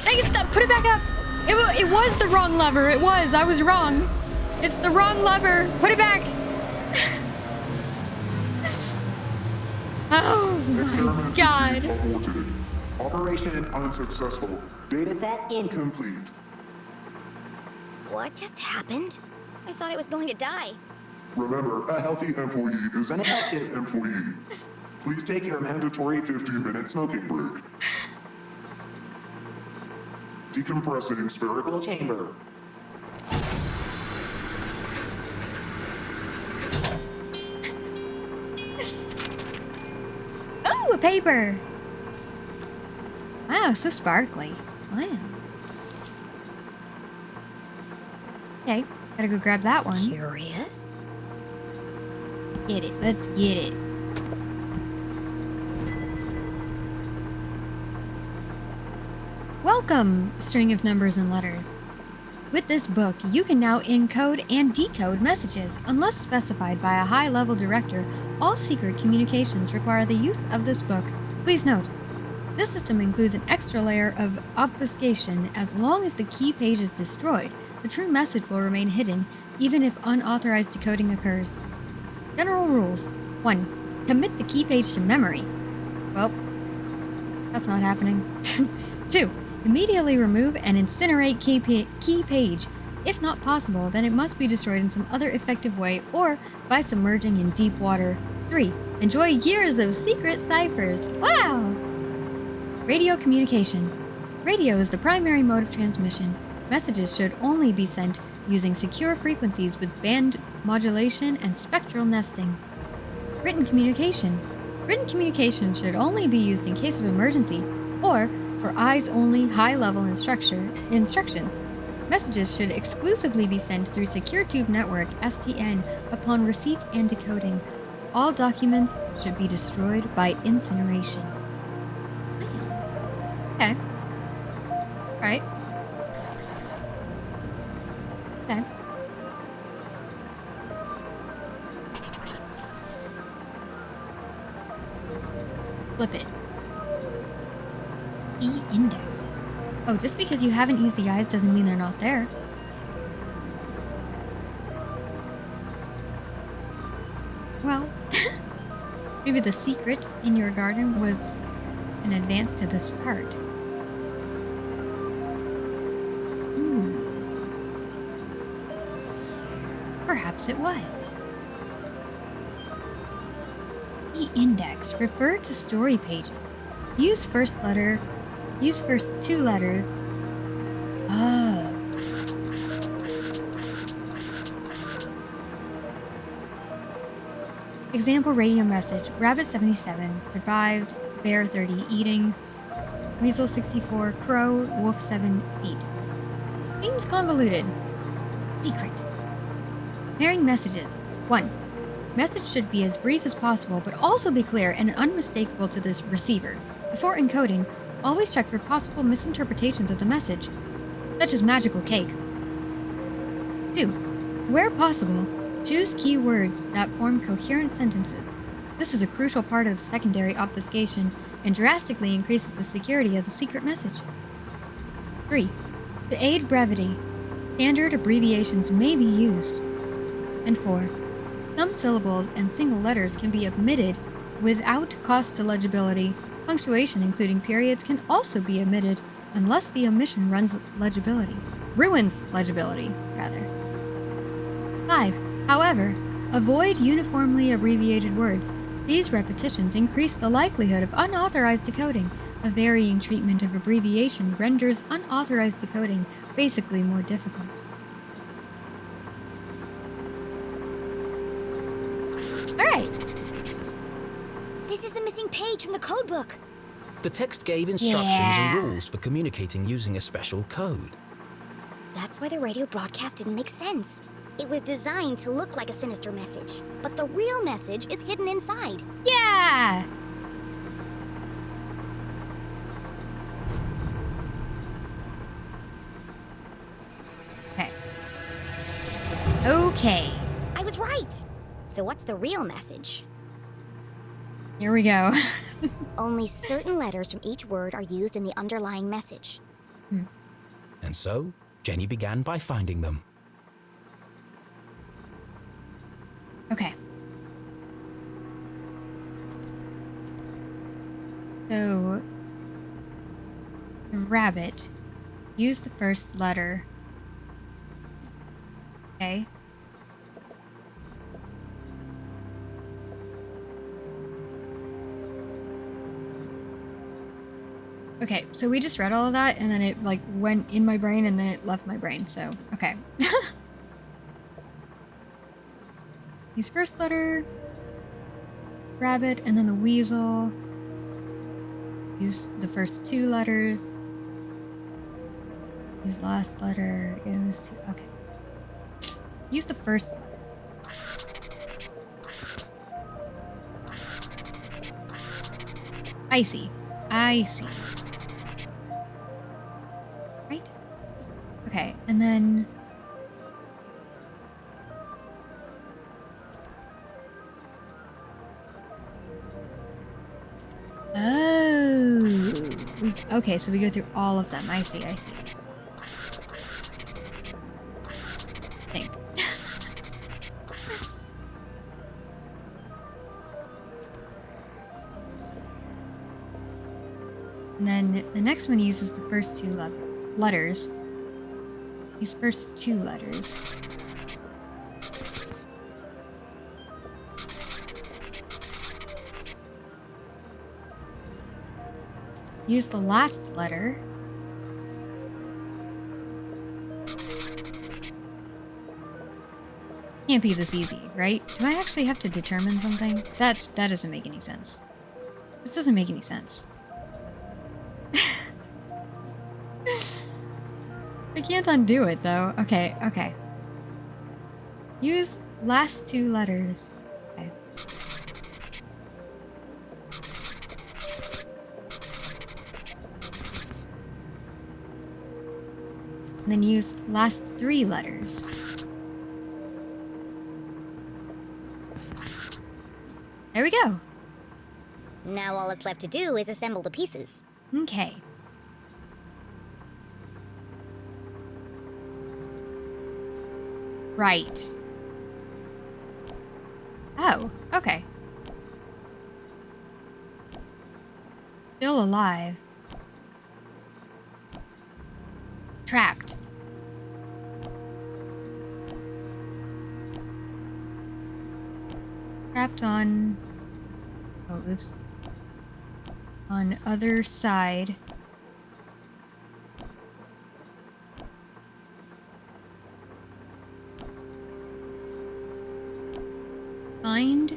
Make it stop! Put it back up! It was the wrong lever. It was. I was wrong. It's the wrong lever. Put it back! Oh my god. Aborted. Operation unsuccessful. Dataset incomplete. What just happened? I thought it was going to die. Remember, a healthy employee is an effective employee. Please take your mandatory 15-minute smoking break. Decompressing spherical chamber. Ooh, a paper! Wow, so sparkly. Wow. Okay, gotta go grab that one. Curious? Get it, let's get it. Welcome, string of numbers and letters. With this book, you can now encode and decode messages. Unless specified by a high-level director, all secret communications require the use of this book. Please note, this system includes an extra layer of obfuscation. As long as the key page is destroyed, the true message will remain hidden, even if unauthorized decoding occurs. General rules. 1. Commit the key page to memory. Well, that's not happening. 2. Immediately remove and incinerate key page. If not possible, then it must be destroyed in some other effective way or by submerging in deep water. 3. Enjoy years of secret ciphers. Wow! Radio communication. Radio is the primary mode of transmission. Messages should only be sent using secure frequencies with band modulation and spectral nesting. Written communication. Written communication should only be used in case of emergency or for eyes-only high-level instructions. Messages should exclusively be sent through Secure Tube Network (STN) upon receipt and decoding. All documents should be destroyed by incineration. Okay. Right. Okay. Flip it. E-index. Oh, just because you haven't used the eyes doesn't mean they're not there. Well, maybe the secret in your garden was an advance to this part. Perhaps it was. E-index. Refer to story pages. Use first two letters. Oh. Example radio message. Rabbit 77. Survived. Bear 30. Eating. Weasel 64. Crow. Wolf 7 feet. Seems convoluted. Secret. Pairing messages. 1. Message should be as brief as possible, but also be clear and unmistakable to the receiver. Before encoding, always check for possible misinterpretations of the message, such as magical cake. 2. Where possible, choose key words that form coherent sentences. This is a crucial part of the secondary obfuscation and drastically increases the security of the secret message. 3. To aid brevity, standard abbreviations may be used. And 4. Some syllables and single letters can be omitted without cost to legibility. Punctuation, including periods, can also be omitted unless the omission ruins legibility. 5. However, avoid uniformly abbreviated words. These repetitions increase the likelihood of unauthorized decoding. A varying treatment of abbreviation renders unauthorized decoding basically more difficult. Alright. This is the missing page from the code book. The text gave instructions and rules for communicating using a special code. That's why the radio broadcast didn't make sense. It was designed to look like a sinister message, but the real message is hidden inside. Yeah! Okay. I was right. So what's the real message? Here we go. Only certain letters from each word are used in the underlying message. And so, Jenny began by finding them. Okay. So, the rabbit, use the first letter. Okay. Okay, so we just read all of that, and then it, like, went in my brain, and then it left my brain, so, okay. Use first letter, rabbit, and then the weasel. Use the first two letters. Use last letter, use two, okay. Use the first letter. I see. I see. Right? Okay, and then... Oh. Okay, so we go through all of them. I see, I see. Think. And then the next one uses the first two letters. Use first two letters. Use the last letter. Can't be this easy, right? Do I actually have to determine something? That doesn't make any sense. This doesn't make any sense. I can't undo it though. Okay, okay. Use last two letters. Okay. And then use last three letters. There we go. Now all that's left to do is assemble the pieces. Okay. Right. Oh, okay. Still alive. Trapped. Trapped on... Oh, oops. On other side. Find...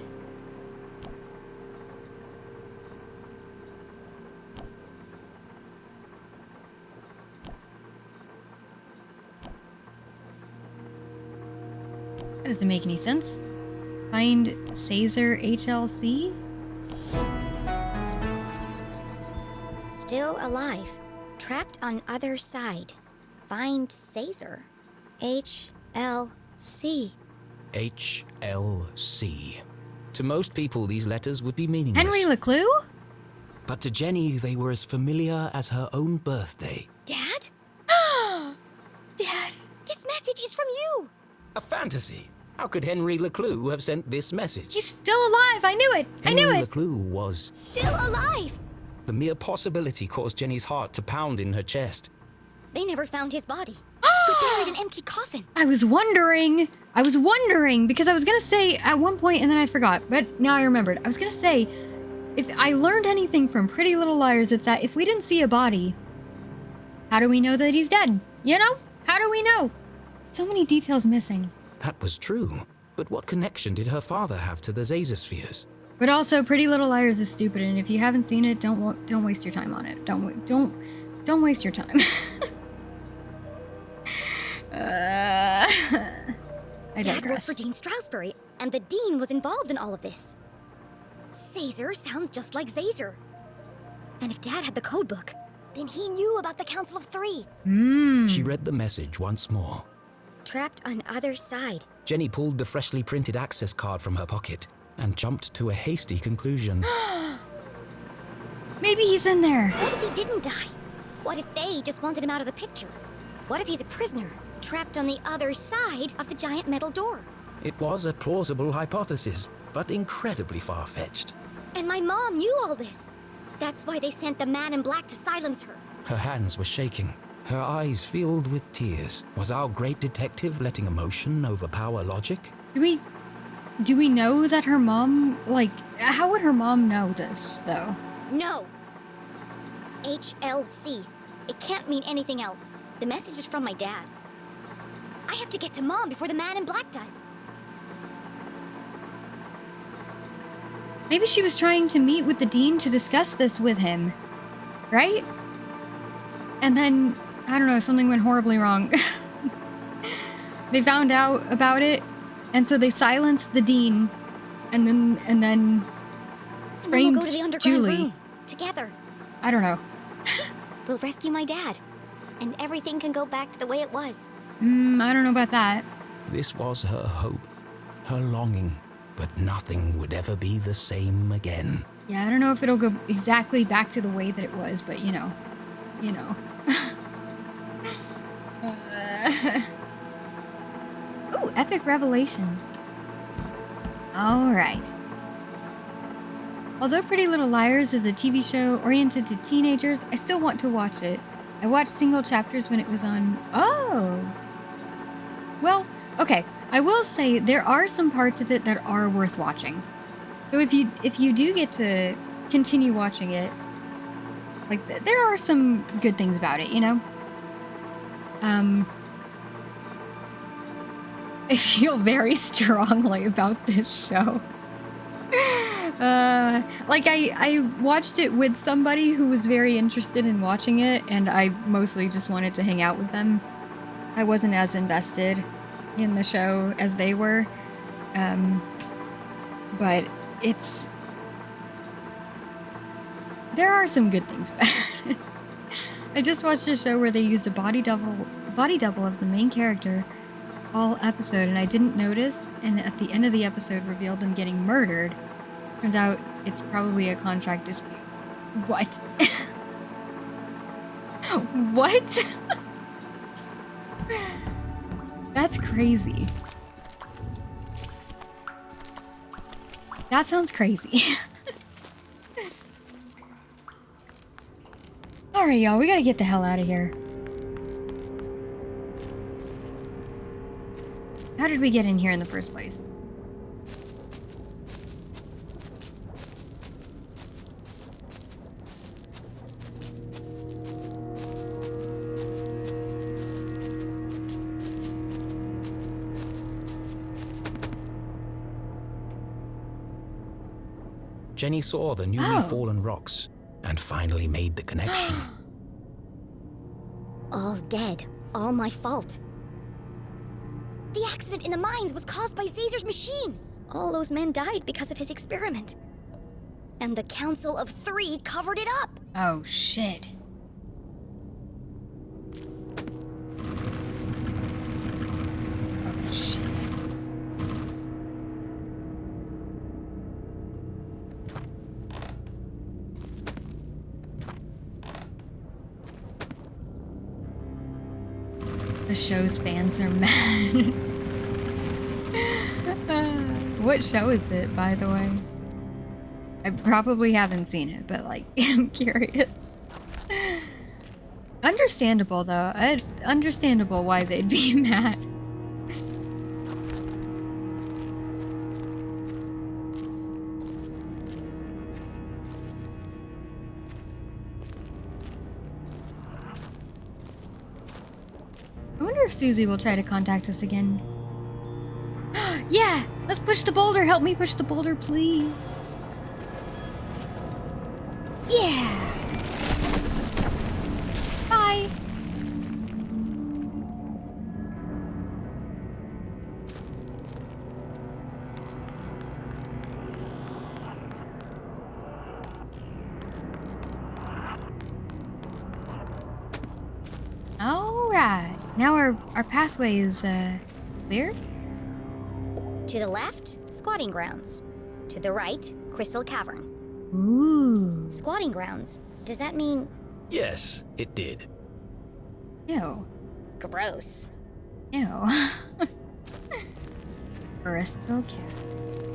That doesn't make any sense. Find Caesar HLC? Still alive. Trapped on other side. Find Caesar. HLC. HLC. To most people, these letters would be meaningless. Henry LeClue? But to Jenny, they were as familiar as her own birthday. Dad? Dad. This message is from you. A fantasy. How could Henry LeClue have sent this message? He's still alive. I knew it. I knew Henry it. LeClue was... Still alive. The mere possibility caused Jenny's heart to pound in her chest. They never found his body. We buried an empty coffin. I was wondering because I was gonna say at one point and then I forgot, but now I remembered. I was gonna say, if I learned anything from Pretty Little Liars, it's that if we didn't see a body, how do we know that he's dead? You know? How do we know? So many details missing. That was true. But what connection did her father have to the Zazer-spheres? But also, Pretty Little Liars is stupid, and if you haven't seen it, don't waste your time on it. Don't waste your time. I Dad worked digress. for Dean Strasberry, and the Dean was involved in all of this. Caesar sounds just like Zazer. And if Dad had the code book, then he knew about the Council of Three. She read the message once more. Trapped on other side. Jenny pulled the freshly printed access card from her pocket and jumped to a hasty conclusion. Maybe he's in there. What if he didn't die? What if they just wanted him out of the picture? What if he's a prisoner, trapped on the other side of the giant metal door? It was a plausible hypothesis, but incredibly far-fetched. And my mom knew all this. That's why they sent the man in black to silence her. Her hands were shaking, her eyes filled with tears. Was our great detective letting emotion overpower logic? Do we know that her mom, like, how would her mom know this, though? No. HLC. It can't mean anything else. The message is from my dad. I have to get to Mom before the man in black does. Maybe she was trying to meet with the Dean to discuss this with him, right? And then, I don't know, something went horribly wrong. They found out about it, and so they silenced the dean, and then And then framed we'll go to the underground Julie. room together. I don't know. We'll rescue my dad, and everything can go back to the way it was. I don't know about that. This was her hope, her longing, but nothing would ever be the same again. Yeah, I don't know if it'll go exactly back to the way that it was, but you know. Ooh, epic revelations. All right. Although Pretty Little Liars is a TV show oriented to teenagers, I still want to watch it. I watched single chapters when it was on. Oh. Well, okay. I will say there are some parts of it that are worth watching. So if you do get to continue watching it, like there are some good things about it, you know? I feel very strongly about this show. Like I watched it with somebody who was very interested in watching it, and I mostly just wanted to hang out with them. I wasn't as invested in the show as they were. But there are some good things about it. I just watched a show where they used a body double of the main character all episode, and I didn't notice, and at the end of the episode revealed them getting murdered. Turns out it's probably a contract dispute. What? What? That's crazy. That sounds crazy. Alright, y'all, we gotta get the hell out of here. How did we get in here in the first place? Jenny saw the newly fallen rocks and finally made the connection. All dead. All my fault. The accident in the mines was caused by Caesar's machine. All those men died because of his experiment. And the Council of Three covered it up. Oh, shit. Oh, shit. The show's fans are mad. What show is it, by the way? I probably haven't seen it, but like, I'm curious. Understandable, though. Understandable why they'd be mad. I wonder if Susie will try to contact us again. Yeah! Let's push the boulder! Help me push the boulder, please! Yeah! Bye! Alright. Now our pathway is clear? To the left, squatting grounds. To the right, Crystal Cavern. Ooh. Squatting grounds. Does that mean... Yes, it did. Ew. Gross. Ew. Crystal Cavern.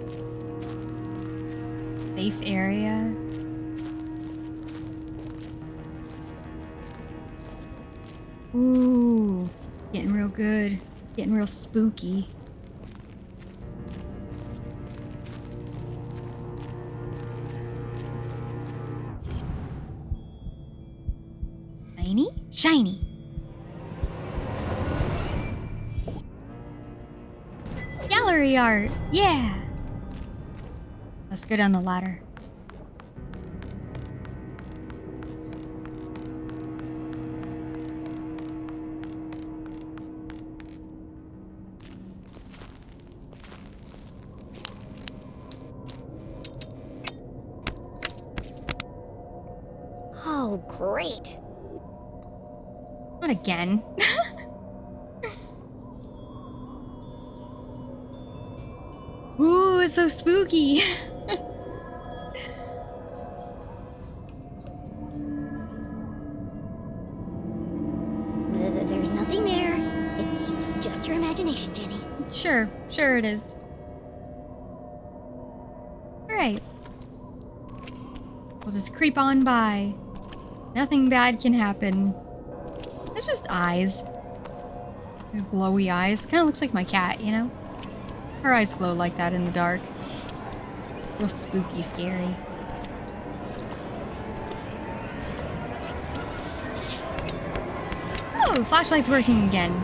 Safe area. Ooh. It's getting real good. It's getting real spooky. Shiny. Gallery art. Yeah. Let's go down the ladder. Great. Not again. Ooh, it's so spooky. There's nothing there. It's just your imagination, Jenny. Sure it is. Alright. We'll just creep on by. Nothing bad can happen. It's just eyes. These glowy eyes. Kind of looks like my cat, you know? Her eyes glow like that in the dark. Real spooky, scary. Oh, flashlight's working again.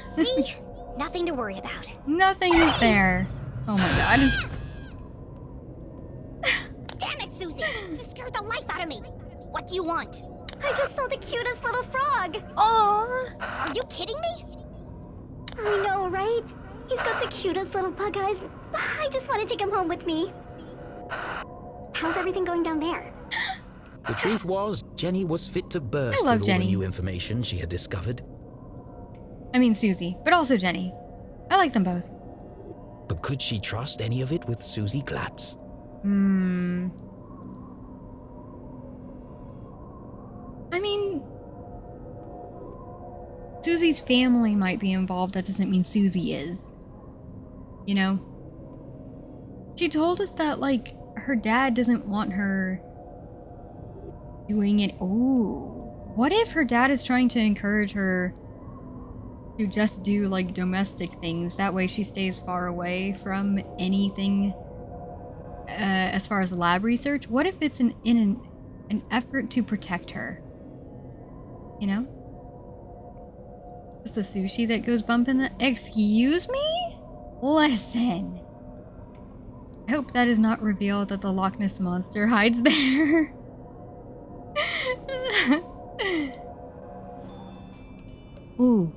See? Nothing to worry about. Nothing is there. Oh my god. Damn it, Susie! You scared the life out of me! What do you want? I just saw the cutest little frog. Aww. Are you kidding me? I know, right? He's got the cutest little bug eyes. I just want to take him home with me. How's everything going down there? The truth was, Jenny was fit to burst I love with all the Jenny. new information she had discovered. I mean Susie, but also Jenny. I like them both. But could she trust any of it with Susie Glatz? I mean, Susie's family might be involved. That doesn't mean Susie is. You know? She told us that, like, her dad doesn't want her doing it. Ooh. What if her dad is trying to encourage her to just do, like, domestic things? That way she stays far away from anything as far as lab research. What if it's in an effort to protect her? You know? Just the sushi that goes bump in the... Excuse me? Listen. I hope that is not revealed that the Loch Ness Monster hides there. Ooh.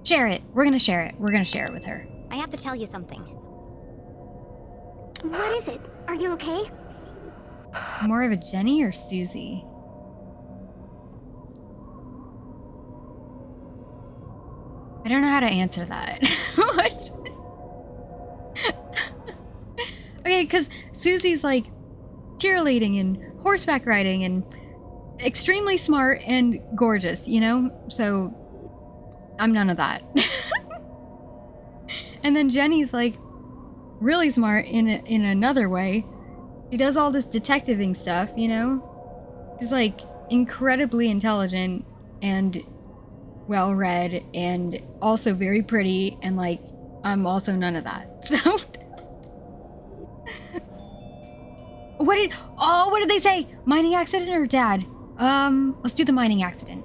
Share it. We're gonna share it. We're gonna share it with her. I have to tell you something. What is it? Are you okay? More of a Jenny or Susie? I don't know how to answer that. What? Okay, because Susie's like cheerleading and horseback riding and extremely smart and gorgeous, you know? So I'm none of that. And then Jenny's like really smart in another way. She does all this detectiving stuff, you know? She's like incredibly intelligent and well-read and also very pretty, and like I'm also none of that. So what did they say? Mining accident or dad? Let's do the mining accident.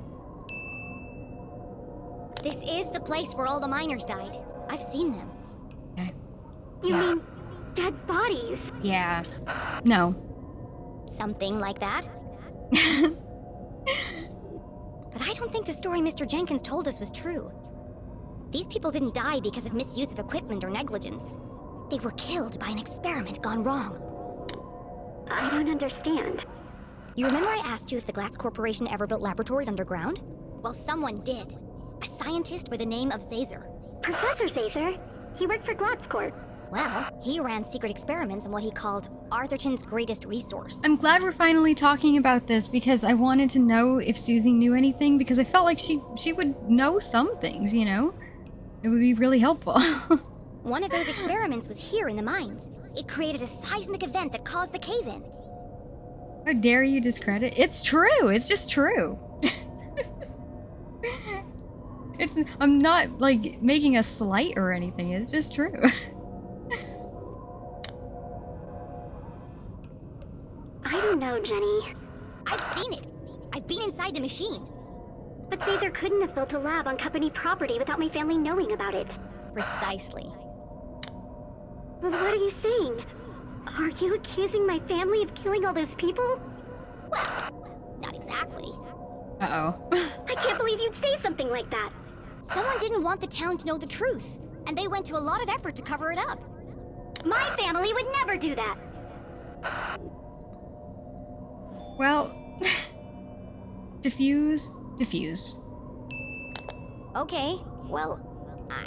This is the place where all the miners died. I've seen them. Okay. You mean dead bodies? Yeah. No. Something like that. But I don't think the story Mr. Jenkins told us was true. These people didn't die because of misuse of equipment or negligence. They were killed by an experiment gone wrong. I don't understand. You remember I asked you if the Glatz Corporation ever built laboratories underground? Well, someone did. A scientist by the name of Zazer. Professor Zazer? He worked for Glatz Corp. Well, he ran secret experiments on what he called Arthurton's greatest resource. I'm glad we're finally talking about this because I wanted to know if Susie knew anything, because I felt like she would know some things, you know? It would be really helpful. One of those experiments was here in the mines. It created a seismic event that caused the cave-in. How dare you discredit? It's true. It's just true. I'm not like making a slight or anything. It's just true. I don't know, Jenny. I've seen it. I've been inside the machine. But Caesar couldn't have built a lab on company property without my family knowing about it. Precisely. What are you saying? Are you accusing my family of killing all those people? Well, not exactly. Uh-oh. I can't believe you'd say something like that. Someone didn't want the town to know the truth, and they went to a lot of effort to cover it up. My family would never do that. Well, diffuse. Okay, well,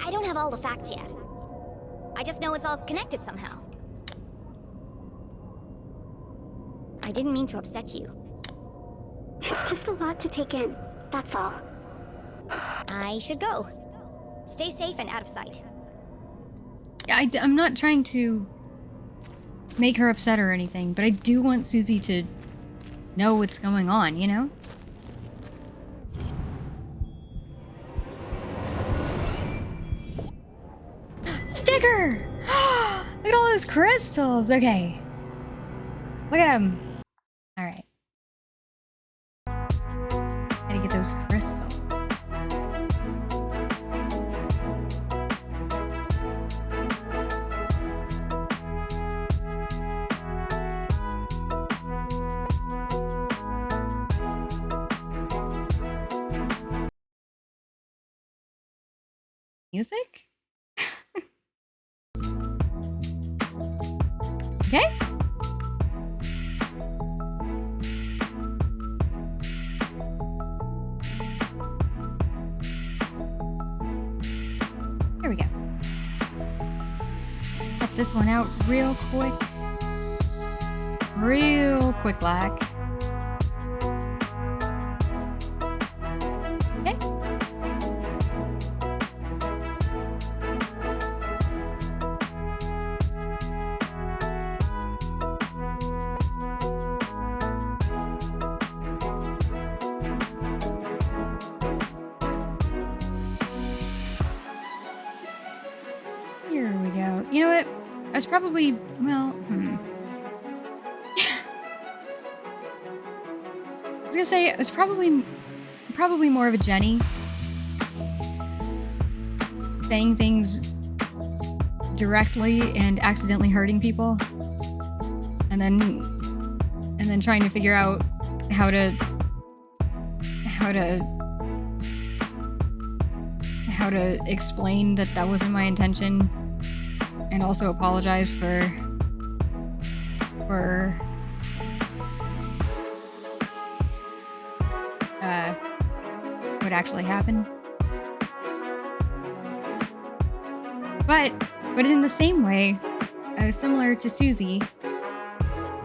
I don't have all the facts yet. I just know it's all connected somehow. I didn't mean to upset you. It's just a lot to take in, that's all. I should go. Stay safe and out of sight. I'm not trying to make her upset or anything, but I do want Susie to know what's going on, you know? Sticker! Look at all those crystals! Okay. Look at them. Alright. Gotta get those crystals. Music? Okay. There we go. Cut this one out real quick. Real quick like. Okay. Here we go. You know what? I was probably, well, I was gonna say, it was probably more of a Jenny. Saying things directly and accidentally hurting people. And then trying to figure out how to explain that that wasn't my intention, and also apologize for what actually happened. But in the same way, I was similar to Susie,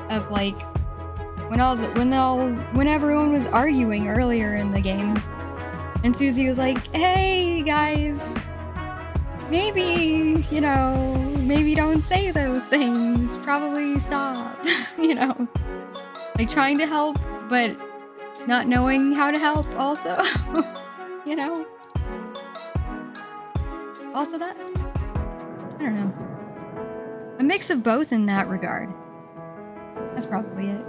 of like when everyone was arguing earlier in the game, and Susie was like, "Hey guys, maybe, maybe don't say those things. Probably stop." Like trying to help, but not knowing how to help also. Also that, I don't know. A mix of both in that regard. That's probably it.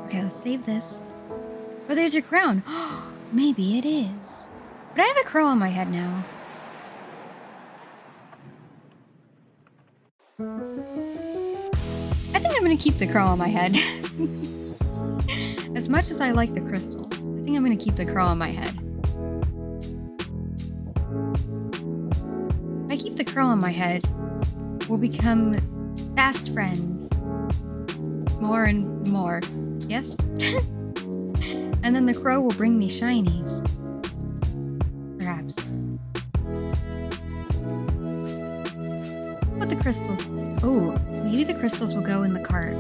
Okay, let's save this. Oh, there's your crown. Maybe it is. But I have a crow on my head now. I think I'm gonna keep the crow on my head. As much as I like the crystals, I think I'm gonna keep the crow on my head. If I keep the crow on my head, we'll become fast friends. More and more. Yes? And then the crow will bring me shinies. Perhaps. Put the crystals. Oh, maybe the crystals will go in the cart.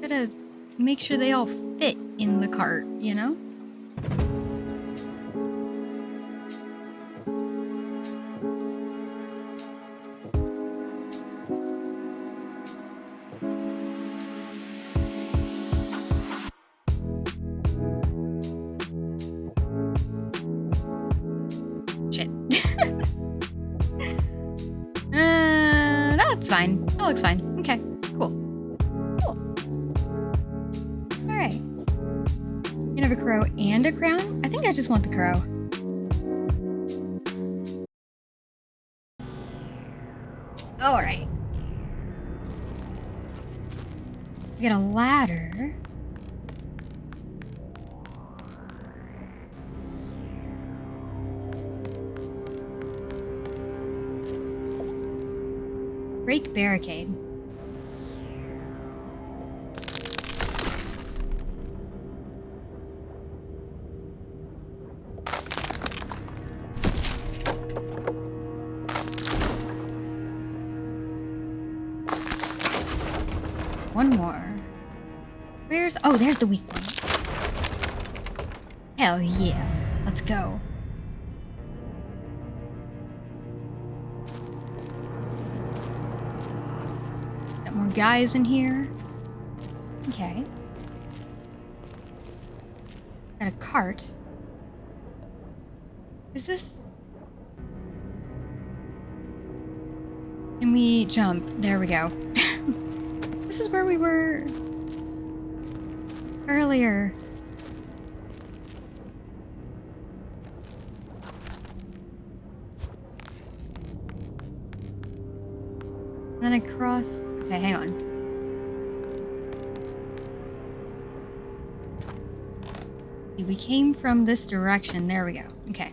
Gotta make sure they all fit in the cart, you know? Shit. That's fine. That looks fine. Okay, cool. Cool. Alright. have a crow and a crown? I think I just want the crow. Alright. We got a ladder. Break barricade. One more. Where's... Oh, there's the weak one. Hell yeah. Let's go. Got more guys in here. Okay. Got a cart. Is this... Can we jump? There we go. This is where we were earlier. Then I crossed... Okay, hang on. We came from this direction. There we go. Okay.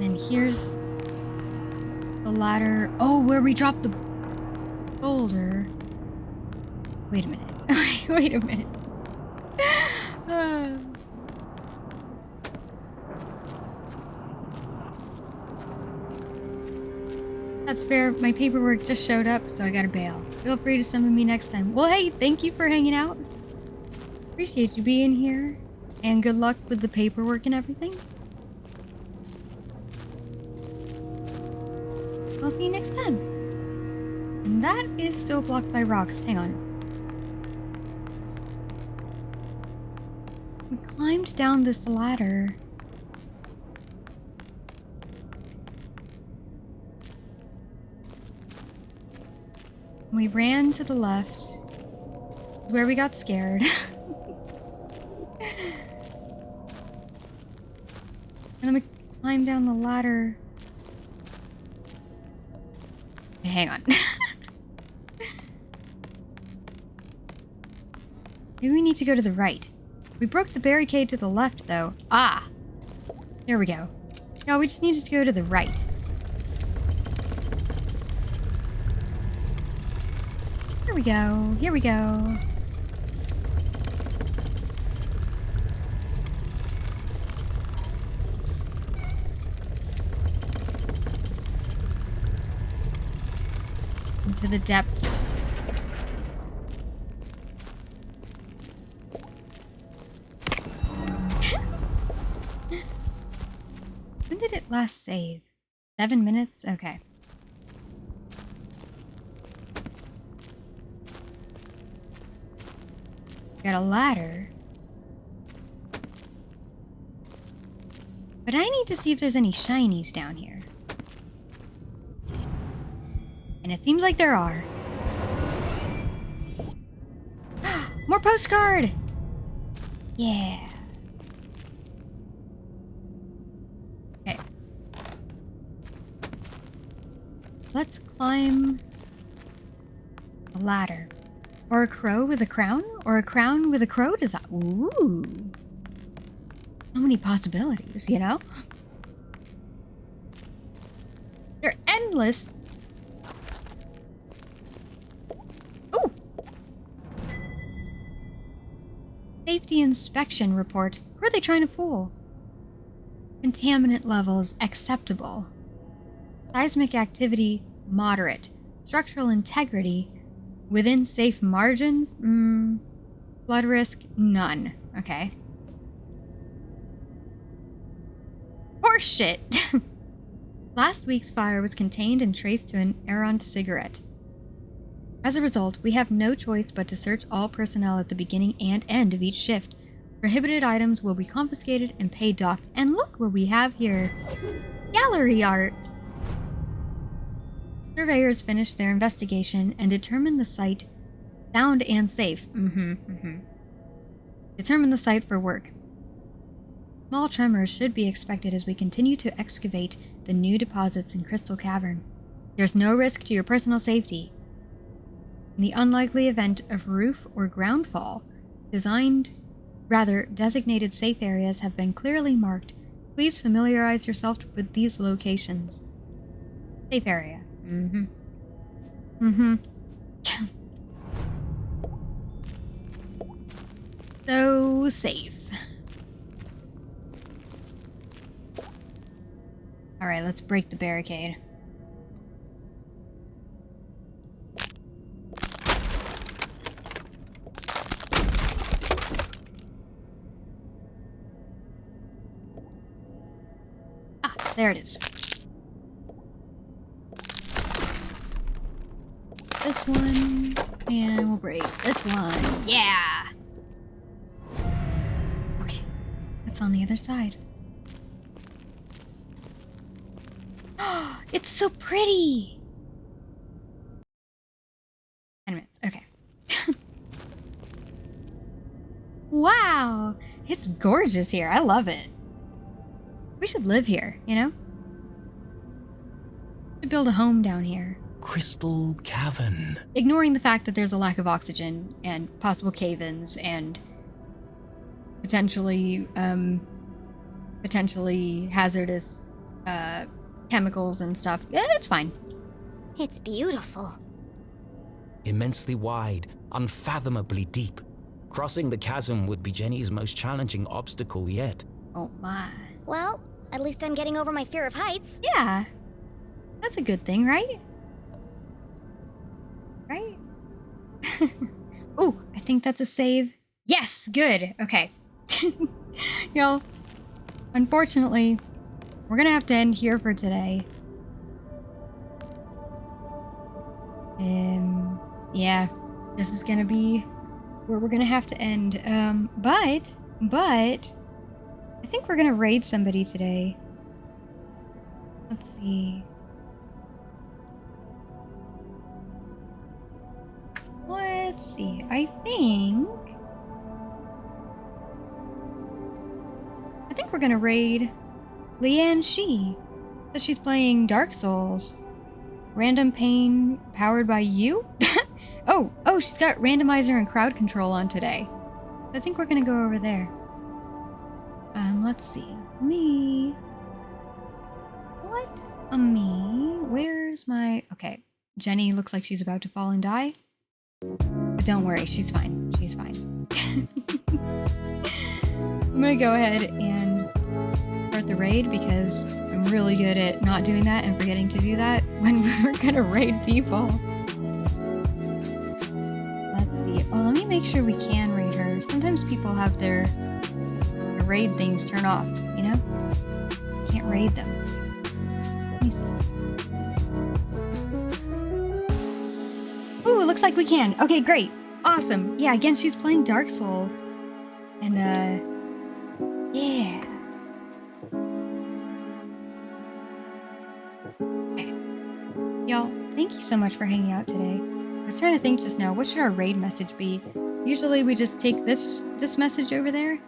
And here's the ladder. Oh, where we dropped the boulder. Wait a minute. Wait a minute. That's fair. My paperwork just showed up, so I gotta bail. Feel free to summon me next time. Well, hey, thank you for hanging out. Appreciate you being here. And good luck with the paperwork and everything. I'll see you next time. And that is still blocked by rocks. Hang on. We climbed down this ladder. We ran to the left, where we got scared. And then we climbed down the ladder. Hang on. Maybe we need to go to the right. We broke the barricade to the left, though. Ah! There we go. No, we just needed to go to the right. Here we go. Here we go. Into the depths. When did it last save? 7 minutes? Okay. Got a ladder. But I need to see if there's any shinies down here. And it seems like there are. More postcard! Yeah. Okay. Let's climb a ladder. Or a crow with a crown? Or a crown with a crow design? Ooh. So many possibilities, you know? They're endless. Ooh. Safety inspection report. Who are they trying to fool? Contaminant levels acceptable. Seismic activity moderate. Structural integrity within safe margins? Flood risk? None. Okay. Horseshit! Last week's fire was contained and traced to an errant cigarette. As a result, we have no choice but to search all personnel at the beginning and end of each shift. Prohibited items will be confiscated and pay docked. And look what we have here. Gallery art! Surveyors finished their investigation and determined the site sound and safe. Determined the site for work. Small tremors should be expected as we continue to excavate the new deposits in Crystal Cavern. There's no risk to your personal safety. In the unlikely event of roof or ground fall, designated safe areas have been clearly marked. Please familiarize yourself with these locations. Safe area. So safe. Alright, let's break the barricade. Ah, there it is. This one, and we'll break this one. Yeah! Okay, what's on the other side? It's so pretty! 10 minutes, okay. Wow! It's gorgeous here, I love it. We should live here, you know? We should build a home down here. Crystal Cavern. Ignoring the fact that there's a lack of oxygen and possible cave-ins and potentially hazardous chemicals and stuff. Yeah, it's fine. It's beautiful. Immensely wide, unfathomably deep. Crossing the chasm would be Jenny's most challenging obstacle yet. Oh my. Well, at least I'm getting over my fear of heights. Yeah. That's a good thing, right? Right? Oh, I think that's a save. Yes, good. Okay. Y'all, unfortunately, we're gonna have to end here for today. Yeah, this is gonna be where we're gonna have to end. But I think we're gonna raid somebody today. Let's see. Let's see. I think we're gonna raid Leanne Shi. Says she's playing Dark Souls. Random pain powered by you? Oh, she's got randomizer and crowd control on today. I think we're gonna go over there. Let's see. Me. What? Me. Where's my... Okay. Jenny looks like she's about to fall and die. But don't worry, she's fine. She's fine. I'm gonna go ahead and start the raid because I'm really good at not doing that and forgetting to do that when we're gonna raid people. Let's see. Oh, let me make sure we can raid her. Sometimes people have their raid things turn off, you know? You can't raid them. Let me see. Ooh, it looks like we can. Okay, great. Awesome. Yeah, again, she's playing Dark Souls. And, yeah. Okay. Y'all, thank you so much for hanging out today. I was trying to think just now, what should our raid message be? Usually we just take this message over there.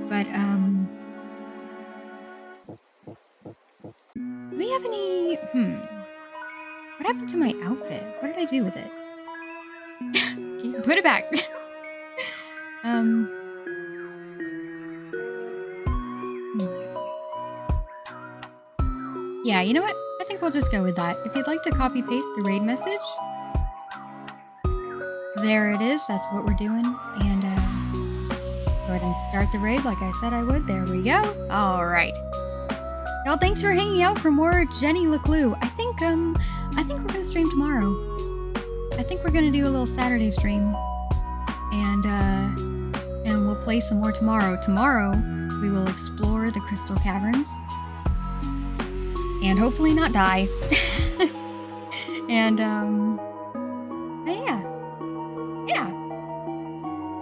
But, do we have any... What happened to my outfit? What did I do with it? Put it back. Yeah, you know what? I think we'll just go with that. If you'd like to copy paste the raid message, there it is. That's what we're doing. And go ahead and start the raid like I said I would. There we go. All right. Y'all, thanks for hanging out for more Jenny LeClue. I think we're gonna stream tomorrow. I think we're gonna do a little Saturday stream, and we'll play some more tomorrow. Tomorrow we will explore the Crystal Caverns, and hopefully not die. And yeah.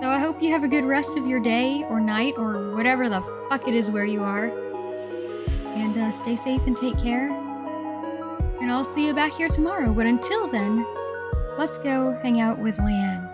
So I hope you have a good rest of your day or night or whatever the fuck it is where you are, and stay safe and take care. And I'll see you back here tomorrow. But until then, let's go hang out with Leanne.